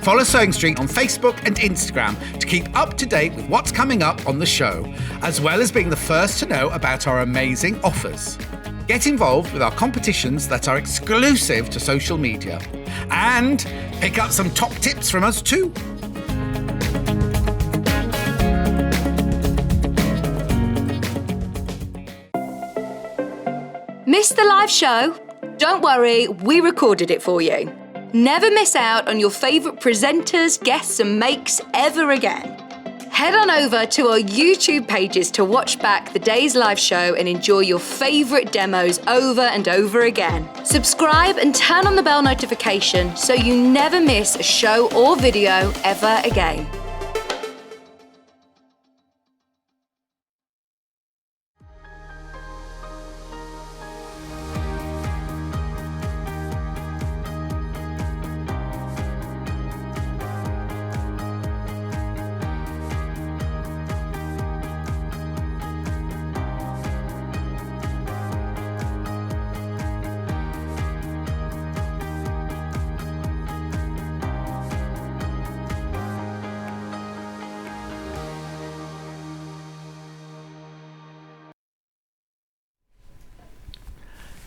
Follow Sewing Street on Facebook and Instagram to keep up to date with what's coming up on the show, as well as being the first to know about our amazing offers. Get involved with our competitions that are exclusive to social media. And pick up some top tips from us too. Missed the live show? Don't worry, we recorded it for you. Never miss out on your favourite presenters, guests and makes ever again. Head on over to our YouTube pages to watch back the day's live show and enjoy your favourite demos over and over again. Subscribe and turn on the bell notification so you never miss a show or video ever again.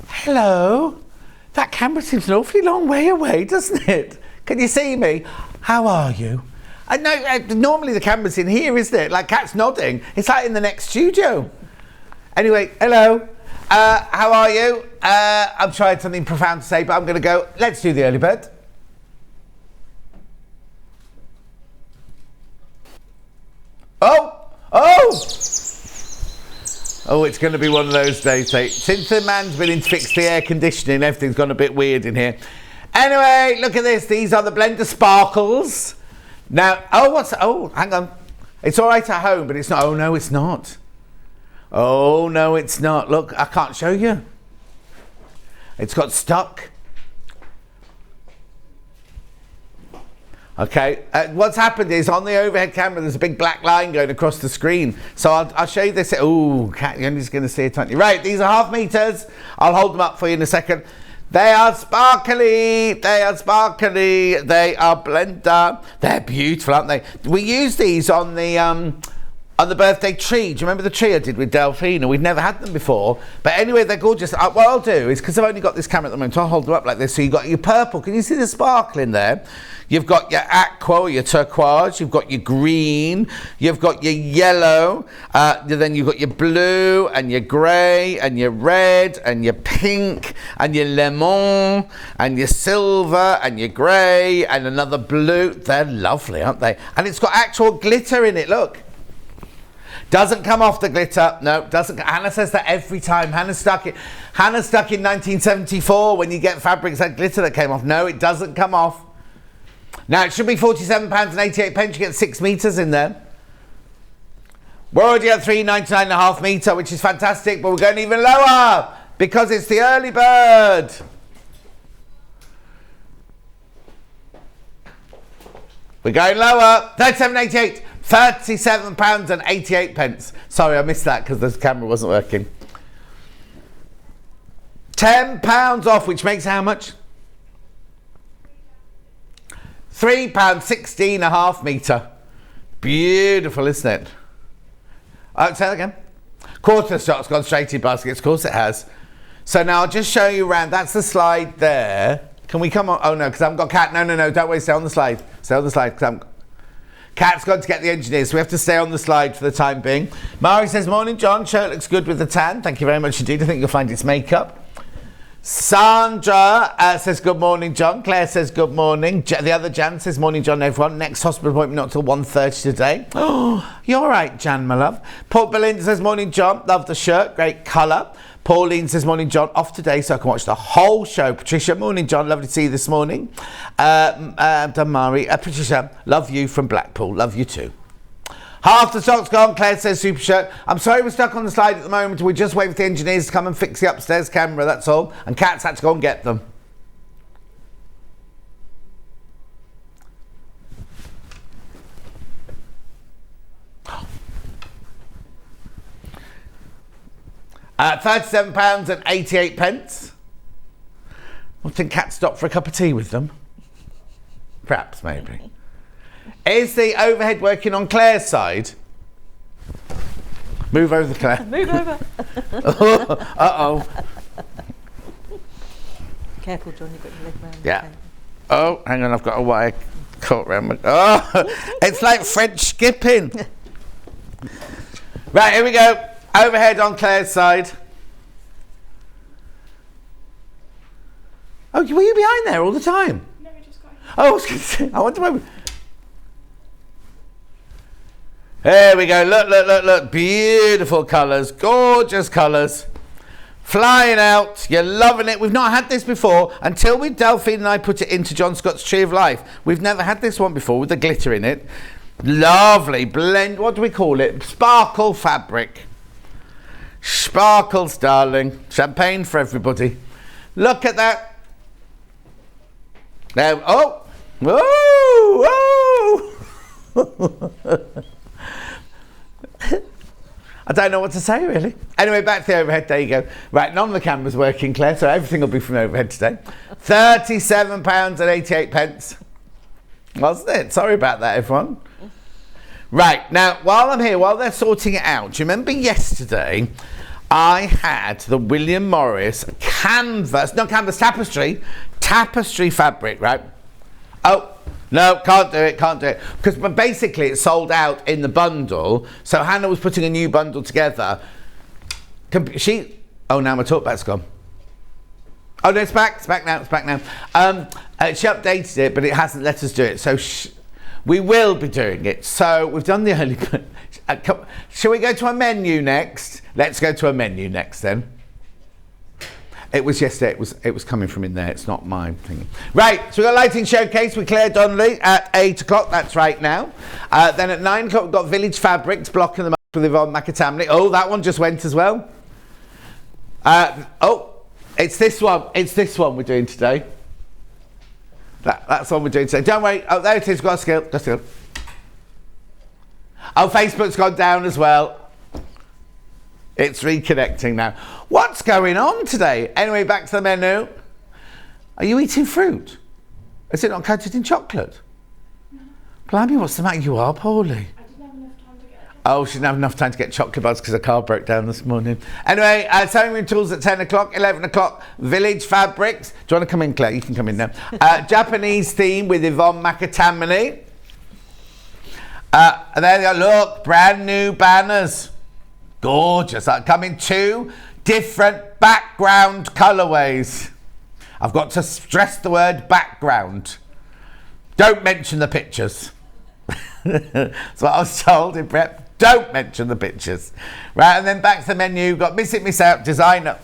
Hello? That camera seems an awfully long way away, doesn't it? Can you see me? How are you? Normally the camera's in here, isn't it? Like Kat's nodding. It's like in the next studio. Anyway, hello. How are you? I've tried something profound to say, but I'm going to go. Let's do the early bird. Oh, it's going to be one of those days. Since the man's been in to fix the air conditioning, everything's gone a bit weird in here. Anyway, look at this. These are the Blender Sparkles. Now, hang on. It's all right at home, but it's not. Oh, no, it's not. Oh, no, it's not. Look, I can't show you. It's got stuck. Okay, what's happened is on the overhead camera there's a big black line going across the screen. So I'll show you this. Oh, Kat, you're just going to see it, aren't you? Right, these are half meters. I'll hold them up for you in a second. They are sparkly. They are sparkly. They are Blender. They're beautiful, aren't they? We use these on the birthday tree. Do you remember the tree I did with Delphina? We'd never had them before. But anyway, they're gorgeous. What I'll do is, because I've only got this camera at the moment, I'll hold them up like this. So you've got your purple. Can you see the sparkle in there? You've got your aqua, your turquoise, you've got your green, you've got your yellow, then you've got your blue and your grey and your red and your pink and your lemon and your silver and your grey and another blue. They're lovely, aren't they? And it's got actual glitter in it, look. Doesn't come off the glitter. No, doesn't. Hannah says that every time. Hannah stuck in 1974 when you get fabrics that glitter that came off. No, it doesn't come off. Now, it should be £47.88. You get 6 metres in there. We're already at £3.99.5 metre, which is fantastic, but we're going even lower because it's the early bird. We're going lower. £37.88. £37.88. Sorry, I missed that because the camera wasn't working. £10 off, which makes how much? £3.16.5 metre. Beautiful, isn't it? Say that again. Quarter stock's gone straight in baskets. Of course it has. So now I'll just show you around. That's the slide there. Can we come on? Oh no, because I haven't got Kat. No, don't wait. Stay on the slide. Stay on the slide. Kat's got to get the engineers, so we have to stay on the slide for the time being. Mari says, morning, John. Shirt looks good with the tan. Thank you very much indeed. I think you'll find it's makeup. Sandra says, good morning, John. Claire says, good morning. The other Jan says, morning, John, everyone. Next hospital appointment not till 1:30 today. Oh, you're all right, Jan, my love. Paul Belinda says, morning, John. Love the shirt. Great colour. Pauline says, morning, John. Off today so I can watch the whole show. Patricia, morning, John. Lovely to see you this morning. Damari, Patricia, love you from Blackpool. Love you too. Half the stock's gone. Claire says, super shirt. I'm sorry we're stuck on the slide at the moment. We're just waiting for the engineers to come and fix the upstairs camera, that's all. And Kat's had to go and get them. £37.88. I think Kat stopped for a cup of tea with them. Perhaps, maybe. Is the overhead working on Claire's side? Move over, Claire. Move over. Uh-oh. Careful, John, you've got your leg round. Yeah. the table. Oh, hang on, I've got a wire caught around my... Oh, it's like French skipping. Right, here we go. Overhead on Claire's side. Oh, were you behind there all the time? No, we just got here. Oh, I was going to say, I wonder why... There we go. Look, look, look, look. Beautiful colours. Gorgeous colours. Flying out. You're loving it. We've not had this before until Delphine and I put it into John Scott's Tree of Life. We've never had this one before with the glitter in it. Lovely blend. What do we call it? Sparkle fabric. Sparkles, darling. Champagne for everybody. Look at that. There. Oh. Whoa. I don't know what to say, really. Anyway, back to the overhead. There you go. Right, none of the cameras working, Claire, so everything will be from overhead today. £37.88. Wasn't it? Sorry about that, everyone. Right, now, while I'm here, while they're sorting it out, do you remember yesterday I had the William Morris tapestry fabric, right? Oh, no, can't do it. Because basically it's sold out in the bundle. So Hannah was putting a new bundle together. Oh, now my talkback's gone. Oh, no, it's back now. She updated it, but it hasn't let us do it. So we will be doing it. So we've done the early... Shall we go to a menu next? Let's go to a menu next then. It was yesterday. It was coming from in there. It's not my thing. Right. So we've got lighting showcase with Claire Donnelly at 8 o'clock. That's right now. Then at 9 o'clock we've got Village Fabrics blocking them up with Yvonne McAtamney. Oh, that one just went as well. It's this one. It's this one we're doing today. That's what we're doing today. Don't worry. Oh, there it is. Got a skill. Oh, Facebook's gone down as well. It's reconnecting now. What's going on today? Anyway, back to the menu. Are you eating fruit? Is it not coated in chocolate? No. Blimey, what's the matter? You are poorly. I didn't have enough time to get it. Oh, she didn't have enough time to get chocolate bars because her car broke down this morning. Anyway, sewing room tools at 10 o'clock, 11 o'clock, Village Fabrics. Do you want to come in, Claire? You can come in now. Japanese theme with Yvonne McAtamney. And there you go. Look, brand new banners. Gorgeous. Come in 2 different background colourways. I've got to stress the word background. Don't mention the pictures. That's what I was told in prep. Don't mention the pictures. Right, and then back to the menu. Got Miss It, Miss Out, designer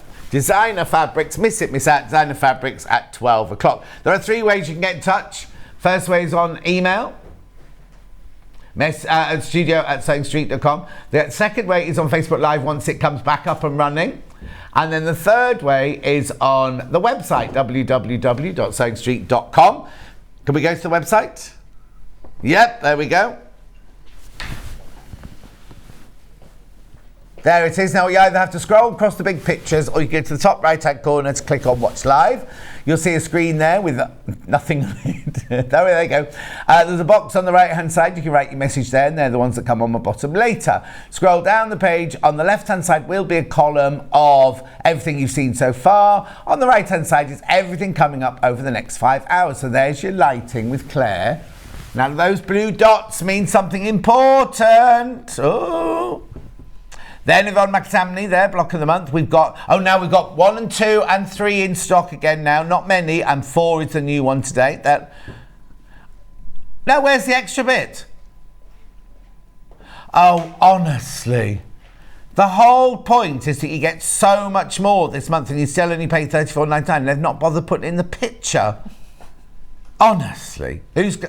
fabrics. Miss It, Miss Out, designer fabrics at 12 o'clock. There are 3 ways you can get in touch. First way is on email. studio@sewingstreet.com. The second way is on Facebook Live once it comes back up and running. And then the third way is on the website, www.sewingstreet.com. Can we go to the website? Yep, there we go. There it is. Now you either have to scroll across the big pictures or you go to the top right hand corner to click on Watch Live. You'll see a screen there with nothing on it. There you go. There's a box on the right hand side. You can write your message there and they're the ones that come on the bottom later. Scroll down the page. On the left hand side will be a column of everything you've seen so far. On the right hand side is everything coming up over the next 5 hours. So there's your lighting with Claire. Now those blue dots mean something important. Oh. Then Yvonne McAtamney there, block of the month. We've got 1 and 2 and 3 in stock again now. Not many, and 4 is the new one today. Now, where's the extra bit? Oh, honestly. The whole point is that you get so much more this month and you still only pay $34.99. They've not bothered putting in the picture. Honestly. Whose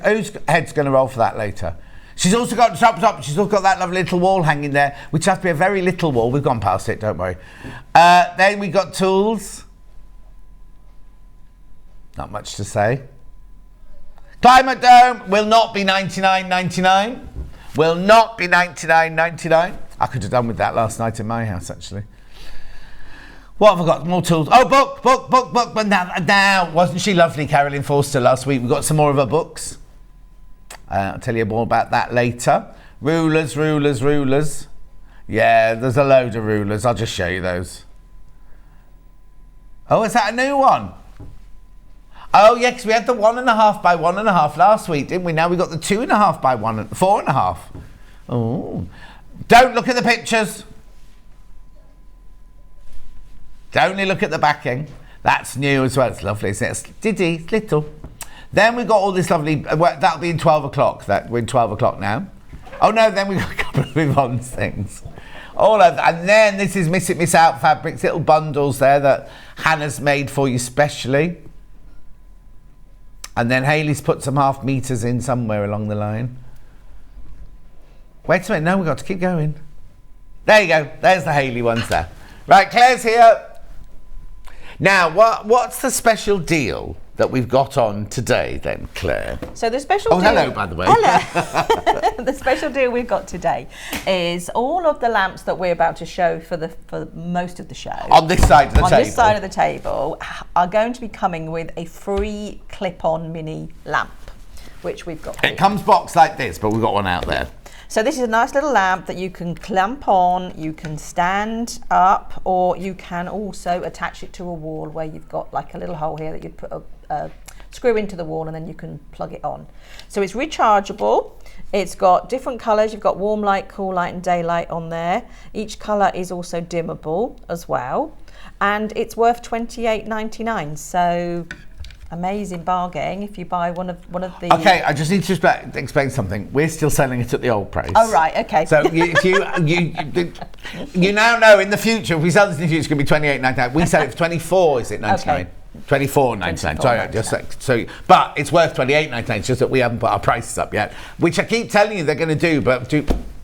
head's going to roll for that later? She's also got she's also got that lovely little wall hanging there, which has to be a very little wall. We've gone past it, don't worry. Then we got tools. Not much to say. Climate Dome will not be $99.99. Will not be $99.99. I could have done with that last night in my house, actually. What have I got? More tools. Oh, book. But now, wasn't she lovely, Carolyn Forster, last week? We got some more of her books. I'll tell you more about that later. Rulers, rulers, rulers. Yeah, there's a load of rulers. I'll just show you those. Oh, is that a new one? Oh, yeah, because we had the 1.5 by 1.5 last week, didn't we? Now we've got the 2.5 by 4.5. Oh. Don't look at the pictures. Only look at the backing. That's new as well. It's lovely, isn't it? It's diddy, it's little. Then we've got all this lovely... that'll be in 12 o'clock. We're in 12 o'clock now. Oh, no, then we've got a couple of Yvonne's things. All of that. And then this is Miss It, Miss Out fabrics, little bundles there that Hannah's made for you specially. And then Hayley's put some half meters in somewhere along the line. Wait a minute, no, we've got to keep going. There you go, there's the Hayley ones there. Right, Claire's here. Now, what's the special deal that we've got on today then, Claire? So the special deal... hello, by the way. Hello. The special deal we've got today is all of the lamps that we're about to show for most of the show. On this side of the table. On this side of the table are going to be coming with a free clip-on mini lamp, which we've got here. It comes boxed like this, but we've got one out there. So this is a nice little lamp that you can clamp on, you can stand up, or you can also attach it to a wall where you've got like a little hole here that you'd put a screw into the wall and then you can plug it on. So it's rechargeable. It's got different colours. You've got warm light, cool light and daylight on there. Each colour is also dimmable as well. And it's worth $28.99. So amazing bargain if you buy one of the... Okay, I just need to explain something. We're still selling it at the old price. Oh, right, okay. So you now know in the future, if we sell this in the future, it's going to be $28.99. We sell it for $24, is it 99? Okay. $24.99. Sorry, but it's worth $28.99. It's just that we haven't put our prices up yet, which I keep telling you they're going to do,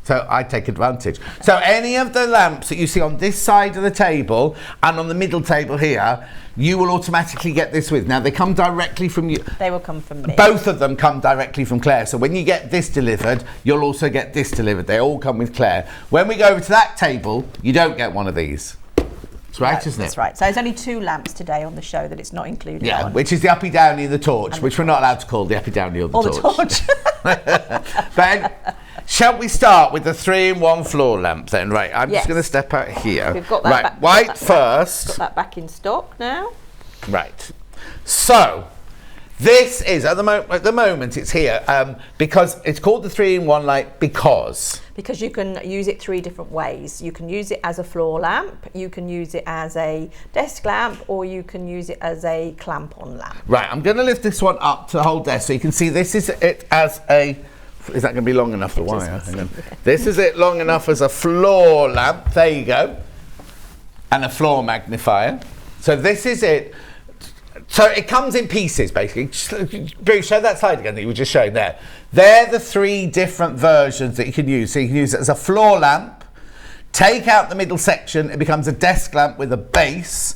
so I take advantage. So any of the lamps that you see on this side of the table and on the middle table here, you will automatically get this with. Now, they come directly from you. They will come from me. Both of them come directly from Claire. So when you get this delivered, you'll also get this delivered. They all come with Claire. When we go over to that table, you don't get one of these. That's right, isn't it? That's right. So there's only 2 lamps today on the show that it's not included on. Which is the uppy downy and the torch, which we're not allowed to call the uppy downy or the torch. But shall we start with the 3-in-1 floor lamp then? Right, I'm just going to step out here. We've got that right, back, white first. Got that back in stock now. Right. So this is at the moment it's here because it's called the 3-in-1 light because you can use it 3 different ways. You can use it as a floor lamp, you can use it as a desk lamp, or you can use it as a clamp-on lamp. Right, I'm going to lift this one up to the whole desk so you can see this is it as a... Is that going to be long enough, the wire? Hang on. This is it long enough as a floor lamp. There you go. And a floor magnifier. So this is it. So it comes in pieces, basically. Bruce, show that slide again that you were just showing there. They're the 3 different versions that you can use. So you can use it as a floor lamp, take out the middle section, it becomes a desk lamp with a base.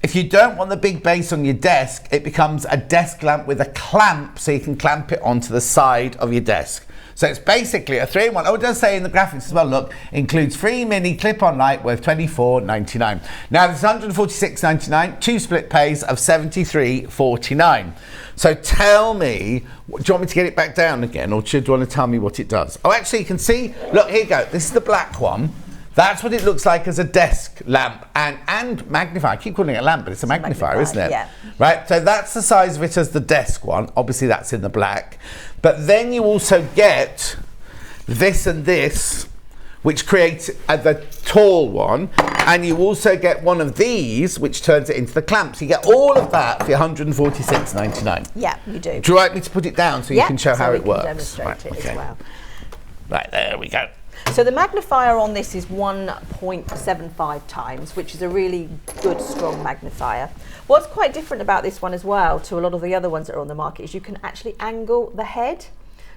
If you don't want the big base on your desk, it becomes a desk lamp with a clamp, so you can clamp it onto the side of your desk. So it's basically a 3-in-1. Oh, it does say in the graphics as well, look, includes free mini clip-on light worth $24.99. Now, this is $146.99, 2 split pays of $73.49. So tell me, do you want me to get it back down again, or should you want to tell me what it does? Oh, actually, you can see, look, here you go. This is the black one. That's what it looks like as a desk lamp and magnifier. I keep calling it a lamp, but it's a magnifier, isn't it? Yeah. Right, so that's the size of it as the desk one. Obviously, that's in the black. But then you also get this and this, which creates the tall one. And you also get one of these, which turns it into the clamp. So you get all of that for $146.99. Yeah, you do. Do you like me to put it down so you can show how it works? Demonstrate it as well. Right, there we go. So the magnifier on this is 1.75 times, which is a really good, strong magnifier. What's quite different about this one as well to a lot of the other ones that are on the market is you can actually angle the head.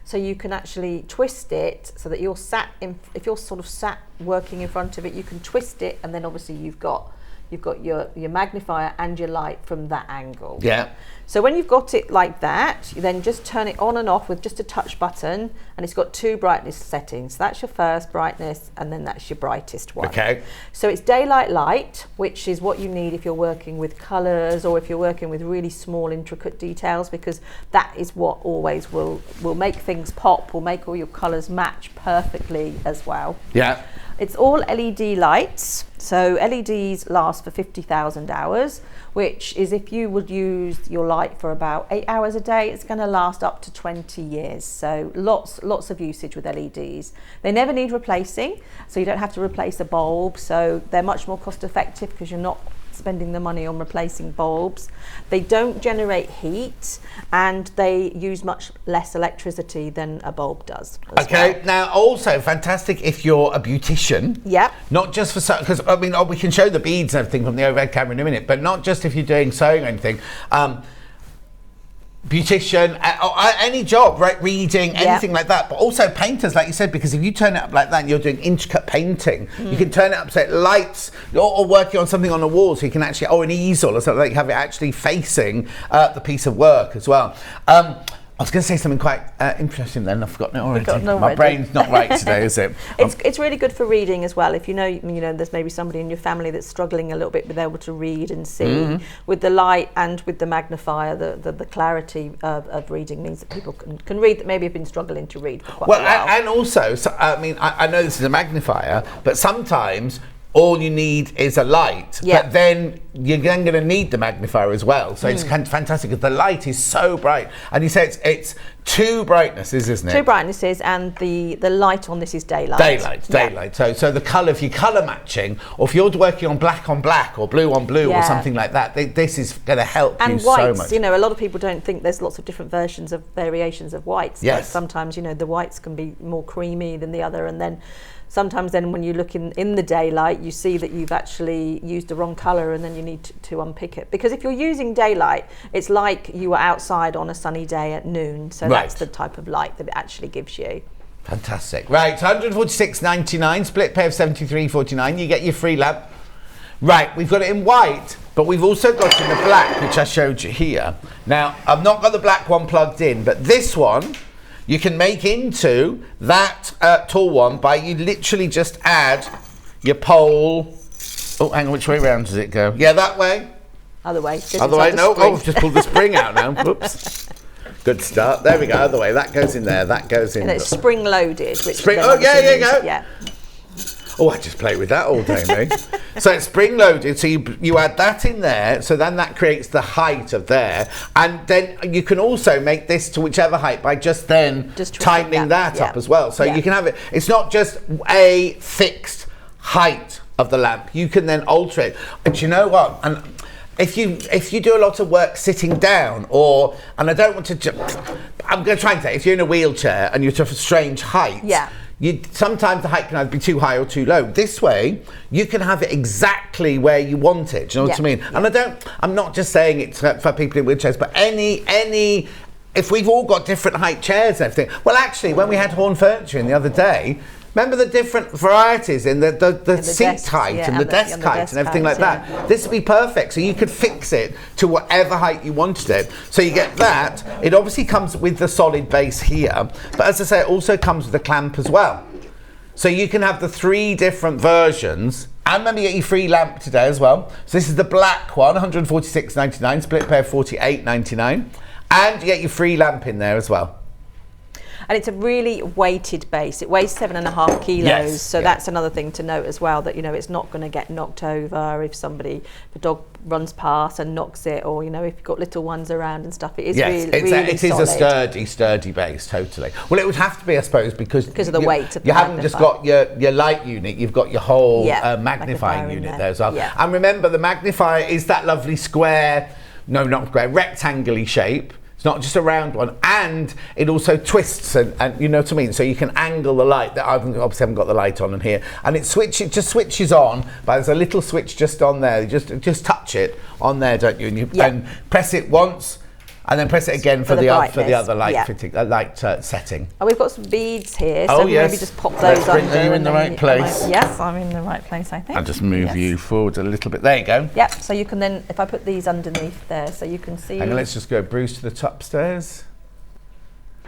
So you can actually twist it so that you're if you're sort of sat working in front of it, you can twist it, and then obviously you've got you've got your magnifier and your light from that angle. Yeah. So when you've got it like that, you then just turn it on and off with just a touch button, and it's got 2 brightness settings. So that's your first brightness, and then that's your brightest one. Okay. So it's daylight light, which is what you need if you're working with colours or if you're working with really small, intricate details, because that is what always will make things pop, will make all your colours match perfectly as well. Yeah. It's all LED lights, so LEDs last for 50,000 hours, which is if you would use your light for about 8 hours a day, it's going to last up to 20 years. So lots of usage with LEDs. They never need replacing, so you don't have to replace a bulb, so they're much more cost effective because you're not spending the money on replacing bulbs. They don't generate heat, and they use much less electricity than a bulb does. Okay, now also fantastic if you're a beautician. Yeah. Not just for, because I mean, we can show the beads and everything from the overhead camera in a minute, but not just if you're doing sewing or anything. Beautician, any job, right? Reading, anything like that, but also painters, like you said, because if you turn it up like that and you're doing intricate painting, you can turn it up so it lights, or working on something on the wall, so you can actually, or an easel or something, like have it actually facing the piece of work as well. I was going to say something quite interesting then. I've forgotten it already. My brain's not right today, is it? It's really good for reading as well. If you know, there's maybe somebody in your family that's struggling a little bit with able to read and see. With the light and with the magnifier, the clarity of reading means that people can read that maybe have been struggling to read for quite a while. And also, so, I mean, I know this is a magnifier, but sometimes all you need is a light, but then you're then going to need the magnifier as well. So it's kind of fantastic because the light is so bright. And you say it's 2 brightnesses, isn't it? 2 brightnesses, and the light on this is daylight. Daylight. So the colour, if you're colour matching, or if you're working on black or blue on blue or something like that, this is going to help you whites, so much. a lot of people don't think there's lots of different variations of whites. Yes. Like sometimes, the whites can be more creamy than the other, and then sometimes when you look in the daylight, you see that you've actually used the wrong colour, and then you need to unpick it. Because if you're using daylight, it's like you were outside on a sunny day at noon. So that's the type of light that it actually gives you. Fantastic. Right, £146.99, split pay of £73.49. You get your free lamp. Right, we've got it in white, but we've also got it in the black, which I showed you here. Now, I've not got the black one plugged in, but this one you can make into that tall one by you literally just add your pole. Oh, hang on, which way round does it go? Yeah, that way. Other way. Other way, no. Oh, I've just pulled the spring out now. Whoops. Good start. There we go. Other way. That goes in there. That goes in. And it's spring loaded. Which spring. Oh, yeah, there you go. Yeah. Oh, I just play with that all day, mate. So it's spring loaded, so you add that in there, so then that creates the height of there, and then you can also make this to whichever height by just tightening that up as well. So you can have it, it's not just a fixed height of the lamp, you can then alter it. And you know what? And if you do a lot of work sitting down, and I don't want to, I'm going to try and say, if you're in a wheelchair and you're to a strange height, sometimes the height can either be too high or too low. This way, you can have it exactly where you want it. Do you know what I mean? And I'm not just saying it's for people in wheelchairs, but if we've all got different height chairs and everything. Well, actually, when we had Horn Furniture in the other day, remember the different varieties in the seat height and the desk height and everything like that. This would be perfect. So you could fix it to whatever height you wanted it. So you get that. It obviously comes with the solid base here. But as I say, it also comes with a clamp as well. So you can have the 3 different versions. And remember, you get your free lamp today as well. So this is the black one, £146.99, split pair £48.99. And you get your free lamp in there as well. And it's a really weighted base. It weighs 7.5 kilos. So that's another thing to note as well, that, it's not going to get knocked over if the dog runs past and knocks it, or, if you've got little ones around and stuff. It is it is a sturdy base, totally. Well, it would have to be, I suppose, because of the weight of the you haven't just got your light unit, you've got your whole magnifying unit there as well. Yeah. And remember, the magnifier is that lovely rectangular shape. It's not just a round one, and it also twists, and you know what I mean. So you can angle the light. That I obviously haven't got the light on in here, and it just switches on. But there's a little switch just on there. You just touch it on there, don't you? And you and press it once, And then press it again for the brightness. other light Yeah. fitting, setting. Oh, we've got some beads here, Oh, so yes. maybe just pop Let's those bring under. you in and the then right place. Yes, I'm in the right place, I think. I'll just move Yes. you forward a little bit. There you go. Yep, so you can then, if I put these underneath there, so you can see. And let's just go Bruce to the top stairs.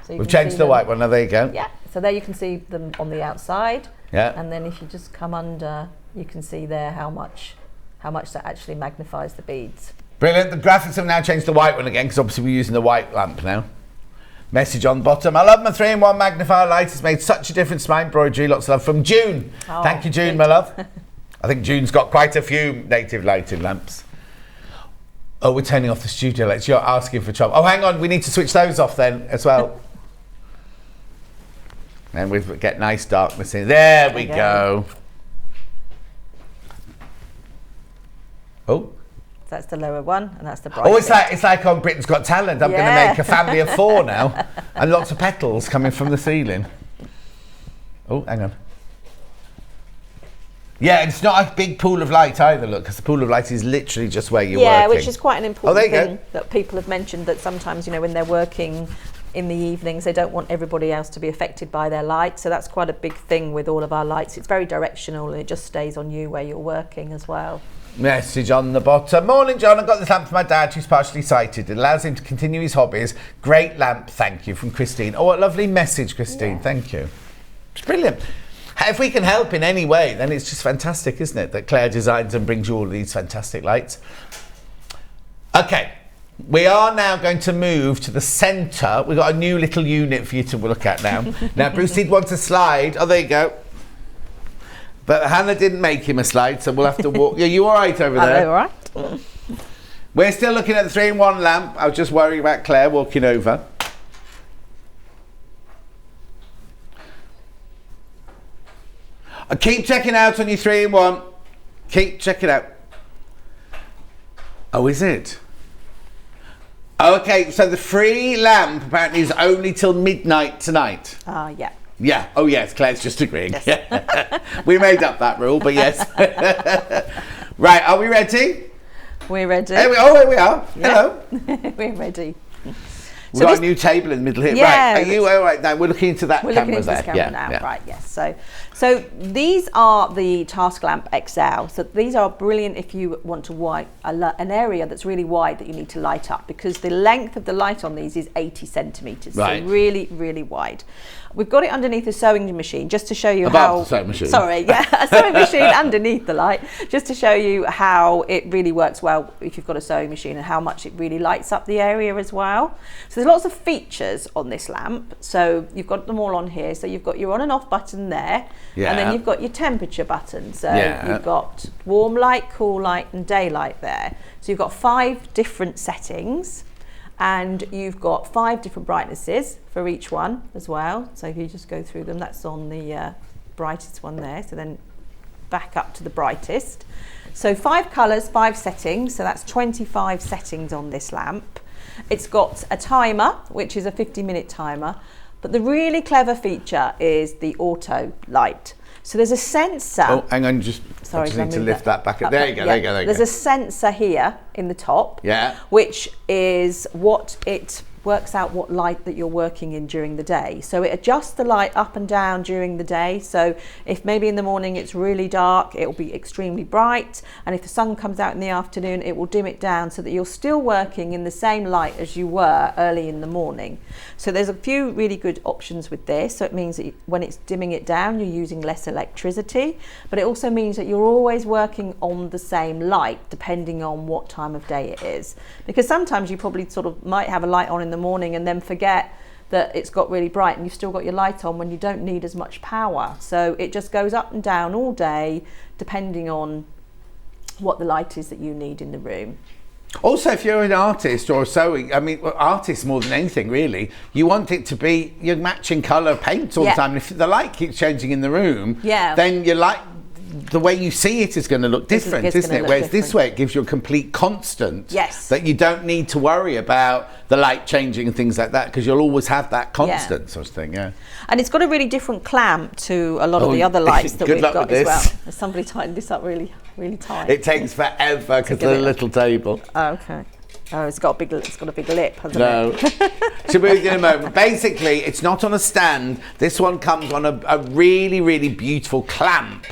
So you We've can changed see the them. white one. Now there you go. Yeah, so there you can see them on the outside. Yeah. And then if you just come under, you can see there how much that actually magnifies the beads. Brilliant. The graphics have now changed to the white one again because obviously we're using the white lamp now. Message on the bottom. I love my 3-in-1 magnifier light. It's made such a difference to my embroidery. Lots of love from June. Oh, Thank you, June, good. my love. I think June's got quite a few native lighting lamps. Oh, we're turning off the studio lights. You're asking for trouble. Oh, hang on. We need to switch those off then as well. And we get nice darkness in. There we go. Oh. That's the lower one, and that's the bright. Oh, it's like on Britain's Got Talent. I'm going to Yeah. make a family of 4 now, and lots of petals coming from the ceiling. Oh, hang on. Yeah, it's not a big pool of light either. Look, because the pool of light is literally just where you're working. which is quite an important there you go. thing that people have mentioned, that sometimes, when they're working in the evenings, they don't want everybody else to be affected by their light. So that's quite a big thing with all of our lights. It's very directional, and it just stays on you where you're working as well. Message on the bottom. Morning, John. I got this lamp for my dad, who's partially sighted. It allows him to continue his hobbies. Great lamp, thank you, from Christine. Oh, what a lovely message, Christine. Yeah. Thank you. It's brilliant. If we can help in any way, then it's just fantastic, isn't it? That Claire designs and brings you all of these fantastic lights. Okay, we are now going to move to the centre. We've got a new little unit for you to look at now. Now, Bruce did want a slide. Oh, there you go. But Hannah didn't make him a slide, so we'll have to walk. Yeah, you all right over there? All right. We're still looking at the 3-in-1 lamp. I was just worrying about Claire walking over. Keep checking out on your 3-in-1. Keep checking out. Oh, is it? Okay, so the free lamp apparently is only till midnight tonight. Yeah. Yeah. Oh, yes. Claire's just agreeing. Yes. We made up that rule, but yes. Right. Are we ready? We're ready. Here we are. Yeah. Hello. We're ready. We've got a new table in the middle here. Yeah, Right. Are you all right now? We're looking into that We're camera looking into there. this camera now, yeah. right? Yes. So these are the Task Lamp XL. So these are brilliant if you want to an area that's really wide that you need to light up, because the length of the light on these is 80 centimetres. Right. So really, really wide. We've got it underneath a sewing machine just to show you Above the sewing machine. Sorry, yeah, a sewing machine underneath the light, just to show you how it really works well if you've got a sewing machine, and how much it really lights up the area as well. So there's lots of features on this lamp. So you've got them all on here. So you've got your on and off button there, Yeah. and then you've got your temperature button. So Yeah. you've got warm light, cool light, and daylight there. So you've got 5 different settings. And you've got 5 different brightnesses for each one as well. So if you just go through them, that's on the brightest one there. So then back up to the brightest. So 5 colours, 5 settings. So that's 25 settings on this lamp. It's got a timer, which is a 50-minute timer. But the really clever feature is the auto light. So there's a sensor. Oh, hang on, I just Sorry, need to lift that back up. There you go, yeah. there you go, there you There's go. a sensor here in the top, Yeah. which is what it works out what light that you're working in during the day. So it adjusts the light up and down during the day. So if maybe in the morning it's really dark, it will be extremely bright. And if the sun comes out in the afternoon, it will dim it down so that you're still working in the same light as you were early in the morning. So there's a few really good options with this. So it means that when it's dimming it down, you're using less electricity, but it also means that you're always working on the same light depending on what time of day it is. Because sometimes you probably sort of might have a light on in the morning and then forget that it's got really bright and you've still got your light on when you don't need as much power. So it just goes up and down all day depending on what the light is that you need in the room. Also, if you're an artist or a sewing, artists more than anything really, you want it to be your matching colour paint all the time. And if the light keeps changing in the room, then your light, the way you see it is going to look different, isn't it? Whereas this way it gives you a complete constant. Yes. That you don't need to worry about the light changing and things like that, because you'll always have that constant sort of thing, yeah. And it's got a really different clamp to a lot of the other lights that we've got as well. Somebody tightened this up really, really tight. It takes forever because of the little table. Oh, okay. Oh, it's got a big lip, hasn't No. it? She'll be with you in a moment. Basically, it's not on a stand. This one comes on a really, really beautiful clamp.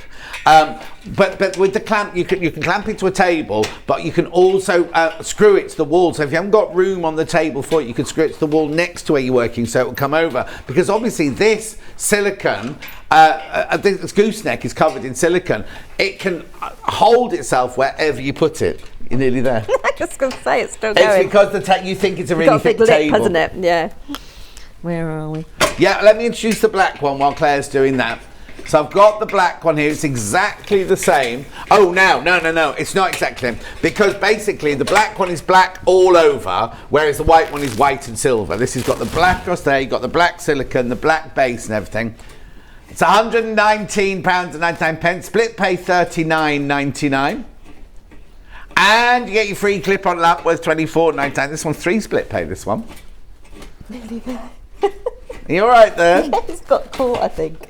But with the clamp, you can clamp it to a table, but you can also screw it to the wall. So if you haven't got room on the table for it, you could screw it to the wall next to where you're working, so it will come over. Because obviously this silicone, this gooseneck is covered in silicone. It can hold itself wherever you put it. You're nearly there. I was going to say it's still going. It's because you think it's a really got a thick big lip, table, hasn't it? Yeah. Where are we? Yeah, let me introduce the black one while Claire's doing that. So I've got the black one here. It's exactly the same. Oh, no. It's not exactly the same. Because basically the black one is black all over, whereas the white one is white and silver. This has got the black across there. You've got the black silicone, the black base and everything. It's £119.99. Split pay £39.99. And you get your free clip-on lamp worth £24.99. This one's 3 split pay, this one. You all right there? Yeah, it's got caught, I think.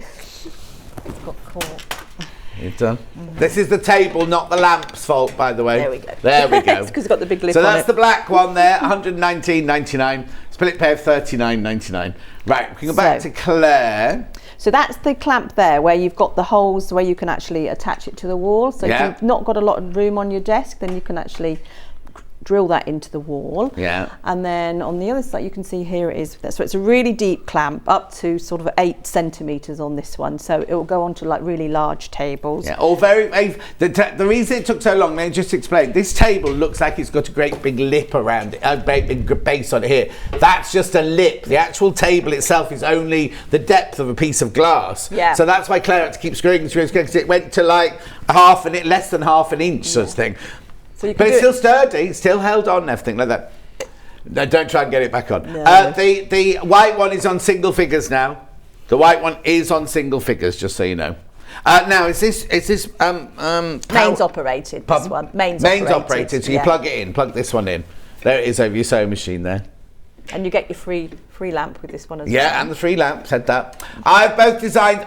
It's got caught. You've done. This is the table, not the lamp's fault, by the way. There we go. There we go. It's because it's got the big lip So on that's it. the black one there, £119.99. Split pay of £39.99. Right, we can go back to Claire. So that's the clamp there where you've got the holes where you can actually attach it to the wall. So if you've not got a lot of room on your desk, then you can actually drill that into the wall. Yeah. And then on the other side, you can see here it is. So it's a really deep clamp, up to sort of 8 centimetres on this one. So it will go onto like really large tables. Yeah, or the reason it took so long, let me just explain. This table looks like it's got a great big lip around it, a great big base on it here. That's just a lip. The actual table itself is only the depth of a piece of glass. Yeah. So that's why Claire had to keep screwing because it went to like less than half an inch sort of thing. So But it's still sturdy, still held on and everything like that. No, don't try and get it back on. No. The white one is on single figures now. The white one is on single figures, just so you know. Now, is this mains operated, this one. Mains operated, so you plug it in, plug this one in. There it is over your sewing machine there. And you get your free lamp with this one as well. Yeah, and the free lamp, said that. I've both designed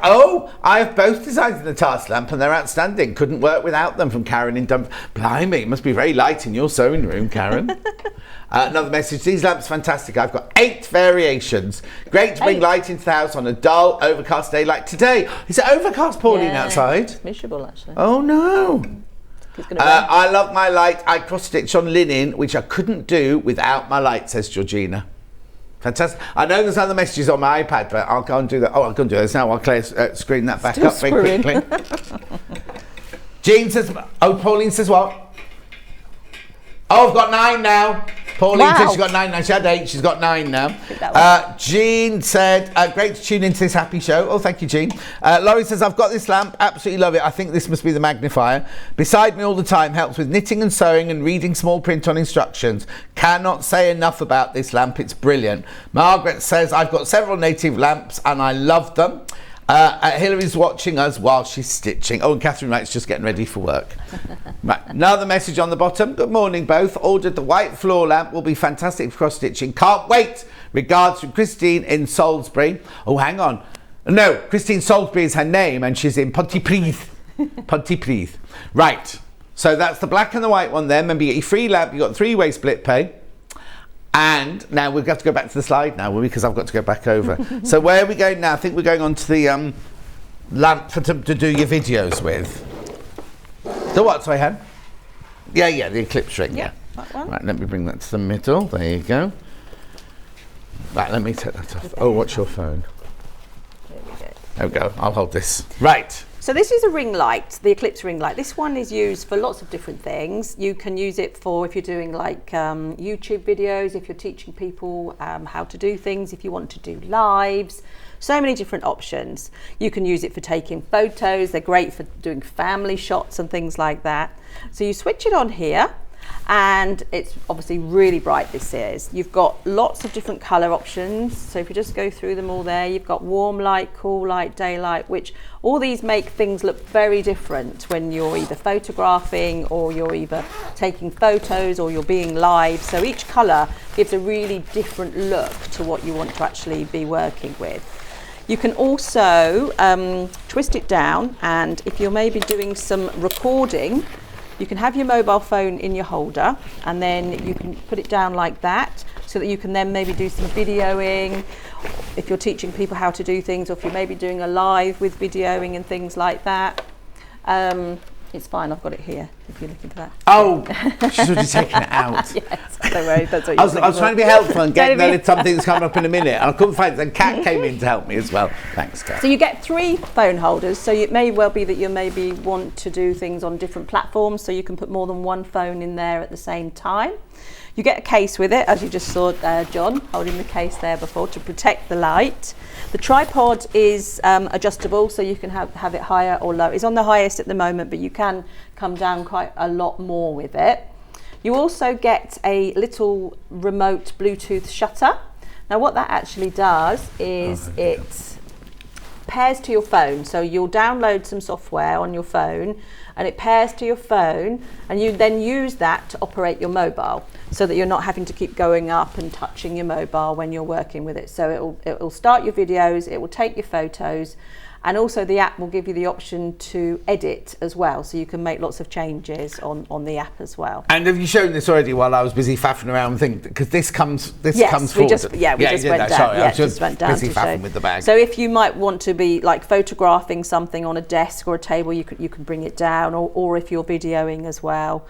the task lamp and they're outstanding. Couldn't work without them, from Karen in Dumfries. Blimey, it must be very light in your sewing room, Karen. Another message, these lamps are fantastic. I've got 8 variations. Great to bring light into the house on a dull, overcast day like today. Is it overcast, Pauline, outside? It's miserable, actually. Oh, no. It's gonna rain. I love my light. I cross-stitch on linen, which I couldn't do without my light, says Georgina. Fantastic. I know there's other messages on my iPad, but I'll go and do that. Oh, I'll go and do this now while Claire's screen that back up very quickly. Jean says, Pauline says what? Oh, I've got 9 now. Pauline says she's got 9 now. She had 8, she's got 9 now. Jean said, great to tune into this happy show. Oh, thank you, Jean. Laurie says, I've got this lamp. Absolutely love it. I think this must be the magnifier. Beside me all the time. Helps with knitting and sewing and reading small print on instructions. Cannot say enough about this lamp. It's brilliant. Margaret says, I've got several native lamps and I love them. Hillary's watching us while she's stitching. Oh, and Catherine Wright's just getting ready for work. Right, another message on the bottom. Good morning, both. Ordered the white floor lamp. Will be fantastic for cross-stitching. Can't wait. Regards from Christine in Salisbury. Oh, hang on. No, Christine Salisbury is her name, and she's in Pontypridd. Pontypridd. Right. So that's the black and the white one there. Remember, you get your free lamp. You've got 3-way split pay. And now we've got to go back to the slide now, because I've got to go back over. So where are we going now? I think we're going on to the lamp to do your videos with. The what, sorry, Han? Yeah, the eclipse ring, yeah. That one. Right, let me bring that to the middle. There you go. Right, let me take that off. Oh, what's your phone? There we go. There we go. I'll hold this. Right. So this is a ring light, the eclipse ring light. This one is used for lots of different things. You can use it for if you're doing like YouTube videos, if you're teaching people how to do things, if you want to do lives, so many different options. You can use it for taking photos. They're great for doing family shots and things like that. So you switch it on here. And it's obviously really bright, this is. You've got lots of different colour options. So if you just go through them all there, you've got warm light, cool light, daylight, which all these make things look very different when you're either photographing or you're either taking photos or you're being live. So each colour gives a really different look to what you want to actually be working with. You can also twist it down, and if you're maybe doing some recording, You can have your mobile phone in your holder, and then you can put it down like that, so that you can then maybe do some videoing if you're teaching people how to do things, or if you're maybe doing a live with videoing and things like that. It's fine, I've got it here if you're looking for that. Oh, she's already taken it out. Yes, don't worry, that's what I was trying to be helpful and get something that's coming up in a minute. And I couldn't find it. And Kat came in to help me as well. Thanks, Kat. So you get 3 phone holders. So it may well be that you maybe want to do things on different platforms, so you can put more than one phone in there at the same time. You get a case with it, as you just saw John holding the case there before, to protect the light. The tripod is adjustable, so you can have it higher or low. It's on the highest at the moment, but you can come down quite a lot more with it. You also get a little remote Bluetooth shutter. Now what that actually does is it pairs to your phone. So you'll download some software on your phone, and it pairs to your phone, and you then use that to operate your mobile, so that you're not having to keep going up and touching your mobile when you're working with it. So it'll start your videos, it will take your photos, and also the app will give you the option to edit as well, so you can make lots of changes on the app as well. And have you shown this already while I was busy faffing around? Because this comes forward. We just went down. Sorry, I was just went down busy to faffing show. with the bag. So if you might want to be like photographing something on a desk or a table, you can bring it down, or if you're videoing as well.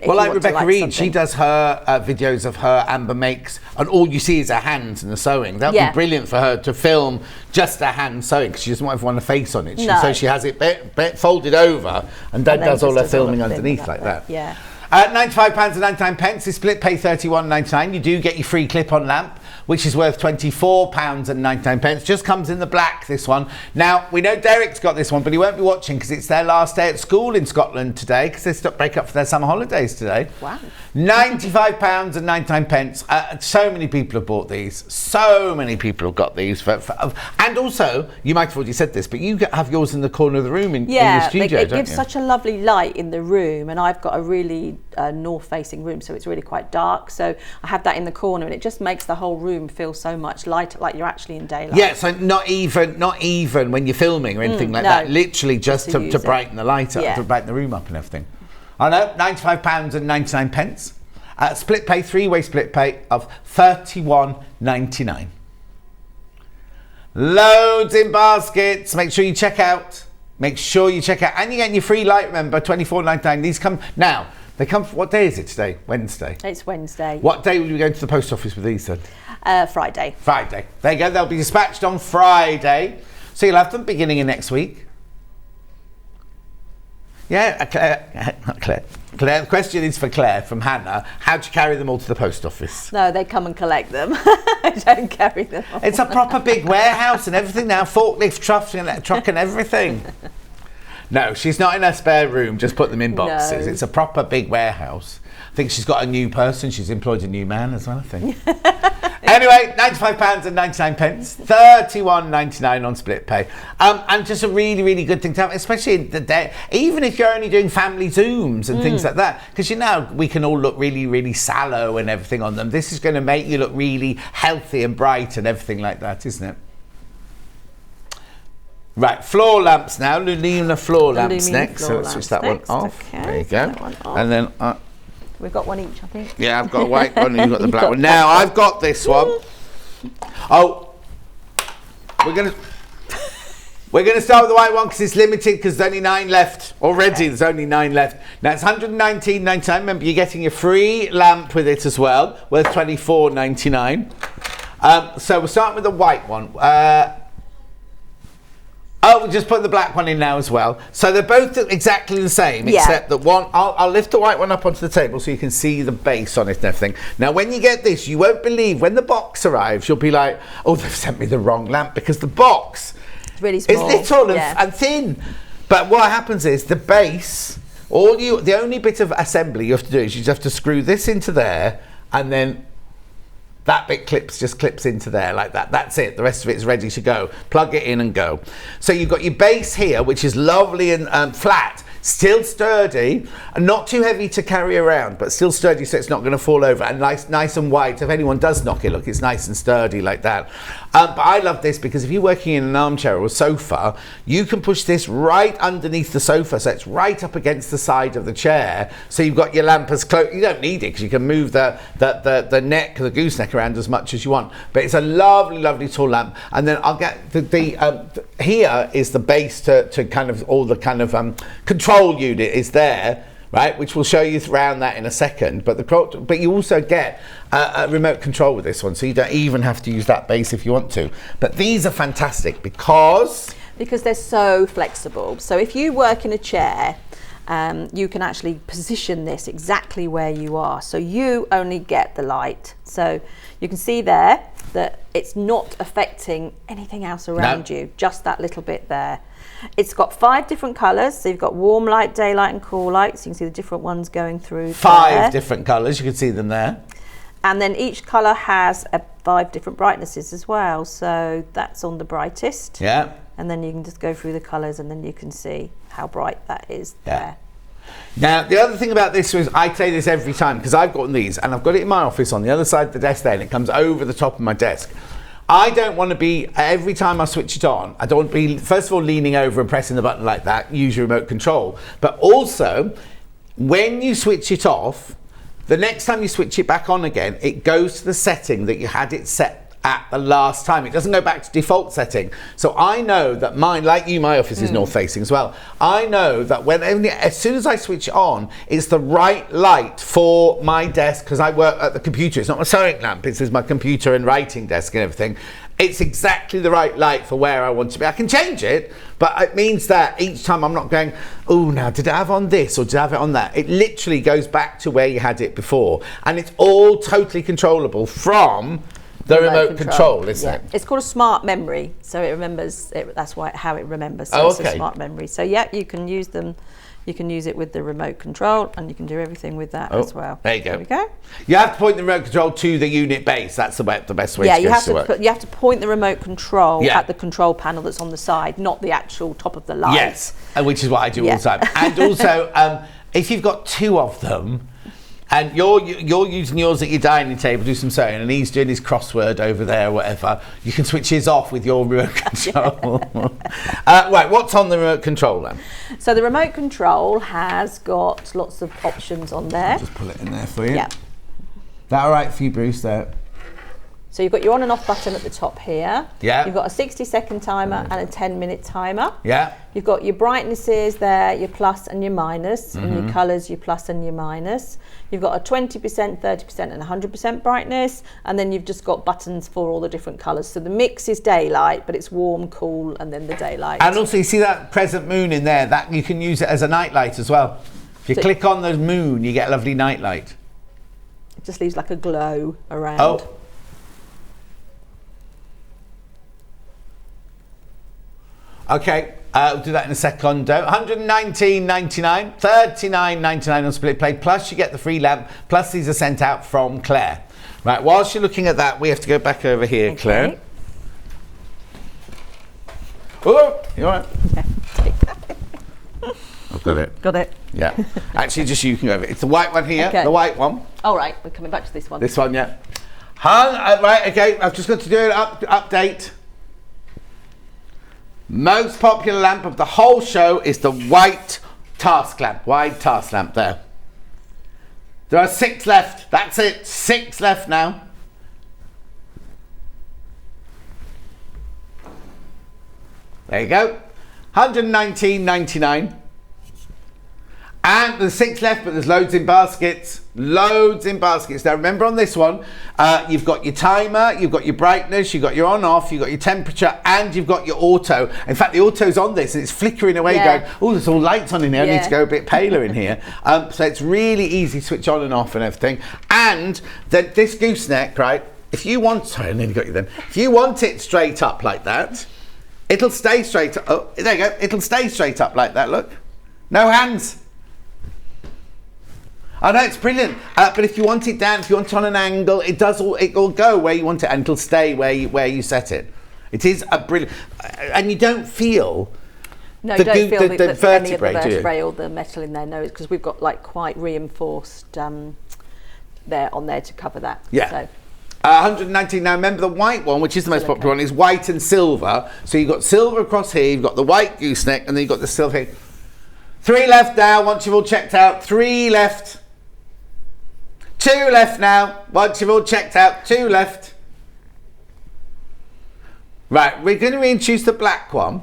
Well, like Rebecca Reed, she does her videos of her Amber makes, and all you see is her hands and the sewing. That would be brilliant for her to film just her hand sewing, because she doesn't want everyone to face on it. So she has it folded over, and Dad does all her filming underneath like that. Yeah. £95.99 is split pay £31.99. You do get your free clip-on lamp, which is worth £24.99. Just comes in the black, this one. Now, we know Derek's got this one, but he won't be watching because it's their last day at school in Scotland today, because they break up for their summer holidays today. Wow. £95.99. So many people have bought these. So many people have got these. And also, you might have already said this, but you have yours in the corner of the room in your studio, it don't gives you? such a lovely light in the room, and I've got a really north-facing room, so it's really quite dark. So I have that in the corner, and it just makes the whole room feel so much lighter, like you're actually in daylight. Yeah, so not even when you're filming or anything like that. Literally just to brighten the light up, to brighten the room up and everything. I know, £95.99. Split pay, 3-way split pay of £31.99. Loads in baskets. Make sure you check out. And you're getting your free light, remember, £24.99. These come now. They come. What day is it today? Wednesday. It's Wednesday. What day will you go to the post office with these then? Friday. Friday. There you go. They'll be dispatched on Friday, so you'll have them beginning of next week. Yeah, Claire. The question is for Claire from Hannah. How do you carry them all to the post office? No, they come and collect them. I don't carry them all. It's a proper big warehouse and everything now. Forklift truck and everything. No, she's not in her spare room. Just put them in boxes. No. It's a proper big warehouse. I think she's got a new person. She's employed a new man as well, I think. Anyway, £95.99, £31.99 on split pay. And just a really, really good thing to have, especially in the day, even if you're only doing family Zooms and things like that, because you know, we can all look really, really sallow and everything on them. This is going to make you look really healthy and bright and everything like that, isn't it? Right, floor lamps now. Lumina floor lamps next. So let's switch that one off. Okay, there you go. And then we've got one each, I think. Yeah, I've got a white one and you've got the black one. Now I've got this one. Oh, we're gonna start with the white one because it's limited, because there's only 9 left already. Okay. There's only 9 left. Now it's £119.99. Remember, you're getting your free lamp with it as well, worth £24.99. So we'll start with the white one. We'll just put the black one in now as well. So they're both exactly the same, except that one, I'll lift the white one up onto the table so you can see the base on it and everything. Now, when you get this, you won't believe, when the box arrives, you'll be like, oh, they've sent me the wrong lamp, because the box really small. It's little and thin. But what happens is the base, the only bit of assembly you have to do is you just have to screw this into there, and then that bit just clips into there like that. That's it. The rest of it is ready to go. Plug it in and go. So you've got your base here, which is lovely and flat. Still sturdy, and not too heavy to carry around, but still sturdy so it's not going to fall over, and nice and wide. So if anyone does knock it, look, it's nice and sturdy like that. But I love this because if you're working in an armchair or a sofa, you can push this right underneath the sofa, so it's right up against the side of the chair. So you've got your lamp as close. You don't need it because you can move the neck, the gooseneck around as much as you want. But it's a lovely tall lamp. And then I'll get here is the base to kind of all the kind of control unit is there, right, which we'll show you around that in a second. But you also get a remote control with this one, so you don't even have to use that base if you want to. But these are fantastic because they're so flexible. So if you work in a chair, you can actually position this exactly where you are, so you only get the light. So you can see there that it's not affecting anything else around you, just that little bit there. It's got 5 different colours, so you've got warm light, daylight and cool light, so you can see the different ones going through 5 different colours, you can see them there. And then each colour has 5 different brightnesses as well, so that's on the brightest. Yeah. And then you can just go through the colours and then you can see how bright that is there. Now, the other thing about this is, I say this every time, because I've got these, and I've got it in my office on the other side of the desk there, and it comes over the top of my desk. I don't want to be, every time I switch it on, I don't want to be, first of all, leaning over and pressing the button like that, use your remote control. But also, when you switch it off, the next time you switch it back on again, it goes to the setting that you had it set at the last time. It doesn't go back to default setting. So I know that mine, like you, my office is north facing as well. I know that as soon as I switch it on, it's the right light for my desk, because I work at the computer. It's not my sewing lamp, it's my computer and writing desk and everything. It's exactly the right light for where I want to be. I can change it, but it means that each time I'm not going, oh, now did I have on this or did I have it on that? It literally goes back to where you had it before, and it's all totally controllable from the remote control, isn't it? It's called a smart memory, so it remembers it, that's how it remembers. So it's a smart memory. So you can use them. You can use it with the remote control, and you can do everything with that as well. There you go. There we go. You have to point the remote control to the unit base. That's the best way to work. You have to point the remote control at the control panel that's on the side, not the actual top of the light. Yes, which is what I do all the time. And also, if you've got 2 of them, and you're using yours at your dining table, do some sewing, and he's doing his crossword over there or whatever, you can switch his off with your remote control. Right, what's on the remote control then? So the remote control has got lots of options on there. I'll just pull it in there for you. Yeah. That all right for you, Bruce, there? So you've got your on and off button at the top here. Yeah. You've got a 60-second timer and a 10-minute timer. Yeah. You've got your brightnesses there, your plus and your minus, and your colours, your plus and your minus. You've got a 20%, 30% and 100% brightness, and then you've just got buttons for all the different colours. So the mix is daylight, but it's warm, cool, and then the daylight. And also, you see that crescent moon in there? That you can use it as a night light as well. If you click on the moon, you get a lovely night light. It just leaves like a glow around. Oh. Okay, we'll do that in a second. $119.99, $39.99 on Split Play, plus you get the free lamp, plus these are sent out from Claire. Right, whilst you're looking at that, we have to go back over here, okay. Claire. Oh, you all right? I've got it. Got it. Yeah. Actually, just you can go over it. It's the white one here, the white one. All right, we're coming back to this one. This one, yeah. Right, okay, I've just got to do an update. Most popular lamp of the whole show is the white task lamp. White task lamp there. There are 6 left. That's it. 6 left now. There you go. $119.99. And there's 6 left, but there's loads in baskets. Loads in baskets. Now remember on this one, you've got your timer, you've got your brightness, you've got your on-off, you've got your temperature, and you've got your auto. In fact, the auto's on this, and it's flickering away going, oh, there's all lights on in here. I need to go a bit paler in here. So it's really easy to switch on and off and everything. And this gooseneck, right, if you want, sorry, I nearly got you then. If you want it straight up like that, it'll stay straight up. Oh, there you go. It'll stay straight up like that, look. No hands. I know, it's brilliant, but if you want it down, if you want it on an angle, it will go where you want it, and it'll stay where you set it. It is a brilliant, and you don't feel No, The don't goo- feel the any of the vertebrae, do you? vertebrae or the metal in there, no, because we've got like quite reinforced there on there to cover that. Yeah. So, 119. Now remember the white one, which is the most Silicone. popular one, is white and silver. So you've got silver across here, you've got the white gooseneck, and then you've got the silver here. 3 left now, once you've all checked out. 3 left. 2 left now, once you've all checked out. 2 left. Right, we're going to reintroduce the black one.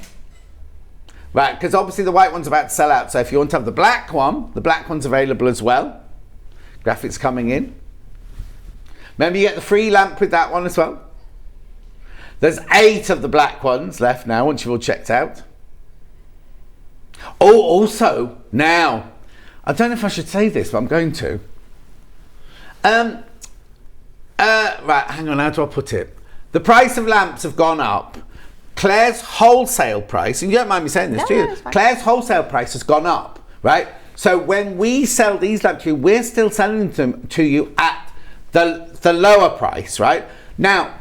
Right, because obviously the white one's about to sell out. So if you want to have the black one's available as well. Graphics coming in. Remember, you get the free lamp with that one as well. There's 8 of the black ones left now, once you've all checked out. Oh, also, now, I don't know if I should say this, but I'm going to. Right, hang on, how do I put it? The price of lamps have gone up. Claire's wholesale price, and you don't mind me saying this, do you? No, it's fine. Claire's wholesale price has gone up, right? So when we sell these lamps to you, we're still selling them to you at the lower price, right? Now,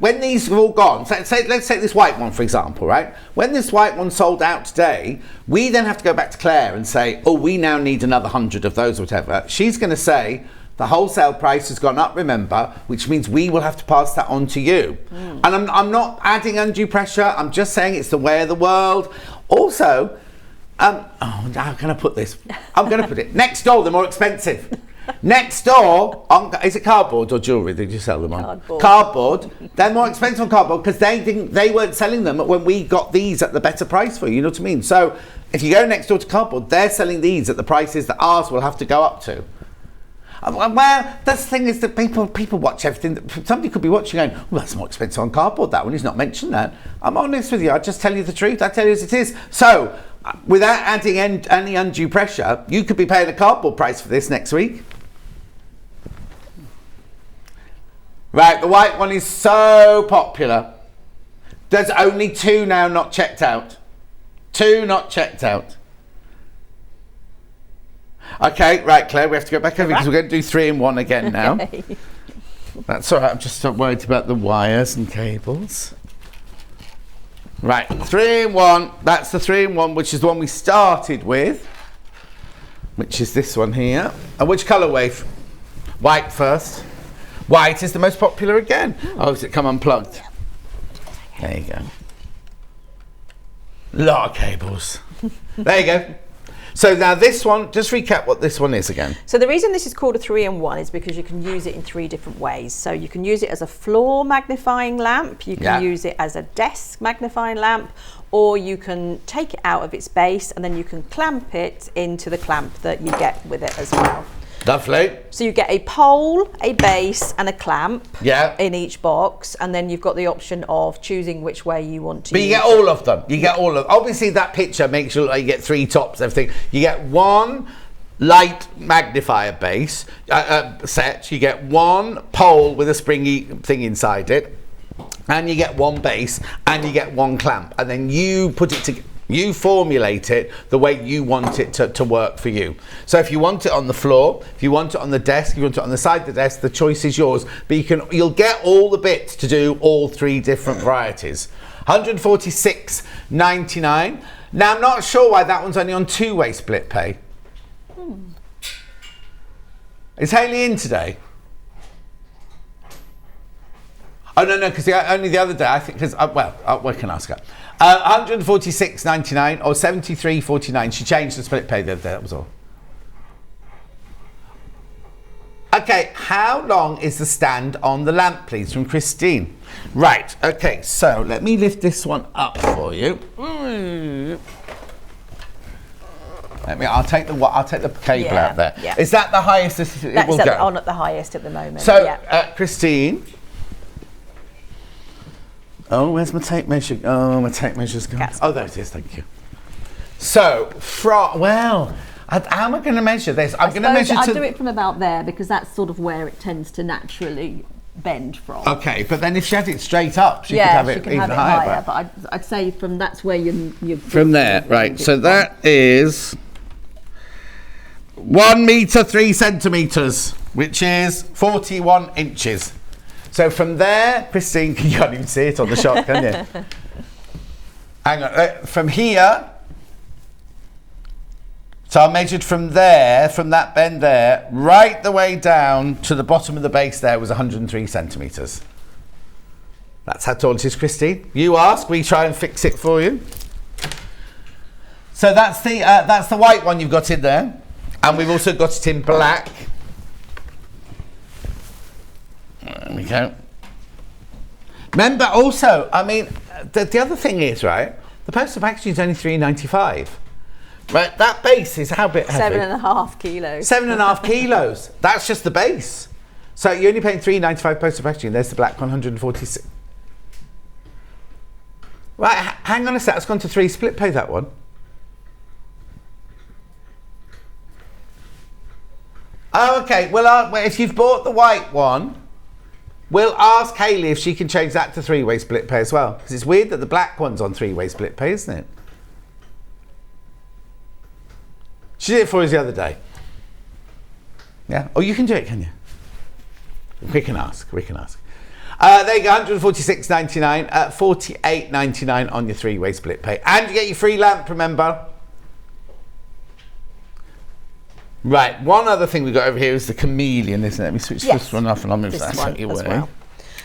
when these have all gone, let's take this white one, for example, right? When this white one sold out today, we then have to go back to Claire and say, oh, we now need another 100 of those or whatever. She's going to say, the wholesale price has gone up, remember, which means we will have to pass that on to you. And I'm not adding undue pressure. I'm just saying it's the way of the world. Also, how can I put this? I'm going to put it next door. They're more expensive. Next door, is it cardboard or jewellery? Did you sell them on? Cardboard. They're more expensive on cardboard because they weren't selling them when we got these at the better price for you. You know what I mean? So if you go next door to cardboard, they're selling these at the prices that ours will have to go up to. Well, that's the thing is that people watch everything. Somebody could be watching going, well, that's more expensive on cardboard, that one. He's not mentioned that. I'm honest with you. I just tell you the truth. I tell you as it is. So, without adding any undue pressure, you could be paying a cardboard price for this next week. Right, the white one is so popular. There's only 2 now not checked out. 2 not checked out. Okay, right, Claire, we have to go back over because we're going to do 3 in 1 again now. That's all right, I'm just not worried about the wires and cables. Right, 3 in 1. That's the 3 in 1, which is the one we started with, which is this one here. And which colour wave? White first. White is the most popular again. Oh, has it come unplugged? There you go. Lot of cables. There you go. So now this one, just recap what this one is again. So the reason this is called a 3-in-1 is because you can use it in 3 different ways. So you can use it as a floor magnifying lamp, you can use it as a desk magnifying lamp, or you can take it out of its base and then you can clamp it into the clamp that you get with it as well. Lovely. So you get a pole, a base and a clamp in each box, and then you've got the option of choosing which way you want to But you get all of them. You get all of them. Obviously that picture makes you look like you get 3 tops, everything. You get 1 light magnifier base set. You get 1 pole with a springy thing inside it. And you get 1 base and you get 1 clamp. And then you put it together. You formulate it the way you want it to work for you. So if you want it on the floor, if you want it on the desk, if you want it on the side of the desk, the choice is yours. But you'll get all the bits to do all 3 different varieties. $146.99. Now I'm not sure why that one's only on 2-way split pay. Is Hayley in today? Oh no, because only the other day I think because we can ask her. $146.99 or $73.49. She changed the split pay the other day. That was all. Okay, how long is the stand on the lamp, please, from Christine? Right. Okay, so let me lift this one up for you. I'll take the cable out there. Yeah. Is that the highest it will go? That's on at the highest at the moment. So, Christine. Oh, where's my tape measure? Oh, my tape measure's gone. Oh, there it is, thank you. So, how am I going to measure this? I'm going to measure I'd do it from about there because that's sort of where it tends to naturally bend from. Okay, but then if she had it straight up, she could have it even higher. But I'd say that's where you from there, right. So that is 1 metre 3 centimetres, which is 41 inches. So from there, Christine, you can't even see it on the shot, can you? Hang on, from here So I measured from there, from that bend there, right the way down to the bottom of the base there was 103 centimetres. That's how tall it is, Christine. You ask, we try and fix it for you. So that's the white one you've got in there. And we've also got it in black. There we go. Remember also, I mean, the other thing is, right, the postal packaging is only £3.95. Right, that base is how bit heavy? 7.5 kilos. 7.5 kilos. That's just the base. So you're only paying £3.95 postal packaging. There's the black one, 146. Right, hang on a sec. It's gone to 3 split pay, that one. Oh, okay. Well, if you've bought the white one, we'll ask Hayley if she can change that to 3-way split pay as well. Because it's weird that the black one's on 3-way split pay, isn't it? She did it for us the other day. Yeah? Oh, you can do it, can you? We can ask. There you go, £146.99, £48.99 on your 3-way split pay. And you get your free lamp, remember? Right, one other thing we've got over here is the chameleon, isn't it? Let me switch this one off and I'll move that out your way. Well.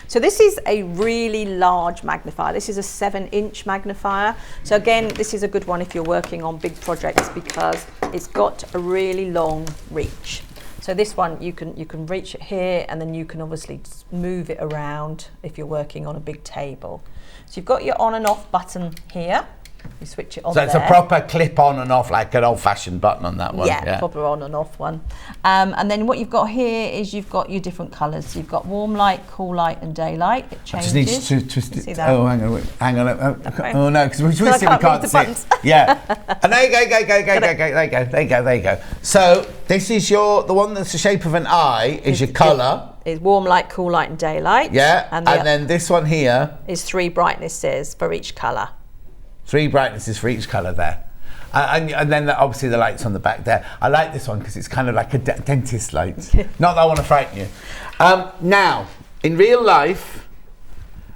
So this is a really large magnifier. This is a 7-inch magnifier. So again, this is a good one if you're working on big projects because it's got a really long reach. So this one, you can reach it here and then you can obviously move it around if you're working on a big table. So you've got your on and off button here. You switch it on So it's there. a proper clip on and off, like an old-fashioned button on that one. Yeah, proper on and off one. And then what you've got here is you've got your different colours. You've got warm light, cool light and daylight. It changes. I just need to twist it. See that? Oh, hang on. Oh no, because we twist it, we can't see it. buttons. Yeah. And there you go. So this is the one that's the shape of an eye is your colour. Is warm light, cool light and daylight. Yeah. And then this one here is 3 brightnesses for each colour. 3 brightnesses for each colour there. And then obviously the lights on the back there. I like this one because it's kind of like a dentist light. Not that I want to frighten you. Now, in real life,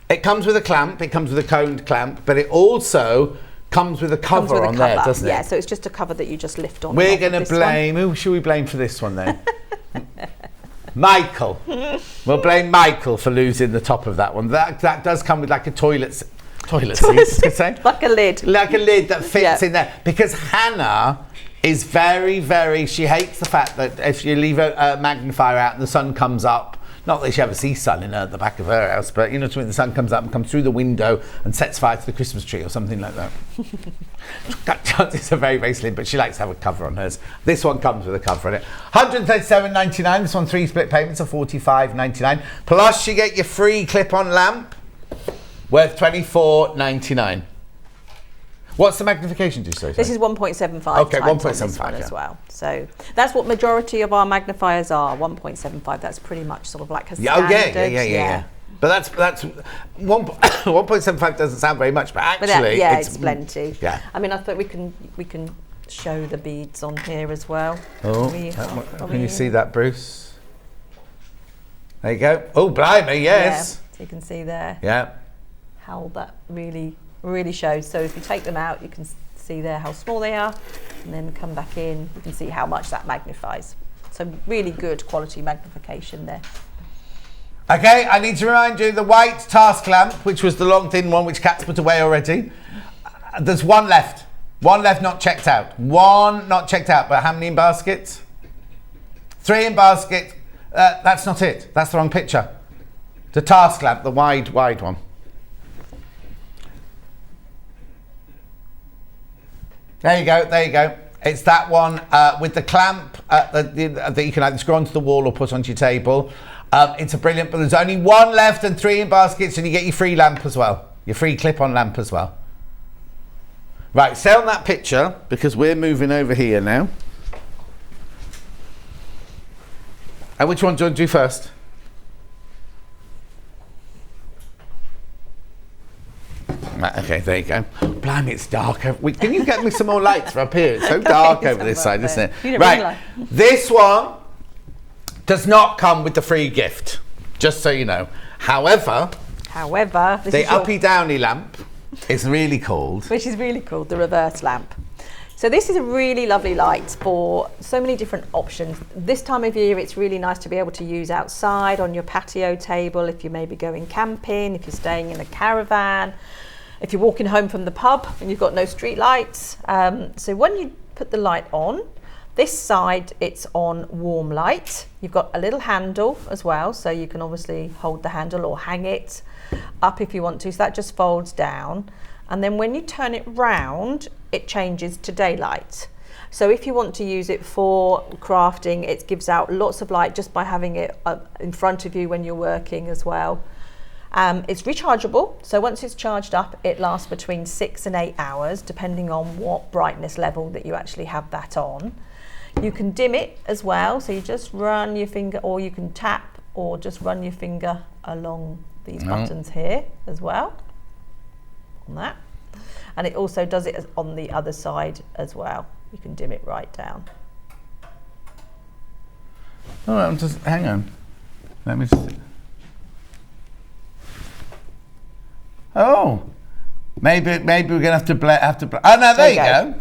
it comes with a clamp, it comes with a coned clamp, but it also comes with a cover on there, doesn't it? Yeah, so it's just a cover that you just lift on. We're going to blame, who should we blame for this one then? Michael. We'll blame Michael for losing the top of that one. That does come with like a toilet seat, like a lid. Like a lid that fits in there. Because Hannah is very, very, she hates the fact that if you leave a magnifier out and the sun comes up, not that she ever sees sun in the back of her house, but you know, when the sun comes up and comes through the window and sets fire to the Christmas tree or something like that. It's a very, very slim, but she likes to have a cover on hers. This one comes with a cover on it. £137.99. This one 3 split payments of £45.99. Plus you get your free clip-on lamp worth £24.99. What's the magnification, do you say? This is 1.75 okay, times 1.75 on this one as well. So that's what majority of our magnifiers are, 1.75. That's pretty much sort of like a standard. Yeah. But that's 1.75 doesn't sound very much, but actually it's plenty. Yeah. I mean, I thought we can show the beads on here as well. Can you see that, Bruce? There you go. Oh, blimey, yes. Yeah, so you can see there. Yeah. How that really shows. So if you take them out, you can see there how small they are, and then come back in, you can see how much that magnifies. So really good quality magnification there. Okay, I need to remind you the white task lamp, which was the long thin one which Kat's put away already. There's one left. One left not checked out. One not checked out, but how many in baskets? 3 in basket. That's not it. That's the wrong picture. The task lamp, the wide one. There you go. It's that one with the clamp that you can either screw onto the wall or put onto your table. It's a brilliant, but there's only 1 left and 3 in baskets, and you get your free lamp as well. Your free clip-on lamp as well. Right, stay on that picture because we're moving over here now. And which one do you want to do first? Right, okay, there you go. Blimey, it's dark. Can you get me some more lights for up here? It's so dark over this side, isn't it? Right, this one does not come with the free gift, just so you know. However, the uppy downy lamp is really called. Which is really called the reverse lamp. So this is a really lovely light for so many different options. This time of year, it's really nice to be able to use outside on your patio table if you're maybe going camping, if you're staying in a caravan, if you're walking home from the pub and you've got no street lights. So when you put the light on, this side it's on warm light. You've got a little handle as well, so you can obviously hold the handle or hang it up if you want to. So that just folds down. And then when you turn it round, it changes to daylight. So if you want to use it for crafting, it gives out lots of light just by having it in front of you when you're working as well. It's rechargeable, so once it's charged up, it lasts between 6 and 8 hours, depending on what brightness level that you actually have that on. You can dim it as well, so you just run your finger, or you can tap, or just run your finger along these buttons here as well, on that. And it also does it on the other side as well. You can dim it right down. Oh, I'm just, hang on. Let me just. Oh, maybe we're gonna have to Oh no, there you go.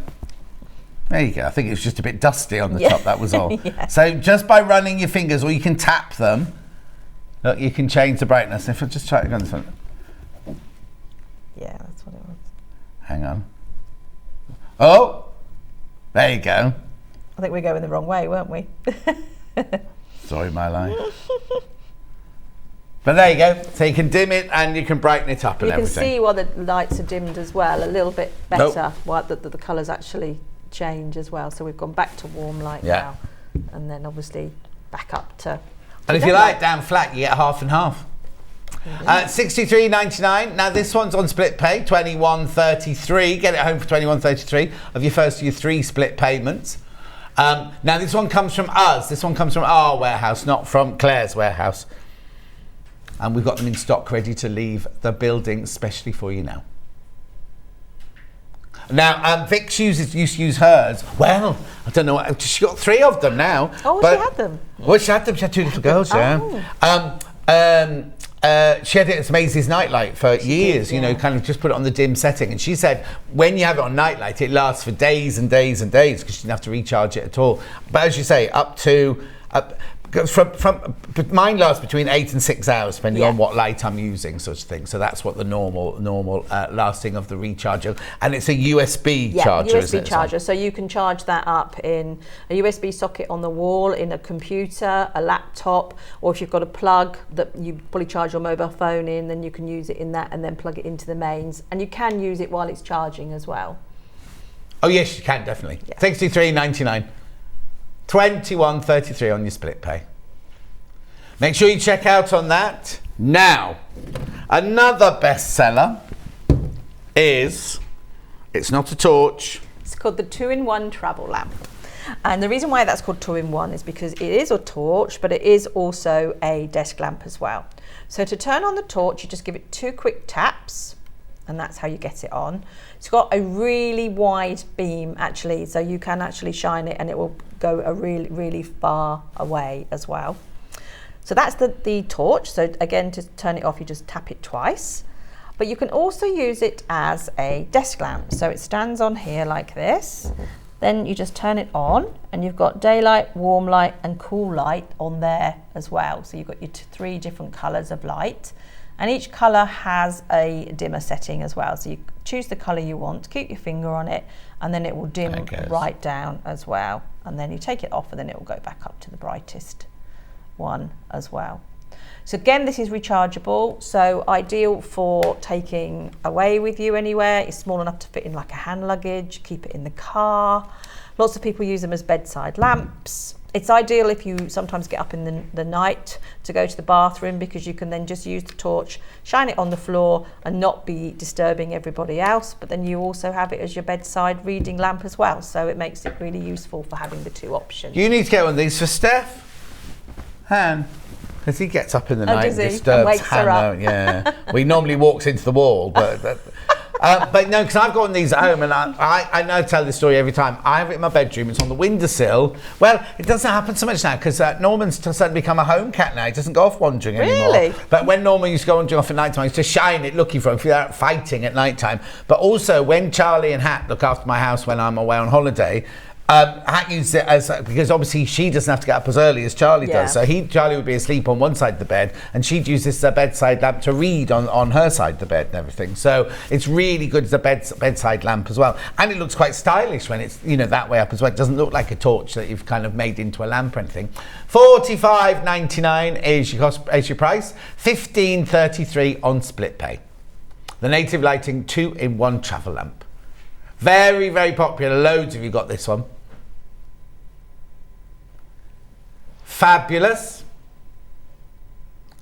There you go. I think it was just a bit dusty on the top. That was all. Yeah. So just by running your fingers, or you can tap them. Look, you can change the brightness. If I just try it on this one. Yeah, that's what it was. Hang on. Oh, there you go. I think we're going the wrong way, weren't we? Sorry, my life. But there you go. So you can dim it and you can brighten it up and you can everything. see while the lights are dimmed as well, a little bit better, Nope. while the colours actually change as well. So we've gone back to warm light Yeah. now, and then obviously back up to. And if you like down flat, you get half and half. 63.99. Now this one's on split pay, 21.33. Get it home for 21.33 of your first of your 3 split payments. Now this one comes from us. This one comes from our warehouse, not from Claire's warehouse. And we've got them in stock ready to leave the building, especially for you now. Now, Vic used to use hers. Well, I don't know. She got 3 of them now. Oh, she had them. Well, she had them. She had 2 little girls, yeah. She had it as Maisie's nightlight for years, you know, kind of just put it on the dim setting. And she said when you have it on nightlight, it lasts for days and days and days because she didn't have to recharge it at all. But as you say, up to... From mine lasts between 8 and 6 hours, depending on what light I'm using, such thing. So that's what the normal lasting of the recharger, and it's a USB charger. USB charger. So you can charge that up in a USB socket on the wall, in a computer, a laptop, or if you've got a plug that you probably charge your mobile phone in, then you can use it in that and then plug it into the mains, and you can use it while it's charging as well. Oh yes, you can definitely. Yeah. $63.99. 21.33 on your split pay. Make sure you check out on that. Now, another bestseller is, it's not a torch. It's called the 2-in-1 travel lamp. And the reason why that's called 2-in-1 is because it is a torch, but it is also a desk lamp as well. So to turn on the torch, you just give it 2 quick taps, and that's how you get it on. It's got a really wide beam actually, so you can actually shine it and it will go a really far away as well. So that's the torch. So again, to turn it off, you just tap it twice. But you can also use it as a desk lamp. So it stands on here like this. Then you just turn it on and you've got daylight, warm light and cool light on there as well. So you've got your 3 different colours of light. And each colour has a dimmer setting as well. So you choose the colour you want, keep your finger on it, and then it will dim right down as well. And then you take it off and then it will go back up to the brightest one as well. So again, this is rechargeable, so ideal for taking away with you anywhere. It's small enough to fit in like a hand luggage, keep it in the car. Lots of people use them as bedside lamps. It's ideal if you sometimes get up in the night to go to the bathroom, because you can then just use the torch, shine it on the floor and not be disturbing everybody else. But then you also have it as your bedside reading lamp as well. So it makes it really useful for having the 2 options. You need to get one of these for Steph. Han. Because he gets up in the night and disturbs wakes her Hannah. up. Yeah. Well, he normally walks into the wall, but But no, because I've got one of these at home, and I know I tell this story every time. I have it in my bedroom. It's on the windowsill. Well, it doesn't happen so much now because Norman's suddenly become a home cat now. He doesn't go off wandering anymore. Really? But when Norman used to go wandering off at night time, I used to shine it looking for him if you're out fighting at night time. But also when Charlie and Hat look after my house when I'm away on holiday, Hat uses it as because obviously she doesn't have to get up as early as Charlie does. So Charlie would be asleep on one side of the bed, and she'd use this as a bedside lamp to read on her side of the bed and everything. So it's really good as a bedside lamp as well, and it looks quite stylish when it's that way up as well. It doesn't look like a torch that you've kind of made into a lamp or anything. $45.99 is your price. $15.33 on split pay. The Native Lighting 2-in-1 travel lamp. Very, very popular. Loads of you got this one. Fabulous.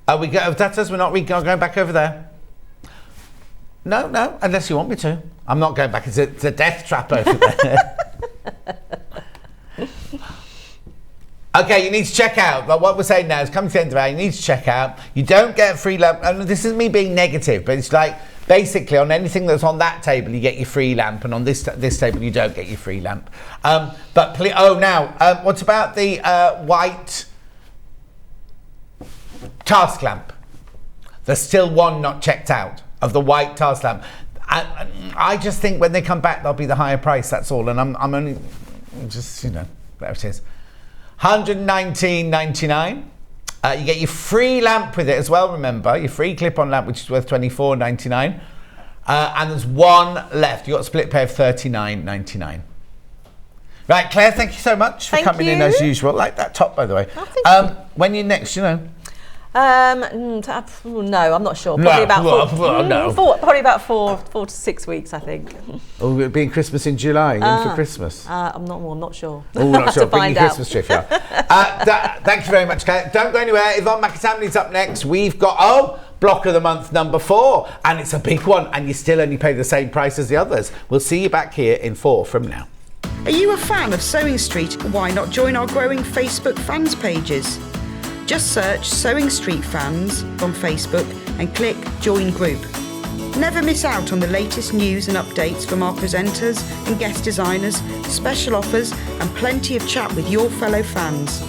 Are we going back over there? No, unless you want me to. I'm not going back. It's a death trap over there. Okay, you need to check out. But what we're saying now is coming to the end of it. You need to check out. You don't get a free lamp. And this isn't me being negative, but it's like basically on anything that's on that table, you get your free lamp, and on this table, you don't get your free lamp. What about the white task lamp? There's still one not checked out of the white task lamp. I just think when they come back, they'll be the higher price. That's all. And I'm only just there it is. $119.99. You get your free lamp with it as well, remember. Your free clip-on lamp, which is worth $24.99. And there's one left. You've got a split pay of $39.99. Right, Claire, thank you so much for coming in as usual. Like that top, by the way. When you're next, no, I'm not sure. Probably about 4 to 6 weeks, I think. Oh, it'll be Christmas in July, in for Christmas. I'm not sure. Oh, not sure. Bring your Christmas trip out. Thank you very much, Claire. Don't go anywhere. Yvonne McAtamney's up next. We've got block of the month number 4, and it's a big one, and you still only pay the same price as the others. We'll see you back here in 4 from now. Are you a fan of Sewing Street? Why not join our growing Facebook fans pages? Just search Sewing Street Fans on Facebook and click Join Group. Never miss out on the latest news and updates from our presenters and guest designers, special offers and plenty of chat with your fellow fans.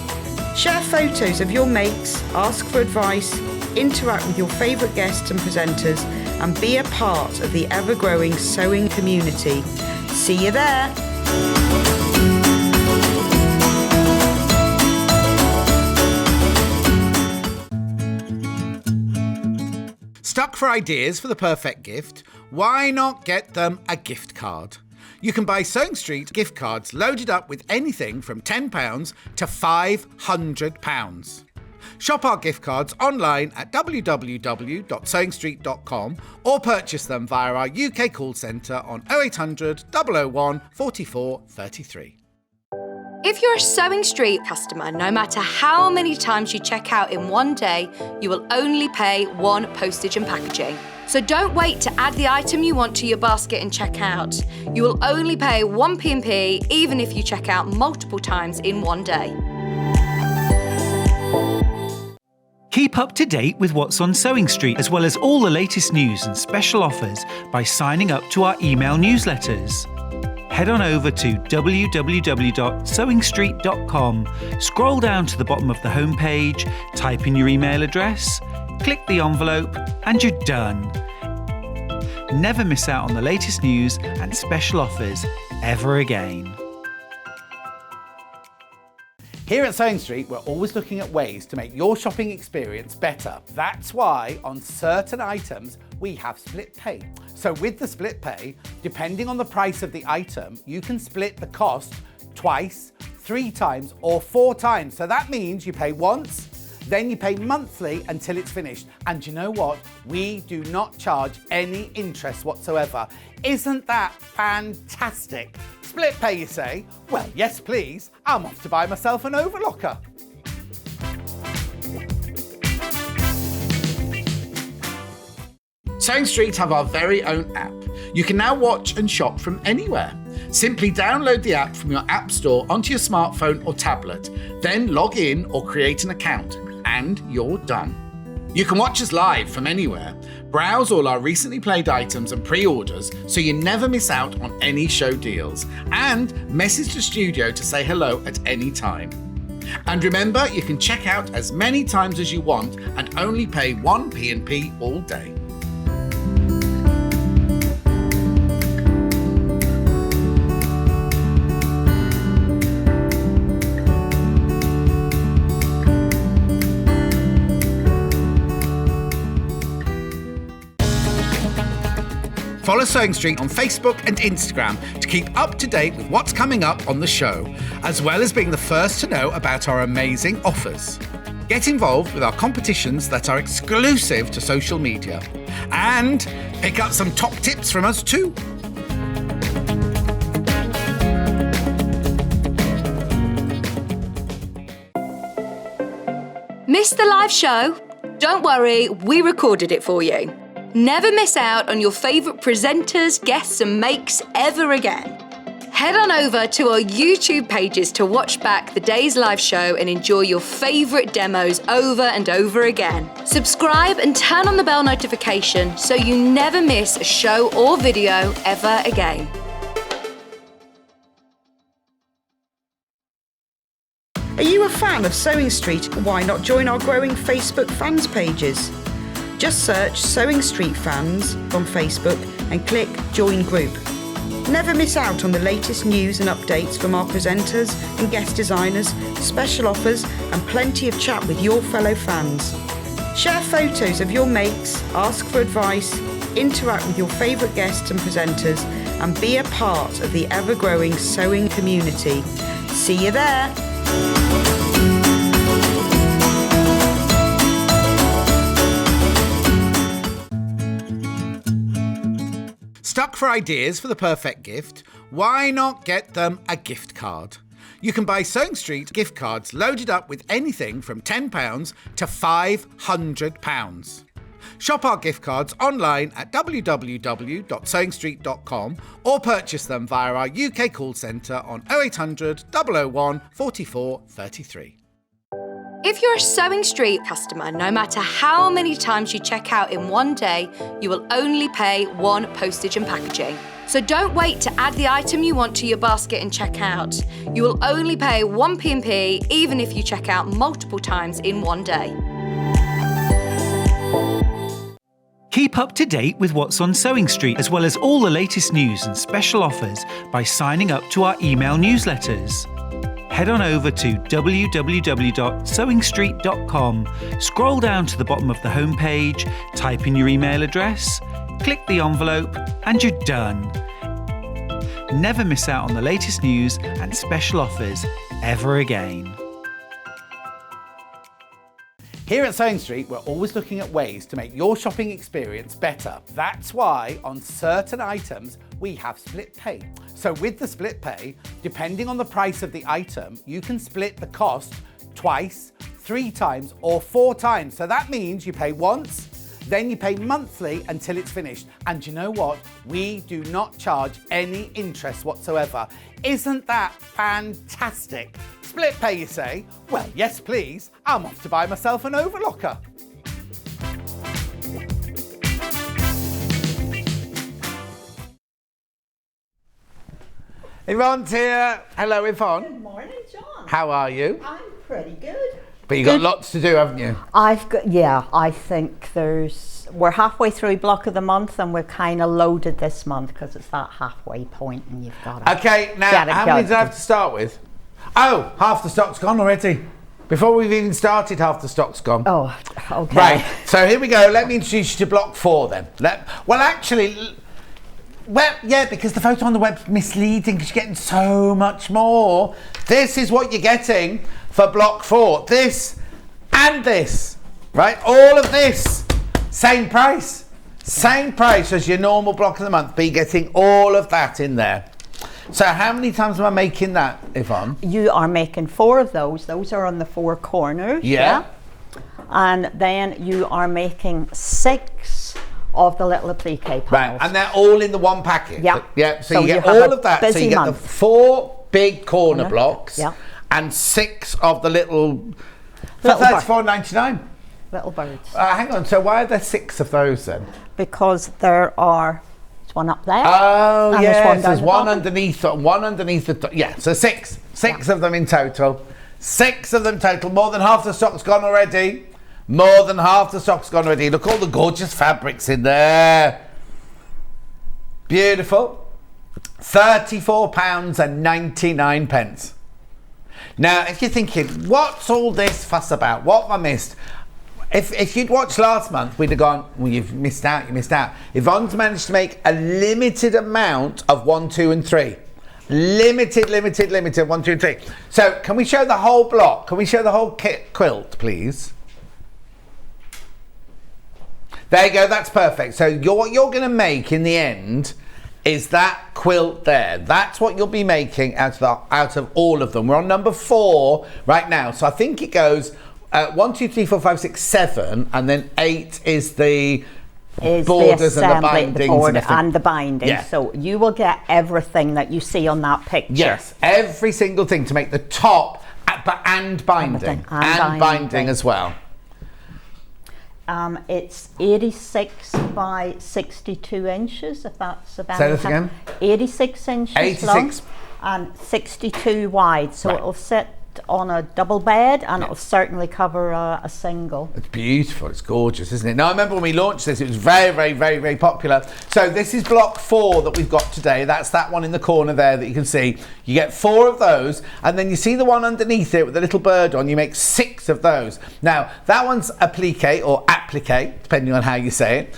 Share photos of your makes, ask for advice, interact with your favourite guests and presenters, and be a part of the ever-growing sewing community. See you there! Stuck for ideas for the perfect gift? Why not get them a gift card? You can buy Sewing Street gift cards loaded up with anything from £10 to £500. Shop our gift cards online at www.sewingstreet.com or purchase them via our UK call centre on 0800 001 44 33. If you're a Sewing Street customer, no matter how many times you check out in one day, you will only pay one postage and packaging. So don't wait to add the item you want to your basket and check out. You will only pay one P&P even if you check out multiple times in one day. Keep up to date with what's on Sewing Street, as well as all the latest news and special offers by signing up to our email newsletters. Head on over to www.sewingstreet.com, scroll down to the bottom of the homepage, type in your email address, click the envelope, and you're done. Never miss out on the latest news and special offers ever again. Here at Sewing Street, we're always looking at ways to make your shopping experience better. That's why on certain items, we have split pay. So with the split pay, depending on the price of the item, you can split the cost twice, 3 times, or 4 times. So that means you pay once, then you pay monthly until it's finished. And you know what? We do not charge any interest whatsoever. Isn't that fantastic? Split pay, you say? Well, yes, please. I'm off to buy myself an overlocker. Sewing Street have our very own app. You can now watch and shop from anywhere. Simply download the app from your app store onto your smartphone or tablet, then log in or create an account, and you're done. You can watch us live from anywhere, browse all our recently played items and pre-orders so you never miss out on any show deals, and message the studio to say hello at any time. And remember, you can check out as many times as you want and only pay 1 P&P all day. Follow Sewing Street on Facebook and Instagram to keep up to date with what's coming up on the show, as well as being the first to know about our amazing offers. Get involved with our competitions that are exclusive to social media, and pick up some top tips from us too. Missed the live show? Don't worry, we recorded it for you. Never miss out on your favourite presenters, guests and makes ever again. Head on over to our YouTube pages to watch back the day's live show and enjoy your favourite demos over and over again. Subscribe and turn on the bell notification so you never miss a show or video ever again. Are you a fan of Sewing Street? Why not join our growing Facebook fans pages? Just search Sewing Street Fans on Facebook and click Join Group. Never miss out on the latest news and updates from our presenters and guest designers, special offers and plenty of chat with your fellow fans. Share photos of your makes, ask for advice, interact with your favourite guests and presenters and be a part of the ever-growing sewing community. See you there! Stuck for ideas for the perfect gift? Why not get them a gift card? You can buy Sewing Street gift cards loaded up with anything from £10 to £500. Shop our gift cards online at www.sewingstreet.com or purchase them via our UK call centre on 0800 001 44 33. If you're a Sewing Street customer, no matter how many times you check out in one day, you will only pay one postage and packaging. So don't wait to add the item you want to your basket and check out. You will only pay 1 P&P even if you check out multiple times in one day. Keep up to date with what's on Sewing Street, as well as all the latest news and special offers by signing up to our email newsletters. Head on over to www.sewingstreet.com, scroll down to the bottom of the homepage, type in your email address, click the envelope, and you're done. Never miss out on the latest news and special offers ever again. Here at Sewing Street, we're always looking at ways to make your shopping experience better. That's why on certain items, we have split pay. So with the split pay, depending on the price of the item, you can split the cost twice, 3 times, or 4 times. So that means you pay once, then you pay monthly until it's finished. And you know what? We do not charge any interest whatsoever. Isn't that fantastic? Split pay, you say? Well, yes, please. I'm off to buy myself an overlocker. Yvonne's here. Hello, Yvonne. Good morning, John. How are you? I'm pretty good. But you've got lots to do, haven't you? I think we're halfway through block of the month and we're kind of loaded this month because it's that halfway point and you've got to Okay, now, how many did I have to start with? Oh, half the stock's gone already. Before we've even started, half the stock's gone. Oh, okay. Right, so here we go. Let me introduce you to block 4 then. Yeah, because the photo on the web's misleading because you're getting so much more. This is what you're getting for block 4. This and this, right? All of this, same price. Same price as your normal block of the month, but you're getting all of that in there. So how many times am I making that, Yvonne? You are making 4 of those. Those are on the 4 corners. Yeah. And then you are making 6 of the little applique panels. Right, and they're all in the one packet. Yeah. Yeah. So you get all of that. So you get the 4 big corner blocks yeah. and 6 of the little for Little £34.99. little birds. Hang on, so why are there 6 of those then? Because there's one up there. Oh, and yes, there's one underneath, one underneath the top. Yeah, so 6 of them in total. 6 of them total. More than half the stock's gone already. More than half the stock's gone already. Look, all the gorgeous fabrics in there. Beautiful. £34.99. Now, if you're thinking, what's all this fuss about? What have I missed? If you'd watched last month, we'd have gone, well, you've missed out, you missed out. Yvonne's managed to make a limited amount of 1, 2 and 3. Limited, 1, 2 and 3. So, can we show the whole block? Can we show the whole quilt, please? There you go, that's perfect. So, what you're going to make in the end is that quilt there. That's what you'll be making out of all of them. We're on number 4 right now. So, I think it goes 1, 2, 3, 4, 5, 6, 7, and then 8 is the borders and the bindings and the binding. Yeah. So you will get everything that you see on that picture. Yes, every single thing to make the top and binding. And binding as well. It's 86 by 62 inches, if that's about. Say that again. 86 inches 86. long and 62 wide. So it'll sit on a double bed and it'll certainly cover a single. It's beautiful, it's gorgeous, isn't it? Now, I remember when we launched this, it was very popular. So this is block 4 that we've got today. That's that one in the corner there that you can see. You get 4 of those, and then you see the one underneath it with the little bird on. You make 6 of those. Now, that one's applique or applique, depending on how you say it.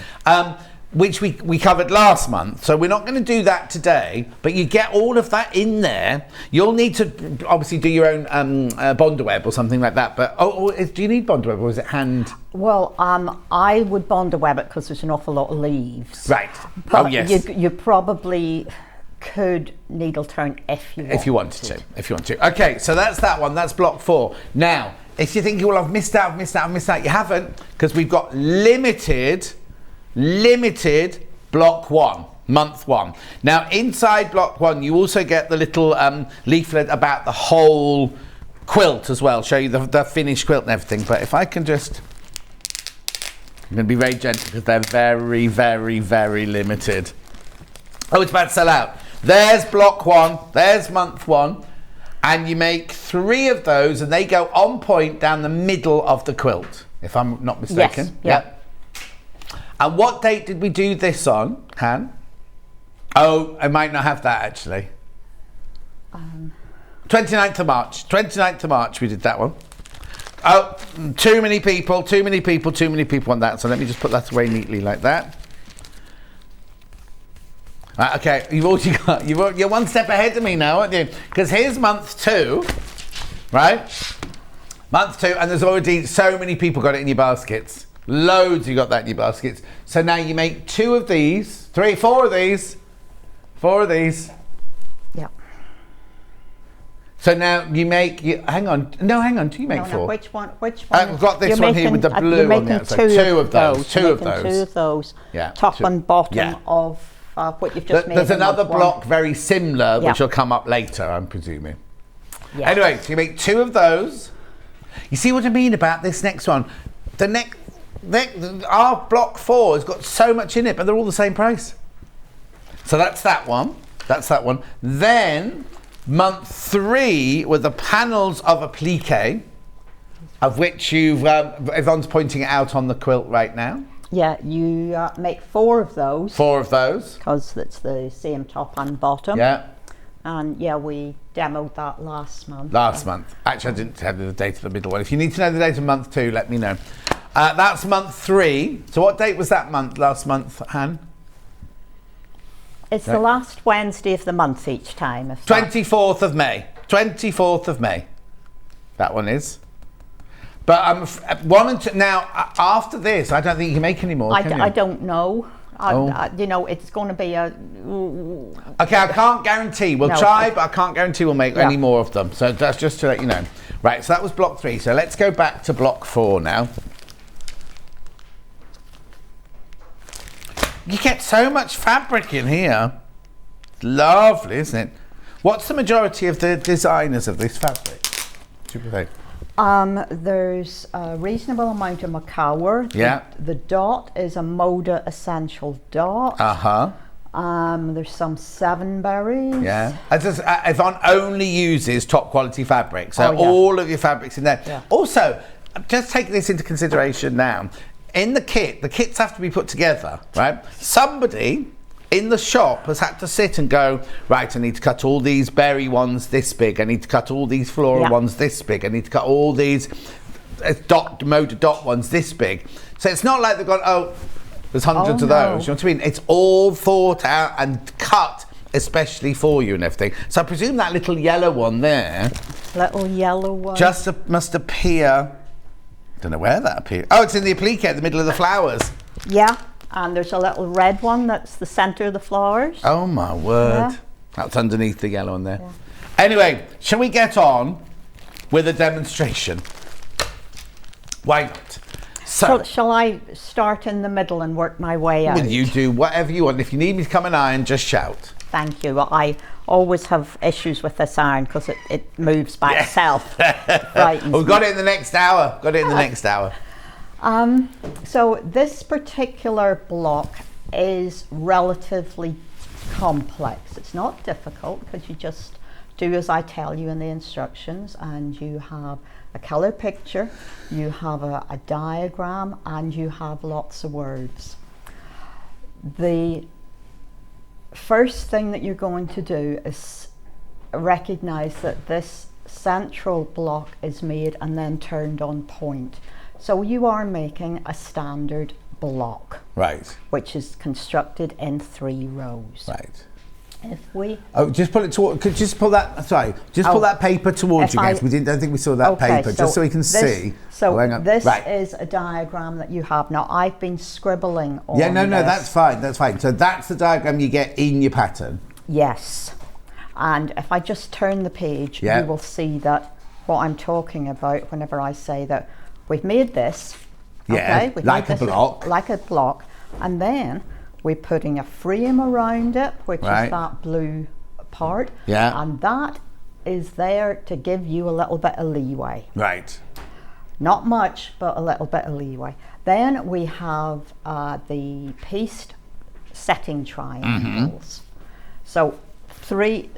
Which we covered last month, so we're not going to do that today, but you get all of that in there. You'll need to obviously do your own Bondaweb or something like that, but do you need Bondaweb or is it hand? Well, I would Bondaweb it because there's an awful lot of leaves. Right. But yes. you probably could needle turn if you wanted. If you want to. Okay, so that's that one, that's block 4. Now, if you're thinking, well, I've missed out, you haven't, because we've got limited block 1, month 1. Now, inside block 1, you also get the little leaflet about the whole quilt as well, show you the finished quilt and everything. But if I can just, I'm going to be very gentle because they're very limited. Oh, it's about to sell out. There's block 1, there's month 1, and you make 3 of those, and they go on point down the middle of the quilt, if I'm not mistaken. Yes, yeah. And what date did we do this on, Han? Oh, I might not have that actually. 29th of March. 29th of March we did that one. Oh, too many people on that. So let me just put that away neatly like that. Right, okay, you're one step ahead of me now, aren't you? Because here's month 2, right? Month 2, and there's already so many people got it in your baskets. Loads you got that in your baskets. So now you make 2 of these, 4 of these. Yeah. So now you make, hang on, do you make 4? No, which one? I've got this one here with the blue on the outside. 2 of those. 2 of those. Yeah. Top and bottom of what you've just made. There's another block very similar, which will come up later, I'm presuming. Yeah. Anyway, so you make 2 of those. You see what I mean about this next one? Our block 4 has got so much in it, but they're all the same price. So that's that one. Then month 3 with the panels of applique, of which Yvonne's pointing it out on the quilt right now. Yeah, you make 4 of those. 4 of those. Because it's the same top and bottom. Yeah. And yeah, we demoed that last month. Actually, I didn't have the date of the middle one. If you need to know the date of month 2, let me know. That's month 3. So what date was that last month, Han? It's the last Wednesday of the month each time. 24th of May. 24th of May. That one is. But 1 and 2. Now, after this, I don't think you can make any more. I don't know. It's going to be a. Okay, I can't guarantee. We'll try, but I can't guarantee we'll make any more of them. So that's just to let you know. Right, so that was block 3. So let's go back to block 4 now. You get so much fabric in here. Lovely, isn't it? What's the majority of the designers of this fabric? There's a reasonable amount of macawer. Yeah. The dot is a Moda Essential dot. There's some seven berries. Yeah. Yvonne only uses top quality fabric, so Oh, yeah. all of your fabrics in there. Yeah. Also, just take this into consideration now. In the kits have to be put together, right? Somebody in the shop has had to sit and go, right, I need to cut all these berry ones this big, I need to cut all these floral Yeah. ones this big, I need to cut all these Moda dot ones this big. So it's not like they've gone, oh, there's hundreds Oh, of no. those. You know what I mean? It's all thought out and cut especially for you and everything. So I presume that little yellow one there Little yellow one. just must appear. Don't know where that appears. Oh, it's in the applique at the middle of the flowers. Yeah. And there's a little red one that's the centre of the flowers. Oh my word. Yeah. That's underneath the yellow one there. Yeah. Anyway, shall we get on with a demonstration? Why not? So Shall I start in the middle and work my way out? well, you do whatever you want. If you need me to come and iron, just shout. Thank you. Well, I always have issues with this iron because it moves by itself. Frightens We've me. got it in the next hour. Next hour. So this particular block is relatively complex. It's not difficult because you just do as I tell you in the instructions, and you have a colour picture, you have a diagram, and you have lots of words. The first thing that you're going to do is recognise that this central block is made and then turned on point. So you are making a standard block, Right. which is constructed in 3 rows. Right. If we Oh, just pull it toward. Could you just pull that? Sorry, just pull that paper towards If you guys. I- Don't think we saw that paper, just so we can see. So Oh, hang on. this Right. is a diagram that you have. Now I've been scribbling on Yeah, no, this. that's fine. That's fine. So that's the diagram you get in your pattern. Yes. And if I just turn the page, Yeah. you will see that what I'm talking about whenever I say that we've made this. Yeah, okay? We've like made a this block. Like a block. And then we're putting a frame around it, which Right. is that blue part. Yeah. And that is there to give you a little bit of leeway. Right. Not much, but a little bit of leeway. Then we have the pieced setting triangles. So three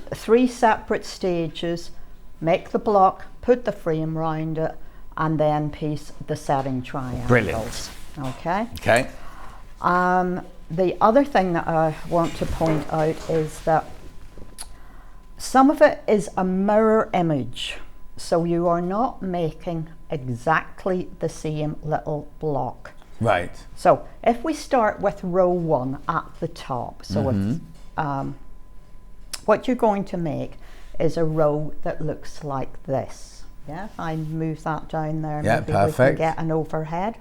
separate stages. Make the block, put the frame around it, and then piece the setting triangles. Brilliant. Okay. Okay. The other thing that I want to point out is that some of it is a mirror image. So you are not making exactly the same little block. Right. So if we start with row 1 at the top, so if, what you're going to make is a row that looks like this. Yeah, if I move that down there, Yeah, maybe perfect. we can get an overhead.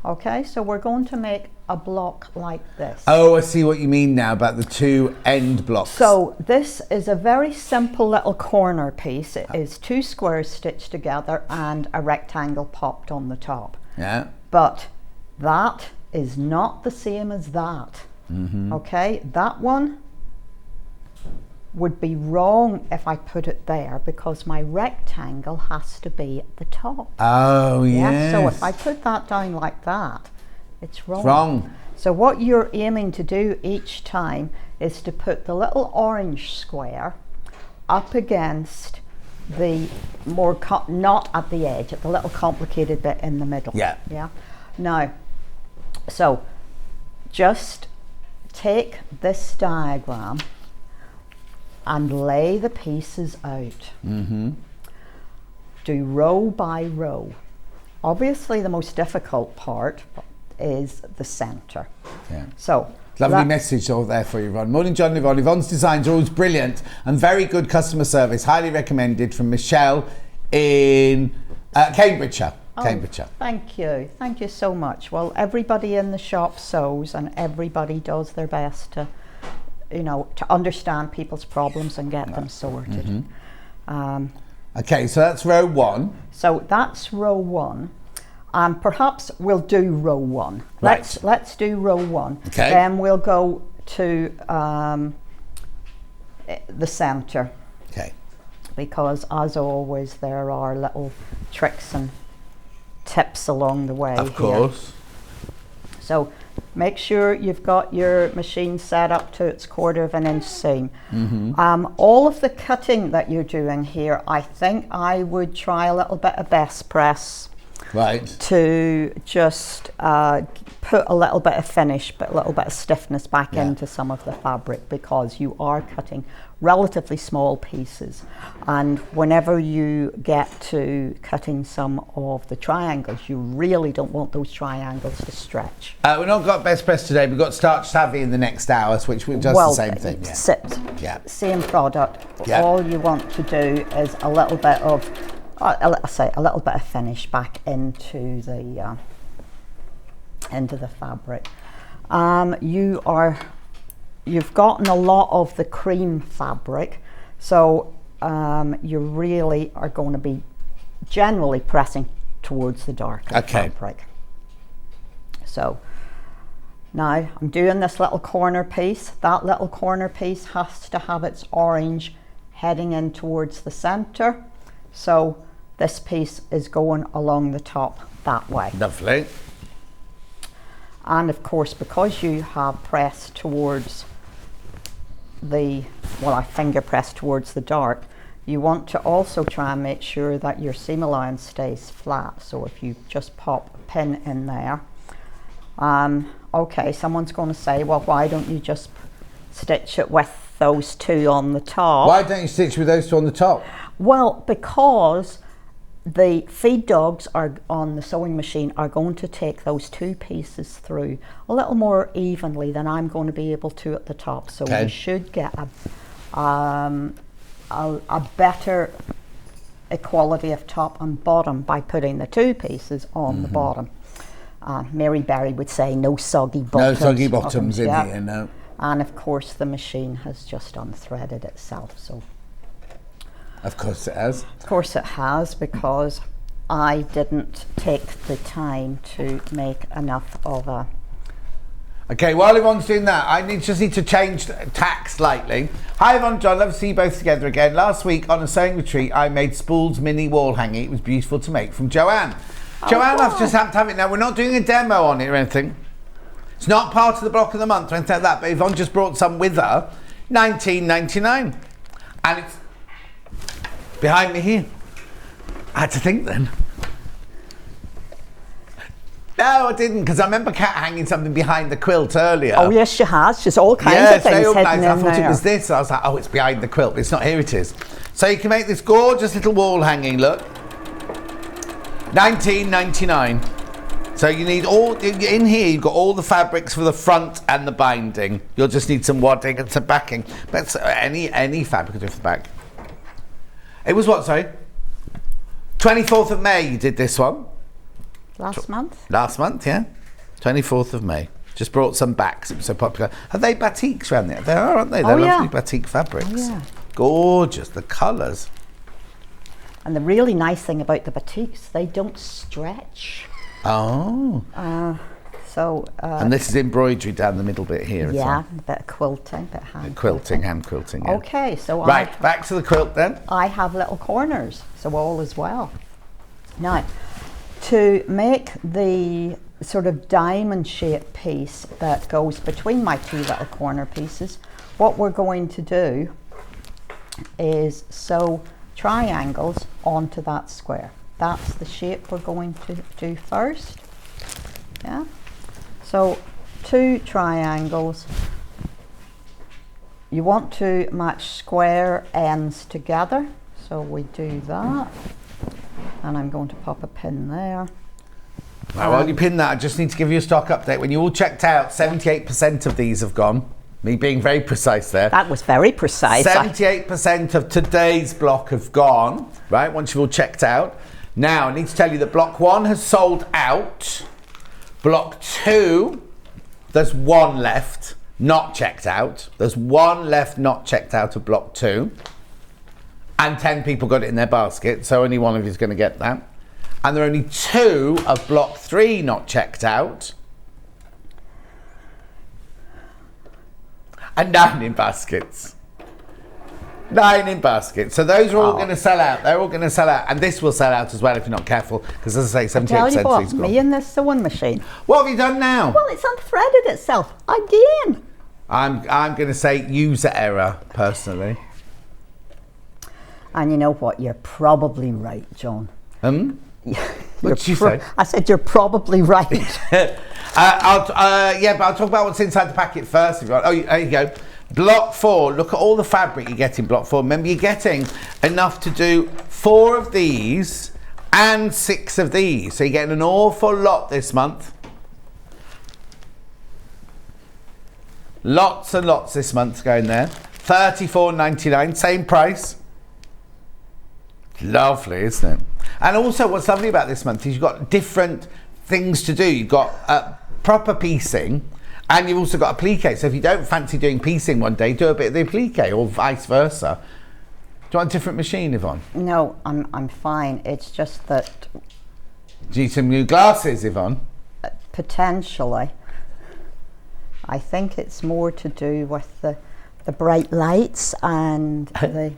Okay, so we're going to make a block like this. Oh, I see what you mean now about the 2 end blocks. So this is a very simple little corner piece. It is 2 squares stitched together and a rectangle popped on the top. Yeah. But that is not the same as that. Okay, that one would be wrong if I put it there because my rectangle has to be at the top. Oh, Yeah, yes. so if I put that down like that, it's wrong. Wrong. So what you're aiming to do each time is to put the little orange square up against the more, not at the edge, at the little complicated bit in the middle. Yeah. Yeah. Now, so just take this diagram and lay the pieces out. Do row by row. Obviously the most difficult part is the centre. Yeah. So Lovely that- message over there for you, Yvonne. Morning, John and Yvonne. Yvonne's designs are always brilliant and very good customer service. Highly recommended from Michelle in Cambridgeshire. Cambridgeshire. Thank you so much. Well, everybody in the shop sews and everybody does their best to, you know, to understand people's problems and get them sorted. Okay, so that's row 1. So that's row 1. Perhaps we'll do row 1. Right. Let's do row 1. Okay. Then we'll go to the centre. Okay. because as always there are little tricks and tips along the way. Of course. So make sure you've got your machine set up to its 1/4 of an inch seam. All of the cutting that you're doing here, I think I would try a little bit of best press. Right. To just put a little bit of finish, but a little bit of stiffness back into some of the fabric, because you are cutting relatively small pieces, and whenever you get to cutting some of the triangles, you really don't want those triangles to stretch. We've not got best press today. We've got Starch Savvy in the next hour, which does the same thing. Same product. Yeah. All you want to do is a little bit of a little bit of finish back into the fabric. You've gotten a lot of the cream fabric, so you really are going to be generally pressing towards the darker fabric. So now I'm doing this little corner piece. That little corner piece has to have its orange heading in towards the center. So this piece is going along the top that way. Lovely. And of course, because you have pressed towards I finger press towards the dark, you want to also try and make sure that your seam allowance stays flat. So if you just pop a pin in there, okay, someone's going to say, well, why don't you just stitch it with those two on the top? Why don't you stitch with those two on the top? Well, because the feed dogs on the sewing machine are going to take those two pieces through a little more evenly than I'm going to be able to at the top. So you should get a better equality of top and bottom by putting the two pieces on the bottom. Mary Berry would say no soggy bottoms. No soggy bottoms in here, no. And of course the machine has just unthreaded itself. So. Of course it has. Of course it has, because I didn't take the time to make enough of a... Okay, while Yvonne's doing that, I just need to change tack slightly. Hi Yvonne, John, love to see you both together again. Last week on a sewing retreat, I made Spool's mini wall hanging. It was beautiful to make, from Joanne. Joanne, I've just happened to have it now. We're not doing a demo on it or anything. It's not part of the block of the month or anything like that, but Yvonne just brought some with her. $19.99. And it's behind me here. I had to think then. No, I didn't, because I remember Kat hanging something behind the quilt earlier. Oh yes, she has. She's all kinds of things hidden in there. I thought it was this. I was like, oh, it's behind the quilt. It's not. Here it is. So you can make this gorgeous little wall hanging. Look, $19.99. So you need all in here. You've got all the fabrics for the front and the binding. You'll just need some wadding and some backing. But any fabric will do for the back. It was what? Sorry. 24th of May. You did this one. Last month? Last month, yeah. 24th of May. Just brought some back, it was so popular. Are they batiks around there? They are, aren't they? They're lovely batik fabrics. Oh, yeah. Gorgeous, the colours. And the really nice thing about the batiks, they don't stretch. Oh. And this is embroidery down the middle bit here. Yeah, a bit of quilting, a bit of hand quilting, yeah. Okay, so right, back to the quilt then. I have little corners, so all is well. Now, to make the sort of diamond shaped piece that goes between my two little corner pieces, what we're going to do is sew triangles onto that square. That's the shape we're going to do first. Yeah. So 2 triangles. You want to match square ends together, so we do that. And I'm going to pop a pin there. Now, while you pin that, I just need to give you a stock update. When you all checked out, 78% of these have gone. Me being very precise there. That was very precise. 78% of today's block have gone, right, once you've all checked out. Now, I need to tell you that block 1 has sold out. Block 2, there's 1 left, not checked out. There's 1 left not checked out of block 2. And 10 people got it in their basket, so only one of you is going to get that. And there are only 2 of block 3 not checked out. And 9 in baskets. 9 lining baskets. So those are all going to sell out. They're all going to sell out, and this will sell out as well if you're not careful. Because as I say, 78% Tell you of what, these gone. me and this sewing machine. What have you done now? Well, it's unthreaded itself again. I'm going to say user error personally. And you know what? You're probably right, John. What did you say? I said you're probably right. But I'll talk about what's inside the packet first. If you want. Oh, there you go. Block 4. Look at all the fabric you get in block 4. Remember, you're getting enough to do 4 of these and 6 of these. So you're getting an awful lot this month. Lots and lots this month going there. $34.99, same price. Lovely, isn't it? And also what's lovely about this month is you've got different things to do. You've got proper piecing, and you've also got applique. So if you don't fancy doing piecing one day, do a bit of the applique, or vice versa. Do you want a different machine, Yvonne? No, I'm fine. It's just that Do you need some new glasses, Yvonne? potentially, I think it's more to do with the bright lights and the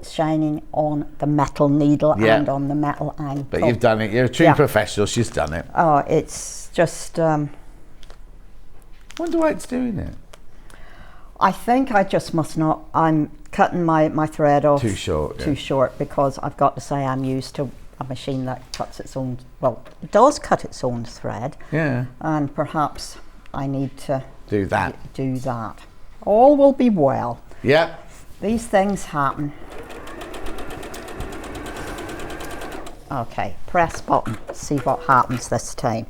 shining on the metal needle and on the metal ankle. But you've done it. You're a true professional. She's done it. Oh, it's just... Wonder why it's doing it. I think I just must not... I'm cutting my thread off Too short. too short, because I've got to say I'm used to a machine that cuts its own... Well, it does cut its own thread. Yeah. And perhaps I need to Do that. do that. All will be well. Yeah. These things happen. Okay, press button, see what happens this time.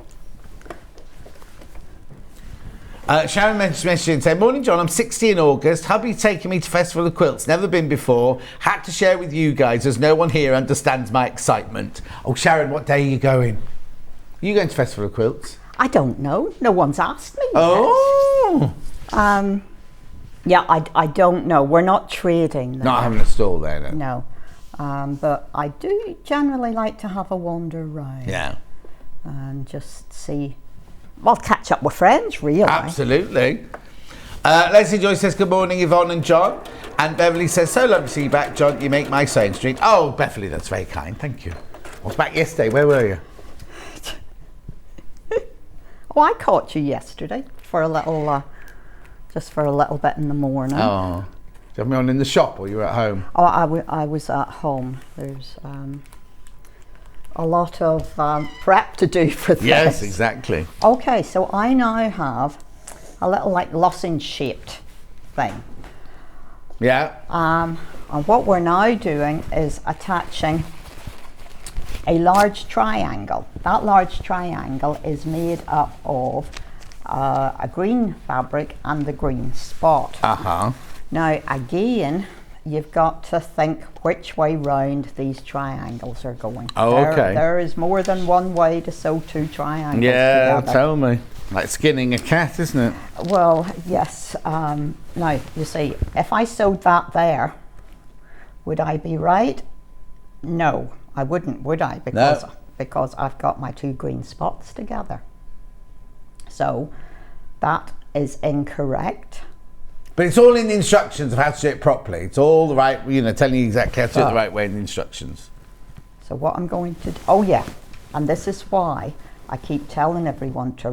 Sharon messaged and said, "Morning, John. I'm 60 in August. Hubby's taking me to Festival of Quilts. Never been before. Had to share with you guys as no one here understands my excitement." Oh, Sharon, what day are you going? Are you going to Festival of Quilts? I don't know. No one's asked me yet. Oh. Yeah, I don't know. We're not trading there. Not having a stall there, then. No. But I do generally like to have a wander round. Yeah. And just see... Well, catch up with friends, really. Absolutely. Leslie Joy says, "Good morning, Yvonne and John." And Beverly says, "So lovely to see you back, John. You make my sewing street." Oh, Beverly, that's very kind. Thank you. I was back yesterday. Where were you? Oh, I caught you yesterday for a little... just for a little bit in the morning. Oh. Did you have me on in the shop or you were at home? Oh, I was at home. There's a lot of prep to do for this. Yes, exactly. Okay, so I now have a little like lozenge shaped thing. Yeah. And what we're now doing is attaching a large triangle. That large triangle is made up of a green fabric and the green spot. Uh-huh. Now again, you've got to think which way round these triangles are going. Oh, okay. There is more than one way to sew 2 triangles Yeah, together. tell me. Like skinning a cat, isn't it? Well, yes. Now, you see, if I sewed that there, would I be right? No, I wouldn't, would I? Because I've got my 2 green spots together. So that is incorrect. But it's all in the instructions of how to do it properly. It's all the right, telling you exactly how to do it the right way in the instructions. So what I'm going to do, oh yeah, and this is why I keep telling everyone to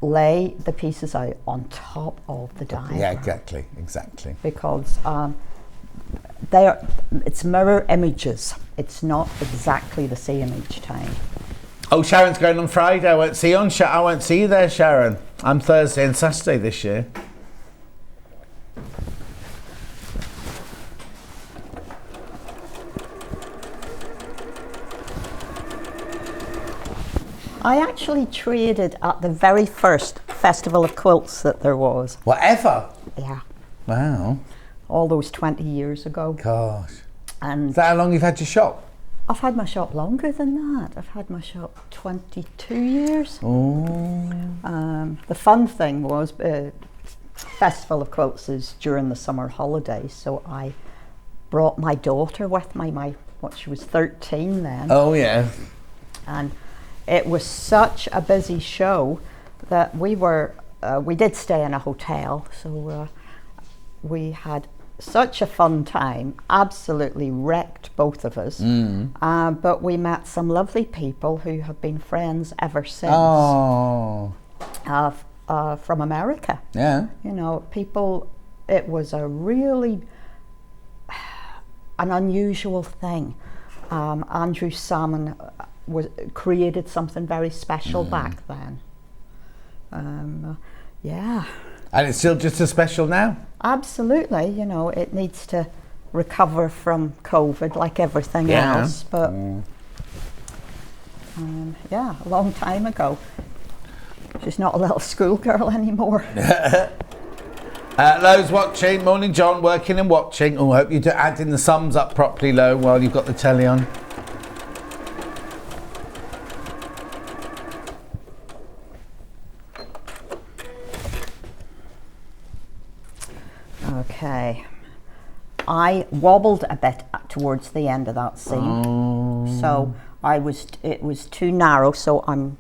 lay the pieces out on top of the diagram. Yeah, exactly. Because it's mirror images. It's not exactly the same each time. Oh, Sharon's going on Friday. I won't see you there, Sharon. I'm Thursday and Saturday this year. I actually traded at the very first Festival of Quilts that there was. Whatever. Yeah. Wow. All those 20 years ago. Gosh. And Is that how long you've had your shop? I've had my shop longer than that. I've had my shop 22 years. Oh. The fun thing was Festival of Quilts is during the summer holidays, so I brought my daughter with me, she was 13 then. Oh, yeah. And it was such a busy show that we did stay in a hotel, so we had such a fun time, absolutely wrecked both of us. But we met some lovely people who have been friends ever since. Oh. From America. Yeah. You know, people, it was a really an unusual thing. Andrew Salmon created something very special back then. Yeah. And it's still just as special now? Absolutely. You know, it needs to recover from COVID like everything else. But yeah, a long time ago. She's not a little schoolgirl anymore. Lo's watching. Morning, John. Working and watching. Oh, I hope you're adding the sums up properly, Lo, while you've got the telly on. Okay. I wobbled a bit towards the end of that seam. So it was too narrow, so I'm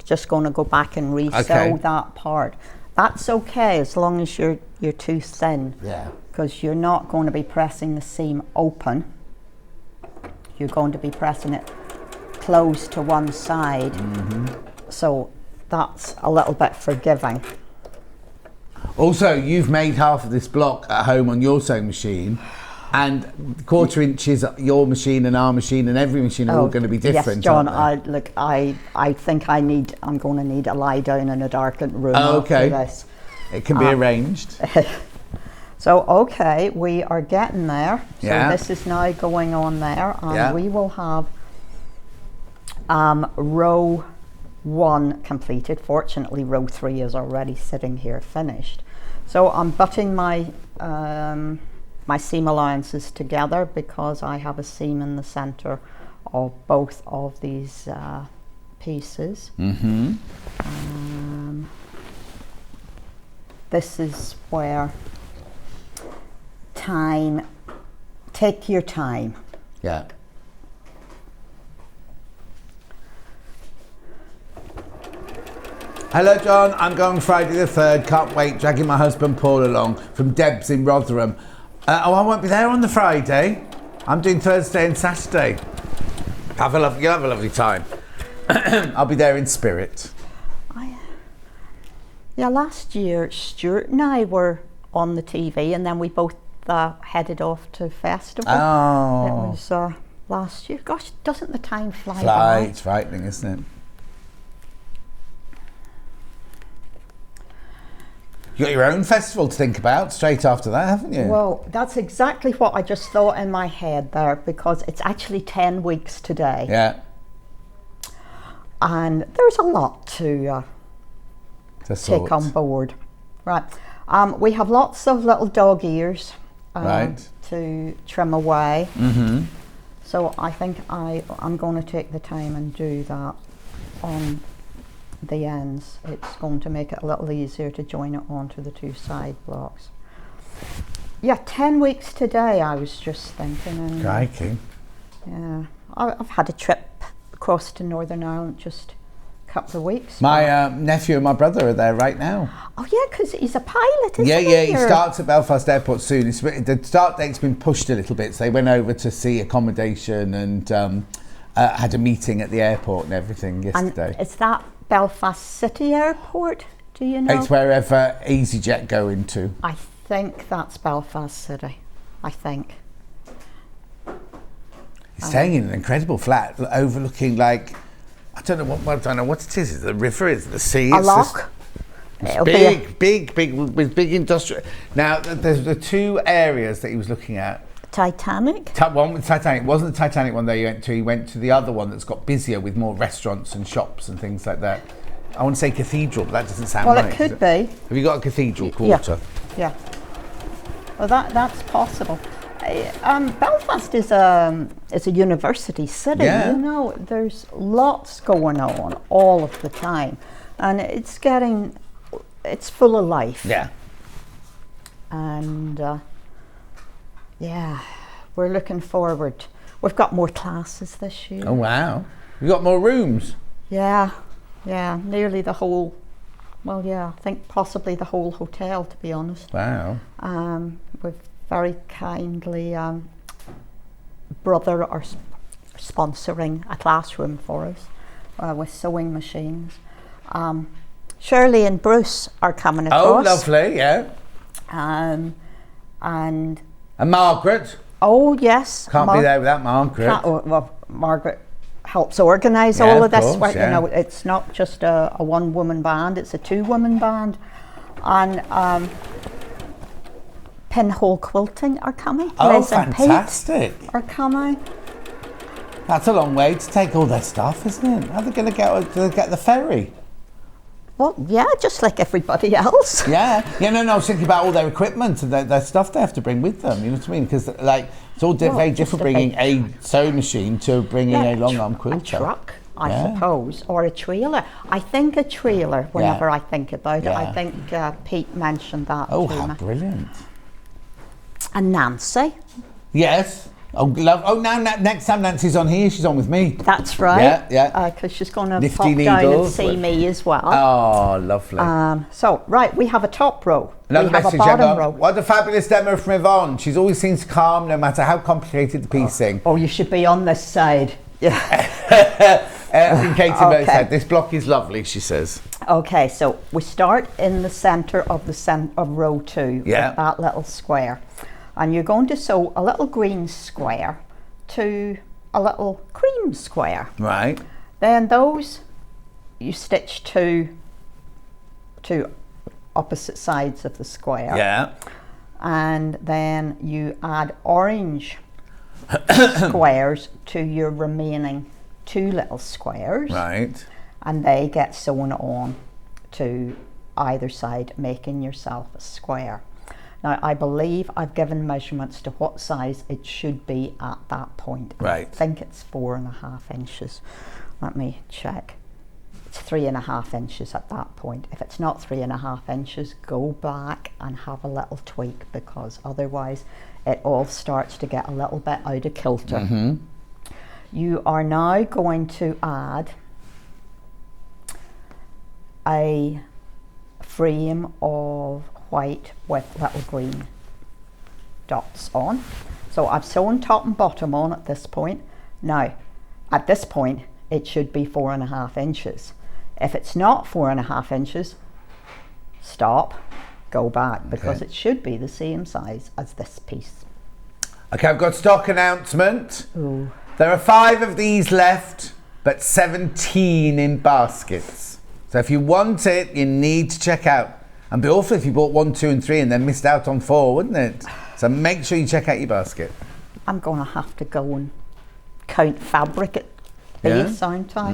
just going to go back and re-sew that part. That's okay as long as you're too thin. Yeah. Because you're not going to be pressing the seam open. You're going to be pressing it close to one side. So that's a little bit forgiving. Also, you've made half of this block at home on your sewing machine, and 1/4 inches your machine and our machine and every machine are all going to be different. Yes, John. Aren't they? I think I'm going to need a lie down in a darkened room okay. after this. It can be arranged. So okay, we are getting there. So Yeah. this is now going on there, and we will have row 1 completed. Fortunately, row 3 is already sitting here finished. So I'm butting my my seam allowances together because I have a seam in the center of both of these pieces. This is where take your time. Yeah. Hello, John. I'm going Friday the 3rd. Can't wait. Dragging my husband Paul along from Deb's in Rotherham. I won't be there on the Friday. I'm doing Thursday and Saturday. You'll have a lovely time. I'll be there in spirit. Yeah, last year Stuart and I were on the TV, and then we both headed off to festival. Oh. It was last year. Gosh, doesn't the time fly Fly, by? it's frightening, isn't it? You got your own festival to think about straight after that, haven't you? Well, that's exactly what I just thought in my head there, because it's actually 10 weeks today. Yeah. And there's a lot to take on board. Right. We have lots of little dog ears to trim away. So I think I'm going to take the time and do that on the ends. It's going to make it a little easier to join it onto the 2 side blocks. Yeah, 10 weeks today, I was just thinking. And, Crikey. yeah, I've had a trip across to Northern Ireland just a couple of weeks. My nephew and my brother are there right now. Oh yeah, because he's a pilot, isn't he? Yeah, he starts at Belfast Airport soon. The start date's been pushed a little bit, so they went over to see accommodation and had a meeting at the airport and everything yesterday. And is that Belfast City Airport? Do you know? It's wherever EasyJet go into. I think that's Belfast City. I think. He's staying in an incredible flat overlooking, like, I don't know what it is. The river, is the sea. A loch. It's big with big industrial. Now, there's the 2 areas that he was looking at. Titanic? One with Titanic. It wasn't the Titanic one that he went to. He went to the other one that's got busier with more restaurants and shops and things like that. I want to say cathedral, but that doesn't sound right. Well, it could be. Have you got a cathedral quarter? Yeah. Well, that's possible. Belfast is a university city. Yeah. You know, there's lots going on all of the time, and it's full of life. Yeah. And yeah, we're looking forward. We've got more classes this year. Oh wow! You got more rooms. Yeah, nearly the whole Well, yeah, I think possibly the whole hotel, to be honest. Wow. We've very kindly Brother are sponsoring a classroom for us with sewing machines. Shirley and Bruce are coming across. Oh, lovely, yeah. And Margaret. oh yes, Can't be there without Margaret. Well, Margaret helps organise Yeah, all of of this. course, You yeah. know, it's not just a one-woman band; it's a two-woman band. And Pinhole Quilting are coming. Oh, Liz and fantastic. Pete are coming. That's a long way to take all their stuff, isn't it? How are they going to get the ferry? Well, yeah, just like everybody else. Yeah. Yeah, no, I was thinking about all their equipment and their stuff they have to bring with them, you know what I mean? Because, like, it's all very just different a bring big- a sewing machine to bringing a long-arm A quilter. truck, I Yeah. suppose, or a trailer. I think a trailer, whenever Yeah. I think about it. Yeah. I think Pete mentioned that Oh, to how me. brilliant. And Nancy, Yes. Oh, love. Oh, now next time Nancy's on here, she's on with me. that's right. Yeah. Because she's going to Nifty pop down and needles see with- me as well. Oh, lovely. So, right, we have a top row. Another we have a message, bottom Emma. row. What a fabulous demo from Yvonne. She's always seems calm, no matter how complicated the piecing. Oh, you should be on this side. Yeah. And Katie Moe Okay. said, this block is lovely, she says. Okay, so we start in the centre of row 2 Yeah. with that little square. And you're going to sew a little green square to a little cream square. Right. Then those you stitch to opposite sides of the square. Yeah. And then you add orange squares to your remaining 2 little squares. Right. And they get sewn on to either side, making yourself a square. Now, I believe I've given measurements to what size it should be at that point. Right. I think it's 4.5 inches. Let me check. It's 3.5 inches at that point. If it's not 3.5 inches, go back and have a little tweak, because otherwise it all starts to get a little bit out of kilter. Mm-hmm. You are now going to add a frame of white with little green dots on. So I've sewn top and bottom on at this point. Now, at this point, it should be 4.5 inches. If it's not 4.5 inches, stop, go back, because it should be the same size as this piece. Okay, I've got stock announcement. Ooh. There are 5 of these left, but 17 in baskets. So if you want it, you need to check out. And it'd be awful if you bought 1, 2 and 3 and then missed out on 4, wouldn't it? So make sure you check out your basket. I'm going to have to go and count fabric at base, aren't I?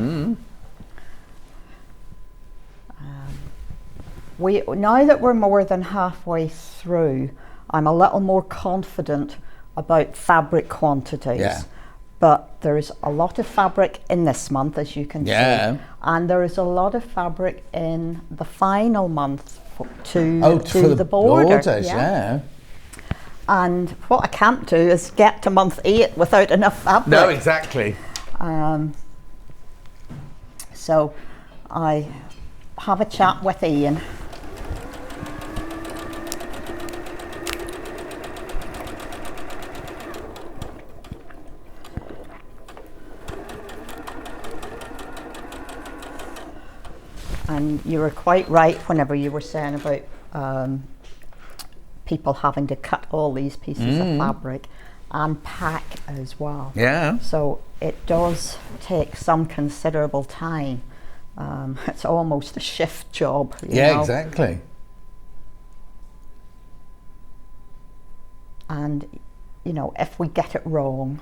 Now that we're more than halfway through, I'm a little more confident about fabric quantities. Yeah. But there's a lot of fabric in this month, as you can see, and there is a lot of fabric in the final month to the borders. Yeah. And what I can't do is get to month 8 without enough fabric. No, exactly. So I have a chat with Ian. And you were quite right whenever you were saying about people having to cut all these pieces of fabric and pack as well. Yeah. So it does take some considerable time. It's almost a shift job. You know? Exactly. And, you know, if we get it wrong,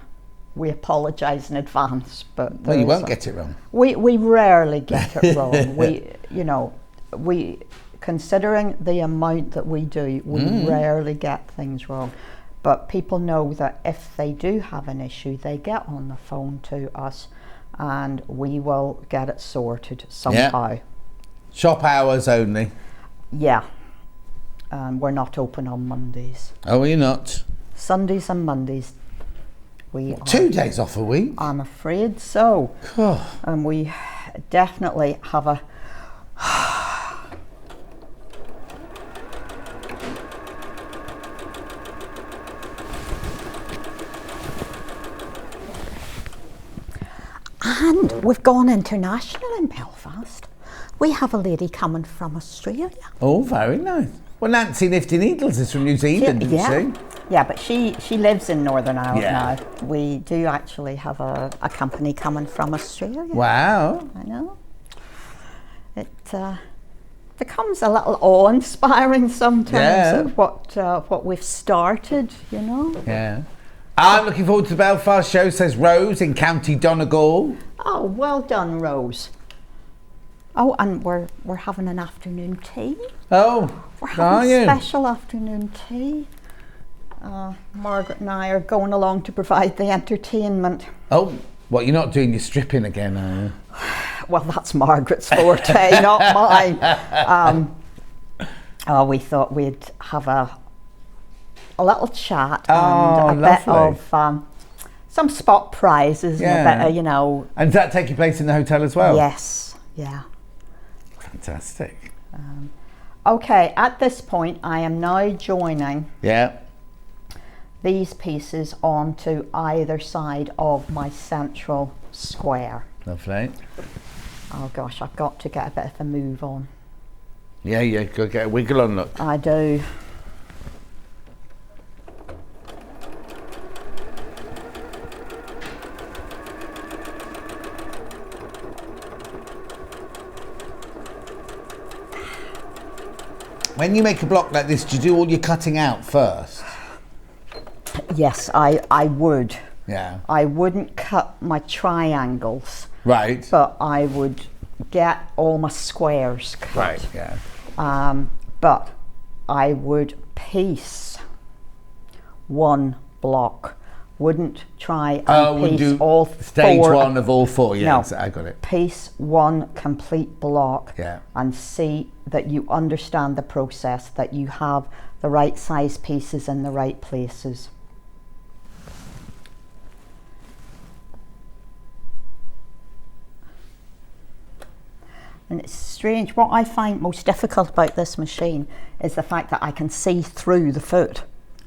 we apologise in advance. But Well, you won't get it wrong. We rarely get it wrong. We considering the amount that we do, we rarely get things wrong. But people know that if they do have an issue, they get on the phone to us and we will get it sorted somehow. Shop hours only. Yeah. We're not open on Mondays. Oh, are you not? Sundays and Mondays. We 2 days off a week? I'm afraid so. And we definitely have And we've gone international in Belfast. We have a lady coming from Australia. Oh, very nice. Well, Nancy Nifty Needles is from New Zealand, isn't she? Yeah, but she lives in Northern Ireland Yeah. now. We do actually have a company coming from Australia. Wow. I know. It becomes a little awe-inspiring sometimes at what we've started, you know. Yeah. I'm looking forward to the Belfast show, says Rose in County Donegal. Oh, well done, Rose. Oh, and we're having an afternoon tea. Oh, We're are having you? special afternoon tea. Margaret and I are going along to provide the entertainment. Oh, what, you're not doing your stripping again, are you? Well, that's Margaret's forte, not mine. We thought we'd have a little chat and a bit of some spot prizes and a bit of, you know. And does that take place in the hotel as well? Yes, yeah. Fantastic. Okay, at this point, I am now joining these pieces onto either side of my central square. Lovely. Oh gosh, I've got to get a bit of a move on. Yeah, go get a wiggle on, look. I do. When you make a block like this, do you do all your cutting out first? Yes, I would. Yeah. I wouldn't cut my triangles. Right. But I would get all my squares cut. Right, yeah. But I would piece one block. Wouldn't try and piece do all stage four. one of all four, yeah, No, I got it. Piece one complete block and see that you understand the process, that you have the right size pieces in the right places. And it's strange. What I find most difficult about this machine is the fact that I can see through the foot.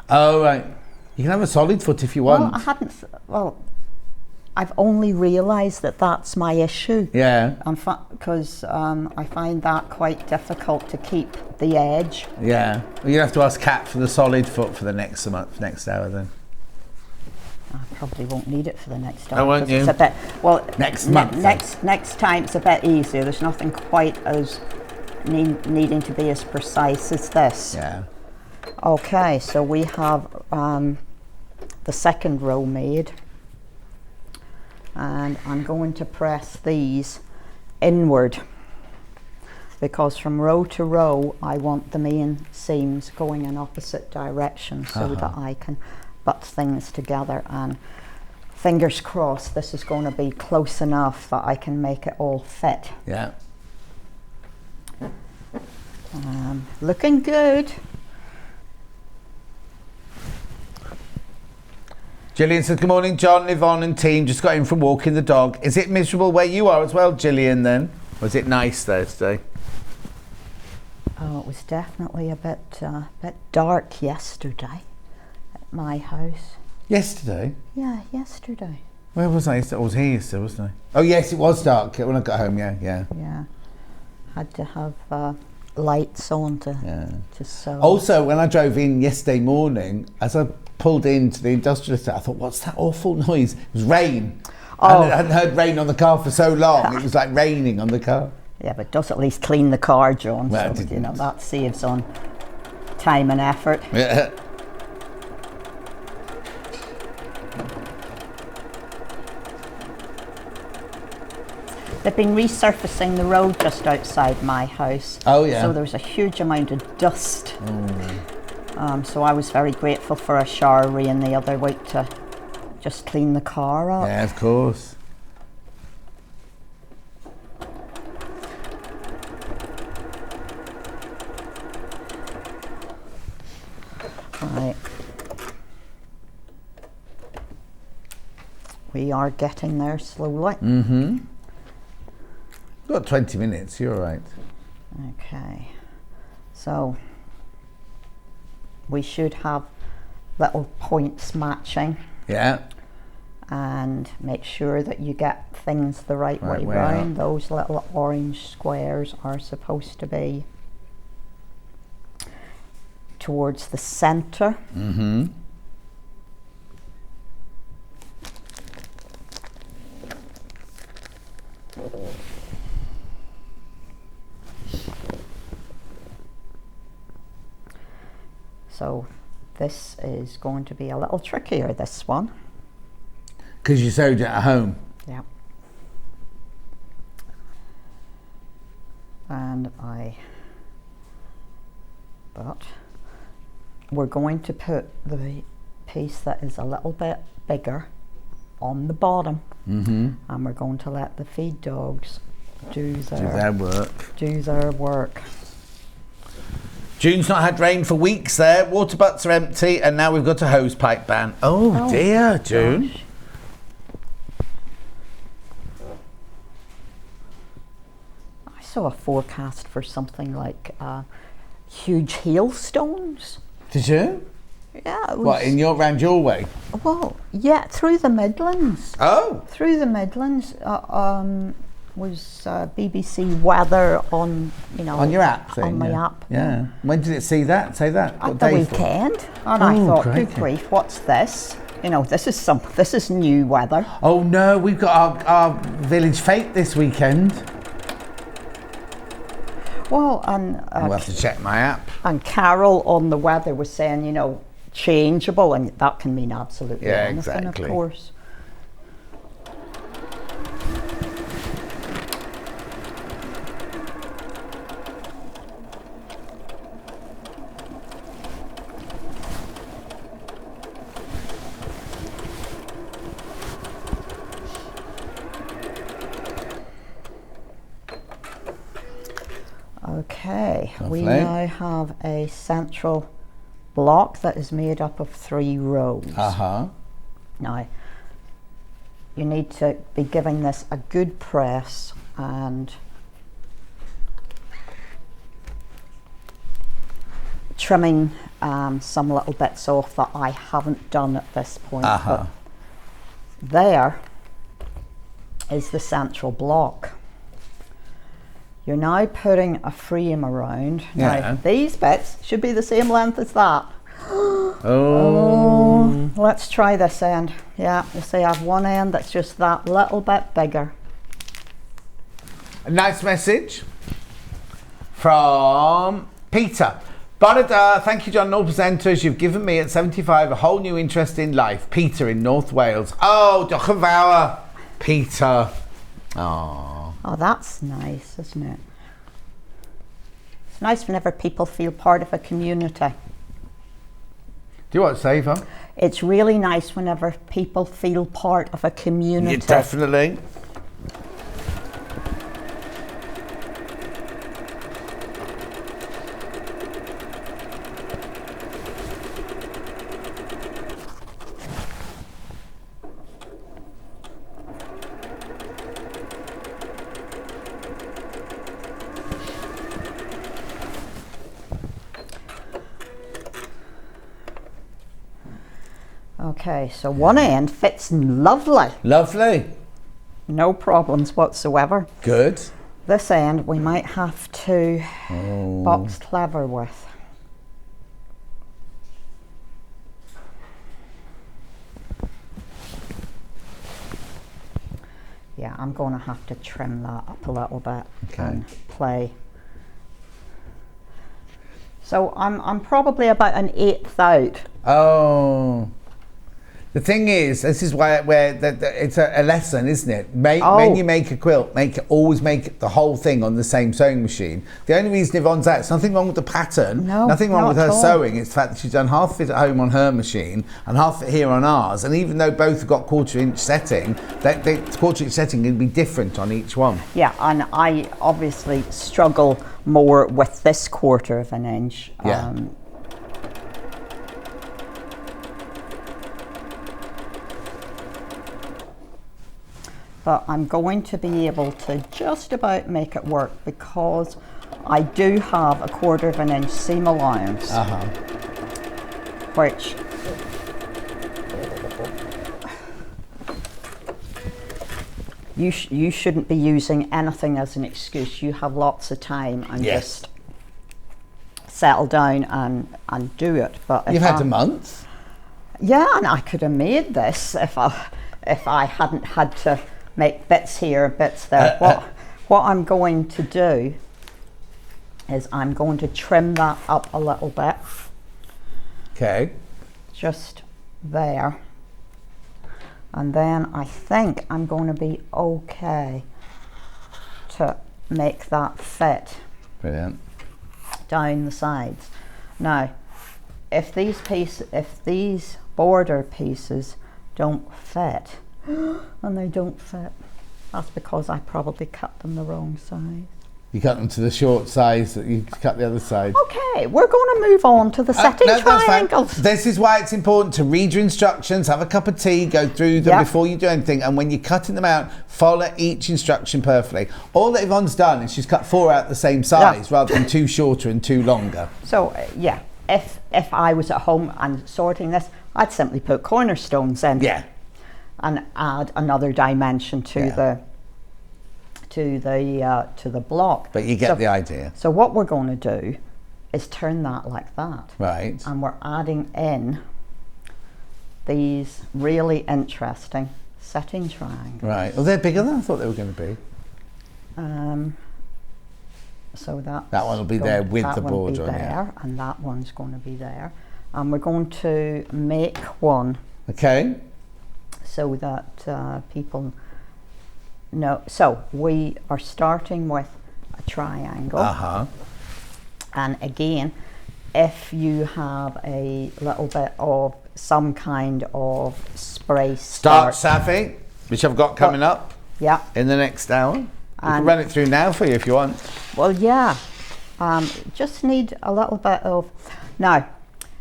Oh, right. You can have a solid foot if you want. I've only realised that that's my issue. Yeah. Because I find that quite difficult to keep the edge. Yeah. Well, you have to ask Kat for the solid foot for the next hour then. I probably won't need it for the next hour. Oh, won't you? It's a bit, well, next month. Next time it's a bit easier. There's nothing quite as needing to be as precise as this. Yeah. Okay, so we have the second row made, and I'm going to press these inward because from row to row I want the main seams going in opposite directions so that I can butt things together, and fingers crossed this is going to be close enough that I can make it all fit. Yeah. Looking good. Gillian says, good morning, John, Yvonne and team. Just got in from walking the dog. Is it miserable where you are as well, Gillian, then? Was it nice Thursday? Oh, it was definitely a bit dark yesterday at my house. Yesterday? Yeah, yesterday. Where was I? I was here yesterday, wasn't I? Oh, yes, it was dark when I got home, yeah. Yeah. Had to have lights on to sew. Also, when I drove in yesterday morning, as I pulled into the industrial estate, I thought, what's that awful noise? It was rain. Oh. I hadn't heard rain on the car for so long. It was like raining on the car. Yeah, but it does at least clean the car, John. Well, so, you know, that saves on time and effort. Yeah. They've been resurfacing the road just outside my house. Oh, yeah. So there's a huge amount of dust. So I was very grateful for a shower rain the other week to just clean the car up. Yeah, of course. Right. We are getting there slowly. Mm-hmm. Got 20 minutes, you're all right. Okay. So we should have little points matching. Yeah. and make sure that you get things the right way way round. up. Those little orange squares are supposed to be towards the center. Mm-hmm. So this is going to be a little trickier, this one. Because you sewed it at home. Yeah. And but we're going to put the piece that is a little bit bigger on the bottom. Mm-hmm. And we're going to let the feed dogs do Their work. do their work. June's not had rain for weeks there. Water butts are empty, and now we've got a hose pipe ban. Oh dear, June. Gosh. I saw a forecast for something like huge hailstones. Did you? Yeah. It was, What, around your way? well, yeah, through the Midlands. Oh. Through the Midlands was BBC weather on, you know, On your app thing? on my yeah. app. Yeah. When did it see that? Say that. At What the day for? weekend, and I Oh, thought, crikey. good grief, what's this? You know, this is new weather. Oh no, we've got our village fete this weekend. Well, and We'll have to check my app. and Carol on the weather was saying, you know, changeable, and that can mean absolutely Yeah, anything, exactly. of course. Okay, we Lovely. now have a central block that is made up of 3 rows. Uh-huh. Now, you need to be giving this a good press and trimming some little bits off that I haven't done at this point. Uh-huh. But there is the central block. You're now putting a frame around. Yeah. Now, these bits should be the same length as that. Oh. Let's try this end. Yeah, you see I have one end that's just that little bit bigger. A nice message from Peter. Bonada, thank you, John, and all presenters. You've given me at 75 a whole new interest in life. Peter in North Wales. Oh, diolch yn fawr, Peter. Oh. Oh, that's nice, isn't it? It's nice whenever people feel part of a community. Do you want to say, Yvonne? It's really nice whenever people feel part of a community. Yeah, definitely. Okay, so one end fits lovely. Lovely. No problems whatsoever. Good. This end we might have to box clever with. Yeah, I'm going to have to trim that up a little bit and play. So I'm probably about an 1/8 out. Oh. The thing is, this is where it's a lesson, isn't it? When you make a quilt, always make the whole thing on the same sewing machine. The only reason Yvonne's that, it's nothing wrong with the pattern, No, nothing wrong not with her at all. sewing. It's the fact that she's done half of it at home on her machine and half of it here on ours. And even though both have got 1/4 inch setting, the 1/4 inch setting can be different on each one. Yeah, and I obviously struggle more with this 1/4 inch. Yeah. But I'm going to be able to just about make it work because I do have a 1/4 inch seam allowance, which you shouldn't be using anything as an excuse. You have lots of time and just settle down and do it. But You've had a month. Yeah, and I could have made this if I hadn't had to make bits here, bits there. What I'm going to do is I'm going to trim that up a little bit. Okay. Just there. And then I think I'm going to be okay to make that fit. Brilliant. Down the sides. Now, if these border pieces don't fit, and they don't fit, that's because I probably cut them the wrong size. You cut them to the short size, you cut the other side. Okay, we're going to move on to the setting triangles. This is why it's important to read your instructions, have a cup of tea, go through them before you do anything, and when you're cutting them out, follow each instruction perfectly. All that Yvonne's done is she's cut 4 out the same size rather than 2 shorter and 2 longer. So if I was at home and sorting this, I'd simply put cornerstones in. Yeah. And add another dimension to the block. But you get the idea. So what we're going to do is turn that like that. Right. And we're adding in these really interesting setting triangles. Right. Well, they're bigger than I thought they were going to be. So that one will be there with the border on it. And that one's going to be there. And we're going to make one. Okay. So that people know. So we are starting with a triangle. And again, if you have a little bit of some kind of spray Start Safi, which I've got coming up in the next hour. You can run it through now for you if you want. Well, yeah. Just need a little bit of... Now,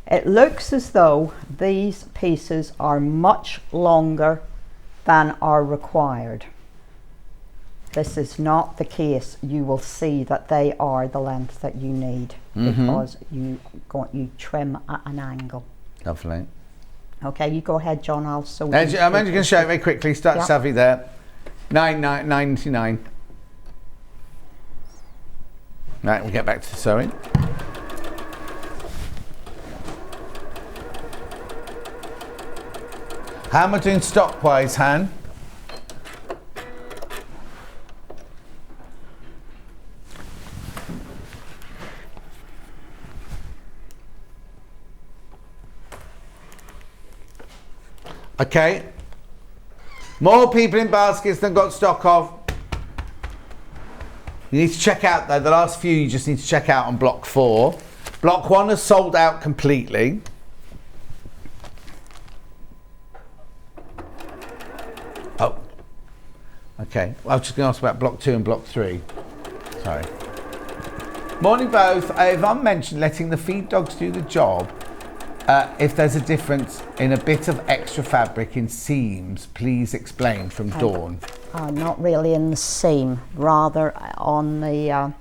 it looks as though these pieces are much longer than are required. This is not the case. You will see that they are the length that you need because you trim at an angle. Lovely. Okay, you go ahead, John. I'll sew. I'm only going to show it very quickly. Start Savvy there. $9.99. Right, we'll get back to the sewing. How am I doing stockwise, Han? Okay. More people in baskets than got stock of. You need to check out though, the last few you just need to check out on block 4. Block 1 has sold out completely. Oh, okay. I was just going to ask about block 2 and block 3. Sorry. Morning both. Yvonne mentioned letting the feed dogs do the job. If there's a difference in a bit of extra fabric in seams, please explain, from Dawn. Not really in the seam, rather on the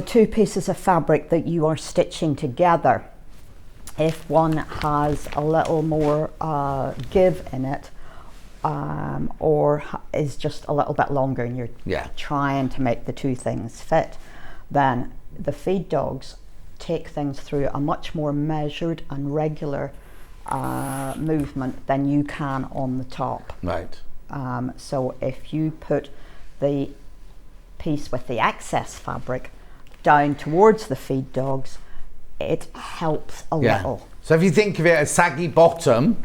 2 pieces of fabric that you are stitching together. If one has a little more give in it, or is just a little bit longer and you're trying to make the 2 things fit, then the feed dogs take things through a much more measured and regular movement than you can on the top. Right. So if you put the piece with the excess fabric down towards the feed dogs, it helps a little. So if you think of it as saggy bottom,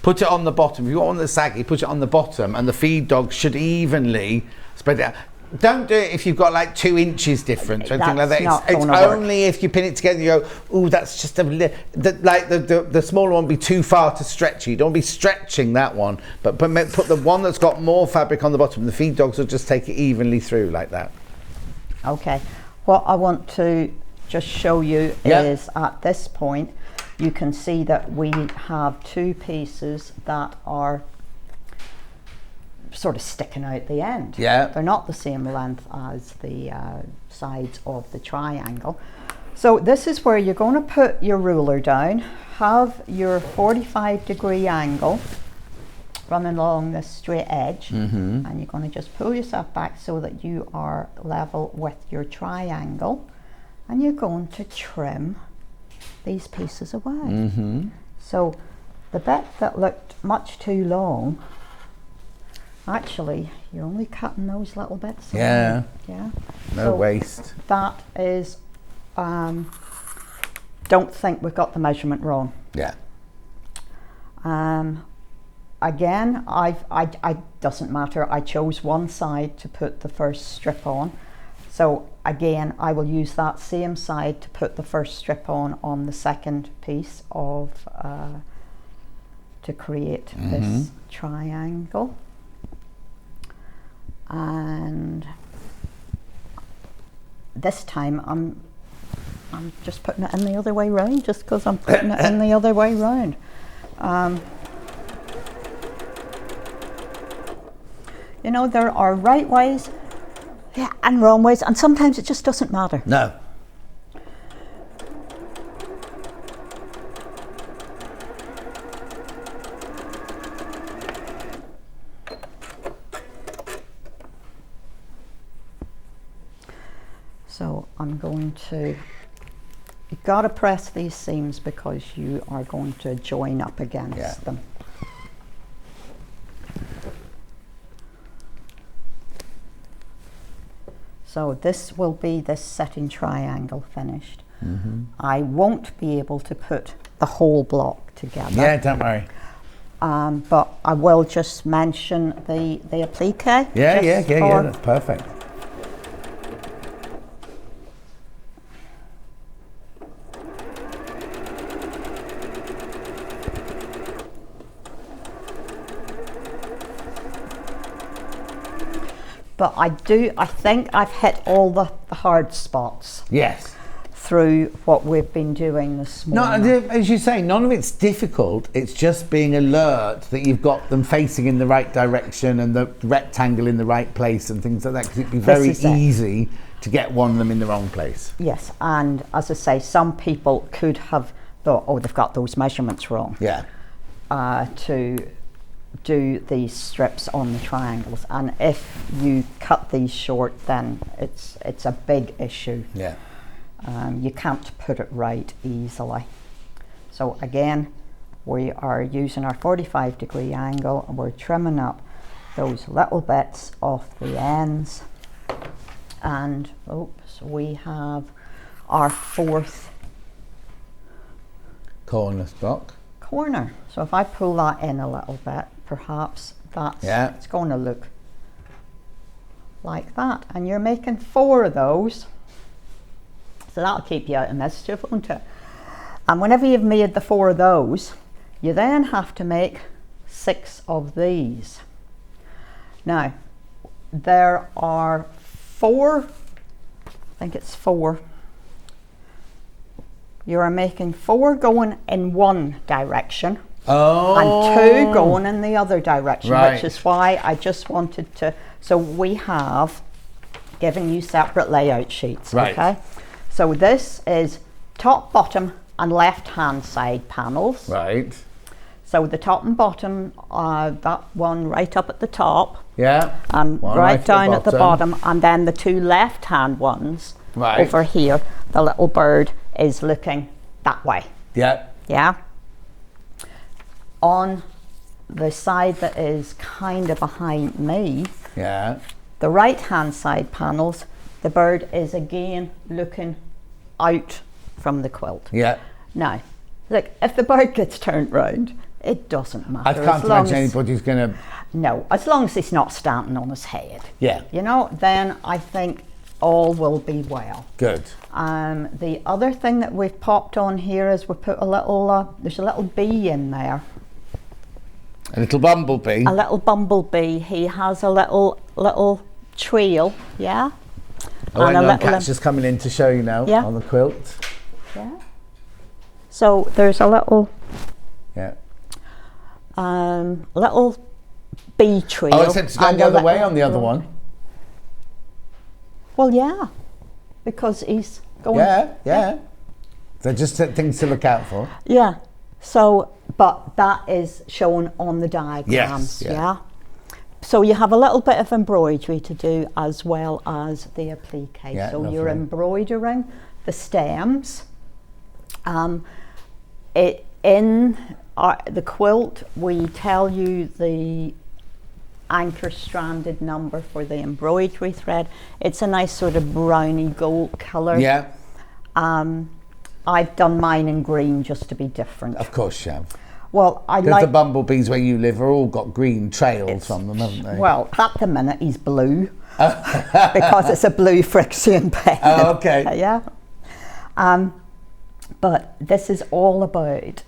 put it on the bottom. If you want the saggy, put it on the bottom, and the feed dogs should evenly spread it out. Don't do it if you've got like 2 inches difference or anything like that. It's only if you pin it together, you go, oh, that's just a little, like the smaller one be too far to stretch you. Don't be stretching that one, but put the one that's got more fabric on the bottom. The feed dogs will just take it evenly through like that. Okay. What I want to just show you is at this point, you can see that we have 2 pieces that are sort of sticking out the end. Yeah. They're not the same length as the sides of the triangle. So this is where you're going to put your ruler down, have your 45-degree angle running along this straight edge, and you're going to just pull yourself back so that you are level with your triangle, and you're going to trim these pieces away. So the bit that looked much too long, actually you're only cutting those little bits away. Yeah. Yeah. No So waste. that is, don't think we've got the measurement wrong. Yeah. Again, I doesn't matter. I chose one side to put the first strip on. So again, I will use that same side to put the first strip on the second piece of, to create this triangle. And this time I'm just putting it in the other way round, just because I'm putting it in the other way round. You know, there are right ways, yeah, and wrong ways, and sometimes it just doesn't matter. No. So I'm going to, you've got to press these seams because you are going to join up against them. So this will be this setting triangle finished. I won't be able to put the whole block together. Yeah, don't worry. But I will just mention the applique. Yeah, that's perfect. But I think I've hit all the hard spots. Yes. Through what we've been doing this morning. No, as you say, none of it's difficult. It's just being alert that you've got them facing in the right direction and the rectangle in the right place and things like that, because it'd be very easy to get one of them in the wrong place. Yes, and as I say, some people could have thought, oh, they've got those measurements wrong. Yeah. To do these strips on the triangles, and if you cut these short, then it's a big issue. Yeah. You can't put it right easily. So again, we are using our 45-degree angle and we're trimming up those little bits off the ends. And oops, we have our fourth corner block. Corner. So if I pull that in a little bit, perhaps that's it's going to look like that. And you're making 4 of those. So that'll keep you out of mischief, won't it? And whenever you've made the 4 of those, you then have to make 6 of these. Now, there are 4, I think it's 4. You are making 4 going in one direction. And 2 going in the other direction, which is why I just wanted to, so we have given you separate layout sheets, okay? So this is top, bottom and left hand side panels. Right. So the top and bottom, that one right up at the top. Yeah. And right down at the bottom, and then the 2 left hand ones over here. The little bird is looking that way. Yeah. Yeah. On the side that is kind of behind me, the right hand side panels, the bird is again looking out from the quilt. Yeah. Now, look, if the bird gets turned round, it doesn't matter. I can't imagine anybody's going to... No, as long as he's not standing on his head. Yeah. You know, then I think all will be well. Good. The other thing that we've popped on here is we put a little, there's a little bee in there. A little bumblebee. A little bumblebee. He has a little trail, yeah. Oh, and a cat's just coming in to show you now on the quilt. Yeah. So there's a little, little bee trail. Oh, except it's going the other way on the other one. Well, yeah, because he's going. Yeah. They're just things to look out for. Yeah. So but that is shown on the diagrams. Yes, yeah. So you have a little bit of embroidery to do as well as the applique. Yeah, so lovely. you're embroidering the stems. In the quilt, we tell you the anchor stranded number for the embroidery thread. It's a nice sort of browny gold colour. Yeah. I've done mine in green just to be different. Of course you have. Well, I Because like the bumblebees where you live are all got green trails on them, haven't they? Well, at the minute he's blue because it's a blue friction pen. Oh, okay. Yeah. But this is all about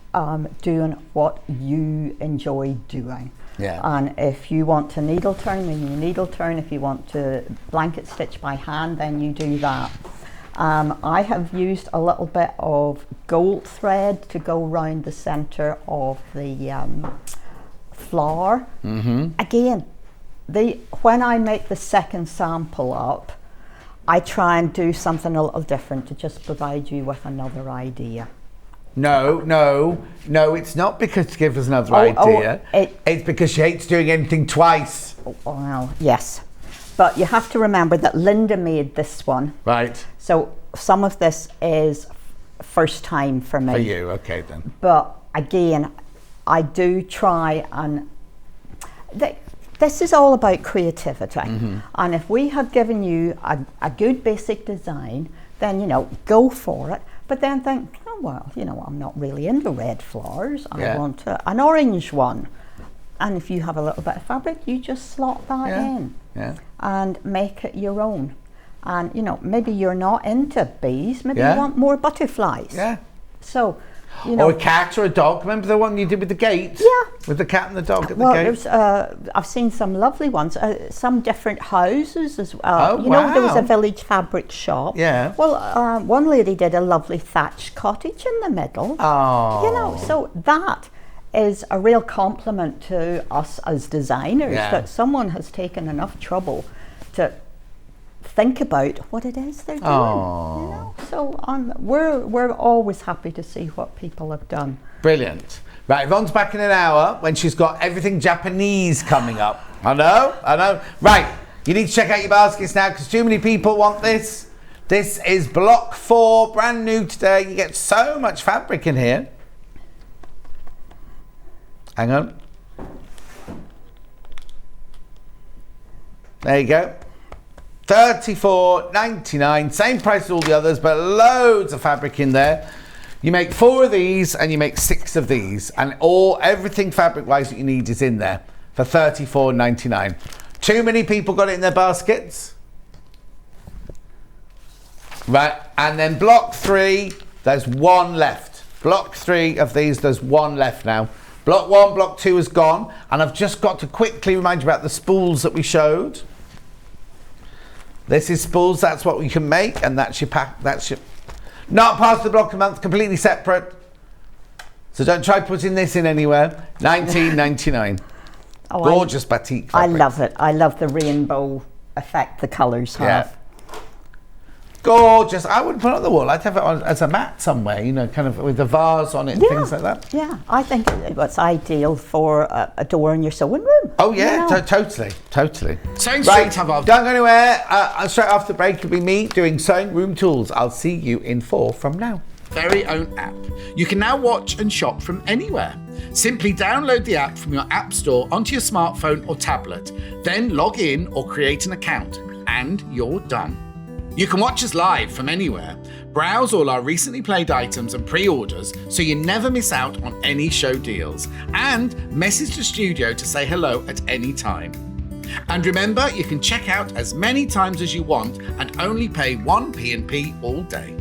doing what you enjoy doing. Yeah. And if you want to needle turn, then you needle turn. If you want to blanket stitch by hand, then you do that. I have used a little bit of gold thread to go round the centre of the flower. Mm-hmm. Again, when I make the second sample up, I try and do something a little different to just provide you with another idea. No, it's not because to give us another idea. It's because she hates doing anything twice. Well, yes. But you have to remember that Linda made this one. Right. So some of this is first time for me. For you, okay then. But again, I do try and... This is all about creativity. Mm-hmm. And if we have given you a good basic design, then, you know, go for it. But then think, oh, well, you know, I'm not really into red flowers. I want an orange one. And if you have a little bit of fabric, you just slot that in and make it your own. And, you know, maybe you're not into bees. Maybe you want more butterflies. Yeah. So, you know. Or a cat or a dog. Remember the one you did with the gate? Yeah. With the cat and the dog at the gate? Well, I've seen some lovely ones. Some different houses as well. Oh, you know, there was a village fabric shop. Yeah. Well, one lady did a lovely thatched cottage in the middle. Oh. You know, so that is a real compliment to us as designers, that someone has taken enough trouble to think about what it is they're doing. You know? So we're always happy to see what people have done. Brilliant. Right, Yvonne's back in an hour when she's got everything Japanese coming up. I know. Right, you need to check out your baskets now because too many people want this. This is block 4, brand new today. You get so much fabric in here. Hang on. There you go. $34.99, same price as all the others, but loads of fabric in there. You make 4 of these and you make 6 of these, and everything fabric-wise that you need is in there for $34.99. Too many people got it in their baskets. Right, and then block 3, there's 1 left. Block 3 of these, there's 1 left now. Block 1, block 2 is gone, and I've just got to quickly remind you about the spools that we showed. This is spools, that's what we can make, and that's your pack, that's your... Not part of the block a month, completely separate. So don't try putting this in anywhere. $19.99. Oh, gorgeous batik fabric. I love it. I love the rainbow effect the colours have. Gorgeous. I wouldn't put it on the wall. I'd have it on as a mat somewhere, you know, kind of with a vase on it and things like that. Yeah, I think it's ideal for a door in your sewing room. Oh yeah, you know? totally. Sewing Right, Street, have don't go anywhere. Straight after the break, it'll be me doing sewing room tools. I'll see you in 4 from now. very own app. You can now watch and shop from anywhere. Simply download the app from your app store onto your smartphone or tablet, then log in or create an account, and you're done. You can watch us live from anywhere, browse all our recently played items and pre-orders so you never miss out on any show deals, and message the studio to say hello at any time. And remember, you can check out as many times as you want and only pay 1 P&P all day.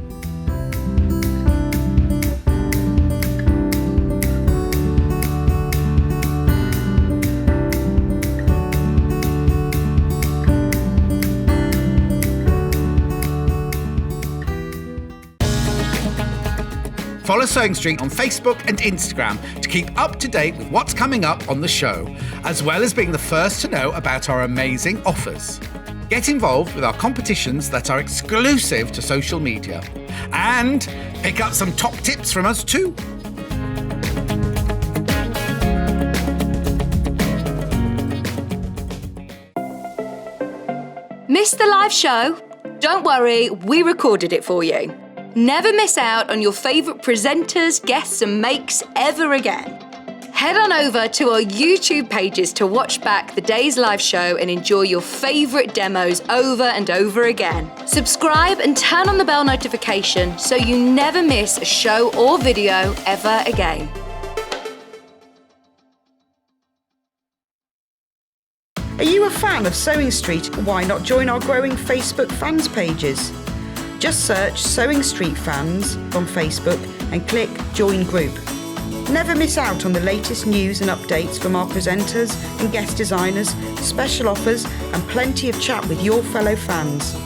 Follow Sewing Street on Facebook and Instagram to keep up to date with what's coming up on the show, as well as being the first to know about our amazing offers. Get involved with our competitions that are exclusive to social media, and pick up some top tips from us too. Missed the live show? Don't worry, we recorded it for you. Never miss out on your favourite presenters, guests and makes ever again. Head on over to our YouTube pages to watch back the day's live show and enjoy your favourite demos over and over again. Subscribe and turn on the bell notification so you never miss a show or video ever again. Are you a fan of Sewing Street? Why not join our growing Facebook fans pages? Just search Sewing Street Fans on Facebook and click Join Group. Never miss out on the latest news and updates from our presenters and guest designers, special offers and plenty of chat with your fellow fans.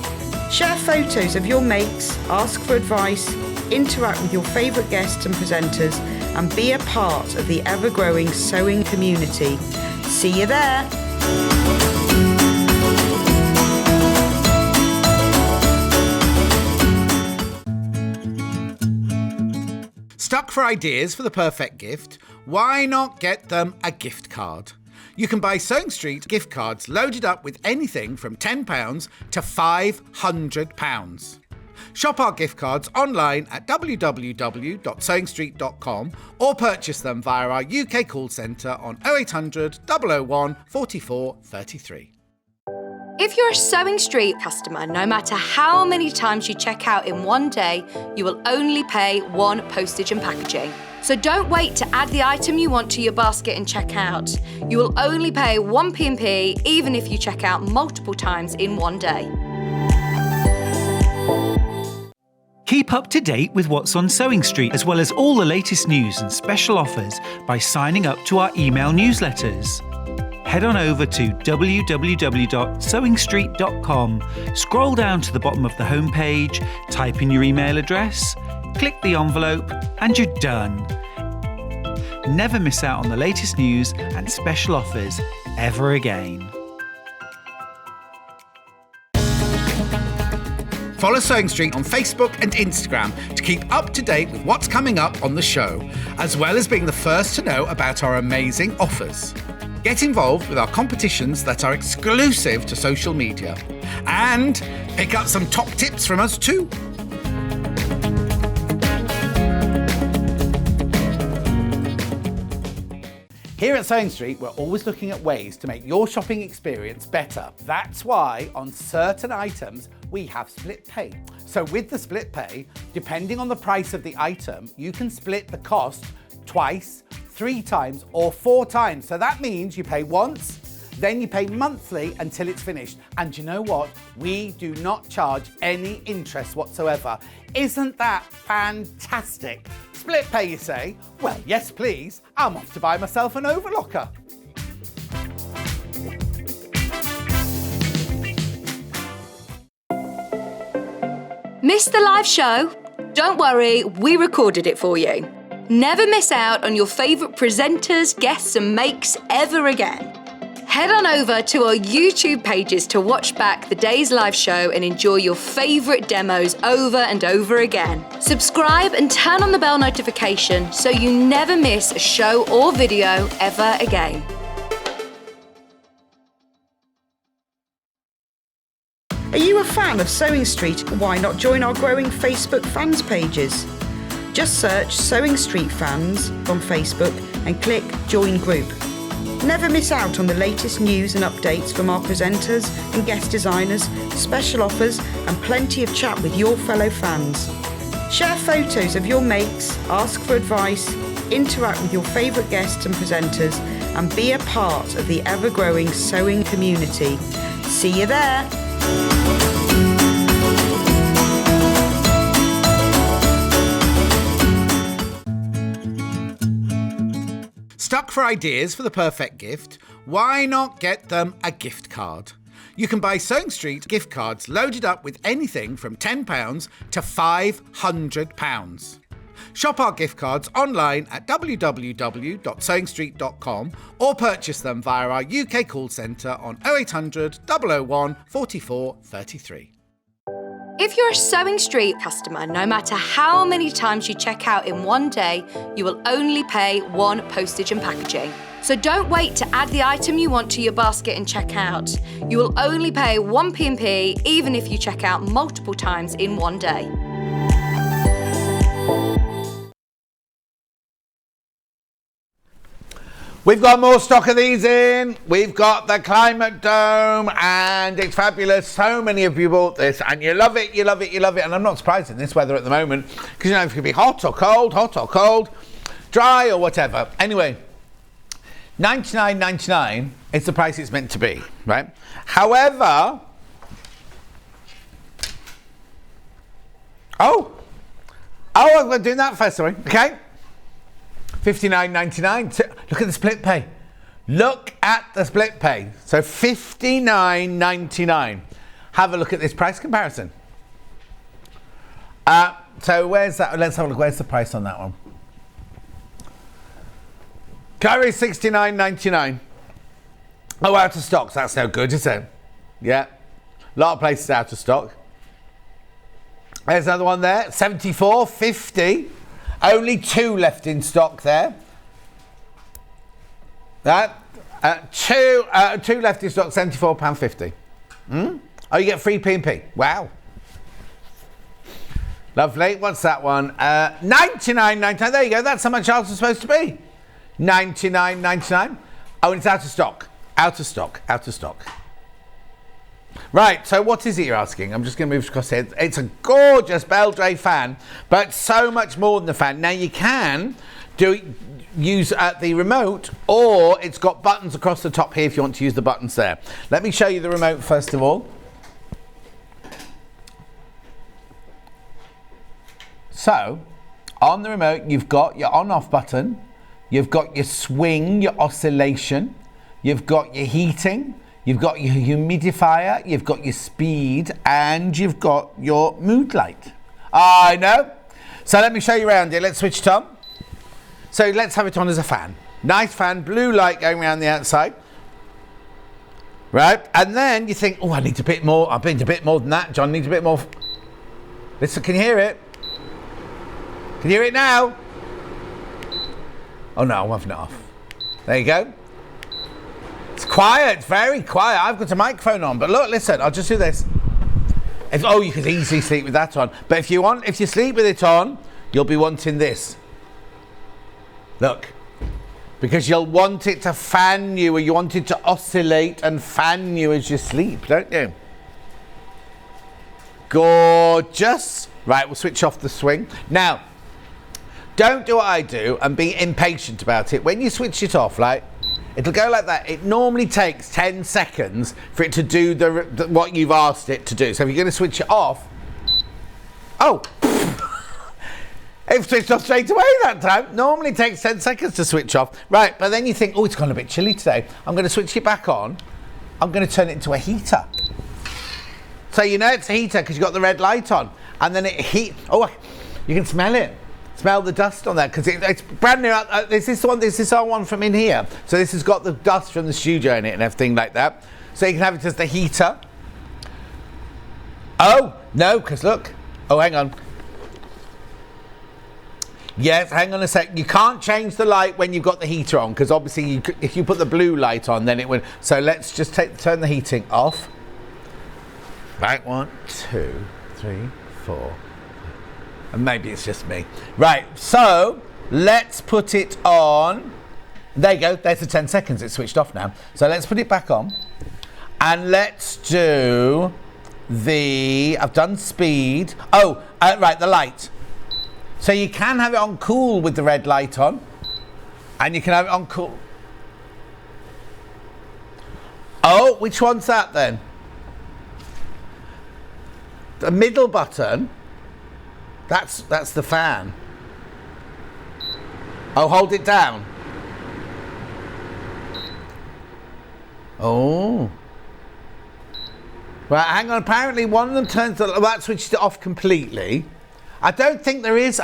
Share photos of your makes, ask for advice, interact with your favourite guests and presenters and be a part of the ever-growing sewing community. See you there! Stuck for ideas for the perfect gift? Why not get them a gift card? You can buy Sewing Street gift cards loaded up with anything from £10 to £500. Shop our gift cards online at www.sewingstreet.com or purchase them via our UK call centre on 0800 001 44 33. If you're a Sewing Street customer, no matter how many times you check out in one day, you will only pay one postage and packaging. So don't wait to add the item you want to your basket and check out. You will only pay one P&P even if you check out multiple times in one day. Keep up to date with what's on Sewing Street, as well as all the latest news and special offers by signing up to our email newsletters. Head on over to www.sewingstreet.com, scroll down to the bottom of the homepage, type in your email address, click the envelope, and you're done. Never miss out on the latest news and special offers ever again. Follow Sewing Street on Facebook and Instagram to keep up to date with what's coming up on the show, as well as being the first to know about our amazing offers. Get involved with our competitions that are exclusive to social media. And pick up some top tips from us too. Here at Sewing Street, we're always looking at ways to make your shopping experience better. That's why on certain items, we have split pay. So with the split pay, depending on the price of the item, you can split the cost twice, 3 times or 4 times. So that means you pay once, then you pay monthly until it's finished. And you know what? We do not charge any interest whatsoever. Isn't that fantastic? Split pay, you say? Well, yes, please. I'm off to buy myself an overlocker. Missed the live show? Don't worry, we recorded it for you. Never miss out on your favourite presenters, guests and makes ever again. Head on over to our YouTube pages to watch back the day's live show and enjoy your favourite demos over and over again. Subscribe and turn on the bell notification so you never miss a show or video ever again. Are you a fan of Sewing Street? Why not join our growing Facebook fans pages? Just search Sewing Street Fans on Facebook and click Join Group. Never miss out on the latest news and updates from our presenters and guest designers, special offers and plenty of chat with your fellow fans. Share photos of your makes, ask for advice, interact with your favourite guests and presenters and be a part of the ever-growing sewing community. See you there! Stuck for ideas for the perfect gift? Why not get them a gift card? You can buy Sewing Street gift cards loaded up with anything from £10 to £500. Shop our gift cards online at www.sewingstreet.com or purchase them via our UK call centre on 0800 001 44 33. If you're a Sewing Street customer, no matter how many times you check out in one day, you will only pay one postage and packaging. So don't wait to add the item you want to your basket and check out. You will only pay 1 P&P even if you check out multiple times in one day. We've got more stock of these in. We've got the Climate Dome and it's fabulous. So many of you bought this and you love it, you love it, you love it. And I'm not surprised in this weather at the moment because you know it could be hot or cold, dry or whatever. Anyway, $99.99 is the price it's meant to be, right? However, I'm doing that first, sorry, okay? $59.99. Look at the split pay. Look at the split pay. So $59.99. Have a look at this price comparison. So where's that? Let's have a look. Where's the price on that one? Curry $69.99. Oh, out of stock. That's no good, is it? Yeah. A lot of places out of stock. There's another one there. $74.50. Only 2 left in stock there. That two left in stock, £74.50. Oh, you get free P&P. Wow. Lovely. What's that one? $99.99. There you go. That's how much ours was supposed to be. $99.99. Oh, and it's out of stock. Out of stock. Out of stock. Right, so what is it you're asking? I'm just going to move across here. It's a gorgeous Beldray fan, but so much more than the fan. Now you can use the remote, or it's got buttons across the top here if you want to use the buttons there. Let me show you the remote first of all. So, on the remote, you've got your on-off button, you've got your swing, your oscillation, you've got your heating, you've got your humidifier, you've got your speed, and you've got your mood light. I know. So let me show you around here. Let's switch it on. So let's have it on as a fan. Nice fan, blue light going around the outside. Right, and then you think, oh, I need a bit more. I need a bit more than that, John. I need a bit more. Listen, can you hear it? Can you hear it now? Oh no, I'm having it off. There you go. It's quiet, it's very quiet. I've got a microphone on, but look, listen, I'll just do this. You could easily sleep with that on. But if you sleep with it on, you'll be wanting this. Look. Because you'll want it to fan you, or you want it to oscillate and fan you as you sleep, don't you? Gorgeous. Right, we'll switch off the swing. Now, don't do what I do and be impatient about it. When you switch it off, like, it'll go like that. It normally takes 10 seconds for it to do what you've asked it to do. So if you're going to switch it off, it switched off straight away that time. Normally takes 10 seconds to switch off. Right, but then you think, it's gone a bit chilly today. I'm going to switch it back on. I'm going to turn it into a heater. So you know it's a heater because you've got the red light on. And then it heat. Oh, you can smell it. Smell the dust on that because it's brand new. This is our one from in here. So this has got the dust from the studio in it and everything like that. So you can have it as the heater. Oh, no, because look. Oh, hang on. Yes, hang on a sec. You can't change the light when you've got the heater on because obviously if you put the blue light on, then it would. So let's just turn the heating off. Right, 1, 2, 3, 4. And maybe it's just me. Right, so let's put it on. There you go, there's the 10 seconds, it's switched off now. So let's put it back on. And let's do I've done speed. Right, the light. So you can have it on cool with the red light on. And you can have it on cool. Oh, which one's that then? The middle button. That's the fan. Oh, hold it down. Oh. Right, hang on. Apparently one of them turns that switched it off completely. I don't think there is.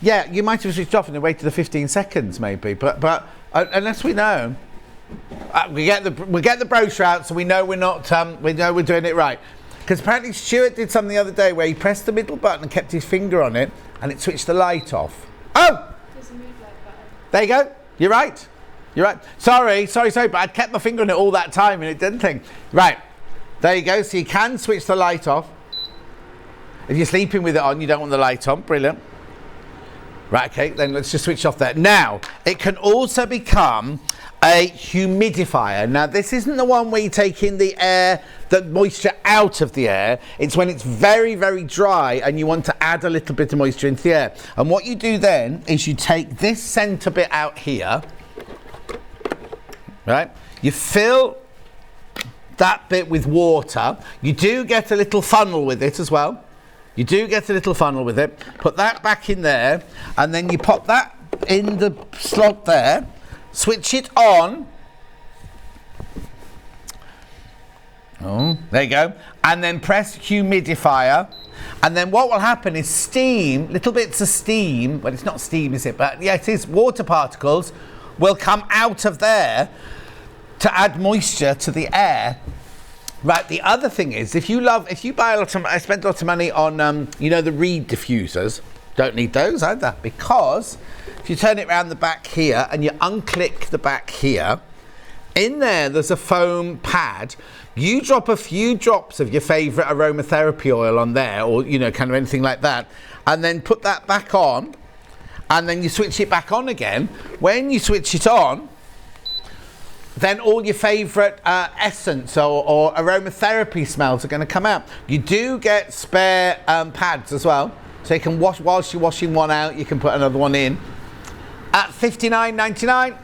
Yeah, you might have switched off and then waited the 15 seconds maybe, but unless we know. We get the brochure out so we know we're not we know we're doing it right. Because apparently Stuart did something the other day where he pressed the middle button and kept his finger on it and it switched the light off. Oh! There's a mood light button. There you go. You're right. You're right. Sorry, but I'd kept my finger on it all that time and it didn't think. Right, there you go. So you can switch the light off. If you're sleeping with it on, you don't want the light on. Brilliant. Right, okay, then let's just switch off there. Now, it can also become a humidifier. Now, this isn't the one where you take in the air, the moisture out of the air. It's when it's very, very dry and you want to add a little bit of moisture into the air. And what you do then is you take this centre bit out here, right? You fill that bit with water. You do get a little funnel with it as well. You do get a little funnel with it. Put that back in there, and then you pop that in the slot there. Switch it on. Oh, there you go. And then press humidifier. And then what will happen is steam, little bits of steam, well, it's not steam, is it? But yeah, it is. Water particles will come out of there to add moisture to the air. Right, the other thing is, if you buy I spend a lot of money on, you know, the reed diffusers. Don't need those either, because if you turn it around the back here and you unclick the back here, in there's a foam pad. You drop a few drops of your favourite aromatherapy oil on there, or, you know, kind of anything like that, and then put that back on, and then you switch it back on again. When you switch it on, then all your favourite essence or aromatherapy smells are going to come out. You do get spare pads as well, so you can wash whilst you're washing one out. You can put another one in at $59.99.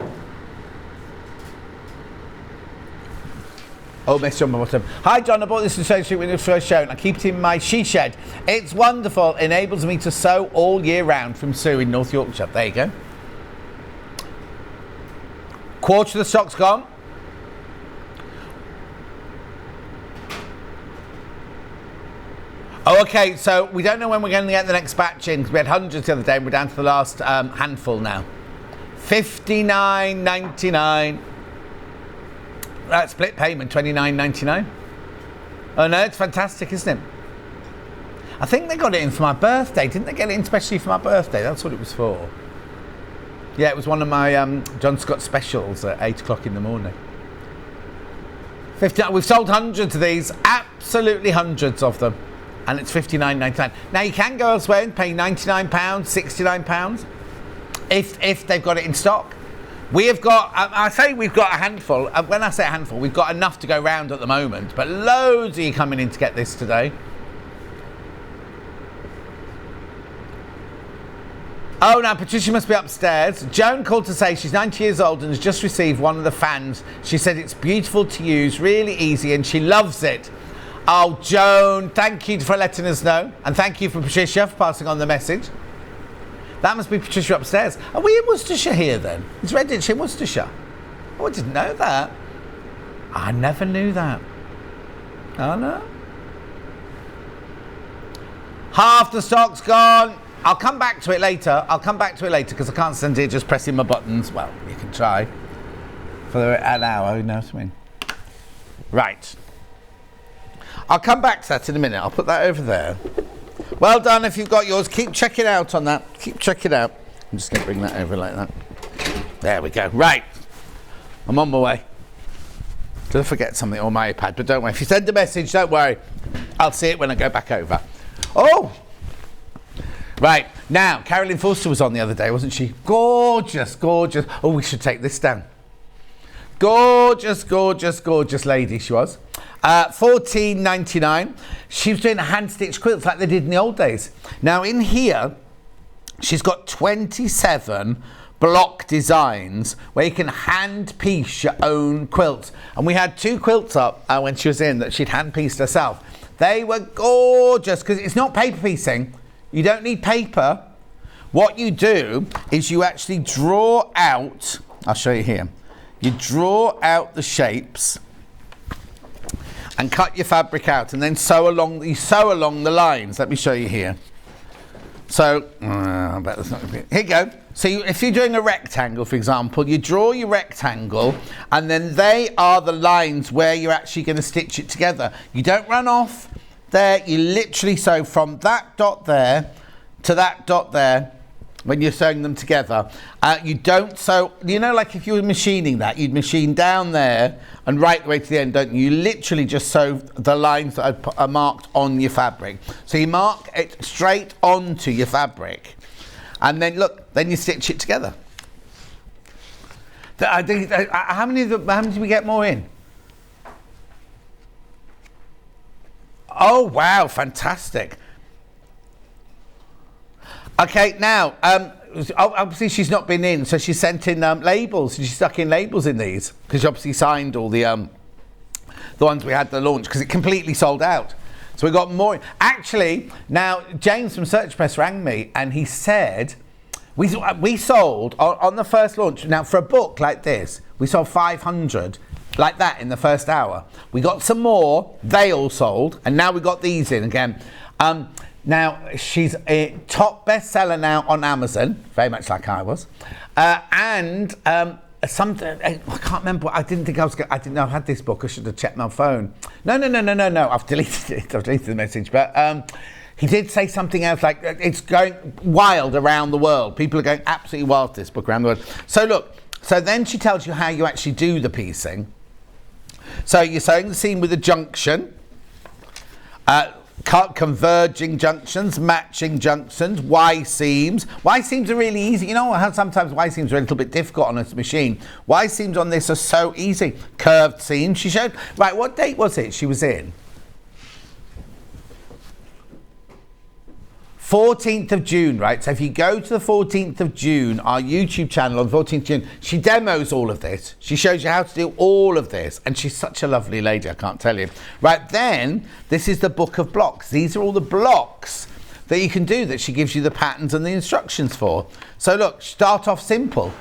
Oh, message on my bottom. Hi John, I bought this in Sew Street when it was first shown. I keep it in my she shed. It's wonderful. Enables me to sew all year round from Sue in North Yorkshire. There you go. Quarter of the stock's gone. Oh, okay, so we don't know when we're going to get the next batch in, because we had hundreds the other day and we're down to the last handful now. $59.99. That split payment, $29.99. Oh no, it's fantastic, isn't it? I think they got it in for my birthday. Didn't they get it in especially for my birthday? That's what it was for. Yeah, it was one of my John Scott specials at 8 o'clock in the morning. We've sold hundreds of these, absolutely hundreds of them, and it's $59.99. Now you can go elsewhere and pay £99, £69 if they've got it in stock. We have got, I say we've got a handful. When I say a handful, we've got enough to go round at the moment, but loads of you coming in to get this today. Oh, now Patricia must be upstairs. Joan called to say she's 90 years old and has just received one of the fans. She said it's beautiful to use, really easy, and she loves it. Oh, Joan, thank you for letting us know. And thank you for Patricia for passing on the message. That must be Patricia upstairs. Are we in Worcestershire here then? Is Redditch in Worcestershire? Oh, I didn't know that. I never knew that. Oh, no. Half the stock's gone. I'll come back to it later. Because I can't stand here just pressing my buttons. Well, you can try for an hour, you know what I mean? Right. I'll come back to that in a minute. I'll put that over there. Well done if you've got yours. Keep checking out on that. Keep checking out. I'm just going to bring that over like that. There we go. Right. I'm on my way. Did I forget something on my iPad? But don't worry. If you send a message, don't worry. I'll see it when I go back over. Oh! Right, now, Carolyn Forster was on the other day, wasn't she? Gorgeous, gorgeous. Oh, we should take this down. Gorgeous, gorgeous, gorgeous lady she was. $14.99. She was doing hand-stitched quilts like they did in the old days. Now, in here, she's got 27 block designs where you can hand-piece your own quilts. And we had 2 quilts up when she was in that she'd hand-pieced herself. They were gorgeous, because it's not paper piecing. You don't need paper. What you do is you actually draw out, I'll show you here. You draw out the shapes and cut your fabric out, and then sew along the lines. Let me show you here. So, I bet that's not going to be. Here you go. So if you're doing a rectangle, for example, you draw your rectangle, and then they are the lines where you're actually going to stitch it together. You don't run off there. You literally sew from that dot there to that dot there, when you're sewing them together. You don't sew, you know, like if you were machining that, you'd machine down there and right the way to the end, don't you? You literally just sew the lines that are marked on your fabric. So you mark it straight onto your fabric, and then look, then you stitch it together. I think, how many did we get more in? Oh wow, fantastic. Okay, now, obviously she's not been in, so she sent in labels. She stuck in labels in these, because she obviously signed all the ones we had at the launch, because it completely sold out. So we got more. Actually, now, James from Search Press rang me, and he said, we sold, on the first launch, now for a book like this, we sold 500, like that in the first hour. We got some more, they all sold, and now we got these in again. Now, she's a top bestseller now on Amazon, very much like I was. Something, I can't remember, I didn't know I had this book, I should have checked my phone. No, I've deleted it, I've deleted the message, but he did say something else, like it's going wild around the world. People are going absolutely wild with this book around the world. So look, so then she tells you how you actually do the piecing. So you're sewing the seam with a junction, converging junctions, matching junctions, Y seams. Y seams are really easy. You know how sometimes Y seams are a little bit difficult on this machine. Y seams on this are so easy. Curved seams. She showed, right, what date was it she was in? 14th of June, right? So if you go to the 14th of June, our YouTube channel on 14th of June, she demos all of this. She shows you how to do all of this. And she's such a lovely lady, I can't tell you. Right, then, this is the book of blocks. These are all the blocks that you can do that she gives you the patterns and the instructions for. So look, start off simple.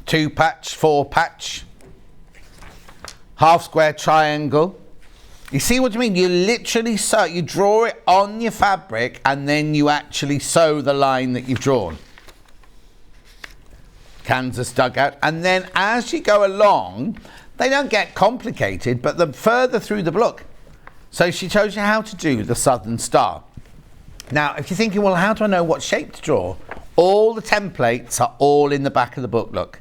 2 patch, 4 patch, half square triangle. You see what I mean? You literally sew, you draw it on your fabric and then you actually sew the line that you've drawn. Kansas dugout. And then as you go along, they don't get complicated, but the further through the book. So she shows you how to do the Southern Star. Now, if you're thinking, well, how do I know what shape to draw? All the templates are all in the back of the book, look.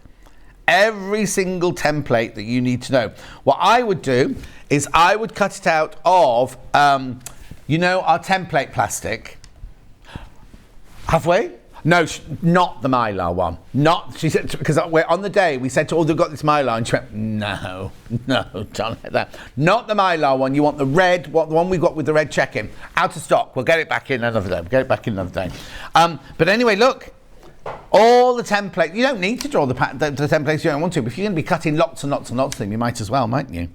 Every single template that you need to know. What I would do is I would cut it out of, you know, our template plastic. Have we? No, not the Mylar one. Not, she said, because on the day we said to all, they've got this Mylar, and she went, no, don't like that. Not the Mylar one. You want the red, the one we've got with the red check-in. Out of stock. We'll get it back in another day. But anyway, look. All the templates, you don't need to draw the templates you don't want to, but if you're going to be cutting lots and lots and lots of them, you might as well, mightn't you?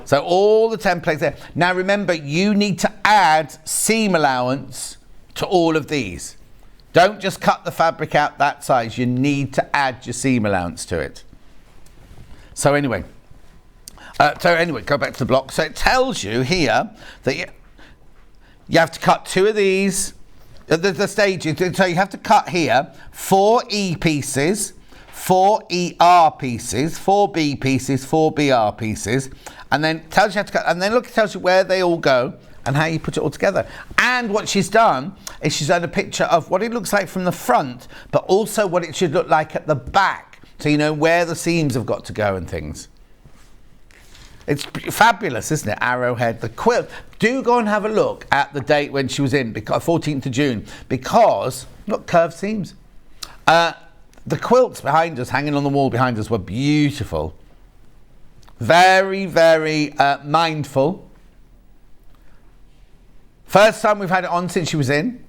So all the templates there. Now remember, you need to add seam allowance to all of these. Don't just cut the fabric out that size, you need to add your seam allowance to it. So anyway, go back to the block. So it tells you here that you have to cut 2 of these. The stages, so you have to cut here 4 E pieces, 4 ER pieces, 4 B pieces, 4 BR pieces, and then tells you how to cut, and then look, it tells you where they all go and how you put it all together. And what she's done is she's done a picture of what it looks like from the front, but also what it should look like at the back, so you know where the seams have got to go and things. It's fabulous, isn't it? Arrowhead, the quilt. Do go and have a look at the date when she was in, because 14th of June, because, look, curved seams. The quilts behind us, hanging on the wall behind us, were beautiful. Very, very mindful. First time we've had it on since she was in.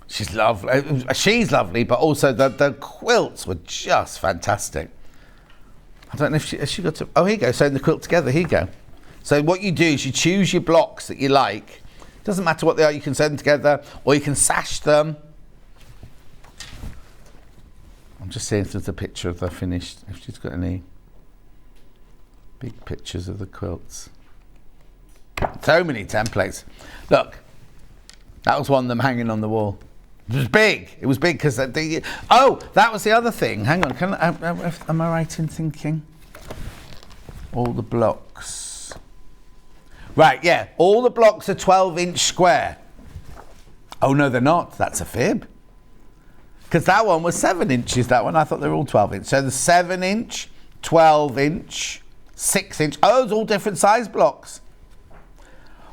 She's lovely, but also the quilts were just fantastic. I don't know if she got to, oh, here you go, sewing the quilt together, here you go. So what you do is you choose your blocks that you like. Doesn't matter what they are, you can sew them together, or you can sash them. I'm just seeing if there's a picture of the finished, if she's got any big pictures of the quilts. So many templates. Look, that was one of them hanging on the wall. It was big. It was big because oh, that was the other thing. Hang on, am I right in thinking? All the blocks. Right, yeah. All the blocks are 12-inch square. Oh no, they're not. That's a fib. Because that one was 7 inches, that one. I thought they were all 12 inch. So the 7 inch, 12 inch, 6 inch. Oh, those all different size blocks.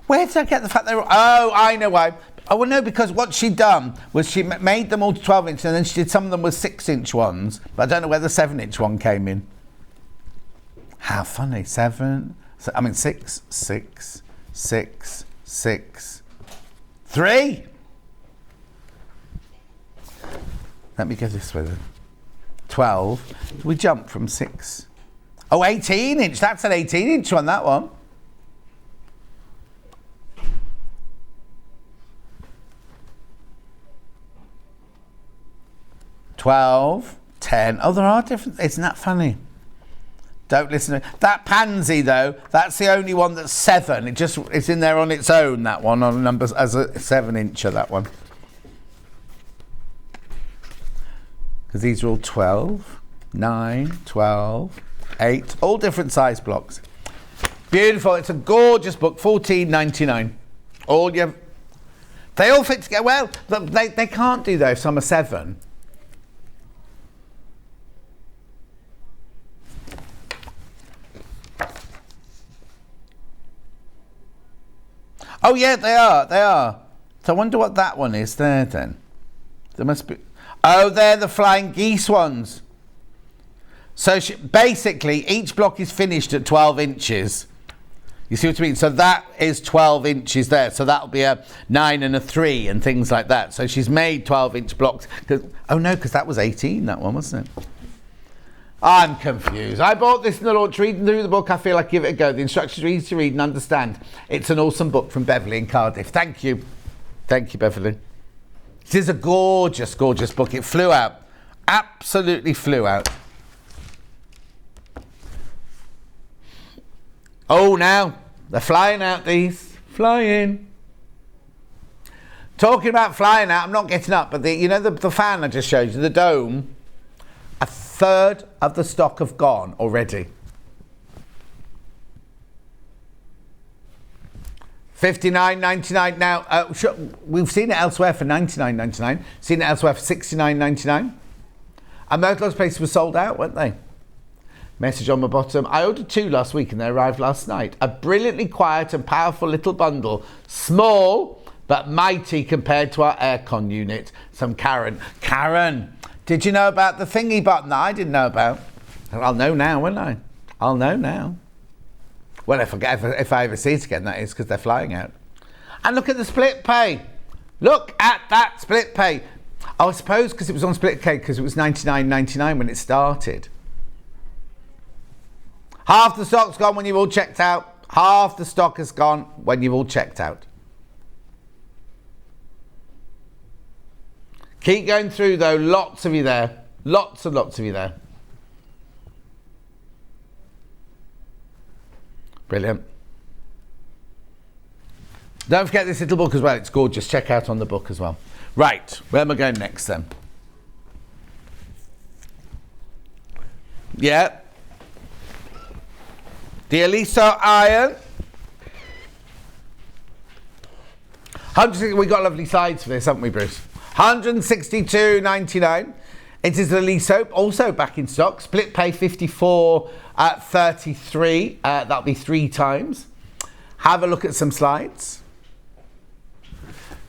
Where did I get the fact they were... Oh, I know why. Oh, well, no, because what she'd done was she made them all to 12 inch and then she did some of them with 6 inch ones. But I don't know where the 7 inch one came in. How funny. 7, I mean 6, 6, 6, 6, 3. Let me go this way then. 12. We jump from 6. Oh, 18 inch. That's an 18 inch one, that one. $12, $10. Oh, there are different. Isn't that funny? Don't listen to that pansy though. That's the only one that's 7. It's in there on its own. That one on numbers as a 7 incher. That one. Because these are all 12, 9, 12, 8, all different size blocks. Beautiful. It's a gorgeous book. $14.99. They all fit together. Well, they can't do though if some are 7. Oh yeah, they are. So I wonder what that one is there then. There must be... Oh, they're the flying geese ones. So basically, each block is finished at 12 inches. You see what I mean? So that is 12 inches there. So that'll be a 9 and a 3 and things like that. So she's made 12-inch blocks. Because that was 18, that one, wasn't it? I'm confused. I bought this in the launch. Reading through the book, I feel like give it a go. The instructions are easy to read and understand. It's an awesome book from Beverly in Cardiff. Thank you. Thank you, Beverly. It is a gorgeous, gorgeous book. It flew out. Absolutely flew out. Oh, now. They're flying out, these. Flying. Talking about flying out, I'm not getting up, but the fan I just showed you, the dome, a third of the stock have gone already. $59.99 now. We've seen it elsewhere for $99.99. Seen it elsewhere for $69.99. And those places were sold out, weren't they? Message on the bottom. I ordered 2 last week and they arrived last night. A brilliantly quiet and powerful little bundle. Small, but mighty compared to our aircon unit. Some Karen. Karen, did you know about the thingy button that I didn't know about? I'll know now, won't I? I'll know now. Well, if I ever see it again, that is, because they're flying out. And look at the split pay. Look at that split pay. I suppose because it was on split pay, because it was $99.99 when it started. Half the stock's gone when you've all checked out. Half the stock has gone when you've all checked out. Keep going through though, lots of you there. Lots and lots of you there. Brilliant. Don't forget this little book as well, it's gorgeous. Check out on the book as well. Right, where am I going next then? Yeah. The Aliso iron. We got lovely sides for this, haven't we, Bruce? $162.99. It is the Aliso, also back in stock. Split pay 54 at 33. That'll be 3 times. Have a look at some slides.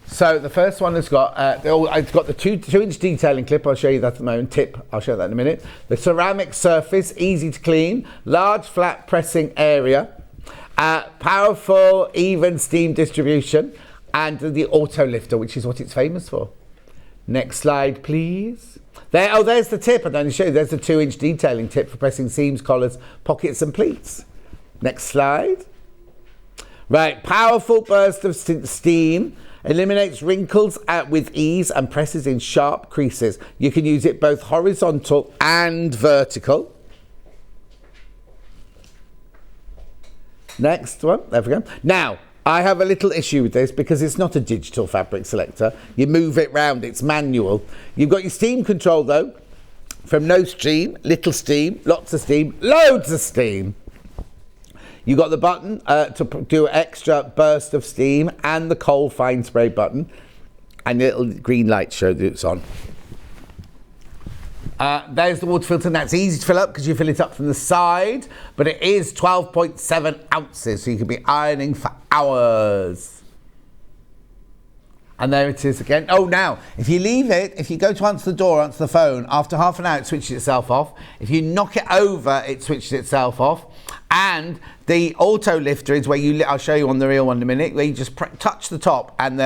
So the first one has got it's got the 2-inch detailing clip. I'll show you that at the moment. Tip. I'll show that in a minute. The ceramic surface, easy to clean. Large flat pressing area. Powerful even steam distribution, and the auto lifter, which is what it's famous for. Next slide, please. There's the tip. I'm going to show you. There's the 2-inch detailing tip for pressing seams, collars, pockets, and pleats. Next slide. Right, powerful burst of steam. Eliminates wrinkles with ease and presses in sharp creases. You can use it both horizontal and vertical. Next one, there we go. Now, I have a little issue with this because it's not a digital fabric selector. You move it round, it's manual. You've got your steam control though, from no steam, little steam, lots of steam, loads of steam. You've got the button to do an extra burst of steam and the coal fine spray button, and the little green light show that it's on. There's the water filter, and that's easy to fill up because you fill it up from the side, but it is 12.7 ounces, so you could be ironing for hours. And there it is again. Oh, now, if you leave it, if you go to answer the door, answer the phone, after half an hour it switches itself off. If you knock it over, it switches itself off. And the auto lifter is where I'll show you on the real one in a minute, where you just touch the top and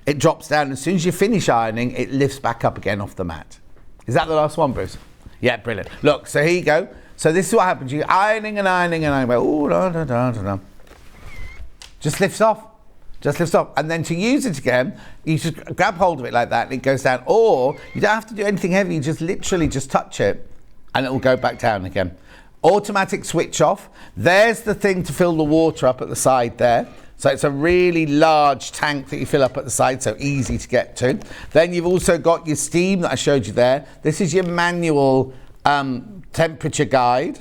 it drops down. As soon as you finish ironing, it lifts back up again off the mat. Is that the last one, Bruce? Yeah, brilliant. Look, so here you go. So this is what happens. You're ironing and ironing and ironing. Oh, da, da, da, da, da. Just lifts off. Just lifts off. And then to use it again, you just grab hold of it like that and it goes down. Or you don't have to do anything heavy. You just literally just touch it and it will go back down again. Automatic switch off. There's the thing to fill the water up at the side there. So it's a really large tank that you fill up at the side, so easy to get to. Then you've also got your steam that I showed you there. This is your manual temperature guide.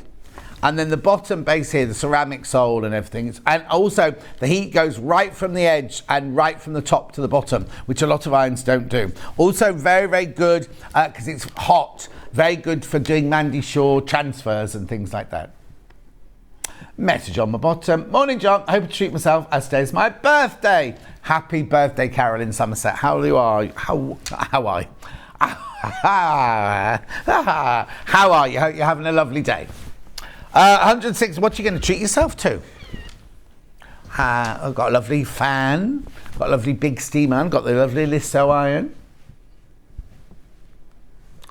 And then the bottom base here, the ceramic sole and everything. And also the heat goes right from the edge and right from the top to the bottom, which a lot of irons don't do. Also very, very good because it's hot. Very good for doing Mandy Shaw transfers and things like that. Message on my bottom. Morning, John. I hope to treat myself as today's my birthday. Happy birthday, Carol in Somerset. How are you? How are you? How are you? Hope you're having a lovely day. 106. What are you going to treat yourself to? I've got a lovely fan. Got a lovely big steam iron. Got the lovely Lisso iron.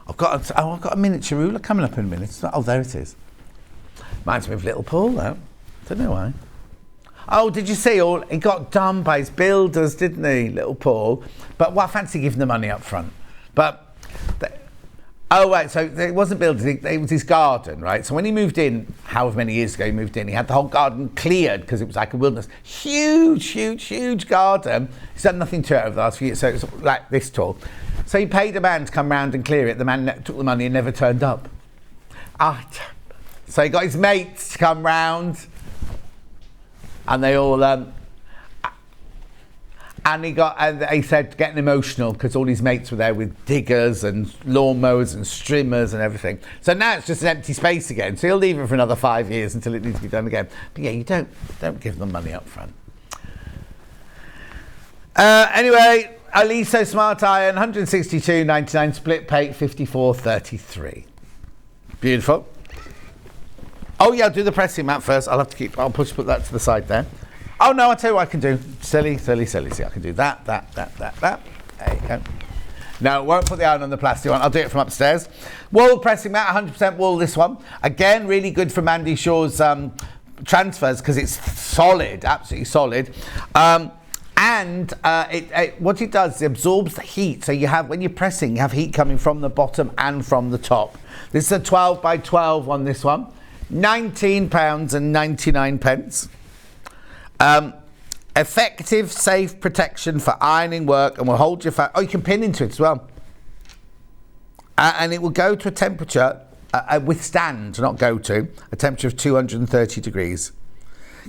I've got a miniature ruler coming up in a minute. Oh, there it is. Reminds me of Little Paul, though. Don't know why. Oh, did you see he got done by his builders, didn't he, Little Paul? But I fancy giving the money up front. But, right, so it wasn't builders, it was his garden, right? So when he moved in, however many years ago he moved in, he had the whole garden cleared because it was like a wilderness. Huge, huge, huge garden. He's done nothing to it over the last few years, so it's like this tall. So he paid a man to come round and clear it. The man took the money and never turned up. So he got his mates to come round, and they all, and he said getting emotional because all his mates were there with diggers and lawnmowers and strimmers and everything. So now it's just an empty space again. So he'll leave it for another 5 years until it needs to be done again. But yeah, you don't give them money up front. Anyway, Aliso Smart Iron, 162.99, split pay 54.33. Beautiful. Oh yeah, I'll do the pressing mat first. I'll put that to the side there. Oh no, I'll tell you what I can do. Silly. See, I can do that. There you go. No, won't put the iron on the plastic one. I'll do it from upstairs. Wool pressing mat, 100% wool, this one. Again, really good for Mandy Shaw's transfers because it's solid, absolutely solid. What it does is it absorbs the heat. So when you're pressing, you have heat coming from the bottom and from the top. This is a 12 by 12 on this one. £19.99. Effective, safe protection for ironing work and will hold your you can pin into it as well. And it will go to a temperature, withstand, not go to, a temperature of 230 degrees.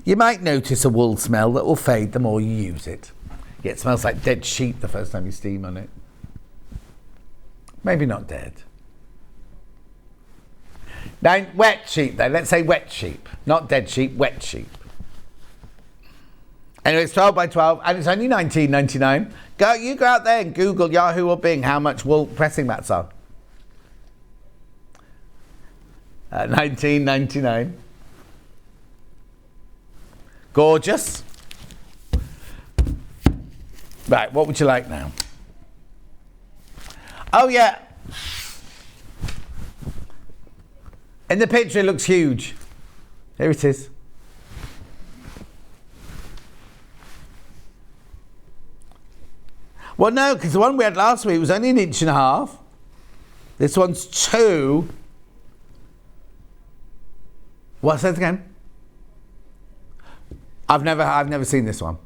You might notice a wool smell that will fade the more you use it. Yeah, it smells like dead sheep the first time you steam on it. Maybe not dead. Now, wet sheep then, let's say wet sheep. Not dead sheep, wet sheep. Anyway, it's 12 by 12 and it's only $19.99. You go out there and Google Yahoo or Bing how much wool pressing mats are. $19.99. Gorgeous. Right, what would you like now? Oh yeah. In the picture it looks huge. Here it is. Well no, because the one we had last week was only 1.5 inches. This one's 2. What's that again? I've never seen this one.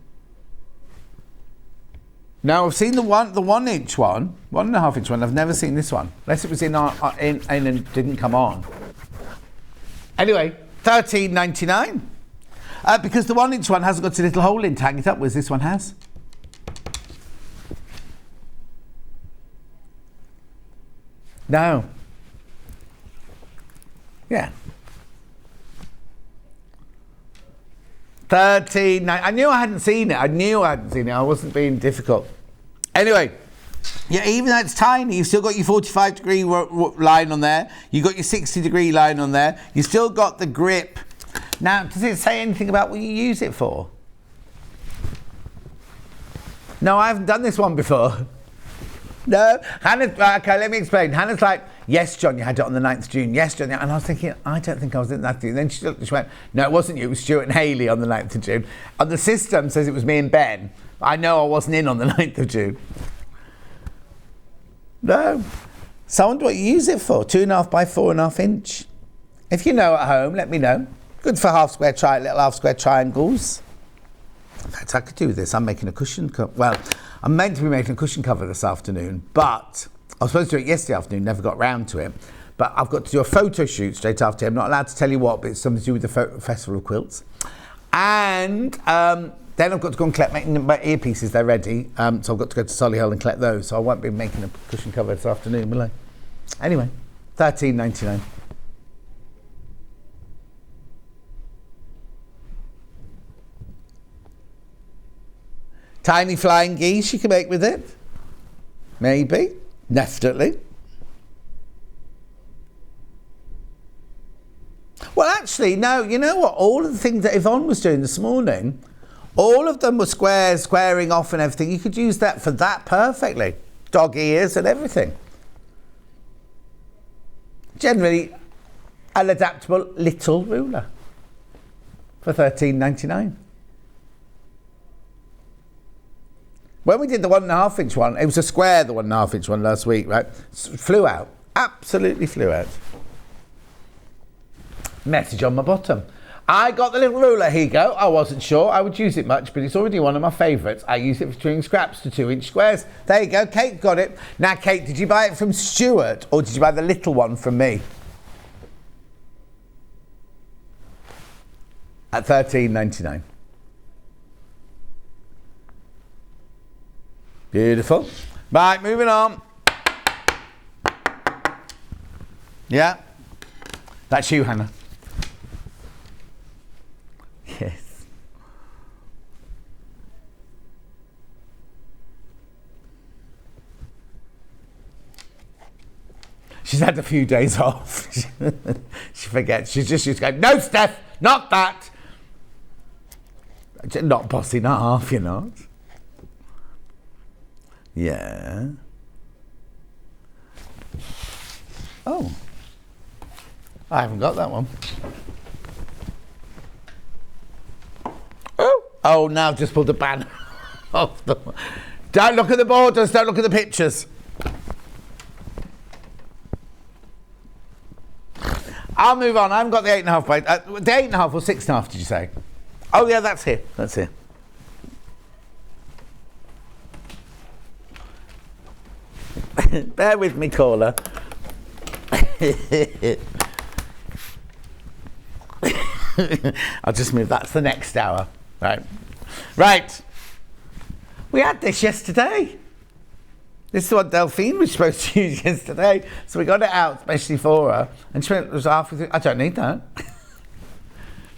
No, I've seen the 1 inch one, 1.5 inch one. I've never seen this one, unless it was in and didn't come on. Anyway, $13.99. Because the 1 inch one hasn't got a little hole in to hang it up, whereas this one has. No, Yeah. 13. I knew I hadn't seen it. I wasn't being difficult. Anyway, yeah, even though it's tiny, you've still got your 45-degree line on there. You've got your 60-degree line on there. You've still got the grip. Now, does it say anything about what you use it for? No, I haven't done this one before. No, Hannah, okay, let me explain. Hannah's like, yes, John, you had it on the 9th of June. Yes, John. And I was thinking, I don't think I was in that. Then she went, no, it wasn't you. It was Stuart and Hayley on the 9th of June. And the system says it was me and Ben. I know I wasn't in on the 9th of June. No. So I wonder what you use it for. 2.5 by 4.5 inch. If you know at home, let me know. Good for little half square triangles. In fact, I could do this. I'm making a cushion cover. Well, I'm meant to be making a cushion cover this afternoon, but I was supposed to do it yesterday afternoon, never got round to it. But I've got to do a photo shoot straight after. I'm not allowed to tell you what, but it's something to do with the Festival of Quilts. And then I've got to go and collect my earpieces. They're ready. So I've got to go to Solihull and collect those. So I won't be making a cushion cover this afternoon, will I? Anyway, $13.99. Tiny flying geese you can make with it. Maybe. Definitely. Well, actually, no, you know what? All of the things that Yvonne was doing this morning, all of them were squaring off and everything. You could use that for that perfectly. Dog ears and everything. Generally, an adaptable little ruler for $13.99. When we did the 1.5 inch one, it was a square, the 1.5 inch one last week, right? Flew out. Absolutely flew out. Message on my bottom. I got the little ruler, here you go. I wasn't sure I would use it much, but it's already one of my favourites. I use it for doing scraps to 2-inch squares. There you go, Kate got it. Now, Kate, did you buy it from Stuart or did you buy the little one from me? At $13.99. Beautiful. Right, moving on. Yeah. That's you, Hannah. Yes. She's had a few days off. She forgets. She's going, no, Steph, not that. Not bossy, not half, you're not. Yeah. Oh. I haven't got that one. Oh, now I've just pulled the banner off the... Don't look at the borders, don't look at the pictures. I'll move on. I haven't got the 8.5 by... the 8.5 or 6.5, did you say? Oh, yeah, that's here. That's here. Bear with me, caller. I'll just move. That's the next hour. Right. We had this yesterday. This is what Delphine was supposed to use yesterday. So we got it out especially for her. And she went, it was halfway through. I don't need that.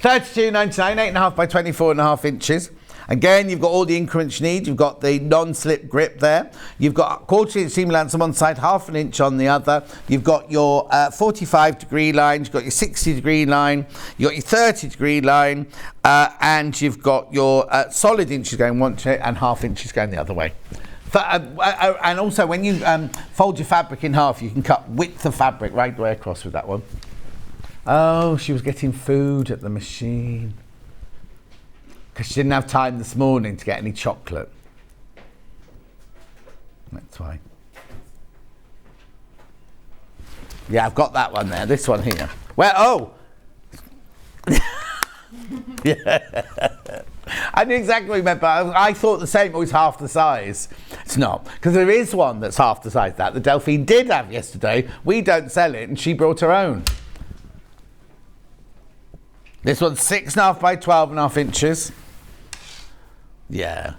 $32.99, 8.5 by 24.5 inches. Again, you've got all the increments you need. You've got the non-slip grip there. You've got 1/4 inch seam allowance on one side, 1/2 inch on the other. You've got your 45-degree line. You've got your 60-degree line. You've got your 30-degree line. And you've got your solid inches going one way and 1/2 inches going the other way. And also, when you fold your fabric in half, you can cut width of fabric right the way across with that one. Oh, she was getting food at the machine. Because she didn't have time this morning to get any chocolate. That's why. Yeah, I've got that one there. This one here. Well, oh! Yeah. I knew exactly what you meant, but I thought the same. It was half the size. It's not. Because there is one that's half the size that Delphine did have yesterday. We don't sell it, and she brought her own. This one's 6.5 by 12.5 inches. Yeah.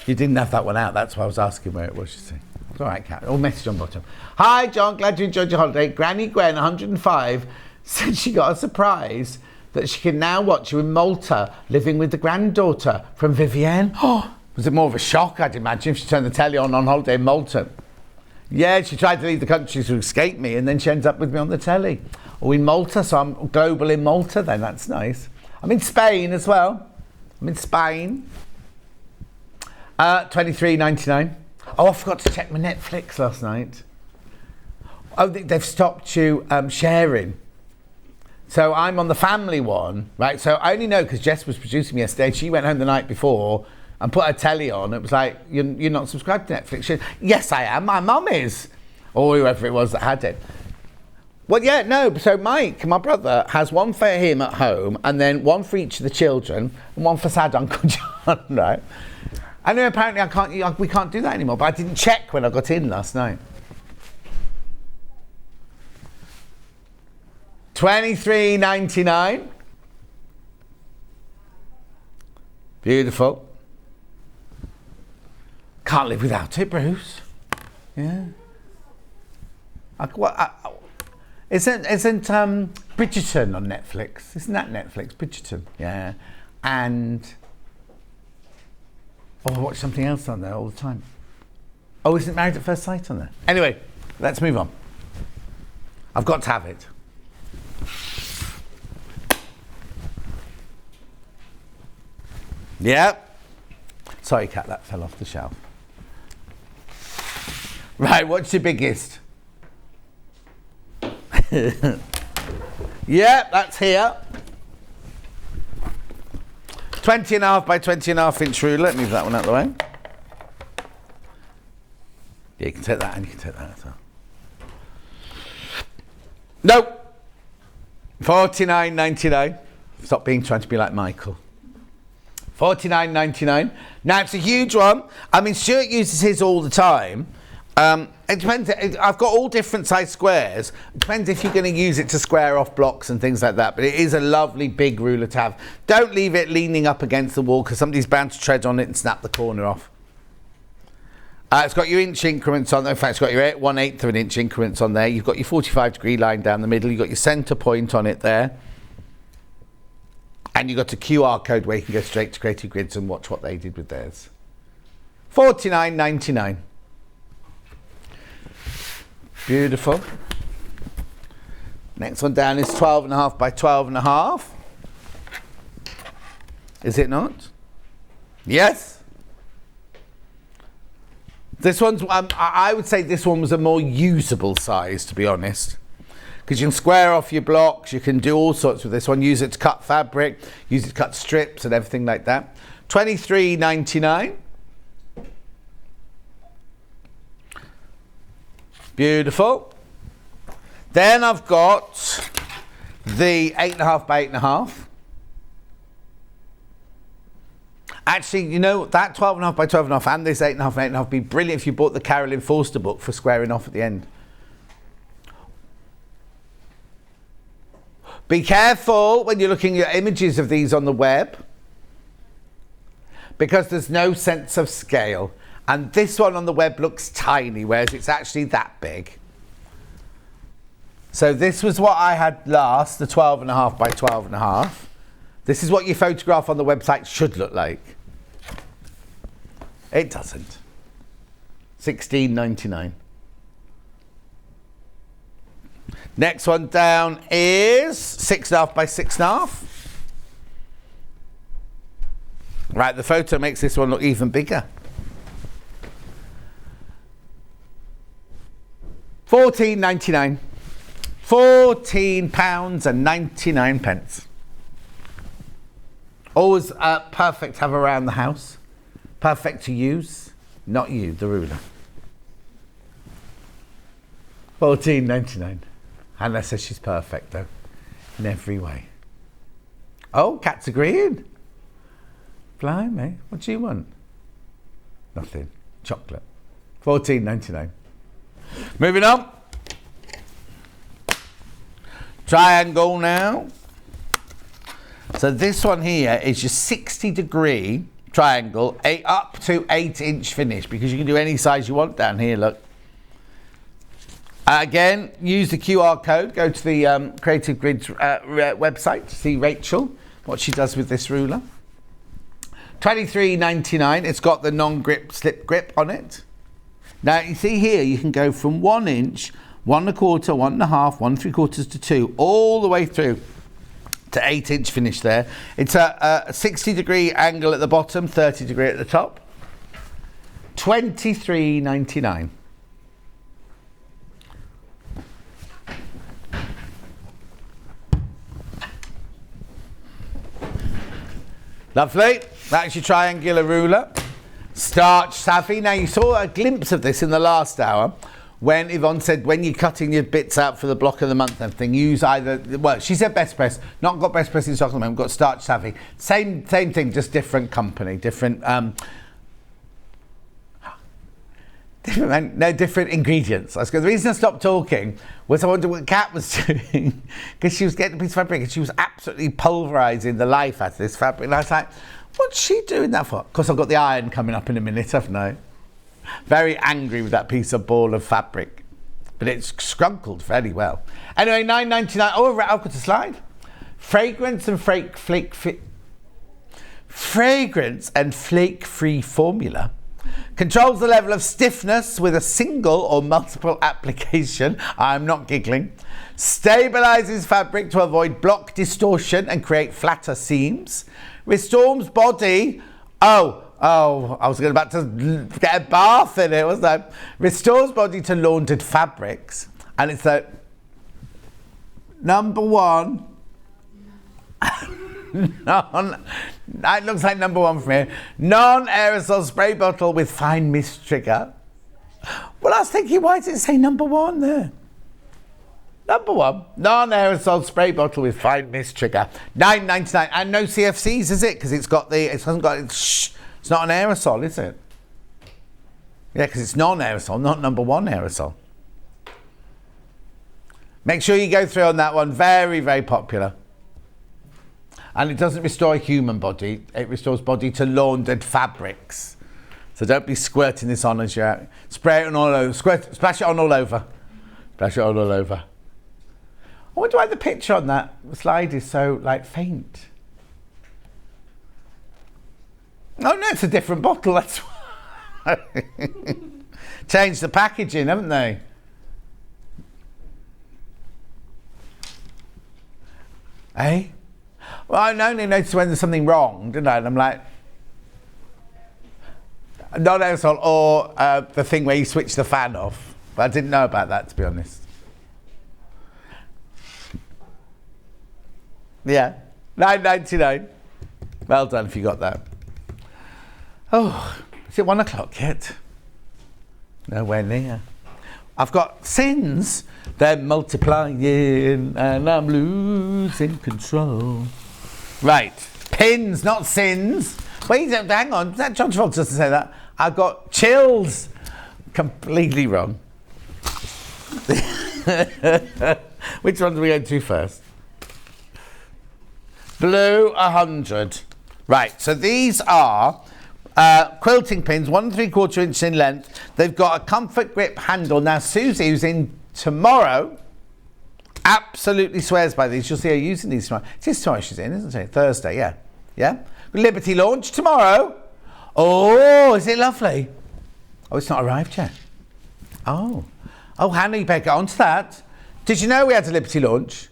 You didn't have that one out, that's why I was asking where it was, you see. All right, Kat. Or message on bottom. Hi, John. Glad you enjoyed your holiday. Granny Gwen, 105, said she got a surprise that she can now watch you in Malta, living with the granddaughter from Vivienne. Oh, was it more of a shock, I'd imagine, if she turned the telly on holiday in Malta? Yeah, she tried to leave the country to escape me, and then she ends up with me on the telly. Or in Malta, so I'm global in Malta then. That's nice. I'm in Spain as well. I'm in Spain. 23.99. Oh, I forgot to check my Netflix last night. Oh, they've stopped you sharing. So I'm on the family one, right? So I only know because Jess was producing me yesterday. She went home the night before and put her telly on. It was like, you're not subscribed to Netflix. She said, yes, I am. My mum is. Or whoever it was that had it. Well, yeah, no. So Mike, my brother, has one for him at home and then one for each of the children and one for sad Uncle John, right? I know apparently we can't do that anymore, but I didn't check when I got in last night. 23.99. Beautiful. Can't live without it, Bruce. Yeah. Isn't Bridgerton on Netflix? Isn't that Netflix? Bridgerton. Yeah. And I watch something else on there all the time. Oh, isn't Married at First Sight on there? Anyway, let's move on. I've got to have it. Yep. Sorry, Kat, that fell off the shelf. Right, what's your biggest? Yep, that's here. 20.5 by 20.5 inch ruler. Let me move that one out of the way. Yeah, you can take that and you can take that as well. No. 49.99. Stop trying to be like Michael. 49.99. Now it's a huge one. I mean, Stuart uses his all the time. It depends. I've got all different size squares. It depends if you're going to use it to square off blocks and things like that. But it is a lovely big ruler to have. Don't leave it leaning up against the wall because somebody's bound to tread on it and snap the corner off. It's got your inch increments on there. In fact, it's got your 1/8 of an inch increments on there. You've got your 45-degree line down the middle. You've got your centre point on it there. And you've got a QR code where you can go straight to Creative Grids and watch what they did with theirs. 49.99. Beautiful. Next one down is 12.5 by 12.5. Is it not? Yes. This one's, I would say this one was a more usable size, to be honest. Because you can square off your blocks, you can do all sorts with this one. Use it to cut fabric, use it to cut strips and everything like that. 23.99. Beautiful. Then I've got the 8.5 by 8.5. Actually, you know, that 12.5 by 12.5 and this 8.5 by 8.5 would be brilliant if you bought the Carolyn Forster book for squaring off at the end. Be careful when you're looking at images of these on the web because there's no sense of scale. And this one on the web looks tiny, whereas it's actually that big. So this was what I had last, the 12.5 by 12.5. This is what your photograph on the website should look like. It doesn't. 16.99. Next one down is 6.5 by 6.5. Right, the photo makes this one look even bigger. 14.99. £14.99. Always perfect to have around the house. Perfect to use. Not you, the ruler. 14.99. Hannah says she's perfect though. In every way. Oh, Kat's agreeing. Blimey. What do you want? Nothing. Chocolate. 14.99. Moving on. Triangle now. So this one here is your 60-degree triangle, up to 8-inch finish, because you can do any size you want down here, look. Again, use the QR code. Go to the Creative Grids website to see Rachel, what she does with this ruler. $23.99. It's got the non-grip slip grip on it. Now, you see here, you can go from 1 inch, 1 1/4, 1 1/2, 1 3/4 to 2, all the way through to 8-inch finish there. It's a 60-degree angle at the bottom, 30-degree at the top. $23.99. Lovely. That's your triangular ruler. Starch savvy. Now, you saw a glimpse of this in the last hour when Yvonne said when you're cutting your bits out for the block of the month and everything, use either, well, she said Best Press. Not got Best Press in stock at the moment, got Starch Savvy. Same thing, just different company, different ingredients. The reason I stopped talking was I wondered what Kat was doing, because she was getting a piece of fabric and she was absolutely pulverising the life out of this fabric. And I was like, what's she doing that for? Because I've got the iron coming up in a minute, haven't I? Very angry with that piece of ball of fabric. But it's scrunkled fairly well. Anyway, $9.99. Oh, I've got a slide. Fragrance and flake-free formula. Controls the level of stiffness with a single or multiple application. I'm not giggling. Stabilizes fabric to avoid block distortion and create flatter seams. Restores body. I was about to get a bath in it, wasn't I? Restores body to laundered fabrics. And it's the number one. It looks like number one from here. Non-aerosol spray bottle with fine mist trigger. Well, I was thinking, why does it say number one there? Number one. Non-aerosol spray bottle with fine mist trigger. $9.99. And no CFCs, is it? Because it's not an aerosol, is it? Yeah, because it's non-aerosol, not number one aerosol. Make sure you go through on that one. Very, very popular. And it doesn't restore a human body. It restores body to laundered fabrics. So don't be squirting this on as you're out. Spray it on all over. Splash it on all over. Splash it on all over. I wonder why the picture on that slide is so, faint. Oh, no, it's a different bottle. That's why. Changed the packaging, haven't they? Eh? Well, I only noticed when there's something wrong, didn't I? And I'm like, not aerosol or the thing where you switch the fan off. But I didn't know about that, to be honest. Yeah, $9.99. Well done if you got that. Oh, is it 1 o'clock yet? Nowhere near. I've got sins. They're multiplying and I'm losing control. Right, pins, not sins. Wait, hang on. That John Travolta doesn't say that. I've got chills. Completely wrong. Which one do we go to first? Blue 100. Right, so these are quilting pins, 1 3/4 inch in length. They've got a comfort grip handle. Now, Susie, who's in tomorrow, absolutely swears by these. You'll see her using these tomorrow. It is tomorrow she's in, isn't it? Thursday, yeah. Yeah? Liberty launch tomorrow. Oh, is it lovely? Oh, it's not arrived yet. Oh, Hannah, you better get on to that. Did you know we had a Liberty launch?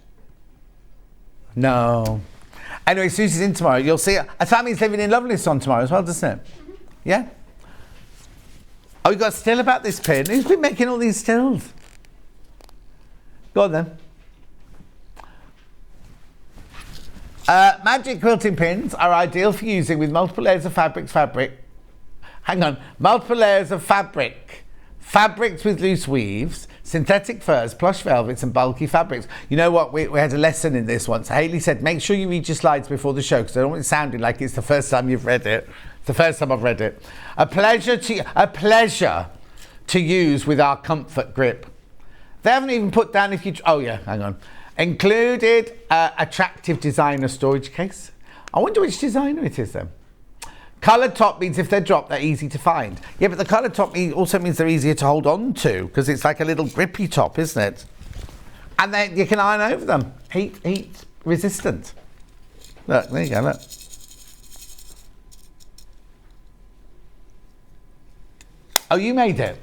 No. Anyway, Susie's in tomorrow. You'll see her. That means living in Loveliness on tomorrow as well, doesn't it? Mm-hmm. Yeah? Oh, you got a still about this pin? Who's been making all these stills? Go on then. Magic quilting pins are ideal for using with multiple layers of fabric. Hang on. Multiple layers of fabric. Fabrics with loose weaves, synthetic furs, plush velvets and bulky fabrics. You know what? We had a lesson in this once. Hayley said, make sure you read your slides before the show because I don't want it sounding like it's the first time you've read it. It's the first time I've read it. A pleasure to use with our comfort grip. They haven't even put down if you... Oh, yeah, hang on. Included attractive designer storage case. I wonder which designer it is then. Coloured top means if they're dropped, they're easy to find. Yeah, but the coloured top also means they're easier to hold on to because it's like a little grippy top, isn't it? And then you can iron over them. Heat resistant. Look, there you go, look. Oh, you made it.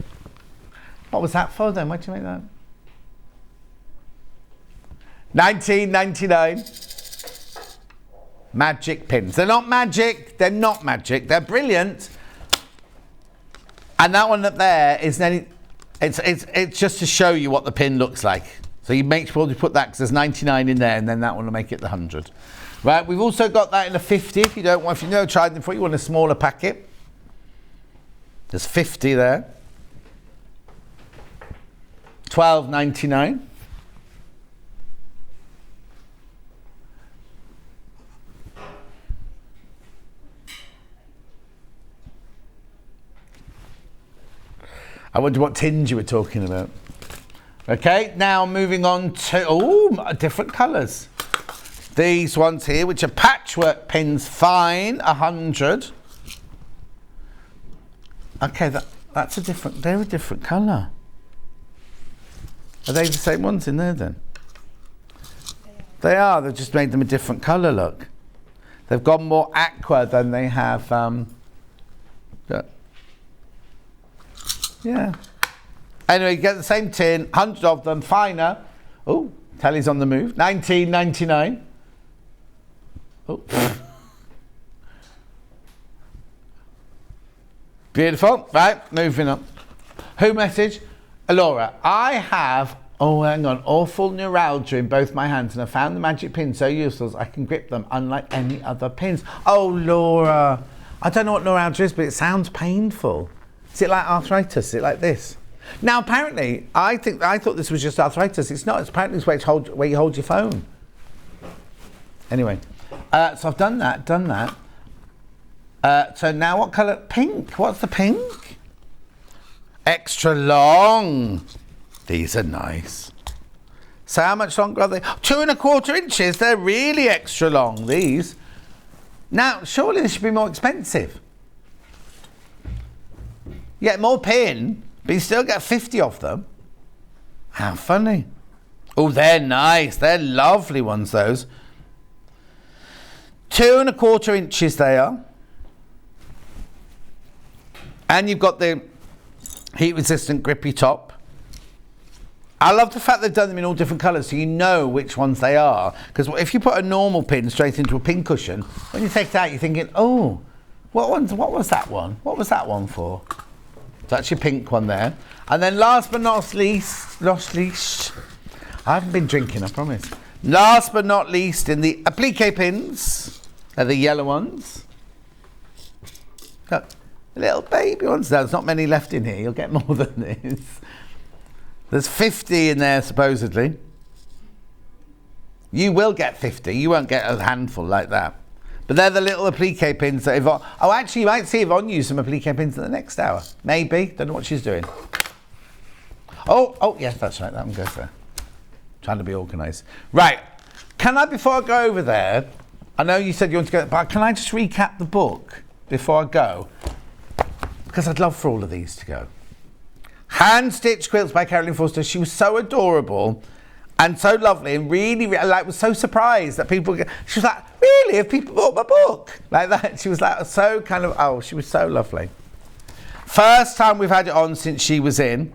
What was that for then? Why'd you make that? $19.99. Magic pins. They're not magic. They're not magic. They're brilliant. And that one up there is then it's just to show you what the pin looks like. So you make sure you put that because there's 99 in there, and then that one will make it the 100. Right. We've also got that in a 50. If you don't want, if you've never tried them before, you want a smaller packet. There's 50 there. $12.99. I wonder what tins you were talking about. Okay, now moving on to different colours. These ones here, which are patchwork pins, fine, 100. Okay, that's they're a different colour. Are they the same ones in there then? They are, they've just made them a different colour, look. They've gone more aqua than they have, yeah. Anyway, you get the same tin, 100 of them, finer. Oh, telly's on the move, $19.99. Oh. Beautiful. Right, moving on. Who message? Laura, I have, awful neuralgia in both my hands, and I found the magic pin so useful I can grip them unlike any other pins. Oh, Laura, I don't know what neuralgia is, but it sounds painful. Is it like arthritis? Is it like this? Now, apparently, I thought this was just arthritis. It's not. It's apparently it's where you hold your phone. Anyway, so I've done that. So now what colour? Pink. What's the pink? Extra long. These are nice. So how much longer are they? 2¼ inches. They're really extra long, these. Now, surely this should be more expensive. You get more pin, but you still get 50 of them. How funny. Oh, they're nice. They're lovely ones, those. 2¼ inches they are. And you've got the heat-resistant grippy top. I love the fact they've done them in all different colours so you know which ones they are. Because if you put a normal pin straight into a pin cushion, when you take it out, you're thinking, oh, what was that one? What was that one for? So that's your pink one there. And then last but not least, I haven't been drinking, I promise. Last but not least, in the applique pins, they're the yellow ones. Look, little baby ones. There's not many left in here. You'll get more than this. There's 50 in there, supposedly. You will get 50. You won't get a handful like that. But they're the little applique pins that Yvonne... Oh, actually, you might see Yvonne use some applique pins in the next hour. Maybe. Don't know what she's doing. Oh, yes, that's right. That one goes there. Trying to be organised. Right. Can I, before I go over there... I know you said you want to go... But can I just recap the book before I go? Because I'd love for all of these to go. Hand Stitched Quilts by Carolyn Forster. She was so adorable and so lovely and really was so surprised that people... She was like, really? Have people bought my book? Like that. She was like so kind of... she was so lovely. First time we've had it on since she was in.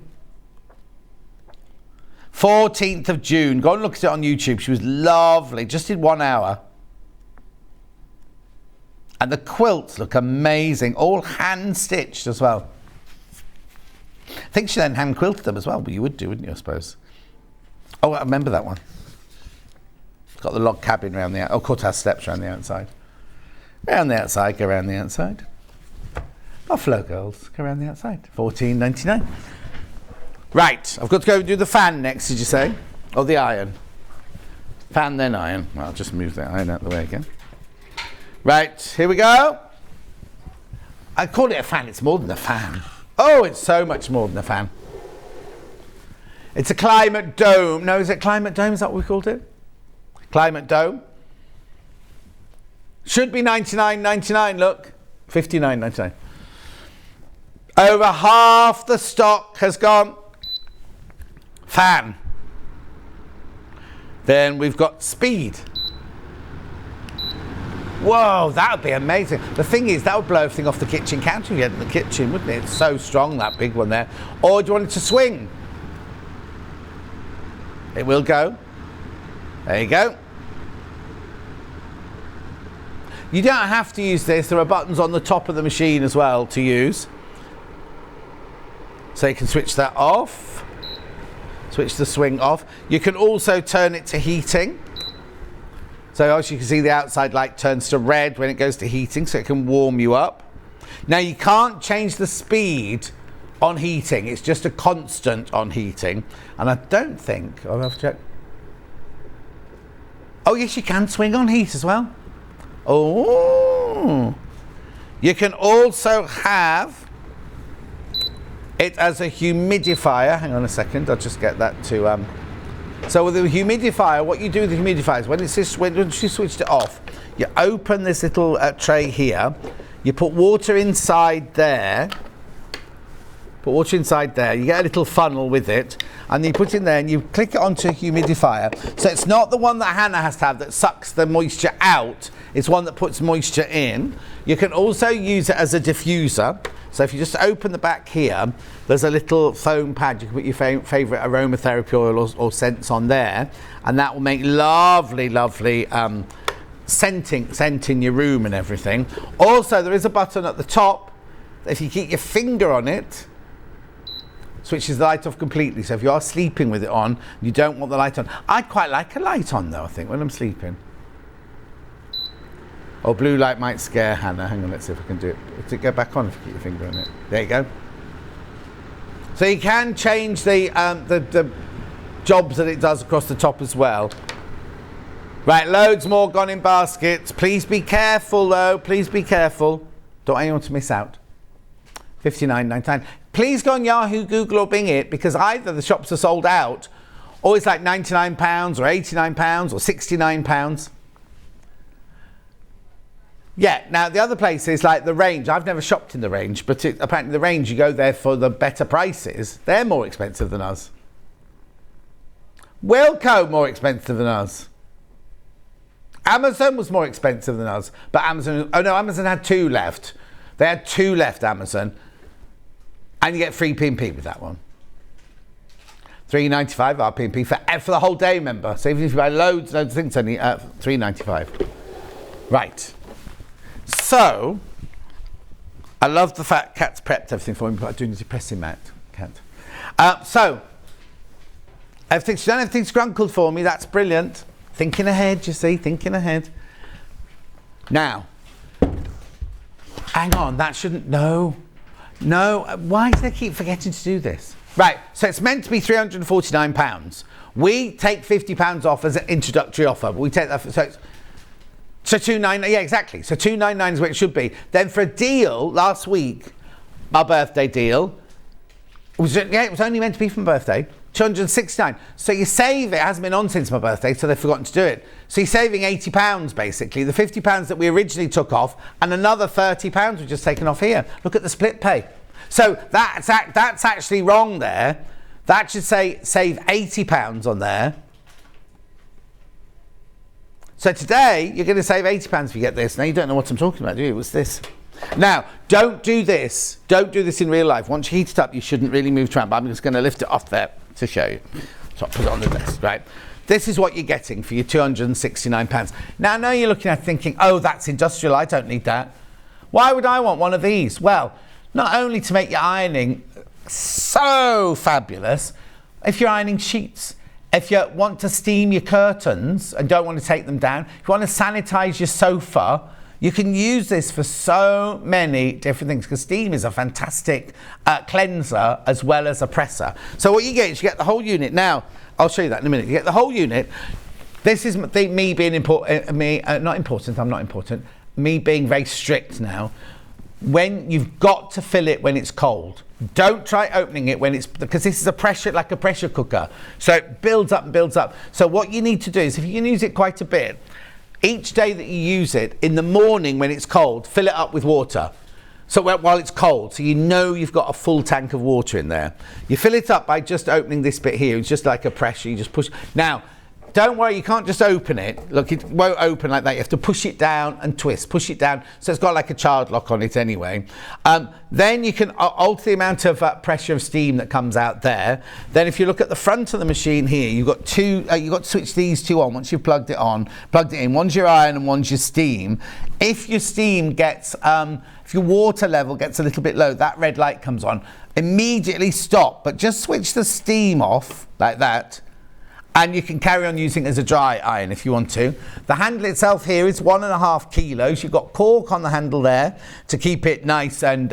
14th of June. Go and look at it on YouTube. She was lovely. Just in 1 hour. And the quilts look amazing. All hand stitched as well. I think she then hand quilted them as well, but you would do, wouldn't you, I suppose? Oh, I remember that one. It's got the log cabin around the outside. Oh, of course it has steps around the outside. Around the outside, go around the outside. Buffalo Girls, go around the outside. $14.99. Right, I've got to go and do the fan next, did you say? Or the iron? Fan, then iron. Well, I'll just move the iron out of the way again. Right, here we go. I call it a fan, it's more than a fan. Oh, it's so much more than a fan. It's a climate dome. No, is it climate dome? Is that what we called it? Climate dome. Should be $99.99, look. $59.99. Over half the stock has gone. Fan. Then we've got speed. Whoa, that would be amazing. The thing is, that would blow everything off the kitchen counter if you had it in the kitchen, wouldn't it? It's so strong, that big one there. Or do you want it to swing? It will go. There you go. You don't have to use this. There are buttons on the top of the machine as well to use. So you can switch that off. Switch the swing off. You can also turn it to heating. So as you can see, the outside light turns to red when it goes to heating, so it can warm you up. Now you can't change the speed on heating. It's just a constant on heating. And I don't think, I'll have to check. Oh yes, you can swing on heat as well. Oh. You can also have it as a humidifier. Hang on a second, I'll just get that to... So with the humidifier, what you do with the humidifier is when you switched it off, you open this little tray here, you put water inside there, you get a little funnel with it, and you put it in there and you click it onto a humidifier. So it's not the one that Hannah has to have that sucks the moisture out, it's one that puts moisture in. You can also use it as a diffuser. So if you just open the back here, there's a little foam pad. You can put your favourite aromatherapy oil or scents on there, and that will make lovely, lovely scent in your room and everything. Also, there is a button at the top. If you keep your finger on it, switches the light off completely. So if you are sleeping with it on, you don't want the light on. I'd quite like a light on though, I think, when I'm sleeping. Or blue light might scare Hannah. Hang on, let's see if I can do it. Does it go back on if you keep your finger on it? There you go. So you can change the jobs that it does across the top as well. Right, loads more gone in baskets. Please be careful though, please be careful. Don't want anyone to miss out. $59.99. Please go on Yahoo, Google or Bing it, because either the shops are sold out or it's like £99 or £89 or £69. Yeah, now the other places like the Range, I've never shopped in the Range, but apparently the Range, you go there for the better prices. They're more expensive than us. Wilko more expensive than us. Amazon was more expensive than us, but Amazon had 2 left. They had 2 left, Amazon, and you get free P&P with that one. $3.95 RP&P for the whole day, member. So even if you buy loads of things, only $3.95. Right. So, I love the fact Kat's prepped everything for me, but I do need to press him out, Kat. So, she's done everything scrunkled for me, that's brilliant. Thinking ahead, you see, thinking ahead. Now, hang on, that shouldn't, no, why do they keep forgetting to do this? Right, so it's meant to be £349. We take £50 off as an introductory offer, but we take that, so $299, yeah, exactly. So $299 is what it should be. Then for a deal last week, my birthday deal, it was only meant to be for my birthday, $269. So you save, it hasn't been on since my birthday, so they've forgotten to do it. So you're saving £80 basically. The £50 that we originally took off, and another £30 we've just taken off here. Look at the split pay. So that's actually wrong there. That should say save £80 on there. So today, you're going to save £80 if you get this. Now, you don't know what I'm talking about, do you? What's this? Now, don't do this. Don't do this in real life. Once you heat it up, you shouldn't really move around. But I'm just going to lift it off there to show you. So I'll put it on the desk, right? This is what you're getting for your £269. Now, I know you're looking at it thinking, oh, that's industrial. I don't need that. Why would I want one of these? Well, not only to make your ironing so fabulous, if you're ironing sheets, if you want to steam your curtains and don't want to take them down, if you want to sanitize your sofa, you can use this for so many different things because steam is a fantastic cleanser as well as a presser. So what you get is you get the whole unit. Now, I'll show you that in a minute. You get the whole unit. This is me being important, not important, I'm not important, me being very strict now. When you've got to fill it when it's cold. Don't try opening it when it's, because this is a pressure cooker. So it builds up and builds up. So what you need to do is, if you can use it quite a bit, each day that you use it, in the morning when it's cold, fill it up with water. So while it's cold, so you know you've got a full tank of water in there. You fill it up by just opening this bit here. It's just like a pressure. You just push. Now, don't worry, you can't just open it. Look, it won't open like that. You have to push it down and twist. Push it down. So it's got like a child lock on it anyway. Then you can alter the amount of pressure of steam that comes out there. Then if you look at the front of the machine here, you've got two. You've got to switch these two on once you've plugged it in. One's your iron and one's your steam. If your steam gets, if your water level gets a little bit low, that red light comes on. Immediately stop, but just switch the steam off like that. And you can carry on using it as a dry iron if you want to. The handle itself here is 1.5 kilos. You've got cork on the handle there to keep it nice and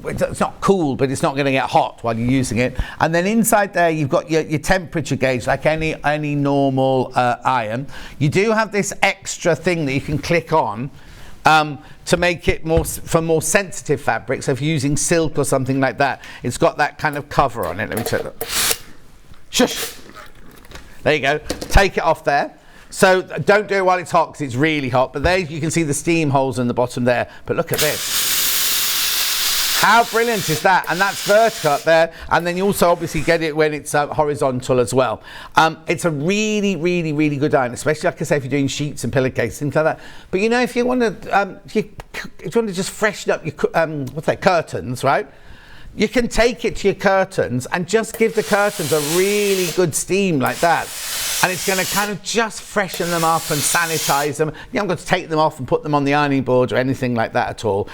it's not cool, but it's not going to get hot while you're using it. And then inside there, you've got your temperature gauge, like any normal iron. You do have this extra thing that you can click on to make it for more sensitive fabrics. So if you're using silk or something like that, it's got that kind of cover on it. Let me check that. Shush. There you go. Take it off there. So don't do it while it's hot because it's really hot. But there you can see the steam holes in the bottom there. But look at this. How brilliant is that? And that's vertical up there. And then you also obviously get it when it's horizontal as well. It's a really, really, really good iron, especially like I say if you're doing sheets and pillowcases, things like that. But you know, if you want to, just freshen up your curtains, right? You can take it to your curtains and just give the curtains a really good steam like that. And it's going to kind of just freshen them up and sanitize them. You haven't got to take them off and put them on the ironing board or anything like that at all.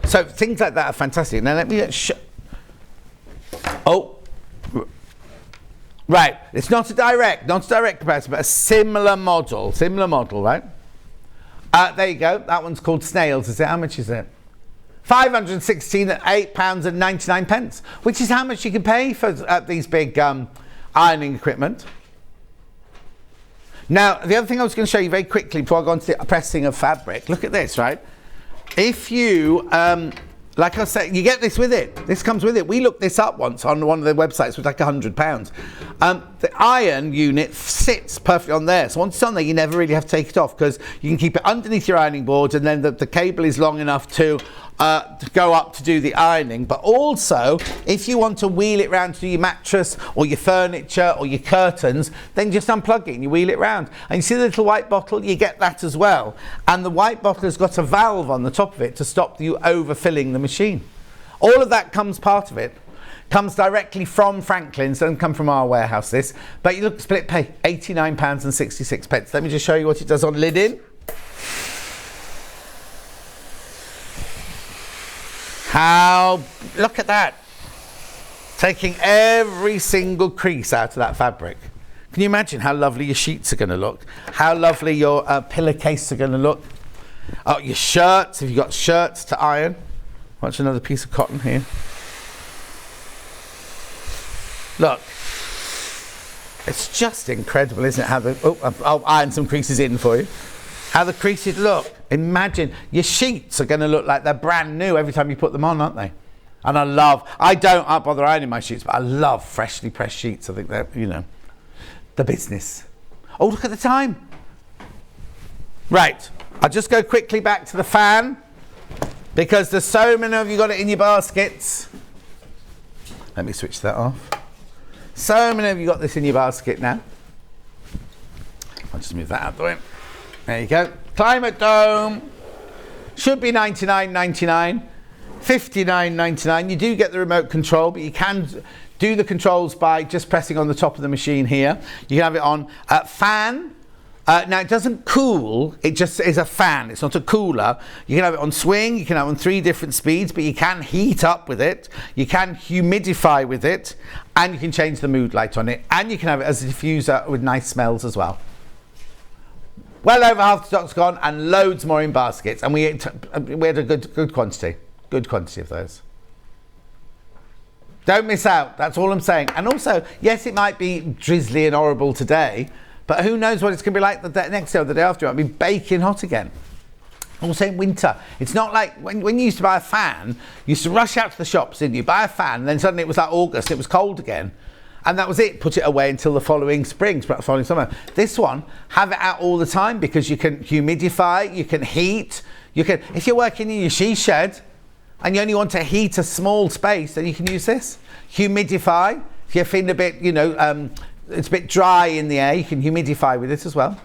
So things like that are fantastic. Now let me right. It's not a direct comparison, but a similar model, right? There you go. That one's called Snails, is it? How much is it? 516 at £8.99, which is how much you can pay for these big ironing equipment. Now, the other thing I was going to show you very quickly before I go on to the pressing of fabric, look at this, right? If you, like I said, you get this with it. This comes with it. We looked this up once on one of the websites. It was like £100. The iron unit sits perfectly on there. So once it's on there, you never really have to take it off because you can keep it underneath your ironing board and then the cable is long enough to go up to do the ironing. But also, if you want to wheel it around to do your mattress or your furniture or your curtains, then just unplug it and you wheel it around. And you see the little white bottle? You get that as well. And the white bottle has got a valve on the top of it to stop you overfilling the machine. All of that comes part of it. Comes directly from Franklin's, doesn't come from our warehouse this. But you look, split pay, £89.66. Let me just show you what it does on lid in. Look at that. Taking every single crease out of that fabric. Can you imagine how lovely your sheets are going to look? How lovely your pillowcases are going to look? Oh, your shirts, if you've got shirts to iron. Watch another piece of cotton here. Look. It's just incredible, isn't it? How I'll iron some creases in for you. How the creases look. Imagine your sheets are going to look like they're brand new every time you put them on, aren't they? And I don't bother ironing my sheets, but I love freshly pressed sheets. I think they're, the business. Oh, look at the time. Right, I'll just go quickly back to the fan because there's so many of you got it in your baskets. Let me switch that off. So many of you got this in your basket now. I'll just move that out the way. There you go. Climate Dome should be $99.99, $59.99. You do get the remote control, but you can do the controls by just pressing on the top of the machine here. You can have it on fan. Now it doesn't cool, it just is a fan, it's not a cooler. You can have it on swing, you can have it on 3 different speeds, but you can heat up with it, you can humidify with it, and you can change the mood light on it, and you can have it as a diffuser with nice smells as well. Well over half the stock's gone and loads more in baskets, and we had a good quantity of those. Don't miss out, that's all I'm saying. And also, yes, it might be drizzly and horrible today, but who knows what it's going to be like the next day or the day after. It might be baking hot again. Also in winter. It's not like when you used to buy a fan, you used to rush out to the shops, didn't you? Buy a fan, and then suddenly it was like August, it was cold again. And that was it, put it away until the following spring, following summer. This one, have it out all the time because you can humidify, you can heat, if you're working in your she shed, and you only want to heat a small space, then you can use this. Humidify. If you're feeling a bit, it's a bit dry in the air, you can humidify with it as well.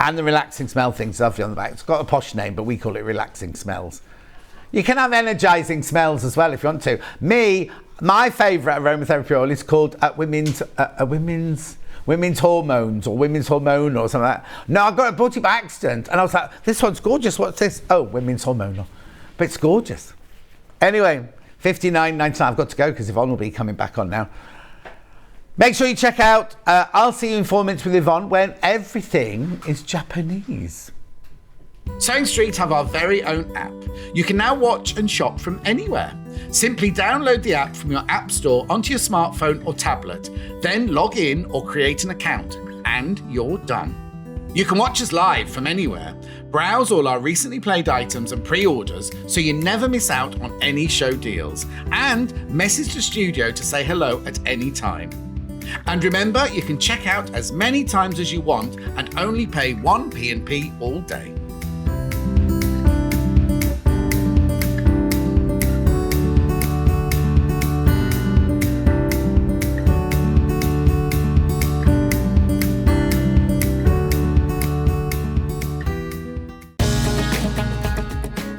And the relaxing smell thing's lovely on the back. It's got a posh name, but we call it relaxing smells. You can have energizing smells as well if you want to. My favourite aromatherapy oil is called women's hormones or women's hormone or something like that. No, I bought it by accident and I was like, this one's gorgeous. What's this? Oh, women's hormonal. But it's gorgeous. Anyway, $59.99. I've got to go because Yvonne will be coming back on now. Make sure you check out I'll See You in 4 Minutes with Yvonne when everything is Japanese. Sewing Street have our very own app. You can now watch and shop from anywhere. Simply download the app from your app store onto your smartphone or tablet, then log in or create an account, and you're done. You can watch us live from anywhere, browse all our recently played items and pre-orders so you never miss out on any show deals, and message the studio to say hello at any time. And remember, you can check out as many times as you want and only pay 1 P&P all day.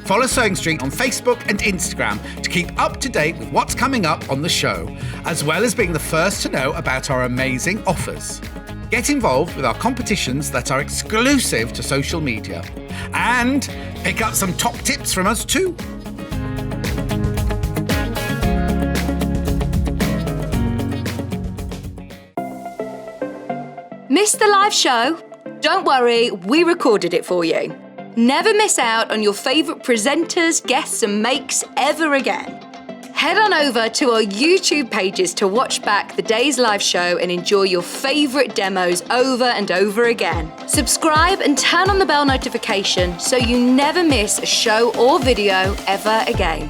Follow Sewing Street on Facebook and Instagram to keep up to date with what's coming up on the show, as well as being the first to know about our amazing offers. Get involved with our competitions that are exclusive to social media. And pick up some top tips from us too. Missed the live show? Don't worry, we recorded it for you. Never miss out on your favourite presenters, guests and makes ever again. Head on over to our YouTube pages to watch back the day's live show and enjoy your favourite demos over and over again. Subscribe and turn on the bell notification so you never miss a show or video ever again.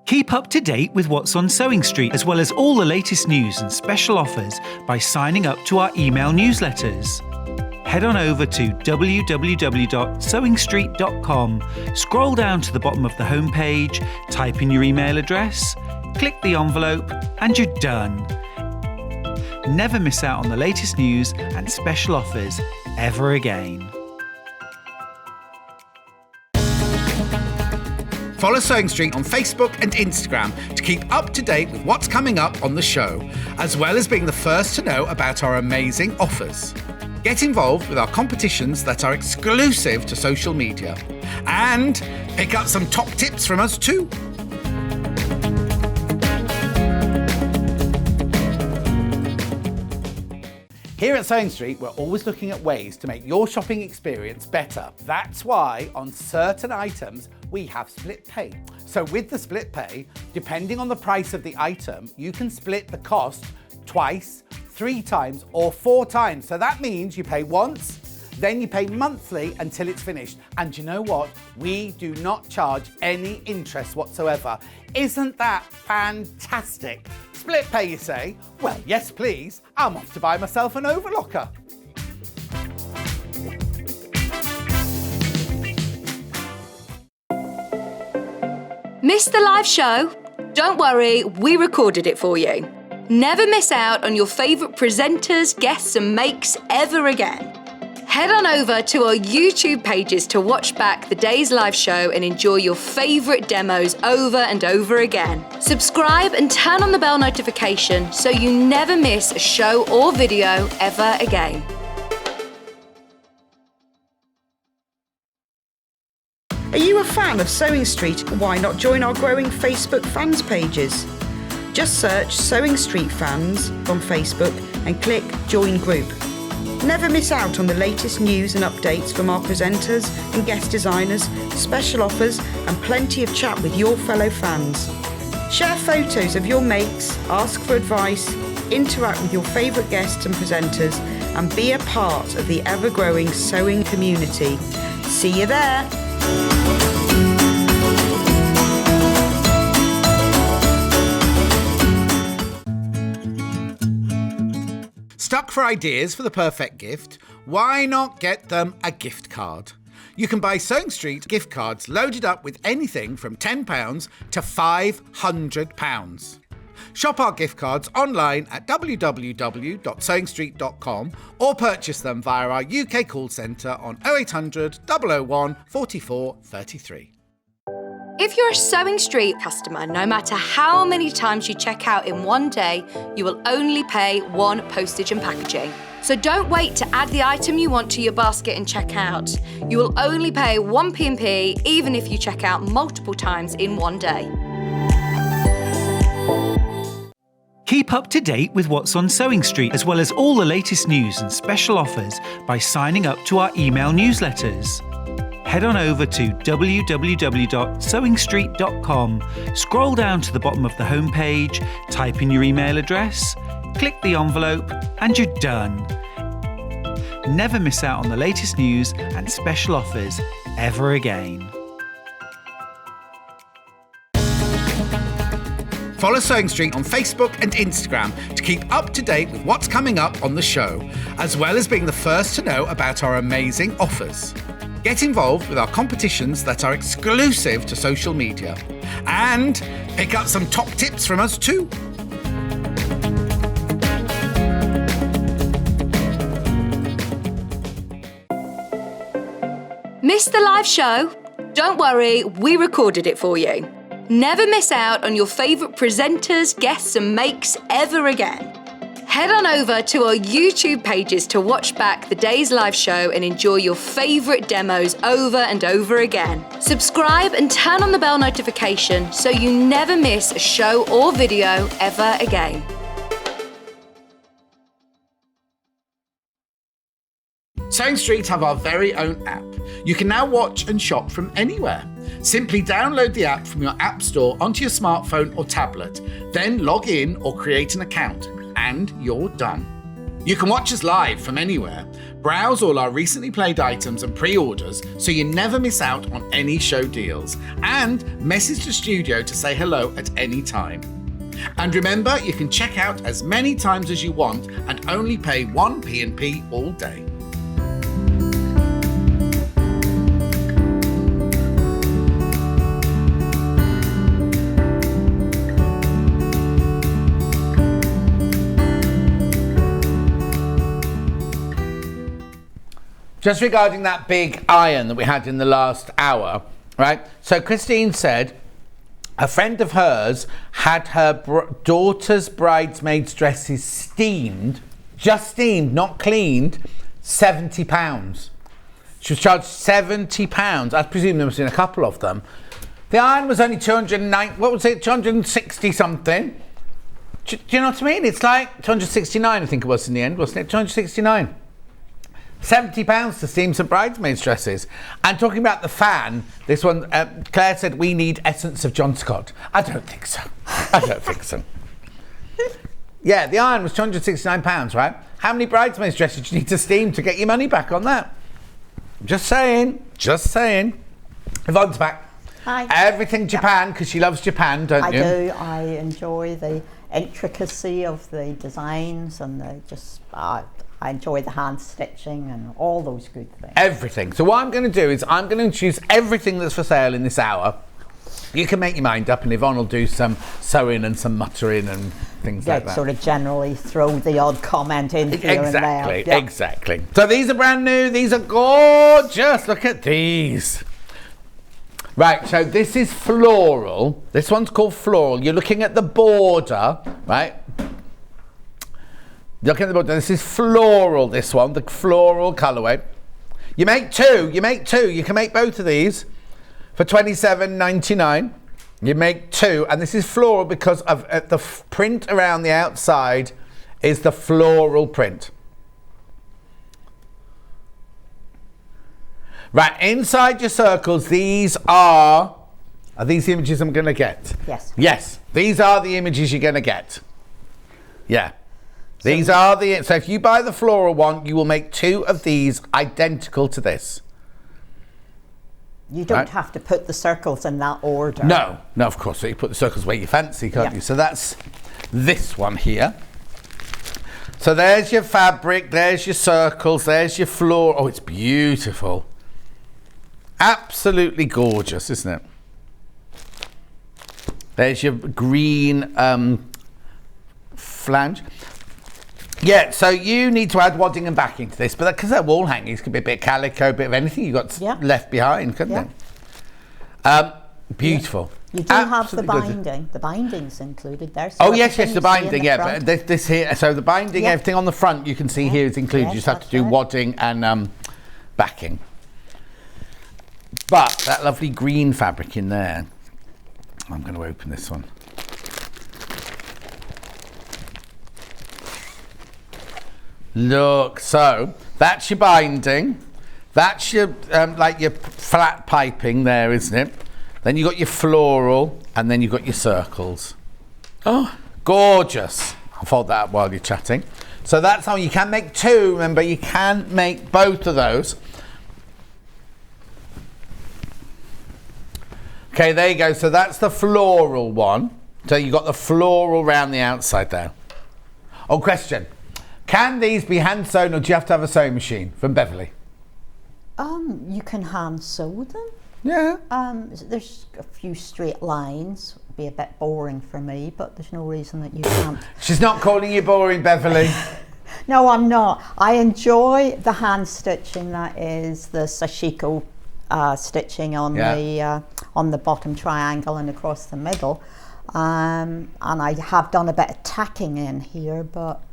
Keep up to date with what's on Sewing Street, as well as all the latest news and special offers by signing up to our email newsletters. Head on over to www.sewingstreet.com, scroll down to the bottom of the homepage, type in your email address, click the envelope, and you're done. Never miss out on the latest news and special offers ever again. Follow Sewing Street on Facebook and Instagram to keep up to date with what's coming up on the show, as well as being the first to know about our amazing offers. Get involved with our competitions that are exclusive to social media. And pick up some top tips from us too. Here at Sewing Street, we're always looking at ways to make your shopping experience better. That's why on certain items, we have split pay. So with the split pay, depending on the price of the item, you can split the cost twice, 3 times, or 4 times. So that means you pay once, then you pay monthly until it's finished. And you know what? We do not charge any interest whatsoever. Isn't that fantastic? Split pay, you say? Well, yes, please. I'm off to buy myself an overlocker. Missed the live show? Don't worry, we recorded it for you. Never miss out on your favourite presenters, guests and makes ever again. Head on over to our YouTube pages to watch back the day's live show and enjoy your favourite demos over and over again. Subscribe and turn on the bell notification so you never miss a show or video ever again. Are you a fan of Sewing Street? Why not join our growing Facebook fans pages? Just search Sewing Street Fans on Facebook and click Join Group. Never miss out on the latest news and updates from our presenters and guest designers, special offers and plenty of chat with your fellow fans. Share photos of your makes, ask for advice, interact with your favourite guests and presenters and be a part of the ever-growing sewing community. See you there! Stuck for ideas for the perfect gift? why not get them a gift card? You can buy Sewing Street gift cards loaded up with anything from £10 to £500. Shop our gift cards online at www.sewingstreet.com or purchase them via our UK call centre on 0800 001 44 33. If you're a Sewing Street customer, no matter how many times you check out in one day, you will only pay one postage and packaging. So don't wait to add the item you want to your basket and check out. You will only pay one P&P even if you check out multiple times in one day. Keep up to date with what's on Sewing Street, as well as all the latest news and special offers by signing up to our email newsletters. Head on over to www.sewingstreet.com, scroll down to the bottom of the homepage, type in your email address, click the envelope, and you're done. Never miss out on the latest news and special offers ever again. Follow Sewing Street on Facebook and Instagram to keep up to date with what's coming up on the show, as well as being the first to know about our amazing offers. Get involved with our competitions that are exclusive to social media. And pick up some top tips from us too. Missed the live show? Don't worry, we recorded it for you. Never miss out on your favourite presenters, guests and makes ever again. Head on over to our YouTube pages to watch back the day's live show and enjoy your favourite demos over and over again. Subscribe and turn on the bell notification so you never miss a show or video ever again. Sewing Street have our very own app. You can now watch and shop from anywhere. Simply download the app from your app store onto your smartphone or tablet, then log in or create an account, and you're done. You can watch us live from anywhere, browse all our recently played items and pre-orders so you never miss out on any show deals, and message the studio to say hello at any time. And remember, you can check out as many times as you want and only pay one P&P all day. Just regarding that big iron that we had in the last hour, right? So Christine said a friend of hers had her daughter's bridesmaids' dresses steamed, just steamed, not cleaned, £70. She was charged £70. I presume there must have been a couple of them. The iron was only 260 something. Do you know what I mean? It's like 269, I think it was in the end, wasn't it? 269. £70 to steam some bridesmaids' dresses. And talking about the fan, this one, Claire said we need essence of John Scott. I don't think so. I don't think so. Yeah, the iron was £269, right? How many bridesmaids' dresses do you need to steam to get your money back on that? Just saying. Just saying. Yvonne's back. Hi. Everything Japan, because she loves Japan, don't you? I do. I enjoy the intricacy of the designs and I enjoy the hand stitching and all those good things. Everything. So what I'm going to do is I'm going to introduce everything that's for sale in this hour. You can make your mind up and Yvonne will do some sewing and some muttering and things like that. Sort of generally throw the odd comment in here and there. Yeah. Exactly. So these are brand new. These are gorgeous. Look at these. Right, so this is floral. This one's called floral. You're looking at the border, right? Look at the border. This is floral, this one, the floral colourway. You make two. You can make both of these for $27.99. You make two, and this is floral because of the print around the outside is the floral print. Right, inside your circles, these are these the images I'm going to get? Yes. Yes, these are the images you're going to get. Yeah. These are the, so if you buy the floral one, you will make two of these identical to this. You don't have to put the circles in that order. No, of course. So you put the circles where you fancy, can't you? So that's this one here. So there's your fabric, there's your circles, there's your floor. Oh, it's beautiful. Absolutely gorgeous, isn't it? There's your green flange. Yeah, so you need to add wadding and backing to this, but because they're wall hangings, could be a bit of calico, a bit of anything you got left behind, couldn't it? Beautiful. You do have the Absolutely gorgeous. binding. The binding's included there. So Oh yes, everything the you see in binding, the yeah. front. But this here, so the binding, everything on the front you can see here is included. Yes, You just have to that's do right. wadding and backing. But that lovely green fabric in there. I'm going to open this one. Look, so that's your binding. That's your like your flat piping there, isn't it? Then you got your floral, and then you've got your circles. Oh, gorgeous. I'll fold that up while you're chatting. So that's how you can make two. Remember, you can make both of those. Okay, there you go. So that's the floral one. So you got the floral round the outside there. Oh, question. Can these be hand sewn, or do you have to have a sewing machine? From Beverly. You can hand sew them. Yeah. There's a few straight lines. Be a bit boring for me, but there's no reason that you can't. She's not calling you boring, Beverly. No, I'm not. I enjoy the hand stitching. That is the sashiko stitching on the bottom triangle and across the middle. And I have done a bit of tacking in here, but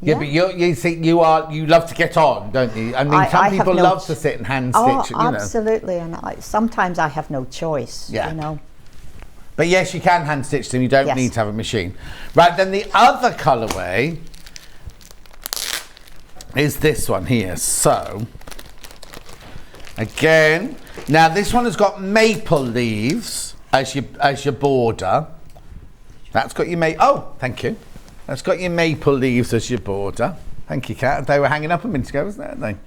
yeah, but you see, you love to get on, don't you? I mean, some people love to sit and hand stitch. Oh, absolutely, and sometimes I have no choice. Yeah. You know. But yes, you can hand stitch them. You don't need to have a machine. Right, then the other colourway is this one here. So again, now this one has got maple leaves as your border. That's got your thank you. That's got your maple leaves as your border. Thank you, Kat. They were hanging up a minute ago, wasn't they?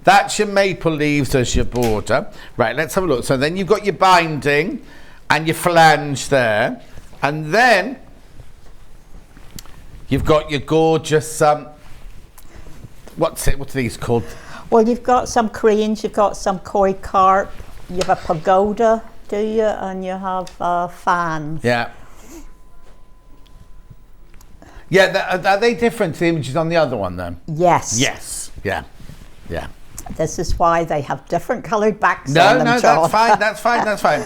That's your maple leaves as your border. Right, let's have a look. So then you've got your binding and your flange there. And then you've got your gorgeous, what's these called? Well, you've got some cranes, you've got some koi carp, you have a pagoda, do you? And you have fans. Yeah. Yeah, are they different to the images on the other one then? Yes. Yes. Yeah. Yeah. This is why they have different coloured backs No, on them, no, John. that's fine.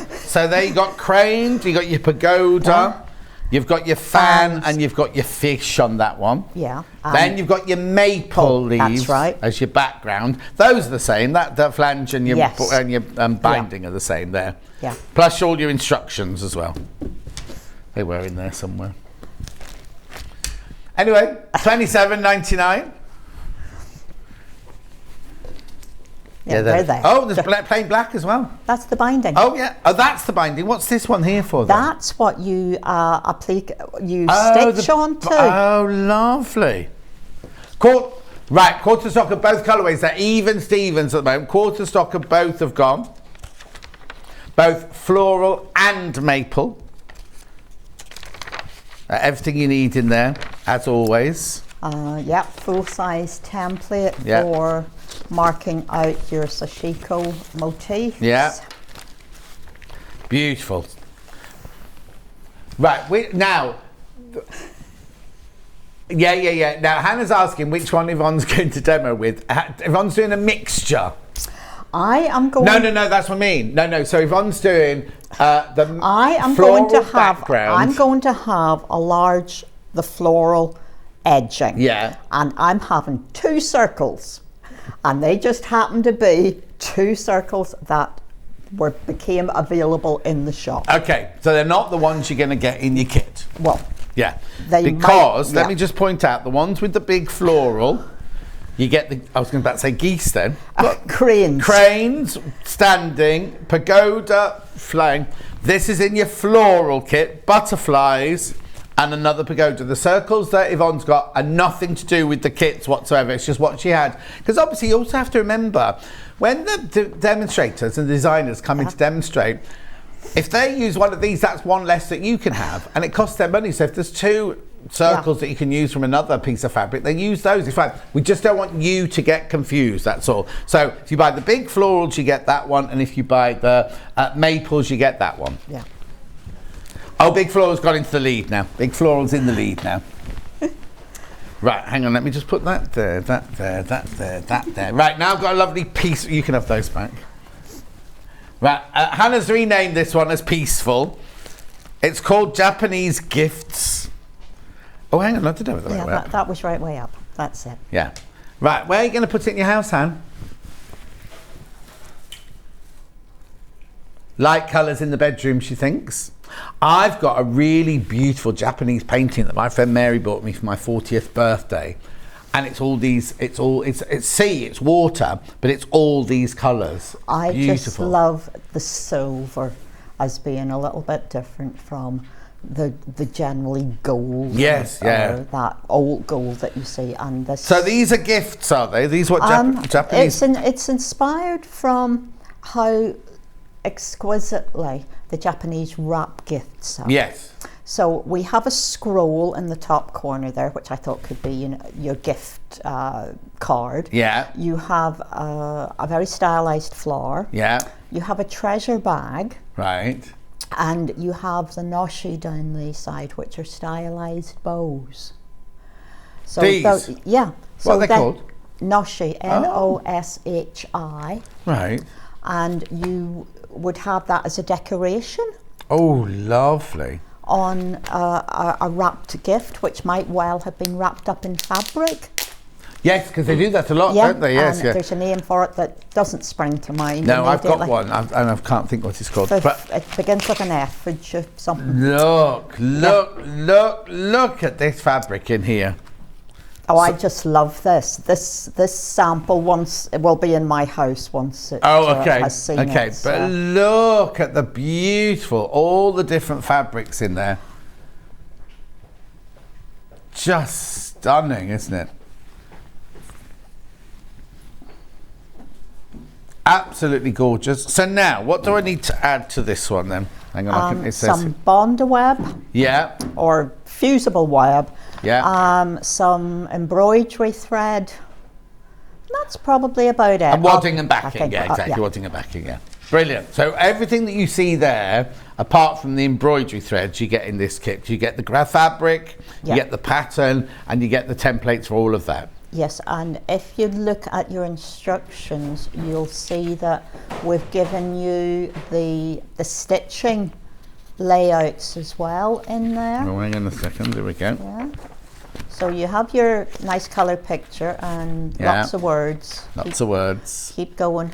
So there you got cranes, you got your pagoda, you've got your fan, and you've got your fish on that one. Yeah. Then you've got your maple leaves as your background. Those are the same. That flange and your binding are the same there. Yeah. Plus all your instructions as well. They were in there somewhere. Anyway, $27.99. Yeah, they're there. Oh, there's plain black as well. That's the binding. Oh yeah. Oh, that's the binding. What's this one here for then? That's what you stitch onto. Oh, lovely. Quarter stock of both colourways. They're even Stevens at the moment. Quarter stock of both have gone. Both floral and maple. Everything you need in there, as always. Full-size template for marking out your sashiko motifs. Yeah. Beautiful. Right, now. Yeah. Now, Hannah's asking which one Yvonne's going to demo with. Yvonne's doing a mixture. I am going... No, that's what I mean. No, so Yvonne's doing the I'm floral going to have background. I'm going to have the floral edging. Yeah. And I'm having 2 circles. And they just happen to be 2 circles that became available in the shop. Okay, so they're not the ones you're going to get in your kit. Well, yeah. Let me just point out, the ones with the big floral, you get I was about to say geese then. Cranes. Cranes, standing, pagoda, flying. This is in your floral kit, butterflies, and another pagoda. The circles that Yvonne's got are nothing to do with the kits whatsoever. It's just what she had. Because obviously you also have to remember, when the demonstrators and designers come in to demonstrate, if they use one of these, that's one less that you can have. And it costs them money. So if there's 2 circles that you can use from another piece of fabric, then use those. In fact, we just don't want you to get confused, that's all. So if you buy the big florals, you get that one, and if you buy the maples, you get that one. Yeah. Oh, big floral's got into the lead now. Big floral's in the lead now. Right, hang on, let me just put that there, that there, that there, that there. Right, now I've got a lovely piece. You can have those back. Right, Hannah's renamed this one as Peaceful. It's called Japanese Gifts. Oh, hang on, I did have it the right way up. That was right way up. That's it. Yeah. Right, where are you going to put it in your house, Han? Light colours in the bedroom, she thinks. I've got a really beautiful Japanese painting that my friend Mary bought me for my 40th birthday. And it's all these, it's sea, it's water, but it's all these colours. I Beautiful. just love the silver as being a little bit different from the generally gold. Yes, yeah. That old gold that you see. And this. So these are gifts, are they? These what Japanese? It's inspired from how exquisitely the Japanese wrap gifts are. Yes. So we have a scroll in the top corner there, which I thought could be, you know, your gift card. Yeah. You have a very stylized flower. Yeah. You have a treasure bag. Right. And you have the noshi down the side, which are stylized bows. So these? Yeah. What are they called? Noshi, Noshi. Right. And you would have that as a decoration. Oh, lovely. On a wrapped gift, which might well have been wrapped up in fabric. Yes, because they do that a lot, don't they? Yes, and there's a name for it that doesn't spring to mind. No, I've got one, and I can't think what it's called. But it begins with an F, which is something. Look at this fabric in here. Oh, I just love this. This sample it will be in my house once it has seen it. Okay, but look at the beautiful, all the different fabrics in there. Just stunning, isn't it? Absolutely gorgeous. So now, what do I need to add to this one then? Hang on, I think it says some bond web. Yeah. Or fusible web. Yeah. Some embroidery thread. That's probably about it. And wadding and backing, yeah, exactly. Wadding and backing, yeah. Brilliant. So everything that you see there, apart from the embroidery threads, you get in this kit. You get the fabric, you get the pattern, and you get the templates for all of that. Yes, and if you look at your instructions, you'll see that we've given you the stitching layouts as well in there. Oh, hang on a second, there we go. Yeah. So you have your nice colour picture and lots of words. Lots of words. Keep going.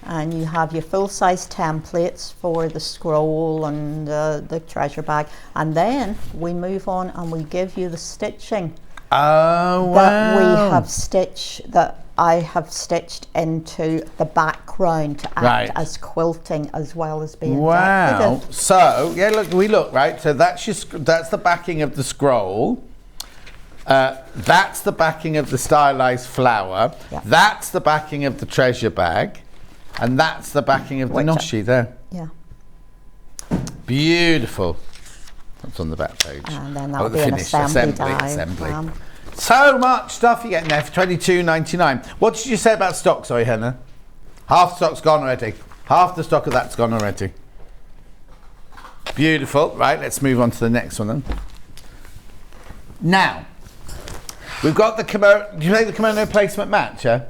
And you have your full-size templates for the scroll and the treasure bag. And then we move on and we give you the stitching. Oh, wow. That I have stitched into the background to act as quilting as well as being decorative. So, yeah, look, right? So that's the backing of the scroll. That's the backing of the stylized flower. Yeah. That's the backing of the treasure bag. And that's the backing of the noshi there. Yeah. Beautiful. That's on the back page. And then that'll be an assembly. So much stuff you get in there for $22.99. What did you say about stock, sorry, Hannah? Half the stock's gone already. Half the stock of that's gone already. Beautiful. Right, let's move on to the next one then. Now, we've got the kimono. Did you make the kimono placement match, yeah?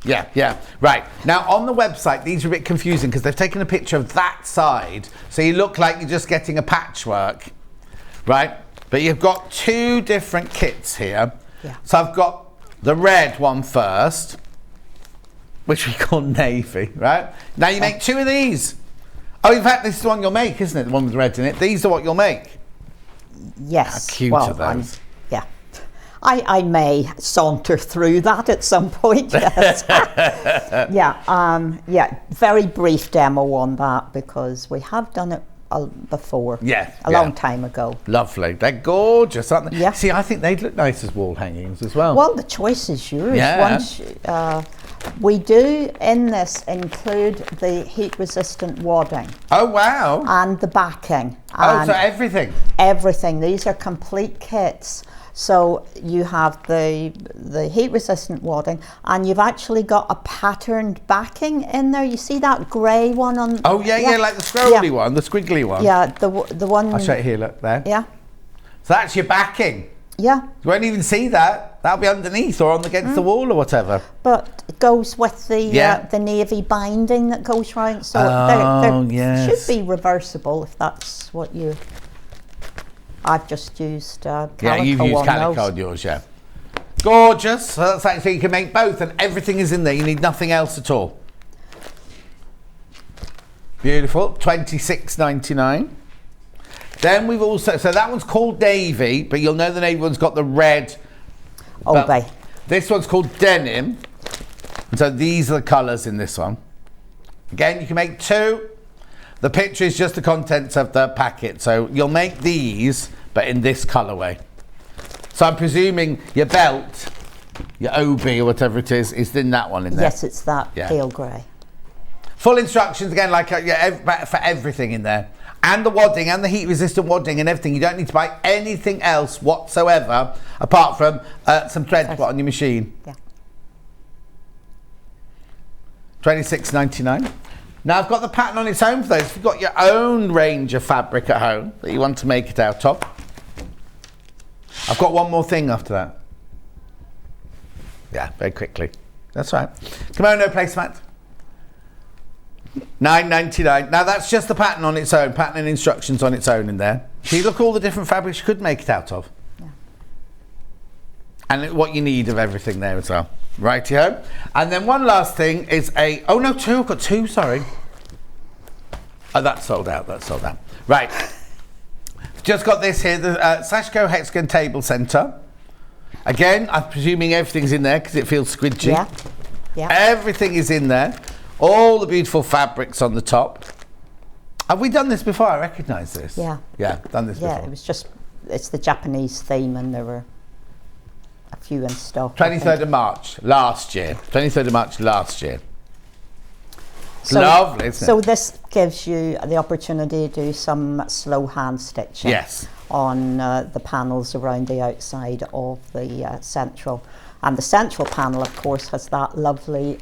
Yeah. Right. Now, on the website, these are a bit confusing because they've taken a picture of that side. So you look like you're just getting a patchwork. Right? But you've got two different kits here. Yeah. So I've got the red one first, which we call navy, right? Now you make two of these. Oh, in fact, this is the one you'll make, isn't it? The one with red in it. These are what you'll make. Yes. How cute are those? Yeah. I may saunter through that at some point. Yes. Yeah. Very brief demo on that because we have done it before. A long time ago. Lovely. They're gorgeous, aren't they? Yeah. See, I think they'd look nice as wall hangings as well. Well, the choice is yours. Yeah. We do in this include the heat resistant wadding. Oh, wow. And the backing. Oh, so everything? Everything. These are complete kits. So you have the heat-resistant wadding, and you've actually got a patterned backing in there. You see that grey one on? Oh yeah, like the scrolly one, the squiggly one. Yeah, the one. I'll show it here. Look there. Yeah. So that's your backing. Yeah. You won't even see that. That'll be underneath or against the wall or whatever. But it goes with the navy binding that goes round. So they should be reversible if that's what you. I've just used calico. Yeah, you've used calico on yours, yeah. Gorgeous. So that's actually, you can make both, and everything is in there. You need nothing else at all. Beautiful. $26.99. Then we've also, so that one's called navy, but you'll know the navy one's got the red. Obey. This one's called denim. And so these are the colours in this one. Again, you can make two. The picture is just the contents of the packet. So you'll make these, but in this colourway. So I'm presuming your belt, your OB or whatever it is in that one in there. Yes, it's that pale grey. Full instructions again, like for everything in there. And the wadding and the heat resistant wadding and everything. You don't need to buy anything else whatsoever apart from some thread to put on your machine. Yeah. $26.99. Now I've got the pattern on its own for those. If you've got your own range of fabric at home that you want to make it out of. I've got one more thing after that. Yeah, very quickly. That's right. Kimono placemat. $9.99. Now that's just the pattern on its own, pattern and instructions on its own in there. So you look at all the different fabrics you could make it out of. Yeah. And what you need of everything there as well. Righty-ho. And then one last thing is oh no, two, I've got two, sorry. Oh, that's sold out, Right. Just got this here, the Sashiko Hexagon Table Centre. Again, I'm presuming everything's in there because it feels squidgy. Yeah. Yeah. Everything is in there. All the beautiful fabrics on the top. Have we done this before? I recognise this. Yeah. Yeah, done this before. Yeah, it's the Japanese theme, and there were a few in stock. 23rd of March last year. 23rd of March last year. So, lovely, isn't it? So this gives you the opportunity to do some slow hand stitching. Yes. On the panels around the outside of the central. And the central panel, of course, has that lovely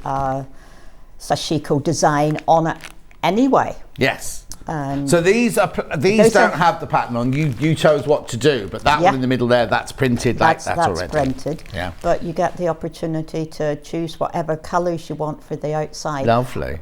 Sashiko design on it anyway. Yes. So these don't have the pattern on. You chose what to do, but that one in the middle there, that's printed that's already. That's printed. Yeah. But you get the opportunity to choose whatever colours you want for the outside. Lovely.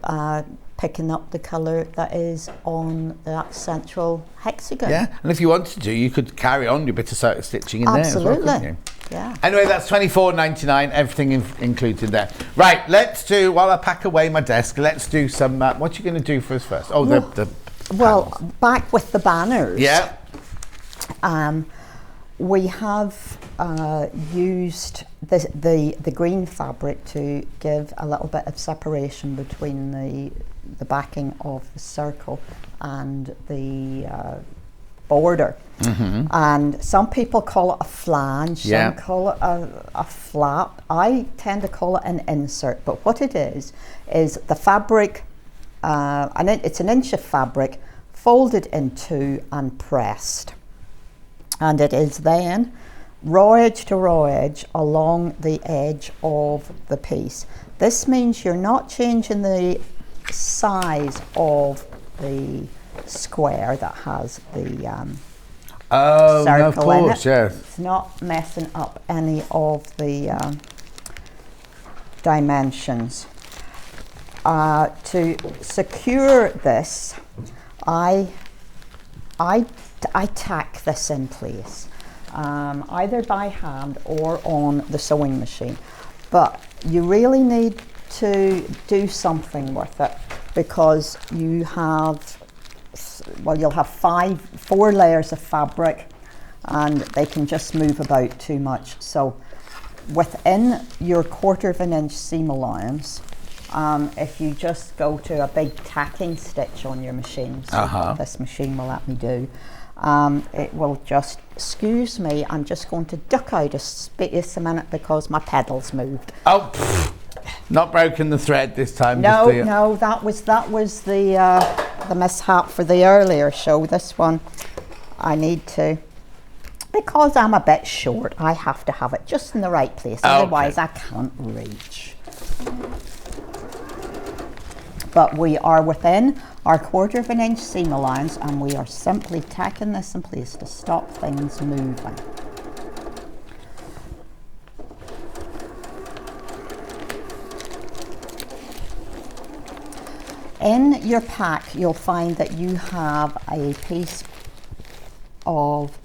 Picking up the colour that is on that central hexagon. Yeah, and if you wanted to, you could carry on your bit of stitching in Absolutely. there as well, couldn't you? Yeah. Anyway, that's $24.99, everything included there. Right, let's do, while I pack away my desk, let's do some, what are you going to do for us first? Oh, well, back with the banners. Yeah. We have used the green fabric to give a little bit of separation between the backing of the circle and the border. Mm-hmm. And some people call it a flange, some call it a flap. I tend to call it an insert, but what it is the fabric, it's an inch of fabric folded in two and pressed. And it is then raw edge to raw edge along the edge of the piece. This means you're not changing the size of the square that has the circle in it. Yes. It's not messing up any of the dimensions. To secure this, I tack this in place, either by hand or on the sewing machine. But you really need to do something with it because you have, you'll have four layers of fabric and they can just move about too much. So within your 1/4 of an inch seam allowance, if you just go to a big tacking stitch on your machine, so this machine will let me do, it will just, excuse me, I'm just going to duck out a space a minute because my pedals moved. Oh, not broken the thread this time. No, that was the the mishap for the earlier show. This one I need to, because I'm a bit short, I have to have it just in the right place, otherwise I can't reach. But we are within our 1/4 of an inch seam allowance, and we are simply tacking this in place to stop things moving. In your pack, you'll find that you have a piece of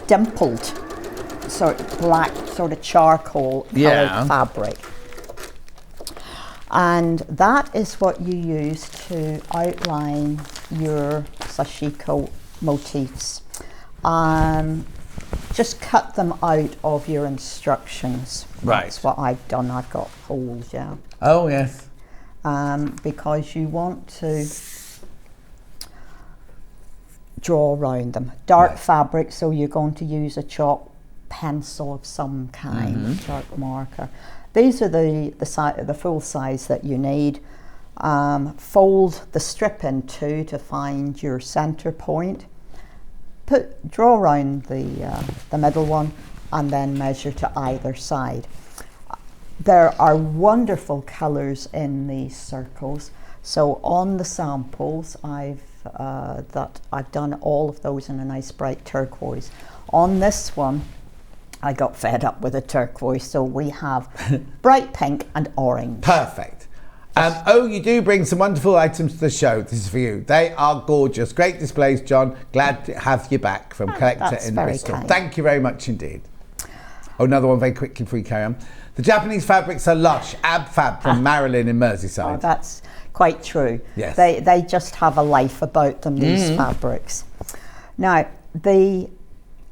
dimpled, sort of black, sort of charcoal colored fabric. And that is what you use to outline your sashiko motifs. Just cut them out of your instructions. Right. That's what I've done. I've got holes, yeah. Oh, yes. Because you want to draw around them. Dark fabric, so you're going to use a chalk pencil of some kind, chalk marker. These are the full size that you need. Fold the strip in two to find your center point. Draw around the middle one and then measure to either side. There are wonderful colours in these circles. So on the samples, I've done all of those in a nice bright turquoise. On this one, I got fed up with the turquoise, so we have bright pink and orange. Perfect. You do bring some wonderful items to the show. This is for you. They are gorgeous. Great displays, John. Glad to have you back from Collector in Bristol. Kind. Thank you very much indeed. Oh, another one very quickly before we carry on. The Japanese fabrics are lush. Ab Fab from Marilyn in Merseyside. Oh, that's quite true. Yes. They just have a life about them, these fabrics. Now, the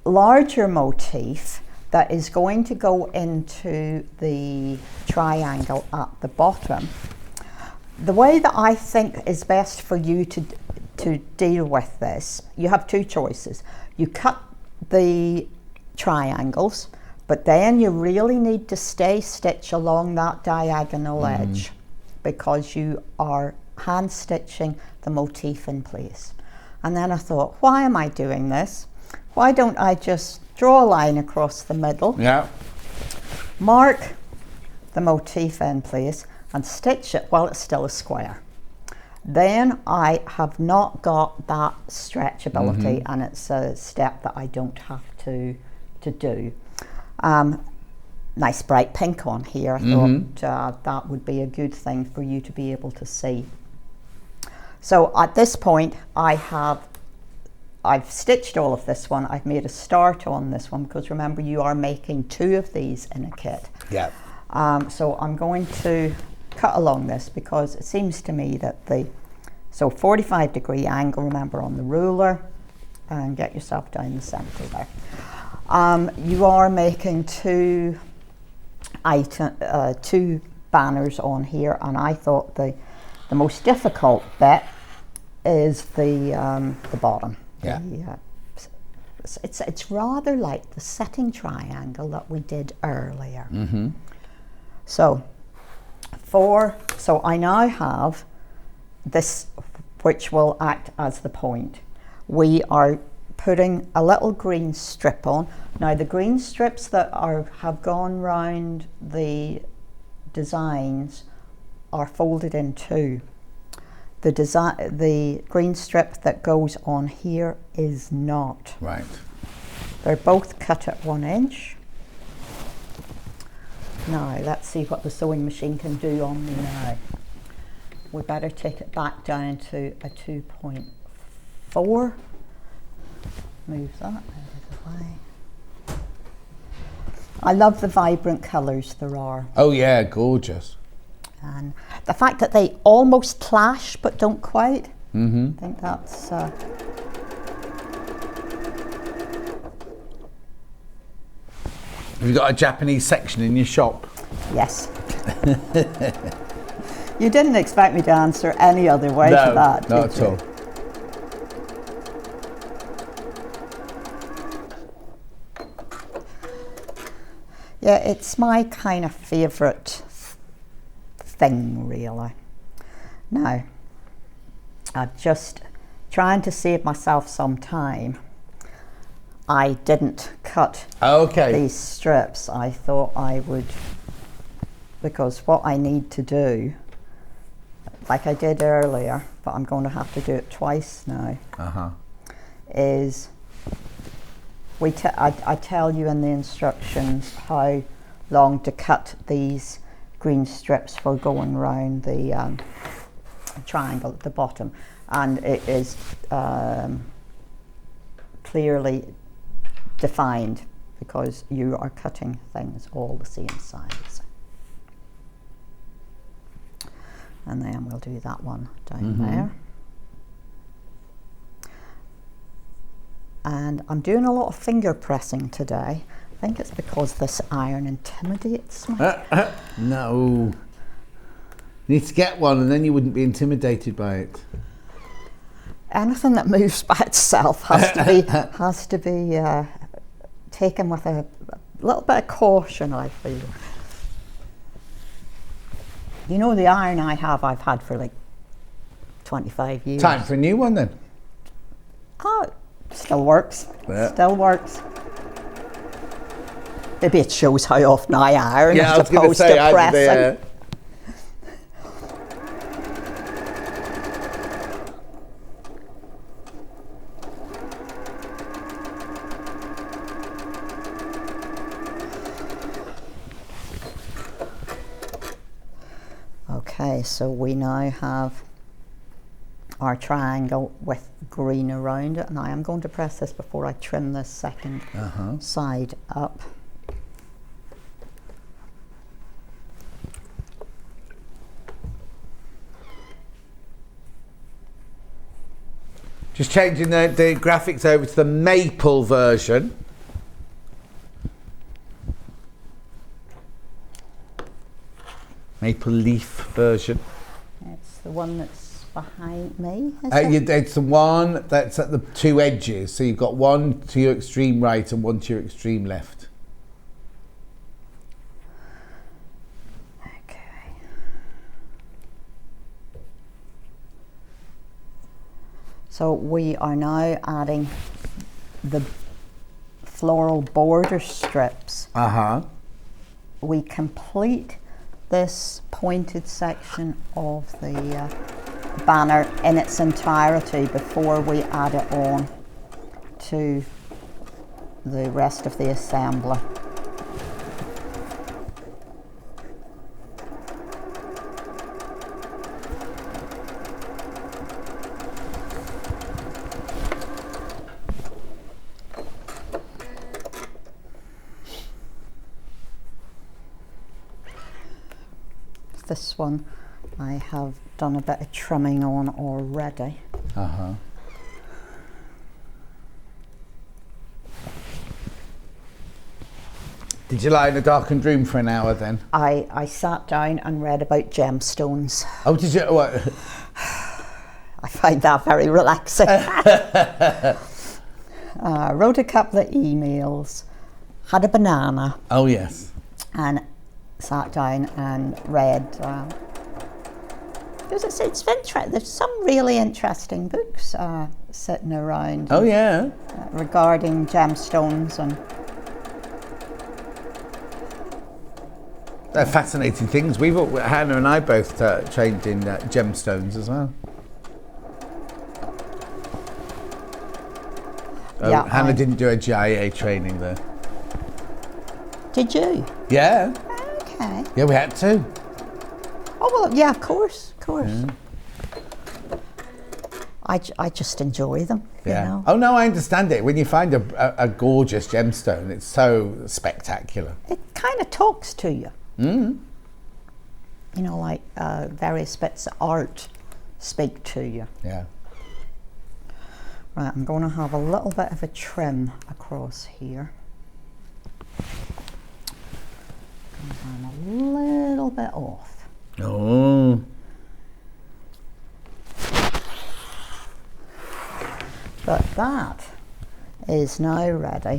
larger motif that is going to go into the triangle at the bottom, the way that I think is best for you to deal with this, you have two choices. You cut the triangles, but then you really need to stay stitch along that diagonal edge, because you are hand stitching the motif in place. And then I thought, why am I doing this? Why don't I just draw a line across the middle, mark the motif in place and stitch it while it's still a square. Then I have not got that stretchability, and it's a step that I don't have to do. Nice bright pink on here. I thought that would be a good thing for you to be able to see. So at this point I've stitched all of this one. I've made a start on this one, because remember, you are making two of these in a kit. Yeah. So I'm going to cut along this, because it seems to me that 45-degree angle, remember, on the ruler, and get yourself down the center there. You are making two banners on here, and I thought the most difficult bit is the bottom. Yeah. It's rather like the setting triangle that we did earlier. So I now have this, which will act as the point. We are putting a little green strip on. Now the green strips that have gone round the designs are folded in two. The green strip that goes on here is not. Right. They're both cut at 1 inch. Now let's see what the sewing machine can do on me now. We better take it back down to a 2.4. Move that out of the way. I love the vibrant colours there are. Oh yeah, gorgeous. And the fact that they almost clash but don't quite. I think that's Have you got a Japanese section in your shop? yes. You didn't expect me to answer any other way to that, not did at you? all. Yeah, it's my kind of favourite thing, really. Now, I'm just trying to save myself some time. I didn't cut these strips. I thought I would, because what I need to do, like I did earlier, but I'm going to have to do it twice now, is I tell you in the instructions how long to cut these green strips for going round the triangle at the bottom, and it is clearly defined because you are cutting things all the same size. And then we'll do that one down there. And I'm doing a lot of finger pressing today. I think it's because this iron intimidates me. No. You need to get one and then you wouldn't be intimidated by it. Anything that moves by itself has to be taken with a little bit of caution, I feel. You know, the iron I've had for like 25 years. Time for a new one then. Oh, it still works. Yeah. Still works. Maybe it shows how often I iron as opposed to pressing. Okay, so we now have our triangle with green around it. Now I'm going to press this before I trim this second side up. Just changing the graphics over to the maple version. Maple leaf version. It's the one that's behind me, It's the one that's at the two edges. So you've got one to your extreme right and one to your extreme left. Okay. So we are now adding the floral border strips. We complete this pointed section of the banner in its entirety before we add it on to the rest of the assembly. This one I have done a bit of trimming on already. Did you lie in a darkened room for an hour then? I sat down and read about gemstones. Oh, did you? What? I find that very relaxing. Wrote a couple of emails, had a banana. Oh yes. And sat down and read. Because it's interesting. There's some really interesting books sitting around. Oh yeah. Regarding gemstones and. They're fascinating things. Hannah and I both trained in gemstones as well. Yeah, Hannah didn't do a GIA training there. Did you? Yeah. Okay. Yeah, we had to. Oh well, yeah, of course. Yeah. I just enjoy them. Yeah. You know? Oh no, I understand it. When you find a gorgeous gemstone, it's so spectacular. It kind of talks to you. You know, like various bits of art speak to you. Yeah. Right, I'm going to have a little bit of a trim across here. I'm a little bit off. Oh. But that is now ready.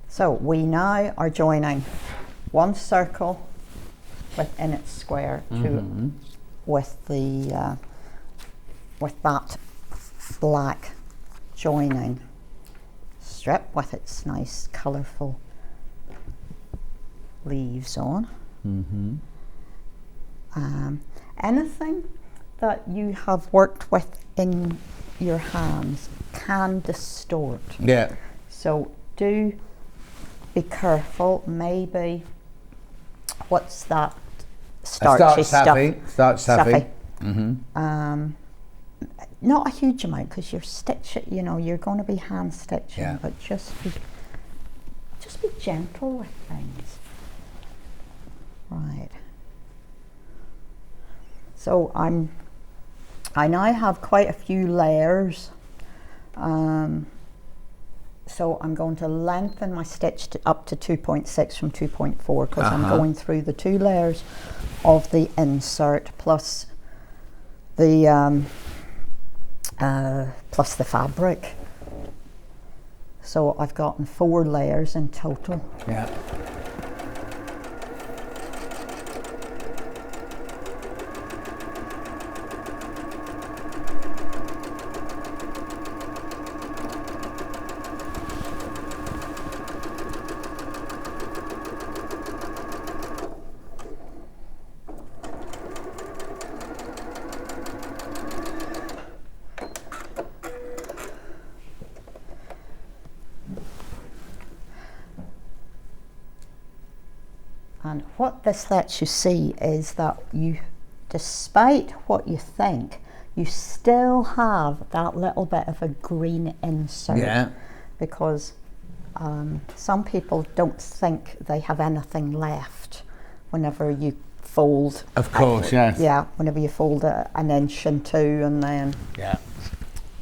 So we now are joining one circle within its square to with the with that black joining strip with its nice colourful leaves on. Anything that you have worked with in your hands can distort. Yeah. So do be careful. Maybe what's that starchy stuff? Starch taffy. Not a huge amount because you're stitching. You know, you're going to be hand stitching, but just be gentle with things. Right. So I now have quite a few layers. So I'm going to lengthen my stitch up to 2.6 from 2.4 because I'm going through the 2 layers of the insert plus the fabric. So I've gotten 4 layers in total. Yeah. And what this lets you see is that you, despite what you think, you still have that little bit of a green insert. Yeah. Because some people don't think they have anything left whenever you fold. Of course, yes. Yeah, whenever you fold an inch and 2 and then. Yeah.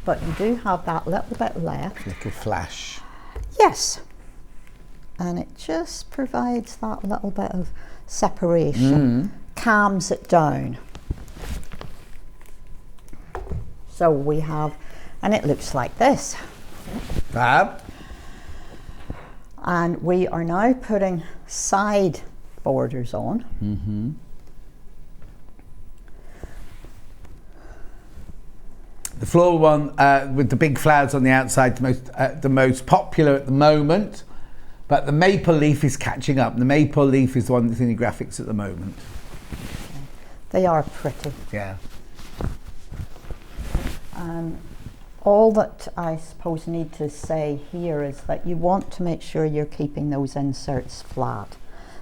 But you do have that little bit left. Little flash. Yes. And it just provides that little bit of separation, calms it down. So we have, and it looks like this. Fab. And we are now putting side borders on. The floral one with the big flowers on the outside, the most popular at the moment. But the maple leaf is catching up. The maple leaf is the one that's in the graphics at the moment. They are pretty. Yeah. All that I suppose need to say here is that you want to make sure you're keeping those inserts flat.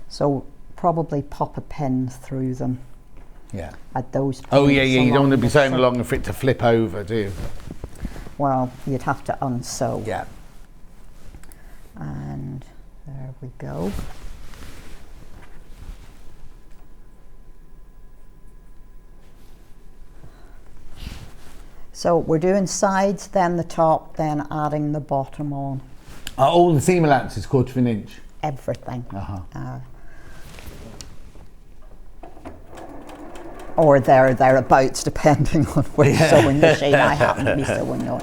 So probably pop a pin through them. Yeah. At those points. Oh yeah, yeah. You don't want to be sewing so along for it to flip over, do you? Well, you'd have to unsew. Yeah. And there we go. So we're doing sides, then the top, then adding the bottom on. Are all the seam allowances 1/4 of an inch? Everything. Or thereabouts, depending on which sewing machine I happen to be sewing on.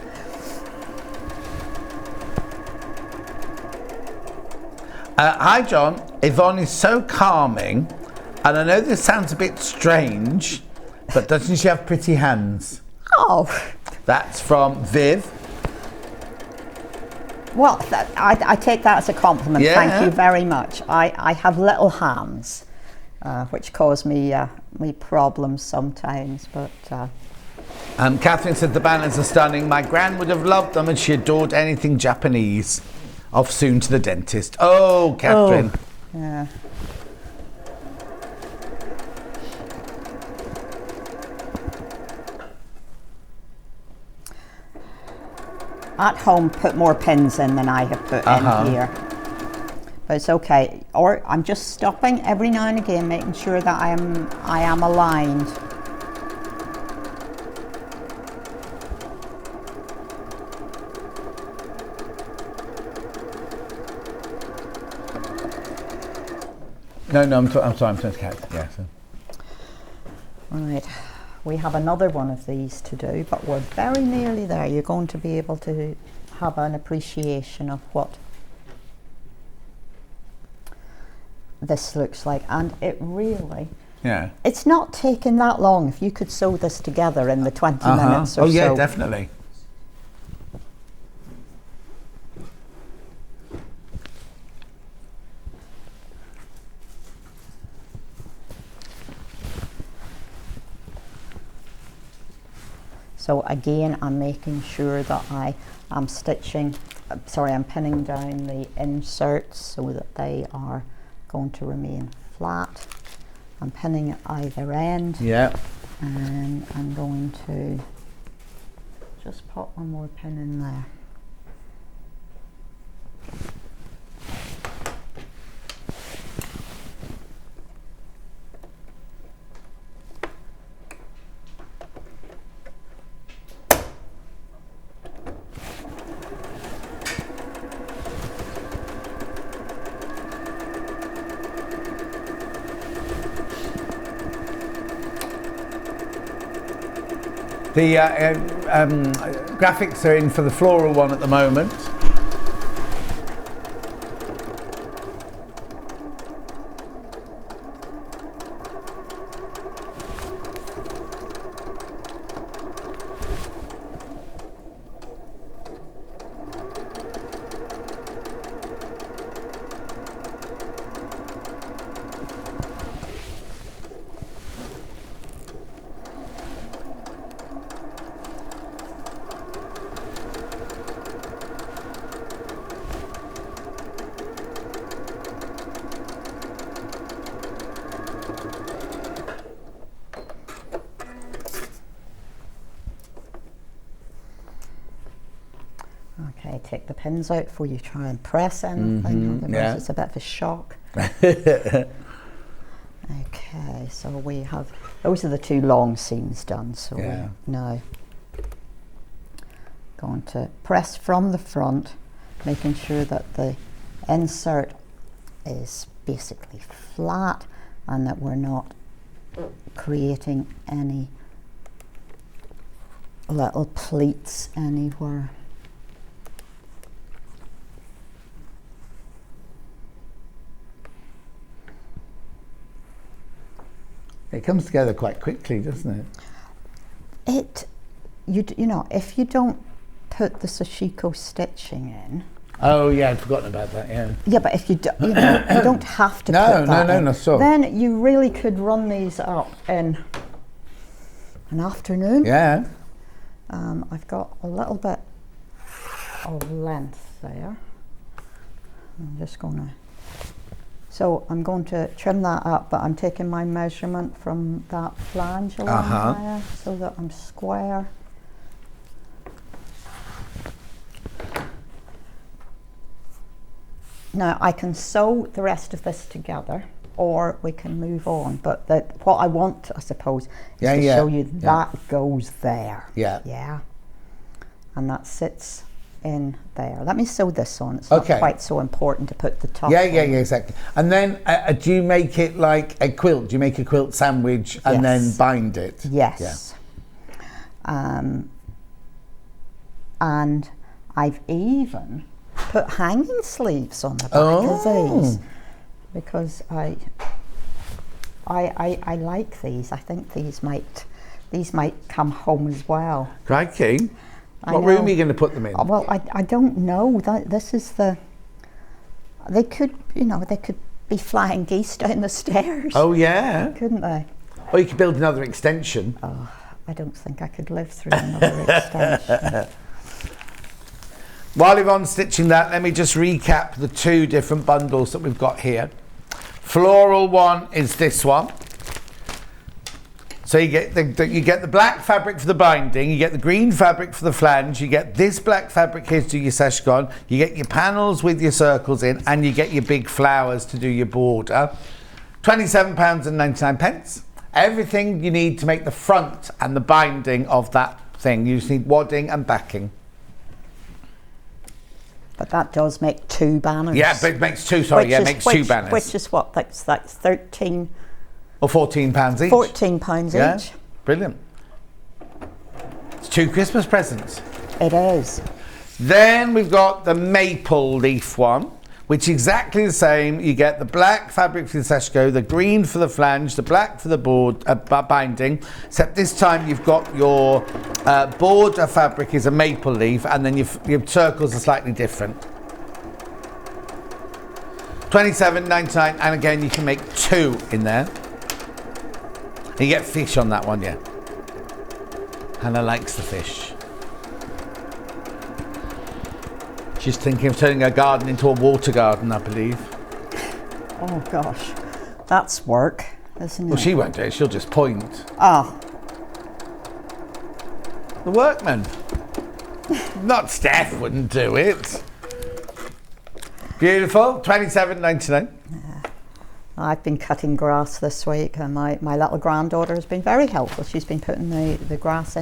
Hi John, Yvonne is so calming, and I know this sounds a bit strange, but doesn't she have pretty hands? Oh. That's from Viv. Well, I take that as a compliment. Yeah. Thank you very much. I have little hands, which cause me problems sometimes, but... Catherine said the banners are stunning. My gran would have loved them and she adored anything Japanese. Off soon to the dentist. Oh, Catherine. Oh, yeah. At home, put more pins in than I have put in here. But it's okay. Or I'm just stopping every now and again, making sure that I am aligned. No, I'm sorry, I'm trying to catch. Yeah. So. Right, we have another one of these to do, but we're very nearly there. You're going to be able to have an appreciation of what this looks like, and it really, Yeah. it's not taking that long if you could sew this together in the 20 minutes or Oh yeah, so. definitely. So again, I'm making sure that I am I'm pinning down the inserts so that they are going to remain flat. I'm pinning at either end. Yeah. And I'm going to just pop one more pin in there. The graphics are in for the floral one at the moment. Okay, take the pins out before you try and press anything, otherwise yeah. it's a bit of a shock. Okay, so we have, those are the two long seams done, so Yeah. we're now going to press from the front, making sure that the insert is basically flat and that we're not creating any little pleats anywhere. It comes together quite quickly, doesn't it? You know, if you don't put the sashiko stitching in. Oh yeah, I'd forgotten about that. Yeah. Yeah, but if you you know, you don't have to No, put that no, in. not so. Then you really could run these up in an afternoon. Yeah. I've got a little bit of length there. I'm just going to. So I'm going to trim that up, but I'm taking my measurement from that flange along there so that I'm square. Now I can sew the rest of this together, or we can move on, but what I want, I suppose, is to show you that goes there. Yeah. Yeah. And that sits in there. Let me sew this on. It's not quite so important to put the top Yeah, on. yeah, exactly. And then do you make it like a quilt? Do you make a quilt sandwich and then bind it? Yes. Yeah. And I've even put hanging sleeves on the back of these because I like these. I think these might come home as well. Crikey. What room are you going to put them in? Well, I don't know. This is the. They could, you know, they could be flying geese down the stairs. Oh yeah. Couldn't they? Or you could build another extension. Oh, I don't think I could live through another extension. While Yvonne's stitching that, let me just recap the two different bundles that we've got here. Floral one is this one. So you get the black fabric for the binding, you get the green fabric for the flange, you get this black fabric here to do your sashgon, you get your panels with your circles in, and you get your big flowers to do your border. £27.99. Everything you need to make the front and the binding of that thing. You just need wadding and backing. But that does make two banners. Yeah, but it makes two, sorry, it makes two banners. Which is what, that's 13... Or £14 each. £14 Yeah, each. brilliant. It's two Christmas presents. It is. Then we've got the maple leaf one, which is exactly the same. You get the black fabric for the sashiko, the green for the flange, the black for the board binding, except this time you've got your border fabric is a maple leaf, and then your circles are slightly different. $27.99, and again you can make 2 in there. You get fish on that one, yeah. Hannah likes the fish. She's thinking of turning her garden into a water garden, I believe. Oh gosh, that's work, isn't it? Well, she won't do it, she'll just point. Ah, The workman. Not Steph wouldn't do it. Beautiful, $27.99. I've been cutting grass this week, and my little granddaughter has been very helpful. She's been putting the grass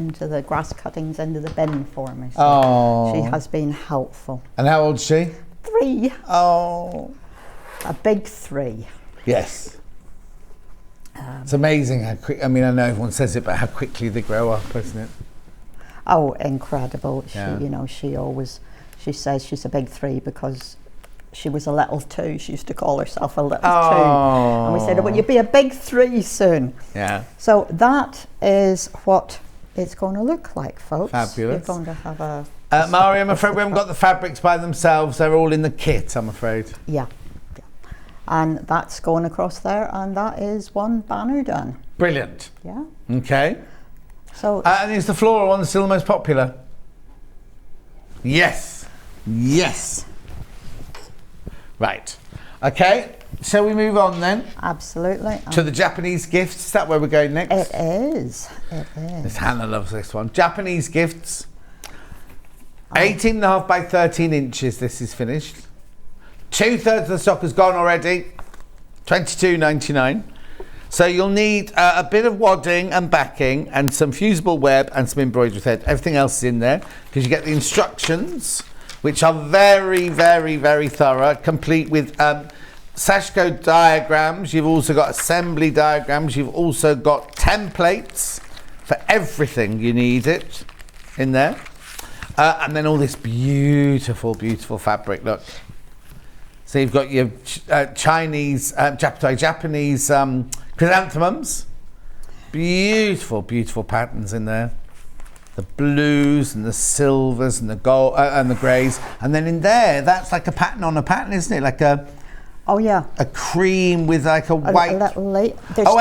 cuttings into the bin for me. So Oh. she has been helpful. And how old is she? 3, Oh. a big 3. Yes. It's amazing how quick, I mean, I know everyone says it, but how quickly they grow up, isn't it? Oh, incredible! Yeah. She says she's a big 3 because she was a little 2. She used to call herself a little 2, Oh. and we said, "Well, you'll be a big 3 soon." Yeah. So that is what it's going to look like, folks. Fabulous. You're going to have a Mari, I'm afraid we haven't got the fabrics by themselves. They're all in the kit, I'm afraid. yeah. And that's going across there, and that is one banner done. Brilliant. Yeah. Okay. So And is the floral one still the most popular? Yes. Yes. Right. Okay. Shall we move on then absolutely, to the Japanese gifts? Is that where we're going next? it is. It is. Miss Hannah loves this one. Japanese gifts. 18.5 by 13 inches. This is finished. 2/3 of the stock has gone already. $22.99. So you'll need a bit of wadding and backing and some fusible web and some embroidery thread. Everything else is in there because you get the instructions, which are very, very, very thorough, complete with sashiko diagrams. You've also got assembly diagrams. You've also got templates for everything you need it in there. And then all this beautiful, beautiful fabric. Look. So you've got your Japanese chrysanthemums. Beautiful, beautiful patterns in there. The blues and the silvers and the gold and the greys. And then in there, that's like a pattern on a pattern, isn't it? Like a cream with like a white. There's and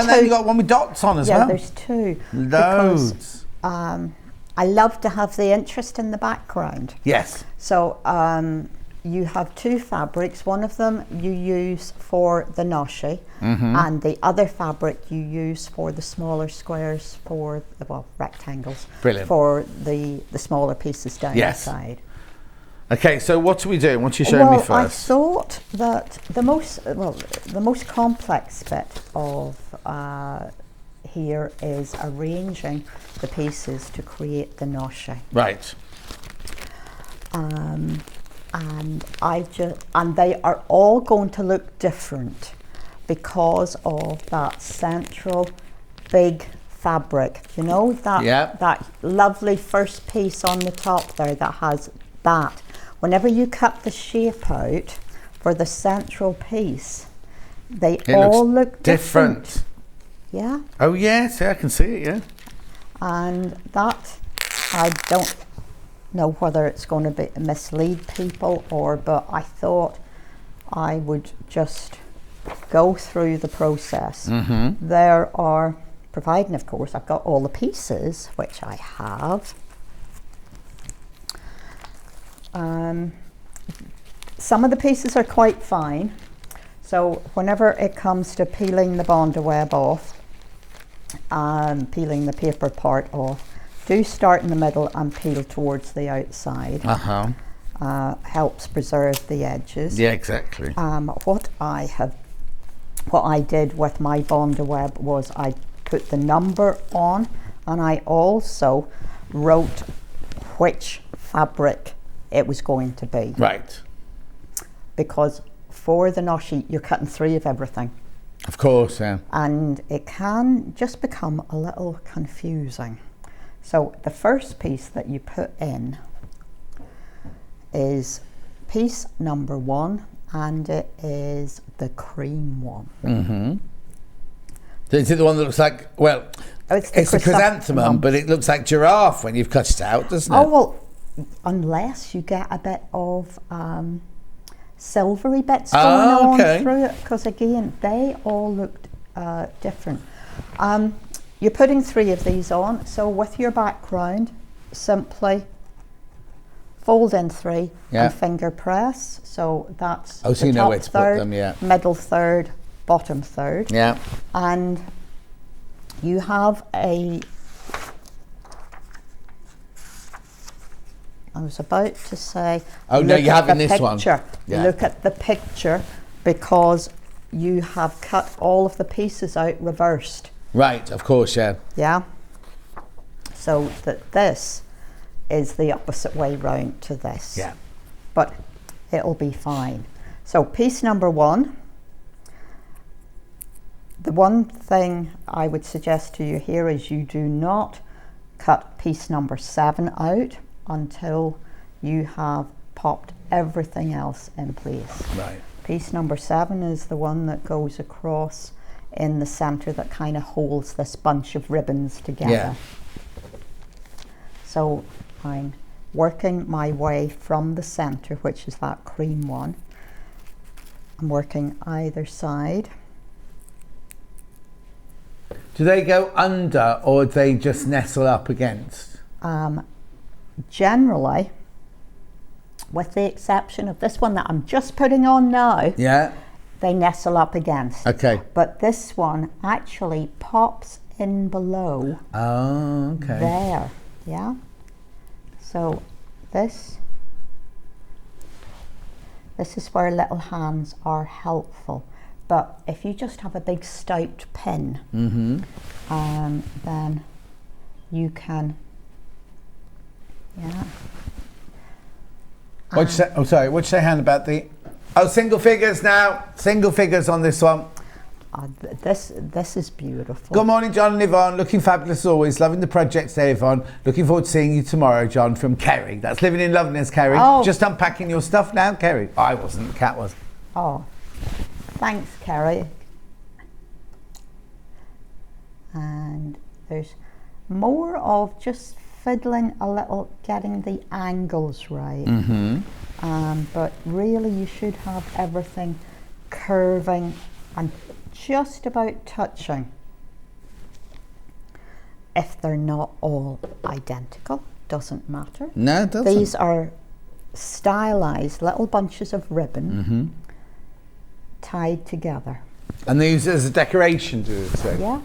then two. you got one with dots on as well. Yeah, there's 2. Loads. Because, I love to have the interest in the background. Yes. So you have 2 fabrics. One of them you use for the nashi, and the other fabric you use for the smaller squares, for the rectangles. Brilliant. For the smaller pieces down the Yes. side. Okay, so what are we doing? What are you showing me first? I thought that the most complex bit of here is arranging the pieces to create the nashi. Right. And they are all going to look different because of that central big fabric. You know that lovely first piece on the top there that has that. Whenever you cut the shape out for the central piece, it all look different. Yeah. Oh yes, yeah, I can see it. Yeah. And that, I don't know whether it's going to mislead people but I thought I would just go through the process. There are, providing of course I've got all the pieces, which I have. Some of the pieces are quite fine, so whenever it comes to peeling the Bondo web off and peeling the paper part off, do start in the middle and peel towards the outside. Helps preserve the edges. Yeah, exactly. What I did with my Bondo web was I put the number on, and I also wrote which fabric it was going to be. Right. Because for the nashi, you're cutting 3 of everything. Of course, yeah. And it can just become a little confusing. So the first piece that you put in is piece number 1, and it is the cream one. Mm-hmm. Is it the one that looks like, well, It's it's a chrysanthemum, but it looks like giraffe when you've cut it out, doesn't it? Oh, well, unless you get a bit of silvery bits going on through it, because again, they all looked different. You're putting 3 of these on, so with your background, simply fold in 3 and finger press. So that's so the you know top where to third, put them, yeah. middle third, bottom third. Yeah. And you have I was about to say, oh no, you're having this one. Yeah. Look at the picture, because you have cut all of the pieces out reversed. Right, of course, yeah. Yeah. So that this is the opposite way round to this. Yeah. But it'll be fine. So piece number 1. The one thing I would suggest to you here is you do not cut piece number 7 out until you have popped everything else in place. Right. Piece number 7 is the one that goes across in the center that kind of holds this bunch of ribbons together. Yeah. So I'm working my way from the center, which is that cream one. I'm working either side. Do they go under, or do they just nestle up against? Generally, with the exception of this one that I'm just putting on now, Yeah. they nestle up against. Okay. But this one actually pops in below Oh, okay. there. Yeah. So this is where little hands are helpful. But if you just have a big stout pin, then you can, yeah. What'd you say? Oh, sorry. What'd you say, Han, about the? Oh, single figures now. Single figures on this one. This is beautiful. Good morning, John and Yvonne. Looking fabulous as always. Loving the project today, Yvonne. Looking forward to seeing you tomorrow, John, from Kerry. That's Living in Loveliness, Kerry. Oh. Just unpacking your stuff now, Kerry. I wasn't. The cat was. Oh, thanks, Kerry. And there's more of just fiddling a little, getting the angles right. But really you should have everything curving and just about touching. If they're not all identical, doesn't matter. No, it doesn't. These are stylized little bunches of ribbon tied together. And they use it as a decoration, do it say? Yeah.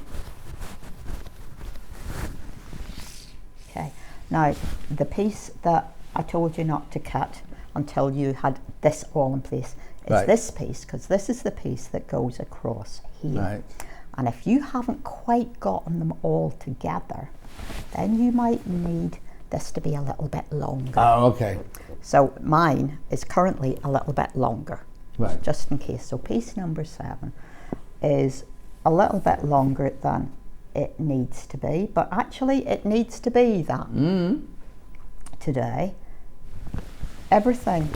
Okay. Now, the piece that I told you not to cut until you had this all in place is this piece, because this is the piece that goes across here. Right. And if you haven't quite gotten them all together, then you might need this to be a little bit longer. Oh, okay. So mine is currently a little bit longer, Right. just in case. So piece number 7 is a little bit longer than it needs to be, but actually it needs to be that. Today, everything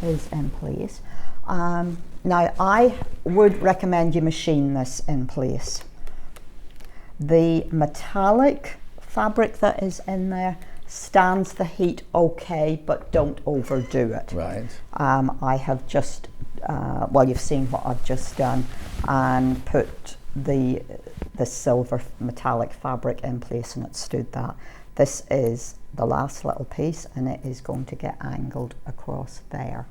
is in place. Now I would recommend you machine this in place. The metallic fabric that is in there stands the heat okay, but don't overdo it. Right. I have just, well, you've seen what I've just done, and put the silver metallic fabric in place, and it stood that. This is the last little piece, and it is going to get angled across there.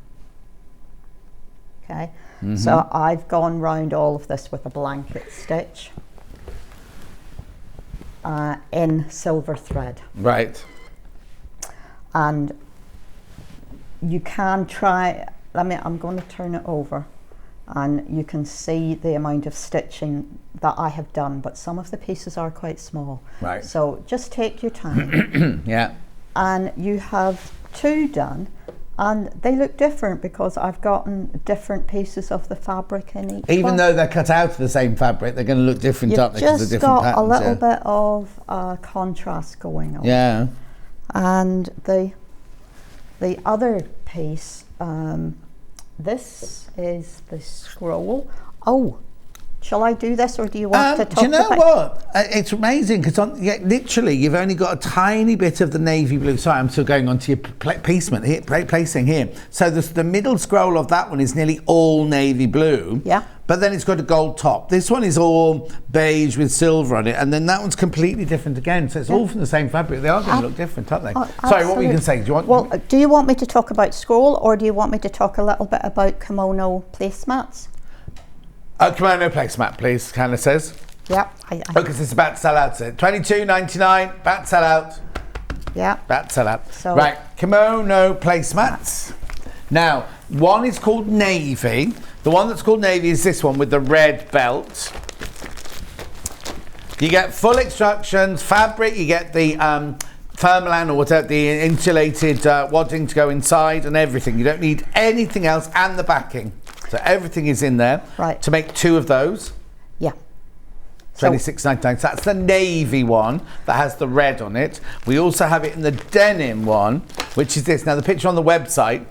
Okay, so I've gone round all of this with a blanket stitch in silver thread. Right. And you can try, I'm going to turn it over, and you can see the amount of stitching that I have done, but some of the pieces are quite small. Right. So just take your time. Yeah. And you have 2 done, and they look different because I've gotten different pieces of the fabric in each Even one. though they're cut out of the same fabric, they're going to look different, You've aren't they? Because just they're different got patterns. a little bit of contrast going on. Yeah. And the other piece this is the scroll. Oh, shall I do this, or do you want to talk Do you know about what? It's amazing because literally you've only got a tiny bit of the navy blue. Sorry, I'm still going on to your placement here, placing here. So the middle scroll of that one is nearly all navy blue. Yeah. But then it's got a gold top. This one is all beige with silver on it, and then that one's completely different again. So it's all from the same fabric. They are going to look different, aren't they? Sorry, what were you going to say? Do you want? Well, do you want me to talk about scroll, or do you want me to talk a little bit about kimono placemats? Kimono placemat, please. Hannah says. Yeah. Because it's about to sell out. So $22.99. About to sell out. Yeah. About to sell out. So- Right, kimono placemats. Now, one is called navy. The one that's called navy is this one with the red belt. You get full instructions, fabric. You get the thermalan or whatever, the insulated wadding to go inside and everything. You don't need anything else, and the backing. So everything is in there. Right. To make 2 of those. Yeah. $26.99. So that's the navy one that has the red on it. We also have it in the denim one, which is this. Now the picture on the website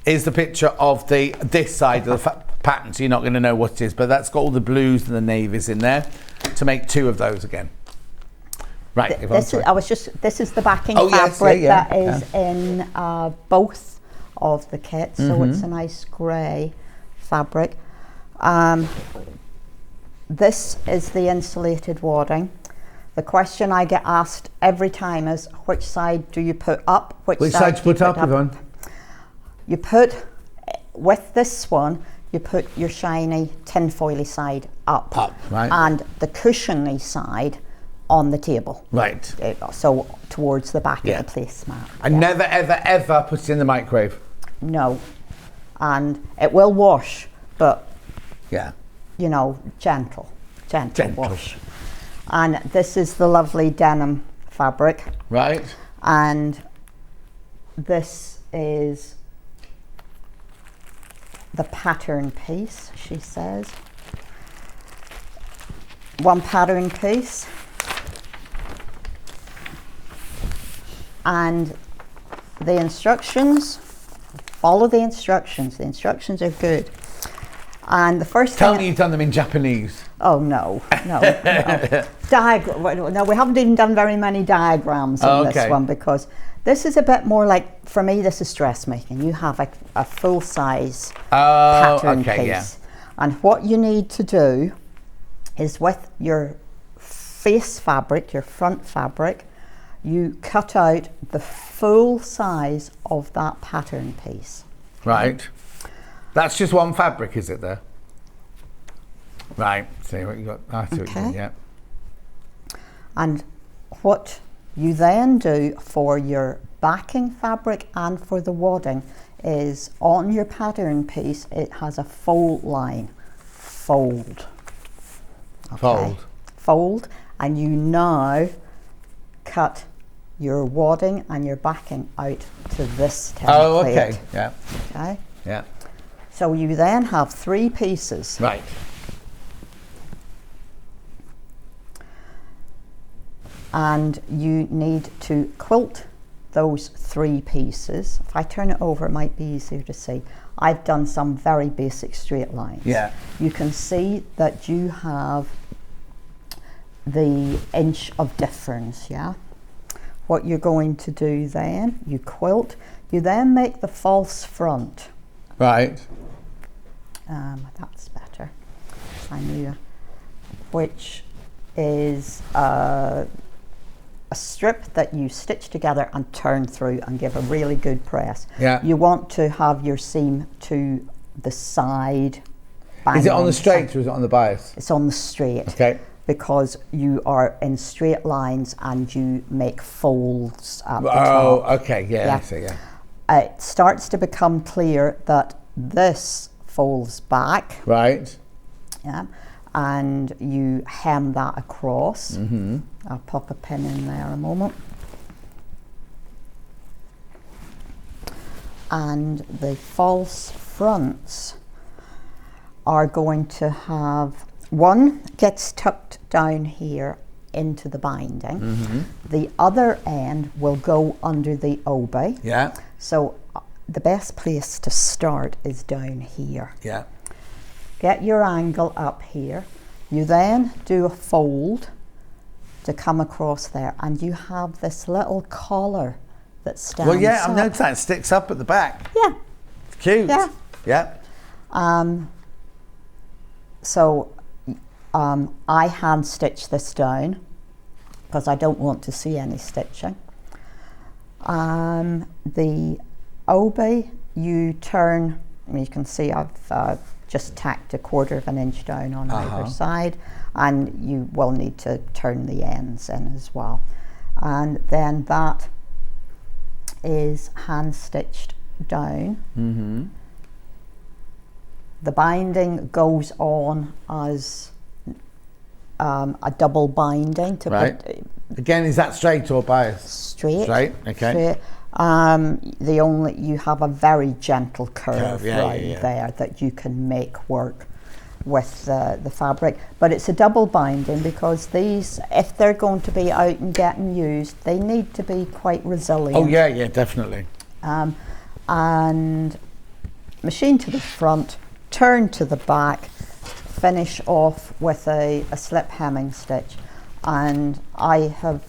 is the picture of this side of the pattern, so you're not going to know what it is, but that's got all the blues and the navies in there to make 2 of those again. Right. This is the backing Oh, yes, fabric yeah, that is in both of the kits. So it's a nice grey fabric. This is the insulated wadding. The question I get asked every time is, which side do you put up? Which side to put up, Yvonne? You put, with this one, you put your shiny tinfoily side up. Up, right. And the cushiony side on the table. Right. So towards the back Yeah. of the placemat. And never, ever, ever put it in the microwave. No. And it will wash, but, Yeah. you know, gentle wash. And this is the lovely denim fabric. Right. And this is the pattern piece, she says. One pattern piece. And the instructions, follow the instructions. The instructions are good. And the first Tell thing, me you've done them in Japanese. oh no. No, we haven't even done very many diagrams on this one, because this is a bit more like, for me, this is dressmaking. You have a full size pattern piece. Yeah. And what you need to do is, with your face fabric, your front fabric, you cut out the full size of that pattern piece. Right. That's just one fabric, is it there? Right. See what you got. I see what you mean, yeah. And what you then do for your backing fabric and for the wadding is, on your pattern piece, it has a fold line. Fold. Okay. Fold. And you now cut your wadding and your backing out to this template. Oh, okay. Yeah. Okay. Yeah. So you then have 3 pieces. Right. And you need to quilt those 3 pieces. If I turn it over, it might be easier to see. I've done some very basic straight lines. Yeah. You can see that you have the inch of difference, yeah? What you're going to do then, you quilt, you then make the false front. Right. That's better. I knew. Which is a strip that you stitch together and turn through and give a really good press. Yeah. You want to have your seam to the side. Is it on the straight or is it on the bias? It's on the straight. Okay. Because you are in straight lines and you make folds at the Oh, top. okay. Yeah, I see, yeah. It starts to become clear that this folds back. Right. Yeah. And you hem that across. Mm-hmm. I'll pop a pin in there a moment. And the false fronts are going to have, one gets tucked down here into the binding. Mm-hmm. The other end will go under the obi. Yeah. So the best place to start is down here. Yeah. Get your angle up here. You then do a fold to come across there, and you have this little collar that stands Well, yeah, up. I've noticed that. It sticks up at the back. Yeah. It's cute. Yeah. Yeah. So I hand stitch this down because I don't want to see any stitching. The obi, you turn, you can see I've just tacked 1/4 of an inch down on either side, and you will need to turn the ends in as well. And then that is hand stitched down. Mm-hmm. The binding goes on as a double binding to put Again, is that straight or bias? straight. Straight, okay. Straight. You have a very gentle curve there that you can make work with the fabric. But it's a double binding because these, if they're going to be out and getting used, they need to be quite resilient. Oh yeah, yeah, definitely. And machine to the front, turn to the back, finish off with a slip hemming stitch. And I have,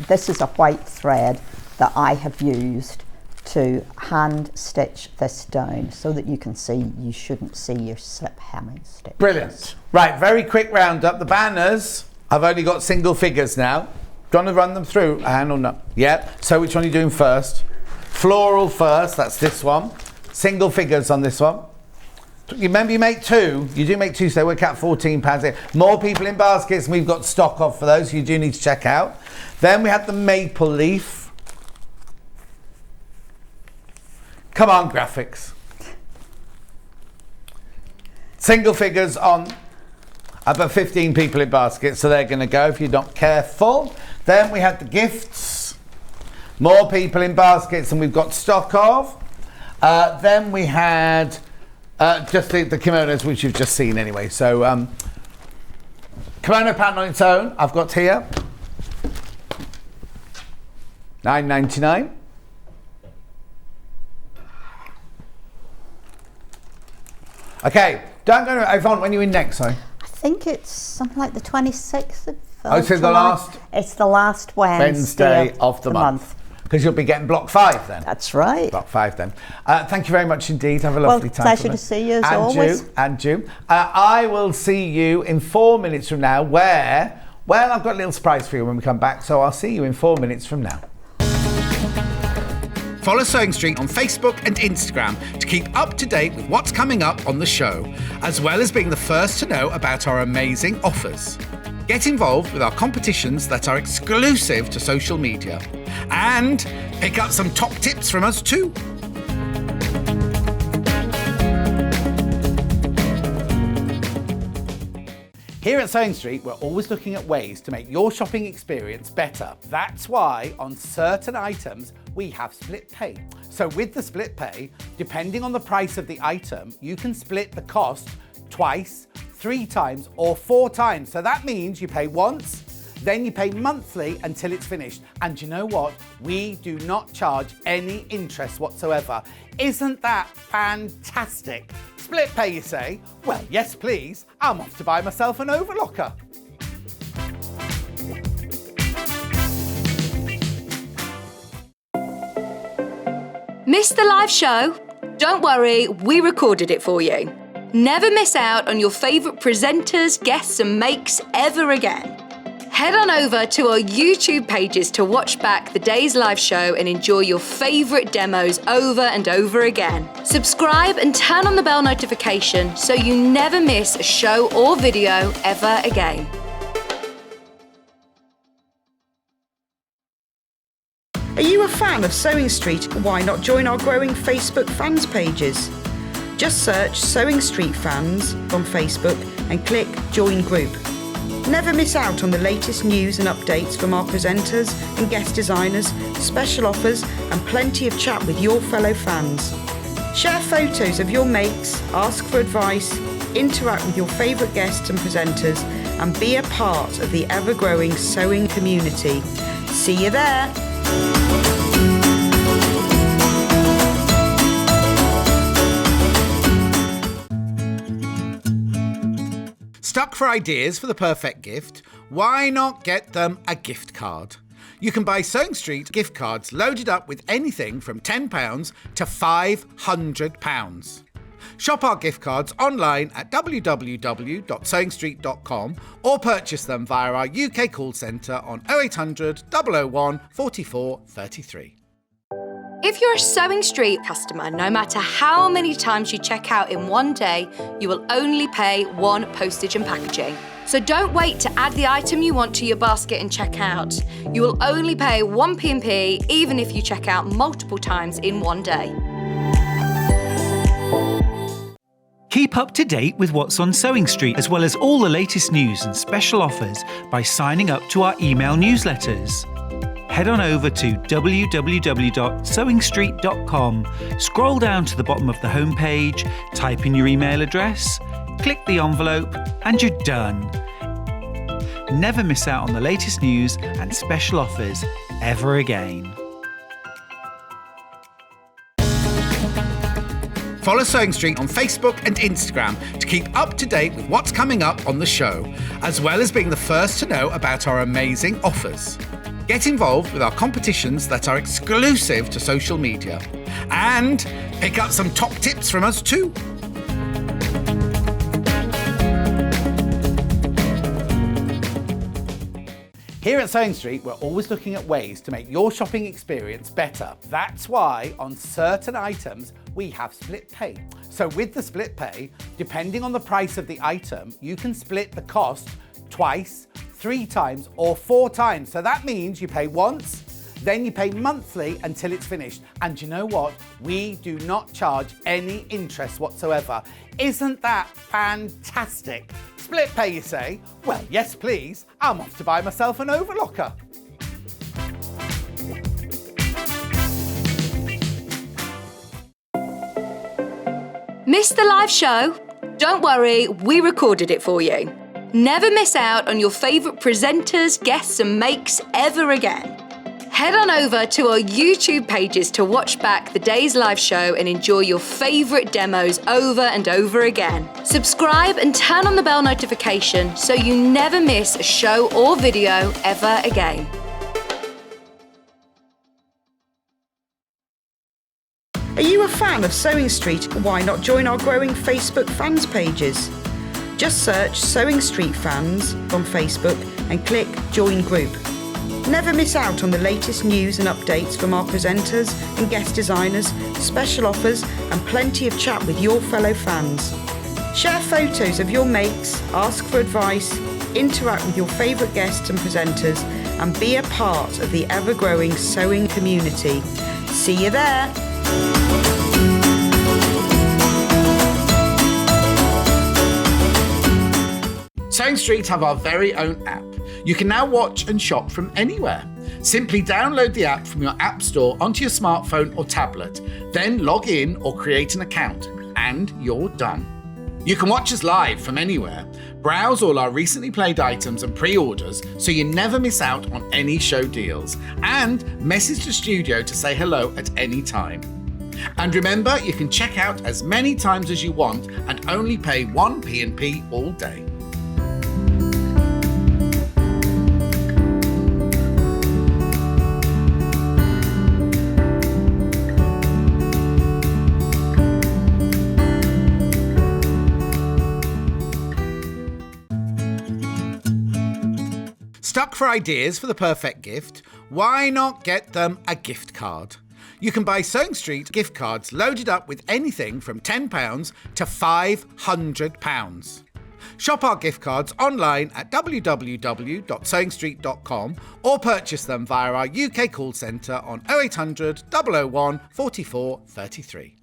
this is a white thread that I have used to hand stitch this down so that you can see, you shouldn't see your slip hemming stitch. Brilliant. Right, very quick roundup. The banners, I've only got single figures now. Do you want to run them through, Anne, or no? Yeah, so which one are you doing first? Floral first, that's this one. Single figures on this one. Remember, you make two. You do make two, so they work out £14 here. More people in baskets, and we've got stock of for those, you do need to check out. Then we have the maple leaf. Come on, graphics. Single figures on about 15 people in baskets, so they're going to go if you're not careful. Then we have the gifts. More people in baskets, and we've got stock of. Then we had just the kimonos, which you've just seen anyway. So kimono pattern on its own, I've got here. $9.99. Okay, don't go to Yvonne, when are you in next, sorry? I think it's something like the 26th of so the July. last It's the last Wednesday of the month. Because you'll be getting block 5 then. That's right. Block 5 then. Thank you very much indeed. Have a lovely time. Pleasure to see you as always. And you. I will see you in 4 minutes from now where, well, I've got a little surprise for you when we come back. So I'll see you in 4 minutes from now. Follow Sewing Street on Facebook and Instagram to keep up to date with what's coming up on the show, as well as being the first to know about our amazing offers. Get involved with our competitions that are exclusive to social media. And pick up some top tips from us too. Here at Sewing Street, we're always looking at ways to make your shopping experience better. That's why on certain items, we have split pay. So with the split pay, depending on the price of the item, you can split the cost twice, 3 times, or 4 times. So that means you pay once, then you pay monthly until it's finished. And you know what? We do not charge any interest whatsoever. Isn't that fantastic? Split pay, you say? Well, yes, please. I'm off to buy myself an overlocker. Missed the live show? Don't worry, we recorded it for you. Never miss out on your favourite presenters, guests and makes ever again. Head on over to our YouTube pages to watch back the day's live show and enjoy your favourite demos over and over again. Subscribe and turn on the bell notification so you never miss a show or video ever again. Are you a fan of Sewing Street? Why not join our growing Facebook fans pages? Just search Sewing Street Fans on Facebook and click Join Group. Never miss out on the latest news and updates from our presenters and guest designers, special offers and plenty of chat with your fellow fans. Share photos of your makes, ask for advice, interact with your favourite guests and presenters and be a part of the ever-growing sewing community. See you there! Stuck for ideas for the perfect gift? Why not get them a gift card? You can buy Sewing Street gift cards loaded up with anything from £10 to £500. Shop our gift cards online at www.sewingstreet.com or purchase them via our UK call centre on 0800 001 44 33. If you're a Sewing Street customer, no matter how many times you check out in one day, you will only pay one postage and packaging. So don't wait to add the item you want to your basket and check out. You will only pay one P&P even if you check out multiple times in one day. Keep up to date with what's on Sewing Street, as well as all the latest news and special offers by signing up to our email newsletters. Head on over to www.sewingstreet.com, scroll down to the bottom of the homepage, type in your email address, click the envelope, and you're done. Never miss out on the latest news and special offers ever again. Follow Sewing Street on Facebook and Instagram to keep up to date with what's coming up on the show, as well as being the first to know about our amazing offers. Get involved with our competitions that are exclusive to social media. And pick up some top tips from us too. Here at Sewing Street, we're always looking at ways to make your shopping experience better. That's why on certain items, we have split pay. So with the split pay, depending on the price of the item, you can split the cost twice, 3 times, or 4 times. So that means you pay once, then you pay monthly until it's finished. And you know what? We do not charge any interest whatsoever. Isn't that fantastic? Split pay, you say? Well, yes, please. I'm off to buy myself an overlocker. Missed the live show? Don't worry, we recorded it for you. Never miss out on your favourite presenters, guests and makes ever again. Head on over to our YouTube pages to watch back the day's live show and enjoy your favourite demos over and over again. Subscribe and turn on the bell notification so you never miss a show or video ever again. Are you a fan of Sewing Street? Why not join our growing Facebook fans pages? Just search Sewing Street Fans on Facebook and click Join Group. Never miss out on the latest news and updates from our presenters and guest designers, special offers and plenty of chat with your fellow fans. Share photos of your makes, ask for advice, interact with your favourite guests and presenters and be a part of the ever-growing sewing community. See you there! Sewing Street have our very own app. You can now watch and shop from anywhere. Simply download the app from your app store onto your smartphone or tablet, then log in or create an account, and you're done. You can watch us live from anywhere, browse all our recently played items and pre-orders so you never miss out on any show deals, and message the studio to say hello at any time. And remember, you can check out as many times as you want and only pay one P&P all day. Stuck for ideas for the perfect gift? Why not get them a gift card? You can buy Sewing Street gift cards loaded up with anything from £10 to £500. Shop our gift cards online at www.sewingstreet.com or purchase them via our UK call centre on 0800 001 44 33.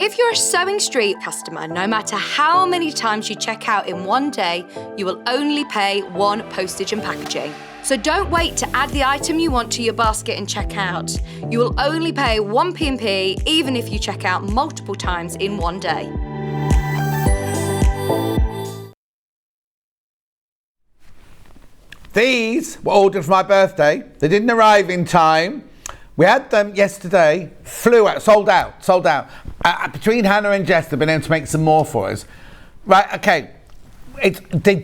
If you're a Sewing Street customer, no matter how many times you check out in one day, you will only pay one postage and packaging. So don't wait to add the item you want to your basket and check out. You will only pay one P&P even if you check out multiple times in one day. These were ordered for my birthday. They didn't arrive in time. We had them yesterday, flew out, sold out. Between Hannah and Jess, they've been able to make some more for us. Right, okay. It's the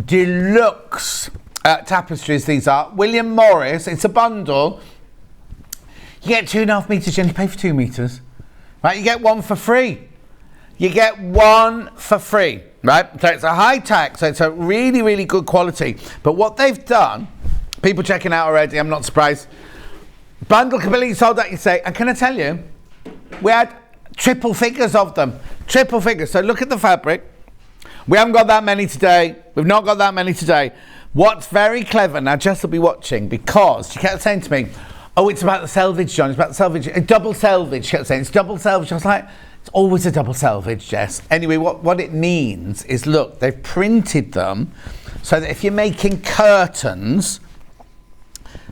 deluxe tapestries. These are William Morris. It's a bundle. You get 2.5 meters. You only pay for 2 meters, right? You get one for free. You get one for free, right? So it's a high tack. So it's a really, really good quality. But what they've done, people checking out already. I'm not surprised. Bundle completely sold out. You say, and can I tell you, we had triple figures of them. Triple figures. So look at the fabric. We haven't got that many today. We've not got that many today. What's very clever, now Jess will be watching, because she kept saying to me, oh, it's about the selvage, John. It's about the selvage. Double selvage. She kept saying, it's double selvage. I was like, it's always a double selvage, Jess. Anyway, what it means is, look, they've printed them so that if you're making curtains,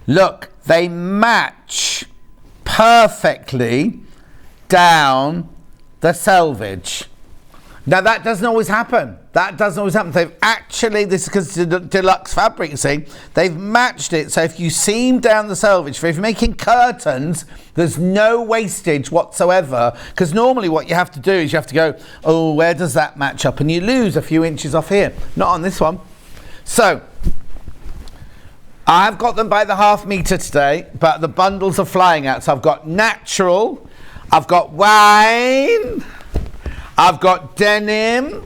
look, they match perfectly down the selvage. Now that doesn't always happen. They've actually, this is because it's a deluxe fabric, you see, they've matched it. So if you seam down the selvage, if you're making curtains, there's no wastage whatsoever. Because normally what you have to do is you have to go, oh, where does that match up? And you lose a few inches off here. Not on this one. So I've got them by the 1/2 meter today, but the bundles are flying out. So I've got natural, I've got wine, I've got denim,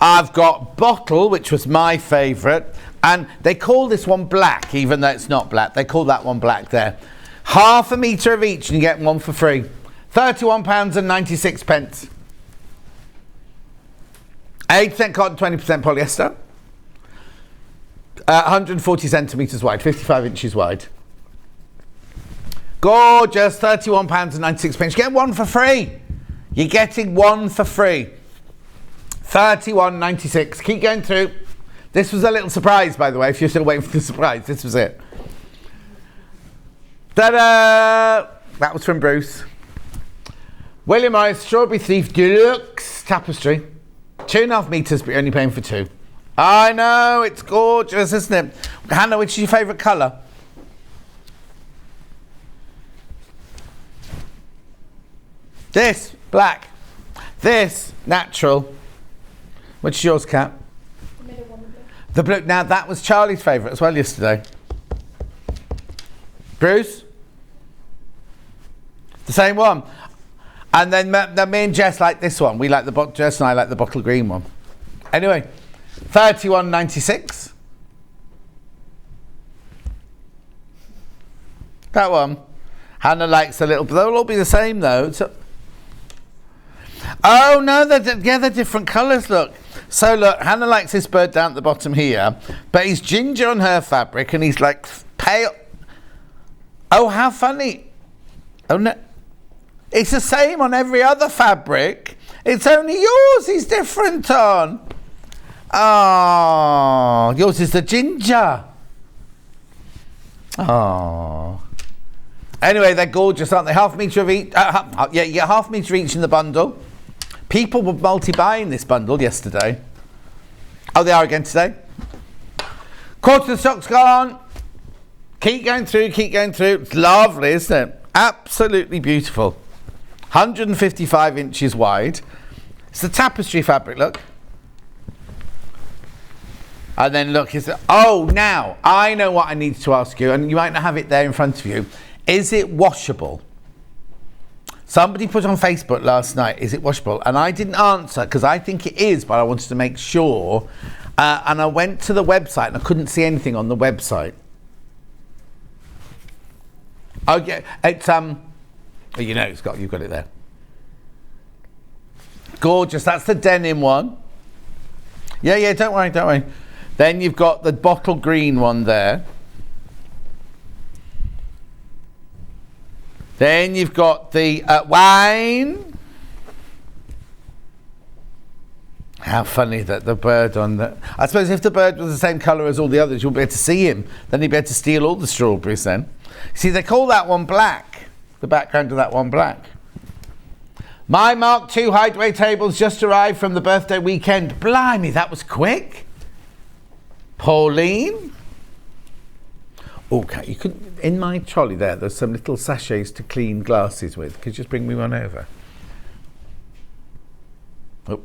I've got bottle, which was my favourite, and they call this one black, even though it's not black. They call that one black there. 1/2 metre of each, and you get one for free. £31.96. 8% cotton, 20% polyester. 140 centimetres wide, 55 inches wide. Gorgeous, £31.96. You get one for free. You're getting one for free. £31.96. Keep going through. This was a little surprise, by the way, if you're still waiting for the surprise. This was it. Ta-da! That was from Bruce. William Morris Strawberry Thief Deluxe Tapestry. 2.5 metres, but you're only paying for 2. I know, it's gorgeous, isn't it? Hannah, which is your favourite colour? This, black. This, natural. Which is yours, Kat? The middle one, the blue. The blue. Now, that was Charlie's favourite as well yesterday. Bruce? The same one. And then me and Jess like this one. We like the Jess and I like the bottle green one. Anyway, £31.96. That one. Hannah likes a little, but they'll all be the same though. So, oh no, they're different colours, look. So look, Hannah likes this bird down at the bottom here, but he's ginger on her fabric and he's like pale. Oh, how funny. Oh no. It's the same on every other fabric. It's only yours he's different on. Oh, yours is the ginger. Oh. Anyway, they're gorgeous, aren't they? 1/2 metre of each. Yeah, you get 1/2 metre each in the bundle. People were multi-buying this bundle yesterday. Oh, they are again today. Quarter of the stock's gone. Keep going through, keep going through. It's lovely, isn't it? Absolutely beautiful. 155 inches wide. It's the tapestry fabric, look. And then look, oh, now, I know what I need to ask you, and you might not have it there in front of you. Is it washable? Somebody put on Facebook last night, is it washable? And I didn't answer because I think it is, but I wanted to make sure. And I went to the website and I couldn't see anything on the website. Okay, it's you know, you've got it there. Gorgeous. That's the denim one. Yeah, don't worry. Then you've got the bottle green one there. Then you've got the wine. How funny that the bird on the... I suppose if the bird was the same colour as all the others, you'll be able to see him. Then you'll be able to steal all the strawberries then. See, they call that one black. The background of that one black. My Mark II hideaway tables just arrived from the birthday weekend. Blimey, that was quick. Pauline. Okay, you could, in my trolley there's some little sachets to clean glasses with. Could you just bring me one over? Oh.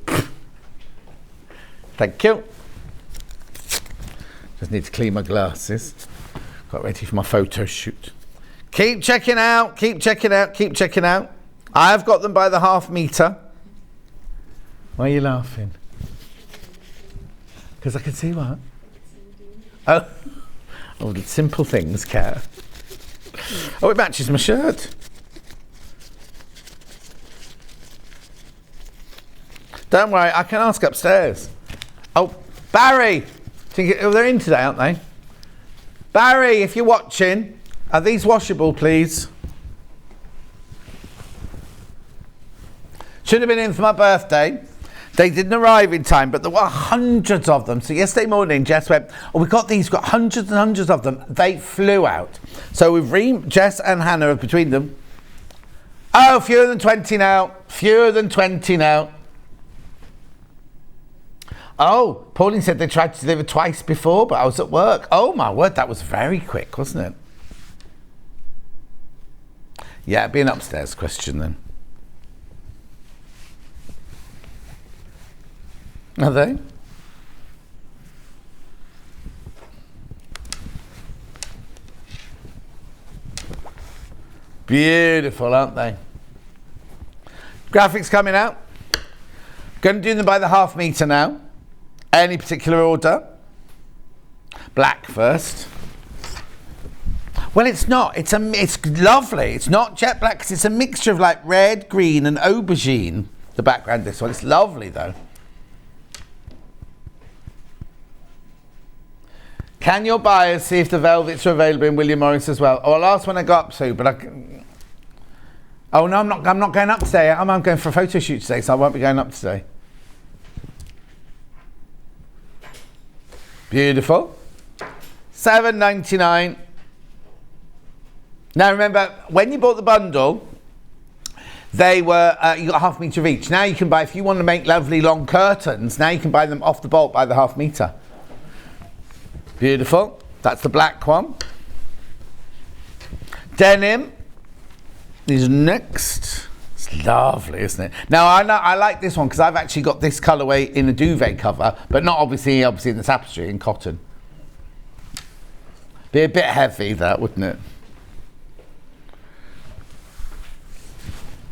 Thank you. Just need to clean my glasses. Got ready for my photo shoot. Keep checking out, keep checking out, keep checking out. I've got them by the half metre. Why are you laughing? Because I can see what? Oh, the simple things, Kat. Oh, it matches my shirt. Don't worry, I can ask upstairs. Oh, Barry! They're in today, aren't they? Barry, if you're watching, are these washable, please? Should have been in for my birthday. They didn't arrive in time, but there were hundreds of them. So yesterday morning, Jess went, oh, we've got hundreds and hundreds of them. They flew out. So we've Jess and Hannah between them. Oh, fewer than 20 now. Fewer than 20 now. Oh, Pauline said they tried to deliver twice before, but I was at work. Oh my word, that was very quick, wasn't it? Yeah, it'd be an upstairs question then. Are they? Beautiful, aren't they? Graphics coming out. Going to do them by the half metre now. Any particular order? Black first. Well, it's not. It's lovely. It's not jet black because it's a mixture of like red, green and aubergine. The background this one. It's lovely though. Can your buyers see if the velvets are available in William Morris as well? Oh, last one I got up to, but oh no, I'm not going up today. I'm going for a photo shoot today, so I won't be going up today. Beautiful. $7.99. Now remember, when you bought the bundle, they were you got half metre of each. Now you can buy, if you want to make lovely long curtains, now you can buy them off the bolt by the half metre. Beautiful. That's the black one. Denim is next. It's lovely, isn't it? Now I like this one because I've actually got this colourway in a duvet cover, but not obviously in the tapestry, in cotton. Be a bit heavy, that, wouldn't it?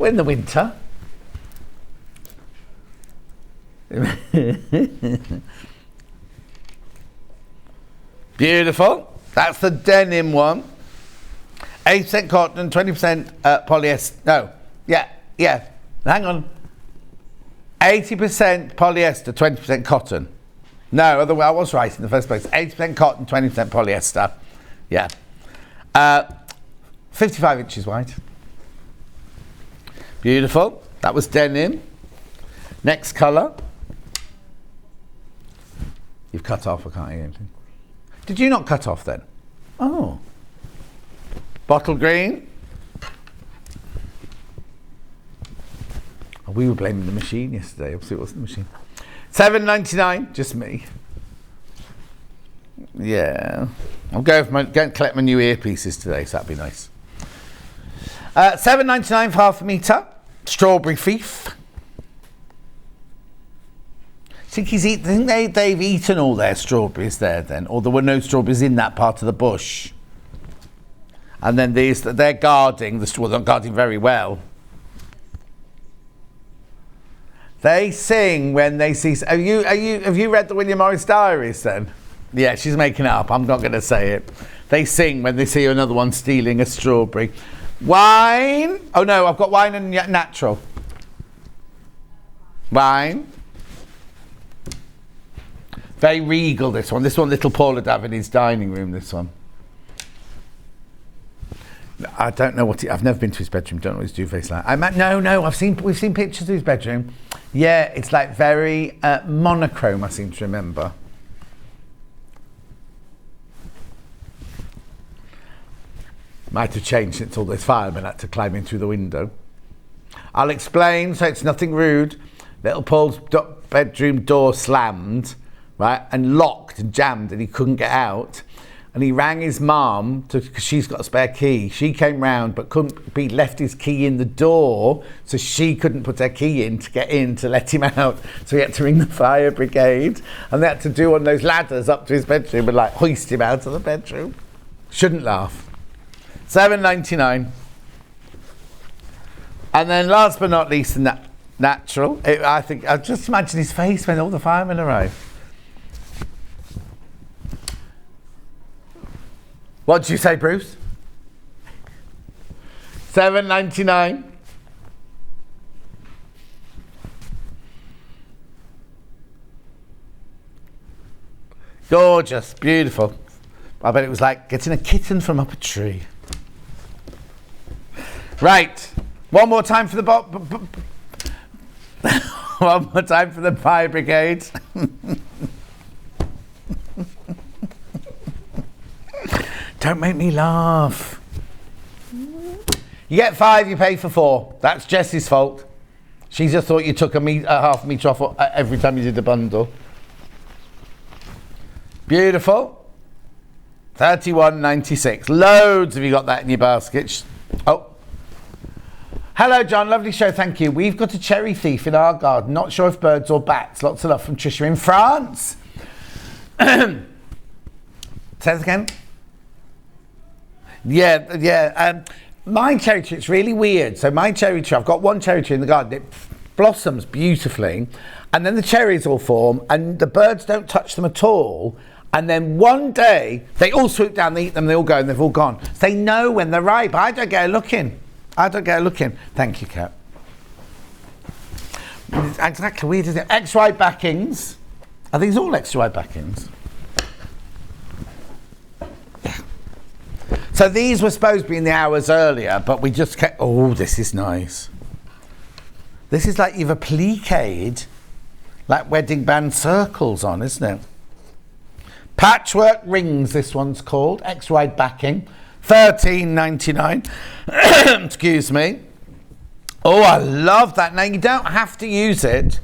We're in the winter. Beautiful. That's the denim one. 8% cotton, 20% polyester. No, yeah. Hang on. 80% polyester, 20% cotton. No, otherwise I was right in the first place. 80% cotton, 20% polyester. Yeah. 55 inches wide. Beautiful. That was denim. Next colour. You've cut off, I can't hear anything. Did you not cut off then? Oh. Bottle green. Oh, we were blaming the machine yesterday. Obviously it wasn't the machine. $7.99, just me. Yeah. I'll go and collect my new earpieces today, so that'd be nice. $7.99 for half a metre. Strawberry Fief. Think they've eaten all their strawberries there then, or there were no strawberries in that part of the bush. And then they're guarding they're not guarding very well. They sing when they see. Have you read the William Morris Diaries then? Yeah, she's making it up. I'm not going to say it. They sing when they see another one stealing a strawberry. Wine. Oh no, I've got wine and natural. Wine. Very regal, this one. This one, little Paula Davidy's dining room, this one. I don't know I've never been to his bedroom, don't know what his duvet's like. We've seen pictures of his bedroom. Yeah, it's like very monochrome, I seem to remember. Might have changed since all those firemen had to climb in through the window. I'll explain, so it's nothing rude. Little Paul's bedroom door slammed, right, and locked and jammed, and he couldn't get out. and he rang his mum because she's got a spare key. She came round but left his key in the door, so she couldn't put her key in to get in to let him out. So he had to ring the fire brigade, and they had to do one of those ladders up to his bedroom and like hoist him out of the bedroom. Shouldn't laugh. $7.99. And then last but not least, natural. I just imagine his face when all the firemen arrive. What did you say, Bruce? $7.99. Gorgeous, beautiful. I bet it was like getting a kitten from up a tree. Right, one more time for the one more time for the fire brigade. Don't make me laugh. You get 5, you pay for 4. That's Jessie's fault. She just thought you took a half metre off every time you did the bundle. Beautiful. $31.96. Loads have you got that in your basket. Oh. Hello, John. Lovely show. Thank you. We've got a cherry thief in our garden. Not sure if birds or bats. Lots of love from Trisha in France. Say that again. Yeah. My cherry tree, it's really weird. So my cherry tree, I've got one cherry tree in the garden. It blossoms beautifully, and then the cherries all form, and the birds don't touch them at all. And then one day, they all swoop down, they eat them, they all go, and they've all gone. So they know when they're ripe. I don't get a look in. Thank you, Kat. Exactly, weird, isn't it? X-ray backings. Are these all X-ray backings? So these were supposed to be in the hours earlier, but we just kept... Oh, this is nice. This is like you've appliqued like wedding band circles on, isn't it? Patchwork rings, this one's called. X-rayed backing. $13.99. Excuse me. Oh, I love that. Now, you don't have to use it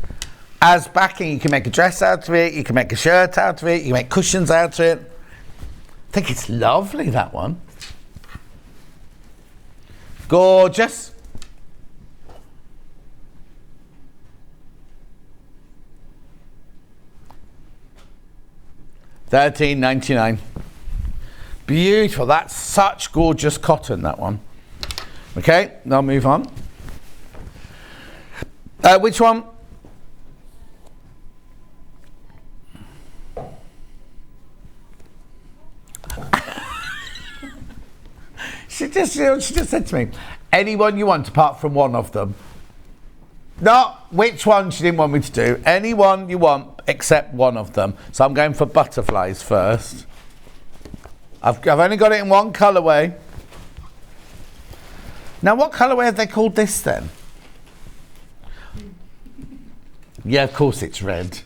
as backing. You can make a dress out of it. You can make a shirt out of it. You can make cushions out of it. I think it's lovely, that one. Gorgeous. $13.99. Beautiful. That's such gorgeous cotton, that one. Okay, I'll move on. Which one? She just said to me, anyone you want apart from one of them. Not which one she didn't want me to do. Anyone you want except one of them. So I'm going for butterflies first. I've only got it in one colourway. Now, what colourway have they called this then? Yeah, of course it's red.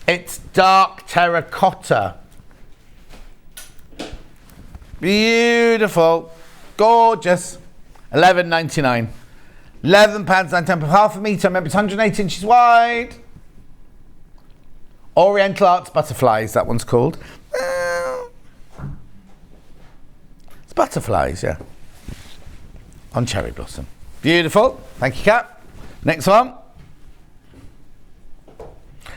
It's dark terracotta. Beautiful. Gorgeous. £11.99. £11.99 per half a metre. Remember, it's 108 inches wide. Oriental Arts Butterflies, that one's called. It's butterflies, yeah. On cherry blossom. Beautiful. Thank you, Kat. Next one.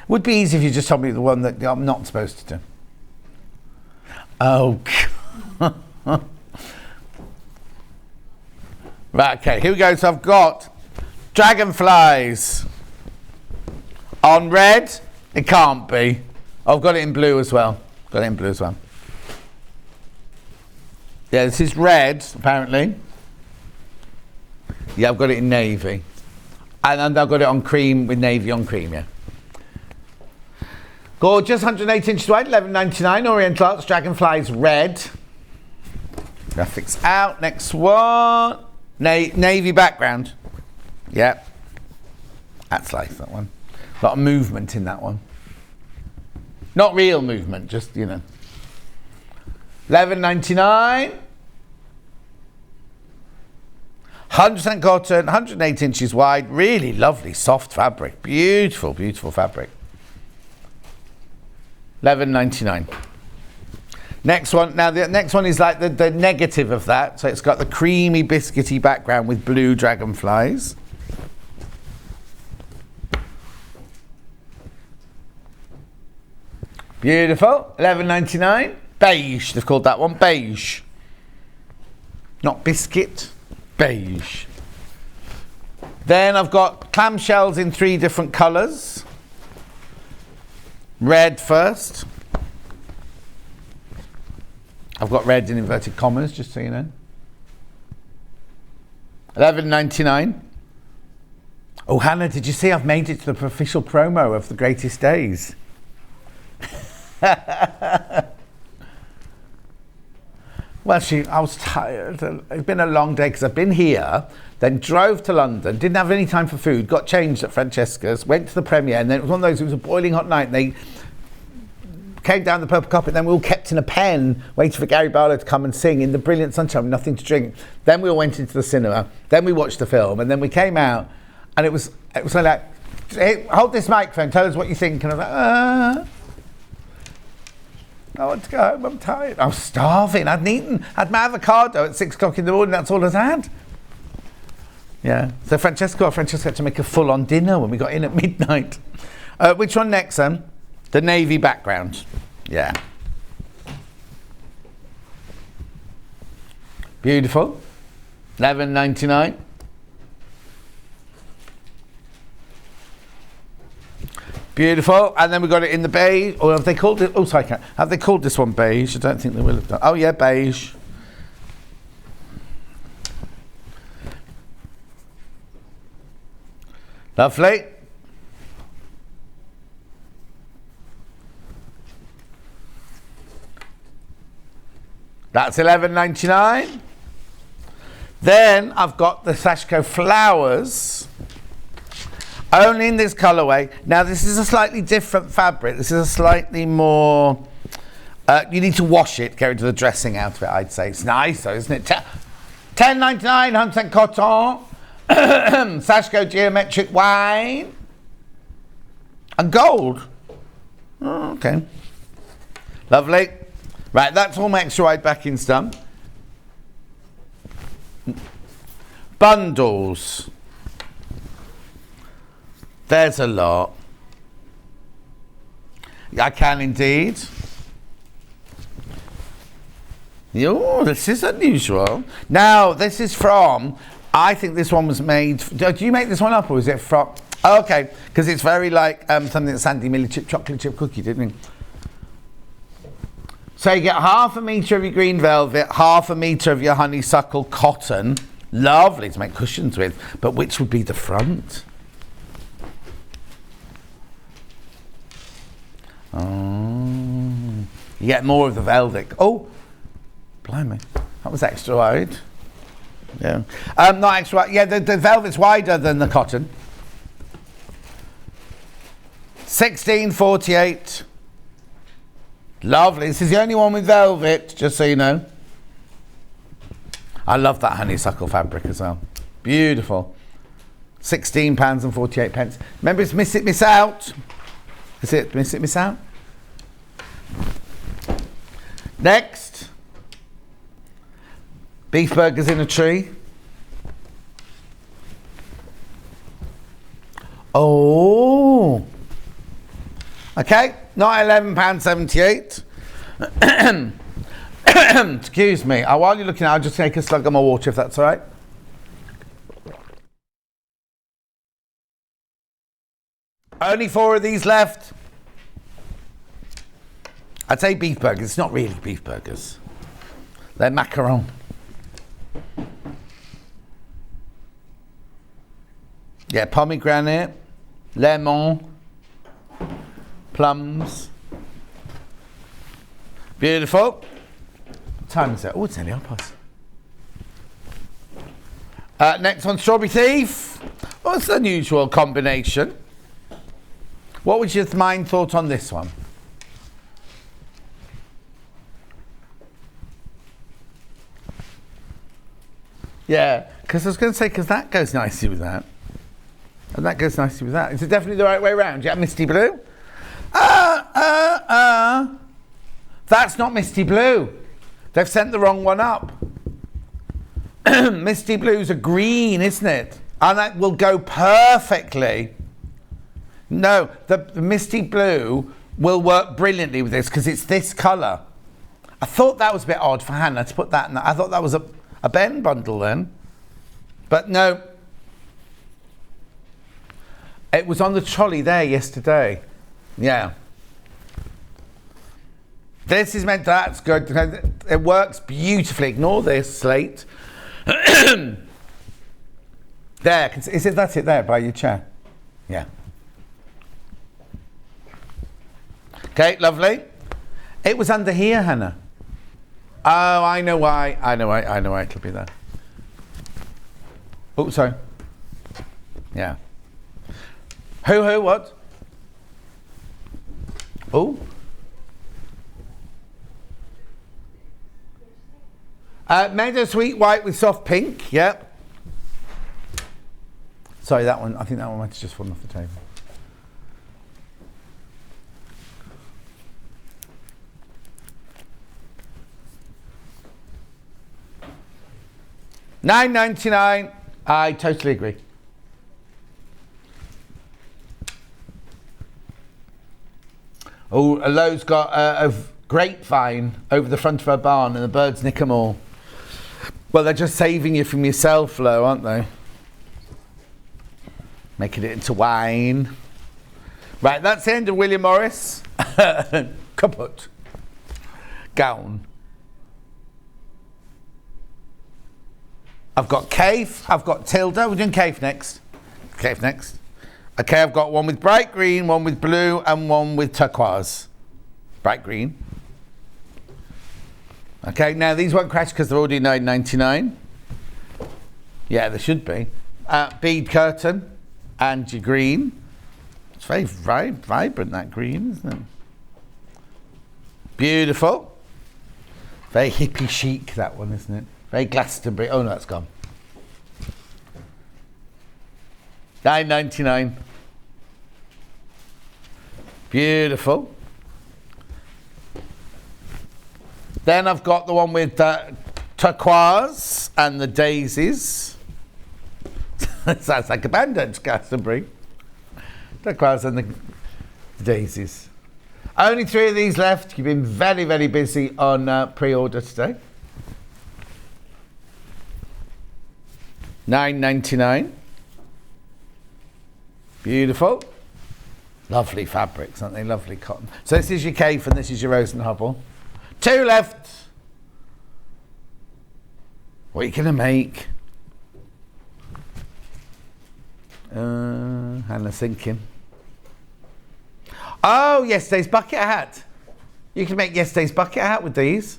Would be easy if you just told me the one that I'm not supposed to do. Oh, right, okay, here we go. So I've got dragonflies on red. It can't be. I've got it in blue as well. Yeah, this is red, apparently. Yeah, I've got it in navy. And I've got it on cream with navy on cream, yeah. Gorgeous, 108 inches wide, $11.99. Oriental Arts, dragonflies red. Graphics out. Next one. Navy background. Yeah. That's nice, that one. A lot of movement in that one. Not real movement, just, you know. $11.99. 100% cotton, 108 inches wide. Really lovely, soft fabric. Beautiful, beautiful fabric. $11.99. Next one. Now the next one is like the negative of that. So it's got the creamy biscuity background with blue dragonflies. Beautiful. $11.99. Beige. They've called that one beige. Not biscuit. Beige. Then I've got clamshells in 3 different colours. Red first. I've got red in inverted commas, just so you know. $11.99. Oh, Hannah, did you see I've made it to the official promo of the Greatest Days? Well, I was tired. It's been a long day because I've been here, then drove to London, didn't have any time for food, got changed at Francesca's, went to the premiere, and then it was one of those, it was a boiling hot night, and they came down the purple carpet, then we all kept in a pen waiting for Gary Barlow to come and sing in the brilliant sunshine with nothing to drink. Then we all went into the cinema, then we watched the film, and then we came out, and it was like, hey, hold this microphone, tell us what you think. And I was like, I want to go home, I'm tired. I was starving, I hadn't eaten. I had my avocado at 6 o'clock in the morning, that's all I'd had. Yeah, so Francesca had to make a full-on dinner when we got in at midnight. Which one next, then? The navy background. Yeah. Beautiful. $11.99. Beautiful, and then we got it in the beige. Or have they called it? Oh, sorry, have they called this one beige? I don't think they will have done. Oh yeah, beige. Lovely. That's $11.99. Then I've got the Sashiko flowers. Only in this colourway. Now this is a slightly different fabric. This is a slightly more, you need to wash it, get rid of the dressing out of it, I'd say. It's nice though, isn't it? $10.99, 100% cotton. Sashiko geometric wine. And gold. Oh, okay. Lovely. Right, that's all my extra wide backings done. Bundles. There's a lot. I can indeed. Oh, this is unusual. Now, this is from, I think this one was made, do you make this one up or is it from, oh, okay, because it's very like something that Sandy Miller chocolate chip cookie, didn't it? So you get 1/2 metre of your green velvet, 1/2 metre of your honeysuckle cotton. Lovely to make cushions with, but which would be the front? Oh, you get more of the velvet. Oh, blimey, that was extra wide. Yeah, not extra wide. Yeah, the velvet's wider than the cotton. 16.48. Lovely. This is the only one with velvet, just so you know. I love that honeysuckle fabric as well. Beautiful. £16.48. Remember, it's miss it, miss out. Is it miss it, miss out? Next. Beef burgers in a tree. Oh. Okay, not £11.78. Excuse me. While you're looking, I'll just take a slug of my water if that's all right. Only 4 of these left. I'd say beef burgers. It's not really beef burgers. They're macaron. Yeah, pomegranate, lemon, plums. Beautiful. What time is it? Oh, it's nearly 1:30. Next one, strawberry thief. Well, it's an unusual combination. What was your mind thought on this one? Yeah, because I was going to say, because that goes nicely with that. And that goes nicely with that. Is it definitely the right way around? Yeah, misty blue? That That's not Misty Blue. They've sent the wrong one up. Misty Blue's a green, isn't it? And that will go perfectly. No, the Misty Blue will work brilliantly with this because it's this colour. I thought that was a bit odd for Hannah to put that in. I thought that was a Ben bundle then. But no. It was on the trolley there yesterday. Yeah. This is meant, that's good. It works beautifully. Ignore this slate. There, that's it there by your chair? Yeah. Okay, lovely. It was under here, Hannah. Oh, I know why. I know why it'll be there. Oh, sorry. Yeah. Who, what? Oh. Meadow Sweet White with soft pink, yep. Sorry, that one, I think that one might have just fallen off the table. $9.99. I totally agree. Oh, Lo's got a grapevine over the front of her barn and the birds nick them all. Well, they're just saving you from yourself, Lo, aren't they? Making it into wine. Right, that's the end of William Morris. Kaput. Gown. I've got Cave, I've got Tilda. We're doing Cave next. Cave next. Okay, I've got one with bright green, one with blue, and one with turquoise. Bright green. Okay, now these won't crash because they're already $9.99. Yeah, they should be. Bead curtain and your green. It's very vibrant, that green, isn't it? Beautiful. Very hippie chic, that one, isn't it? Very Glastonbury. Oh, no, that's gone. $9.99. Beautiful. Then I've got the one with turquoise and the daisies. Sounds like a band at Glastonbury. Turquoise and the daisies. Only 3 of these left. You've been very, very busy on pre-order today. $9.99. Beautiful. Lovely fabrics, aren't they? Lovely cotton. So this is your Cave and this is your Rose and Hubble. 2 left. What are you going to make? Hannah's thinking. Oh, yesterday's bucket hat. You can make yesterday's bucket hat with these.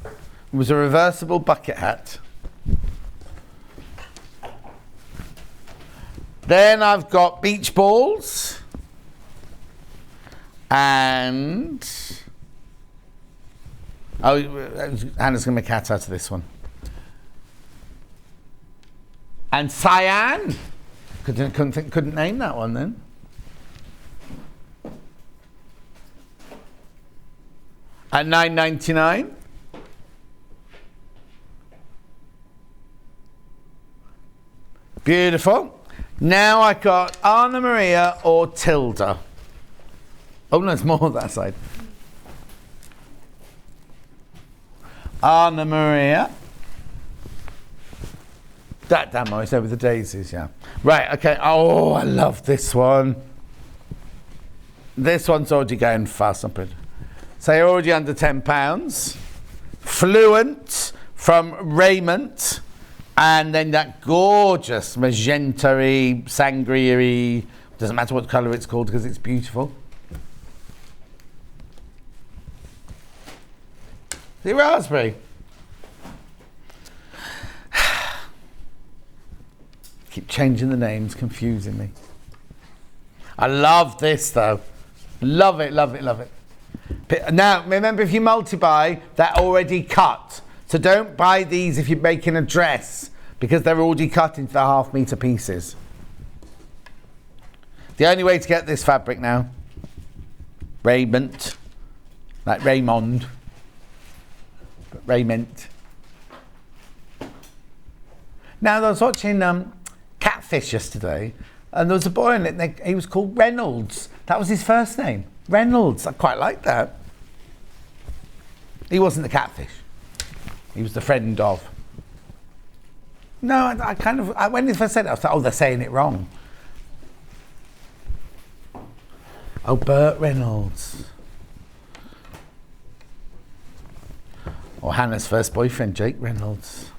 It was a reversible bucket hat. Then I've got beach balls. And... oh, Hannah's going to make a hat out of this one. And cyan. Couldn't name that one then. At $9.99. Beautiful. Now I got Anna Maria or Tilda. Oh no, there's more on that side. Anna Maria. That demo is over the daisies, yeah. Right, okay. Oh, I love this one. This one's already going fast. So you're already under £10. Fluent from Raiment. And then that gorgeous magenta-y, sangria-y, doesn't matter what colour it's called because it's beautiful. The raspberry. Keep changing the names, confusing me. I love this though. Love it, love it, love it. Now, remember if you multi-buy, they're already cut. So don't buy these if you're making a dress because they're already cut into the half-metre pieces. The only way to get this fabric now, Raiment, Like Raymond. But Raymond. Now, I was watching Catfish yesterday, and there was a boy in it, he was called Reynolds. That was his first name, Reynolds. I quite like that. He wasn't the catfish. He was the friend of. No, when he first said it, I thought, oh, they're saying it wrong. Oh, Burt Reynolds. Or Hannah's first boyfriend, Jake Reynolds.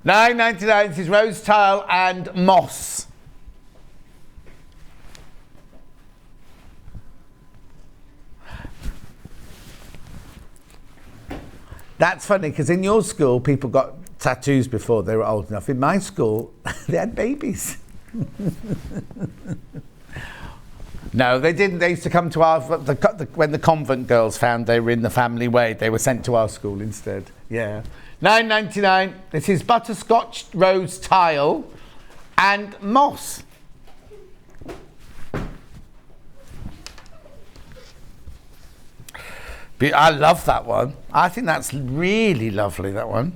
$9.99. This is rose tile and moss. That's funny because in your school people got tattoos before they were old enough. In my school, they had babies. No, they didn't. They used to come to our when the convent girls found they were in the family way. They were sent to our school instead. Yeah. $9.99. This is butterscotch rose tile and moss. I love that one. I think that's really lovely, that one.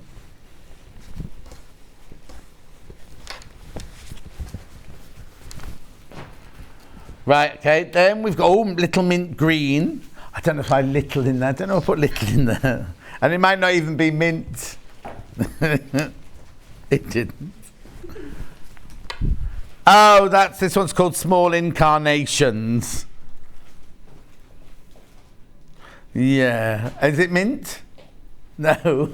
Right, okay, then we've got little mint green. I don't know if I little in there. I don't know if I put little in there. And it might not even be mint. It didn't. Oh, this one's called Small Incarnations. Yeah. Is it mint? No.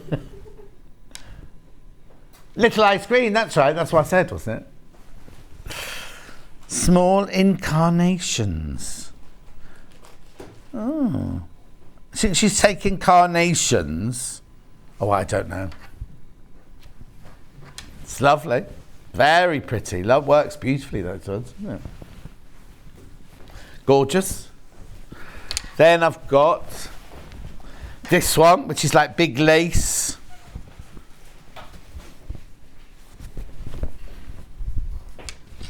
Little ice cream, that's right. That's what I said, wasn't it? Small Incarnations. Oh. Since she's taking carnations. Oh, I don't know. It's lovely. Very pretty. Love works beautifully, those ones, isn't it? Gorgeous. Then I've got this one, which is like big lace.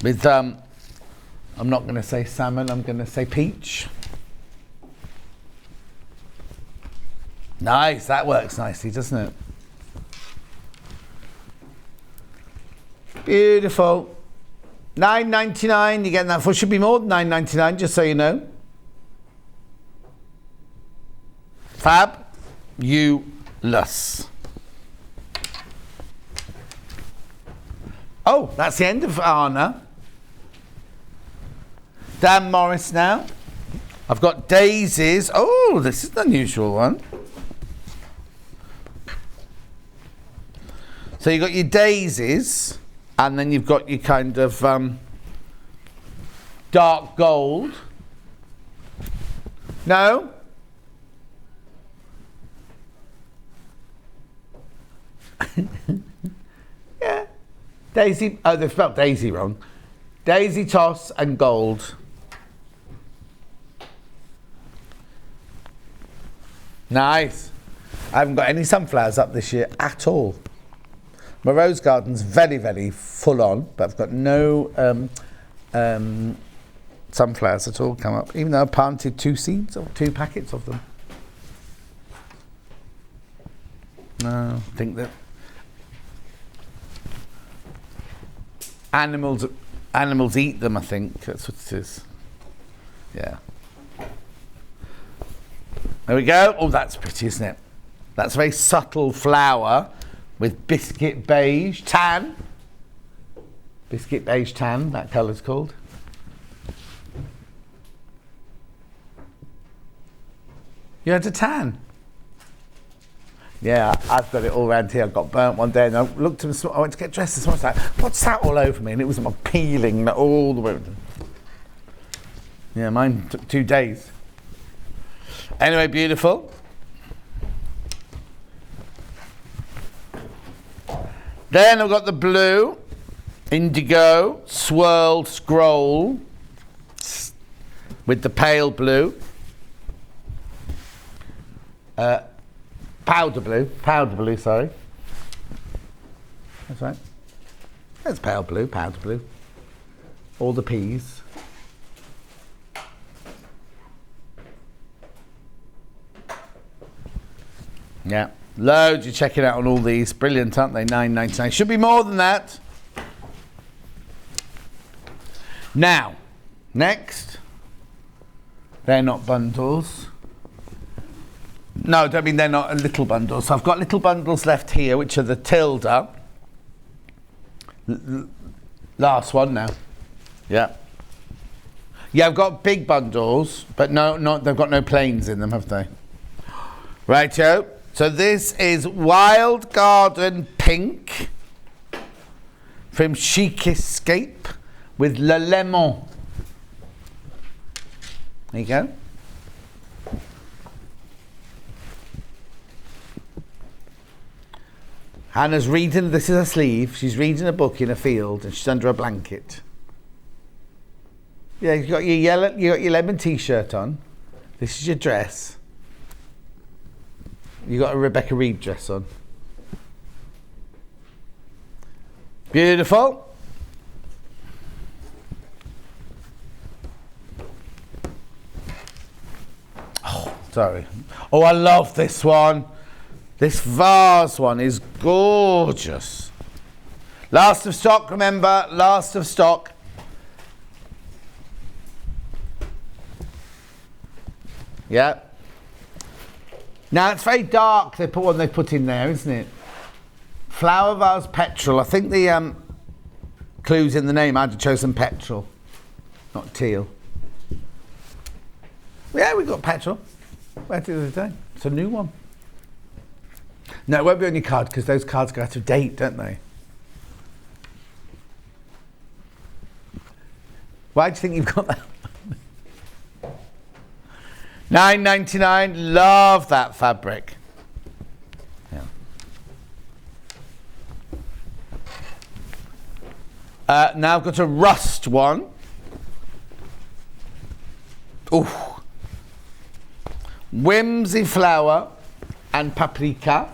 With, I'm not going to say salmon, I'm going to say peach. Nice, that works nicely, doesn't it? Beautiful. $9.99, you're getting that for, should be more than $9.99, just so you know. Fabulous. Oh, that's the end of Anna. Dan Morris now. I've got daisies. Oh, this is an unusual one. So you've got your daisies, and then you've got your kind of dark gold. No? Yeah. Daisy, oh, they've spelled daisy wrong. Daisy toss and gold. Nice. I haven't got any sunflowers up this year at all. My rose garden's very, very full on, but I've got no sunflowers at all come up, even though I planted 2 seeds or 2 packets of them. No, I think that animals eat them, I think. That's what it is. Yeah. There we go. Oh, that's pretty, isn't it? That's a very subtle flower with biscuit beige tan. Biscuit beige tan, that colour's called. You had a tan? Yeah, I've got it all around here. I got burnt one day and I looked at I went to get dressed and someone was like, what's that all over me? And it was my peeling all the way. Yeah, mine took 2 days. Anyway, beautiful. Then I've got the blue, indigo, swirled scroll with the pale blue. Powder blue, sorry. That's right. That's pale blue, powder blue. All the P's. Yeah, loads you're checking out on all these. Brilliant, aren't they? £9.99. Should be more than that. Now, next. They're not bundles. No, I don't mean they're not little bundles. So I've got little bundles left here, which are the Tilda. Last one now. Yeah. Yeah, I've got big bundles, but they've got no planes in them, have they? Righto. So this is Wild Garden Pink from Chic Escape with Le Lemon. There you go. Hannah's reading, this is her sleeve, she's reading a book in a field and she's under a blanket. Yeah, you got your lemon t-shirt on. This is your dress. You got a Rebecca Reed dress on. Beautiful. Oh, sorry. Oh, I love this one. This vase one is gorgeous. Last of stock, remember, last of stock. Yeah. Now it's very dark, they put in there, isn't it? Flower vase petrol. I think the clues in the name, I'd have chosen petrol, not teal. Yeah, we got petrol. Where did it go? It's a new one. No, it won't be on your card because those cards go out of date, don't they? Why do you think you've got that? £9.99. Love that fabric. Yeah. Now I've got a rust one. Ooh. Whimsy flower and paprika.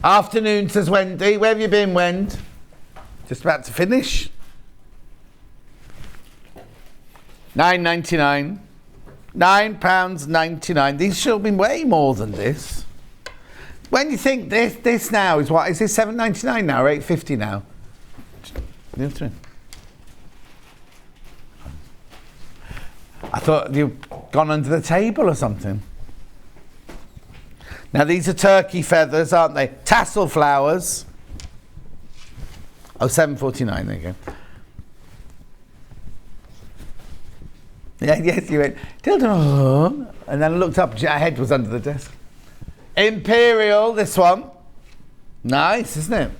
Afternoon, says Wendy. Where have you been, Wend? Just about to finish. £9.99. £9.99. These should have been way more than this. When you think this now is what? Is this £7.99 now or £8.50 now? I thought you'd gone under the table or something. Now these are turkey feathers, aren't they? Tassel flowers. Oh, £7.49, there you go. Yeah, yes, you went, Tilda, and then I looked up, her head was under the desk. Imperial, this one. Nice, isn't it?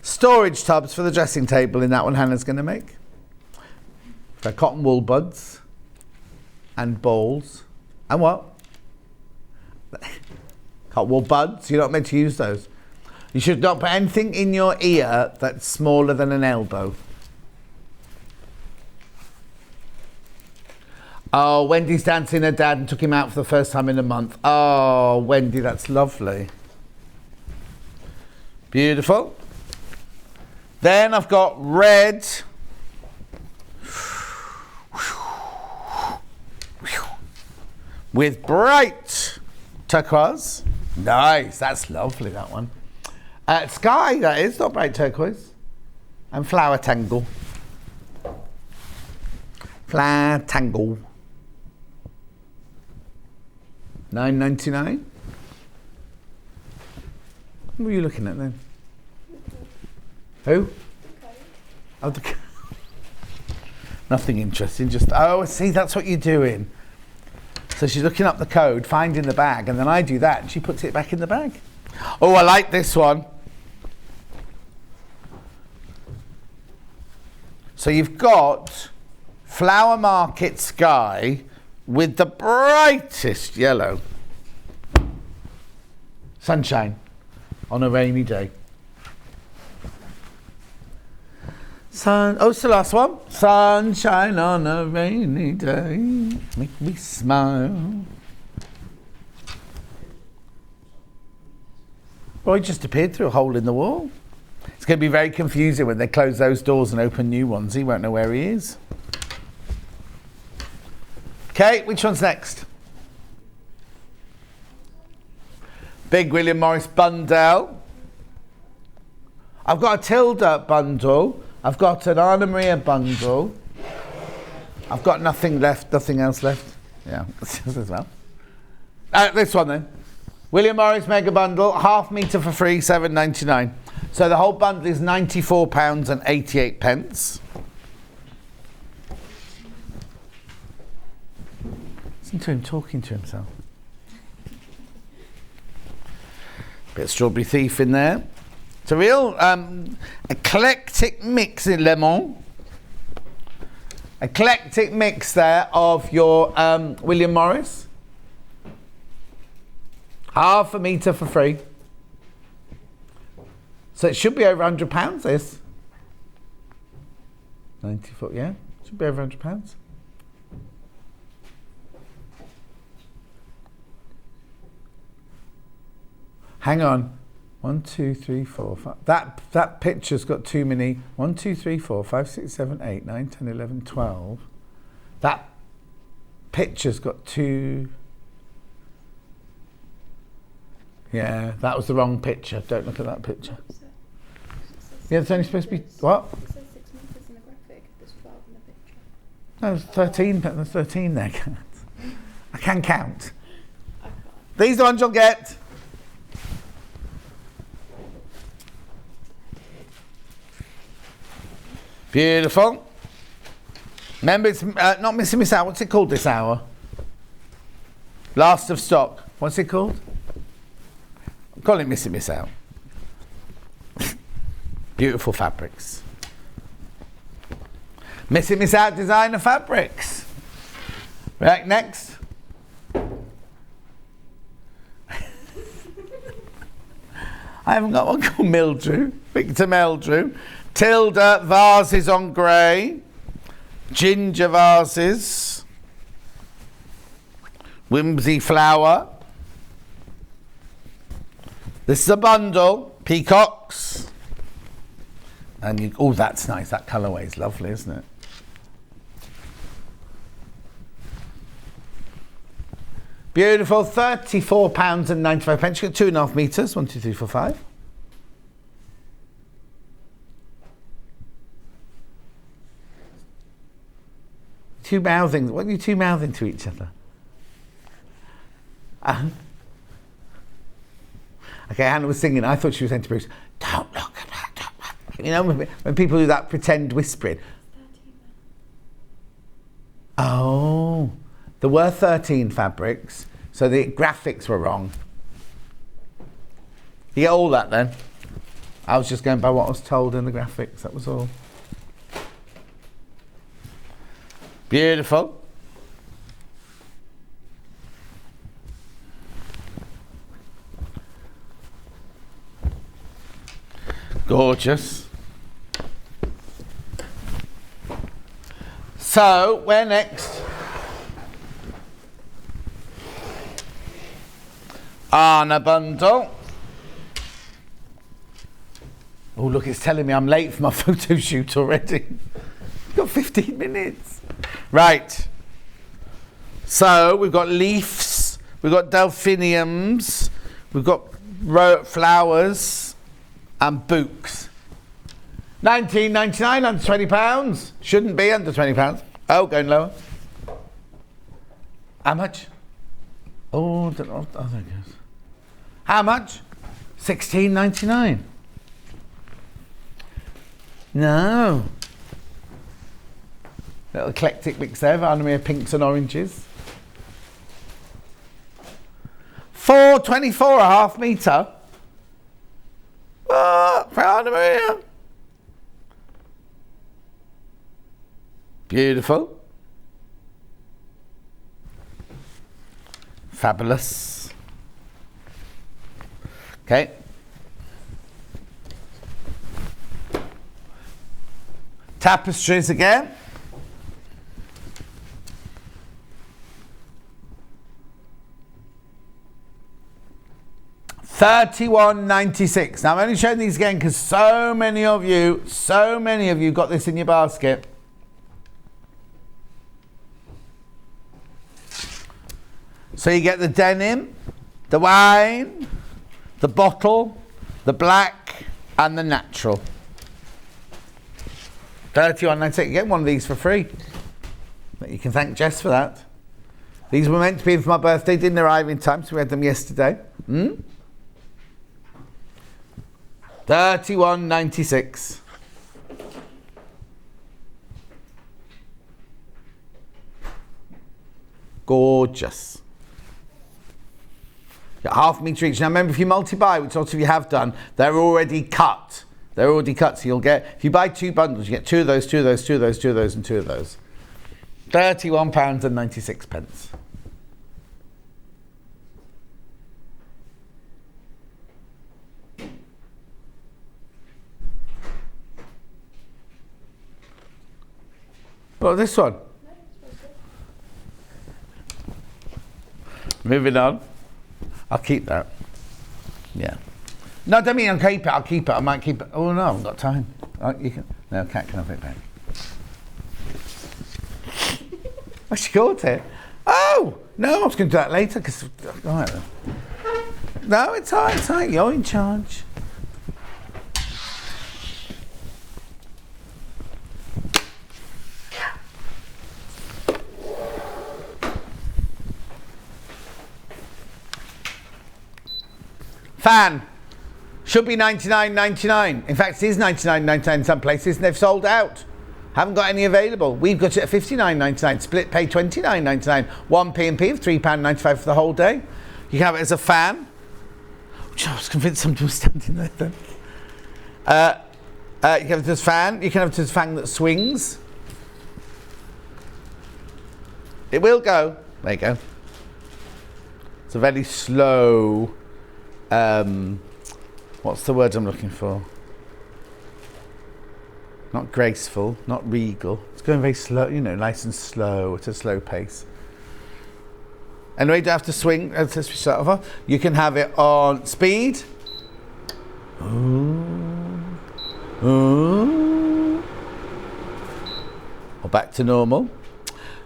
Storage tubs for the dressing table in that one Hannah's going to make. So cotton wool buds and balls. And what? Cotton wool buds, you're not meant to use those. You should not put anything in your ear that's smaller than an elbow. Oh, Wendy's dancing her dad and took him out for the first time in a month. Oh, Wendy, that's lovely. Beautiful. Then I've got red. With bright turquoise. Nice, that's lovely, that one. Sky, that is, not bright turquoise. And flower tangle. Flower tangle. £9.99. What were you looking at then? Who? Oh, nothing interesting, just, oh, see, that's what you're doing. So she's looking up the code, finding the bag, and then I do that, and she puts it back in the bag. Oh, I like this one. So you've got Flower Market Sky with the brightest yellow. Sunshine on a rainy day. Oh, it's the last one. Sunshine on a rainy day, make me smile. Well, he just appeared through a hole in the wall. It's going to be very confusing when they close those doors and open new ones. He won't know where he is. Okay, which one's next? Big William Morris bundle. I've got a Tilda bundle. I've got an Anna Maria bundle. I've got nothing left, nothing else left. Yeah, as well. This one then. William Morris mega bundle, half metre for free, £7.99. So the whole bundle is £94.88. Listen to him talking to himself. Bit of Strawberry Thief in there. It's a real eclectic mix in lemon. Eclectic mix there of your William Morris. Half a metre for free. So it should be over £100 this. 94, yeah? Should be over £100. Hang on. 1, 2, 3, 4, 5. That picture's got too many. 1, 2, 3, 4, 5, 6, 7, 8, 9, 10, 11, 12. That picture's got two. Yeah, that was the wrong picture. Don't look at that picture. Yeah, it's only supposed to be what? It says 6 metres in the graphic. There's 12 in the picture. No, there's 13. There's 13 there. I can count. These are the ones you'll get. Beautiful. Remember, it's not Missing Miss Out. What's it called this hour? Last of stock. What's it called? Call it Missing Miss Out. Beautiful fabrics. Missing Miss Out designer fabrics. Right, next. I haven't got one called Mildrew. Victor Meldrew. Tilda vases on grey. Ginger vases. Whimsy flower. This is a bundle. Peacocks. And you, oh, that's nice. That colourway is lovely, isn't it? Beautiful. £34.95. You get 2.5 metres. 1, 2, 3, 4, 5. Two mouthing. What are you two mouthing to each other? Okay, Hannah was singing. I thought she was saying to Bruce, "Don't look at that." You know, when people do that pretend whispering. Oh, there were 13 fabrics, so the graphics were wrong. You get all that then? I was just going by what I was told in the graphics, that was all. Beautiful. Gorgeous. So, where next? Anna bundle. Oh, look, it's telling me I'm late for my photo shoot already. Got 15 minutes. Right. So, we've got leaves, we've got delphiniums, we've got flowers and bouquets. £19.99, under £20. Shouldn't be under £20. Oh, going lower. How much? Oh, there it goes. How much? £16.99. No. Little eclectic mix there of Anna Maria pinks and oranges. £4.24 a half metre. For Anna Maria. Beautiful. Fabulous. Okay. Tapestries again. £31.96. Now I'm only showing these again because so many of you got this in your basket. So you get the denim, the wine, the bottle, the black, and the natural. £31.96. You get one of these for free. You can thank Jess for that. These were meant to be for my birthday, didn't arrive in time, so we had them yesterday. £31.96. Gorgeous. Get half metre each. Now remember, if you multi-buy, which lots of you have done, they're already cut. They're already cut, so you'll get, if you buy 2 bundles, you get 2 of those, 2 of those, 2 of those, 2 of those, and 2 of those. £31.96. Well, this one. Moving on. I'll keep that. Yeah. No, I don't mean I'll keep it. I'll keep it. I might keep it. Oh no, I haven't got time. You can. No, Cat can have it back. I scored it. Oh no, I was going to do that later because. Right then. No, it's alright. It's alright. You're in charge. Fan should be $99.99. In fact, it is $99.99 in some places, and they've sold out. Haven't got any available. We've got it at $59.99. Split pay $29.99. 1p&p of £3.95 for the whole day. You can have it as a fan. Which I was convinced somebody was standing there then. You can have it as a fan. You can have it as a fan that swings. It will go. There you go. It's a very slow. What's the word I'm looking for? Not graceful, not regal. It's going very slow, you know, nice and slow, at a slow pace. Anyway, you don't have to swing, to switch that over. You can have it on speed. Ooh. Ooh. Or back to normal.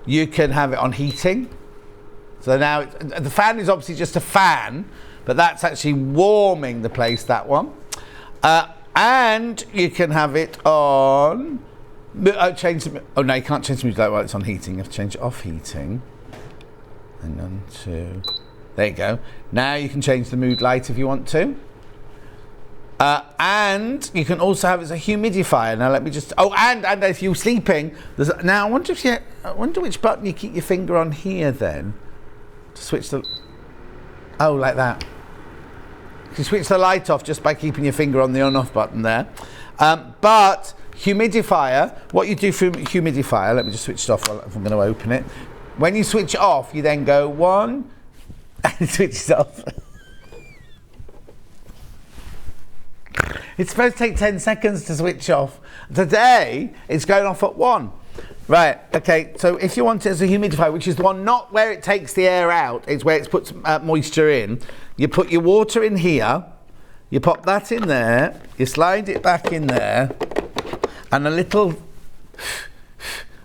You can have it on heating. So now, the fan is obviously just a fan, but that's actually warming the place, that one. And you can have it on... change the... Oh, no, you can't change the mood light while it's on heating. You have to change it off heating. Hang on to... There you go. Now you can change the mood light if you want to. And you can also have it as a humidifier. Now let me just... Oh, and if you're sleeping... Now, I wonder which button you keep your finger on here, then. To switch the... Oh, like that. You switch the light off just by keeping your finger on the on-off button there. But humidifier, what you do for humidifier, let me just switch it off if I'm going to open it. When you switch it off, you then go 1 and it switches off. It's supposed to take 10 seconds to switch off. Today, it's going off at 1. Right, okay, so if you want it as a humidifier, which is the one not where it takes the air out, it's where it puts moisture in, you put your water in here, you pop that in there, you slide it back in there, and a little,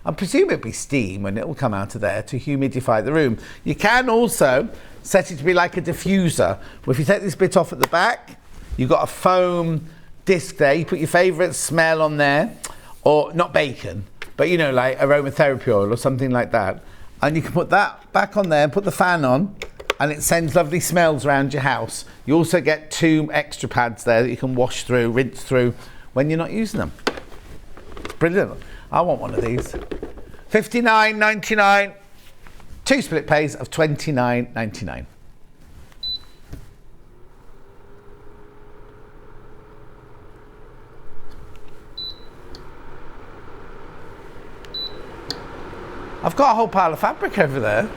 I presume it'll be steam and it'll come out of there to humidify the room. You can also set it to be like a diffuser. Well, if you take this bit off at the back, you've got a foam disc there, you put your favourite smell on there, or not bacon, but you know, like aromatherapy oil or something like that. And you can put that back on there and put the fan on, and it sends lovely smells around your house. You also get 2 extra pads there that you can wash through, rinse through when you're not using them. It's brilliant. I want one of these. $59.99. 2 split pays of $29.99. I've got a whole pile of fabric over there.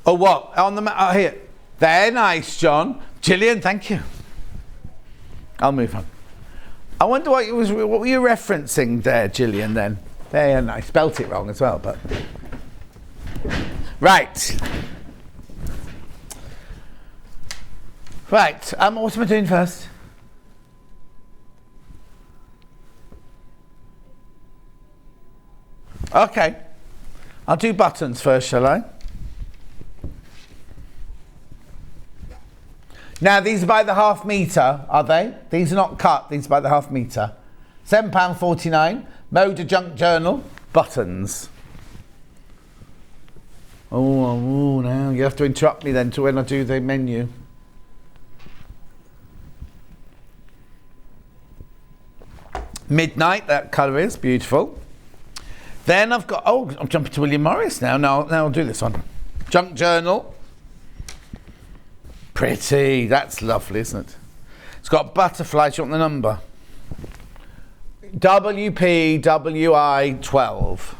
Oh, what? On the here. They're nice, John. Gillian, thank you. I'll move on. I wonder what were you referencing there, Gillian, then? They're nice. Spelt it wrong as well, but... Right. Right. What am I doing first? Okay. I'll do buttons first, shall I? Now, these are by the half metre, are they? These are not cut, these are by the half metre. £7.49, Moda Junk Journal, buttons. Oh, now you have to interrupt me then to when I do the menu. Midnight, that colour is beautiful. Then I've got, I'm jumping to William Morris now. Now I'll do this one. Junk Journal. Pretty, that's lovely, isn't it? It's got butterflies. You want the number? WPWI 12.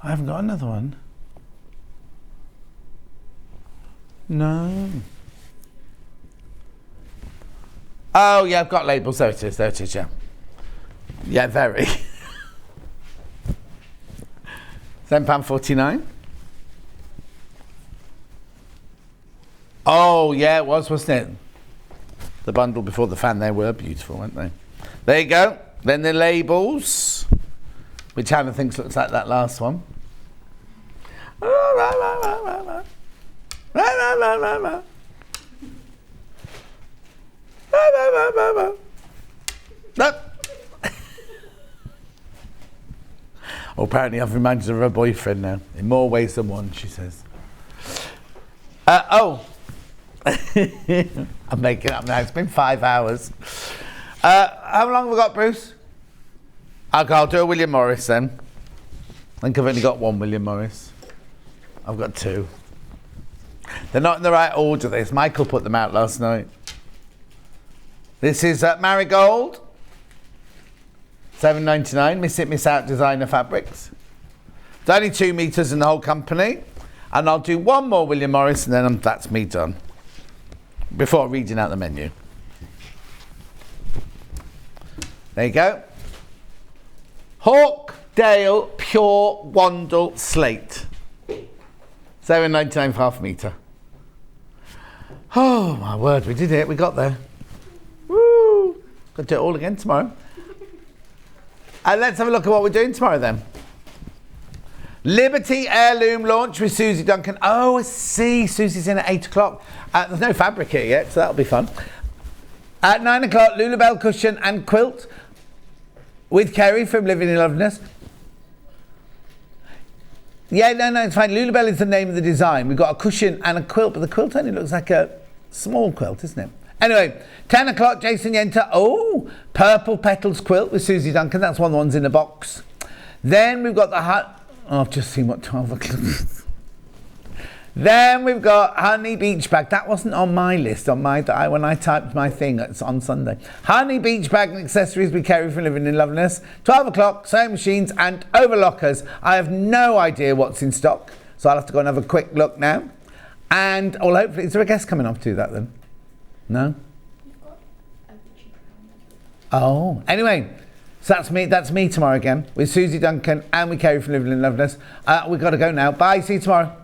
I haven't got another one. No. Oh, yeah, I've got labels. There it is, yeah. Yeah, very. £7.49. Oh, yeah, it was, wasn't it? The bundle before the fan, they were beautiful, weren't they? There you go. Then the labels, which Hannah thinks looks like that last one. Oh, apparently I've reminded her of her boyfriend now, in more ways than one, she says. I'm making it up now. It's been 5 hours. How long have we got, Bruce? Okay, I'll do a William Morris then. I think I've only got one William Morris. I've got two. They're not in the right order, this. Michael put them out last night. This is Marigold. $7.99. Miss It, Miss Out designer fabrics. It's only 2 metres in the whole company. And I'll do one more William Morris and then that's me done. Before reading out the menu. There you go. Hawkdale Pure Wandle Slate. $7.99 for half a metre. Oh my word, we did it. We got there. Woo! Got to do it all again tomorrow. And let's have a look at what we're doing tomorrow then. Liberty Heirloom launch with Susie Duncan. Oh, I see. Susie's in at 8 o'clock. There's no fabric here yet, so that'll be fun. At 9 o'clock, Lulabelle cushion and quilt with Kerry from Living in Loveliness. Yeah, no, it's fine. Lulabelle is the name of the design. We've got a cushion and a quilt, but the quilt only looks like a small quilt, isn't it? Anyway, 10 o'clock, Jason Yenter. Oh, Purple Petals quilt with Susie Duncan. That's one of the ones in the box. Then we've got the I've just seen what 12 o'clock. Then we've got Honey Beach Bag. That wasn't on my list, when I typed my thing, it's on Sunday. Honey Beach Bag and accessories we carry from Living in Loveliness. 12 o'clock, sewing machines and overlockers. I have no idea what's in stock, so I'll have to go and have a quick look now. And, hopefully, is there a guest coming up to do that then? No? Oh, anyway. So that's me tomorrow again with Susie Duncan and we carry from Living in Loveliness. We've got to go now. Bye, see you tomorrow.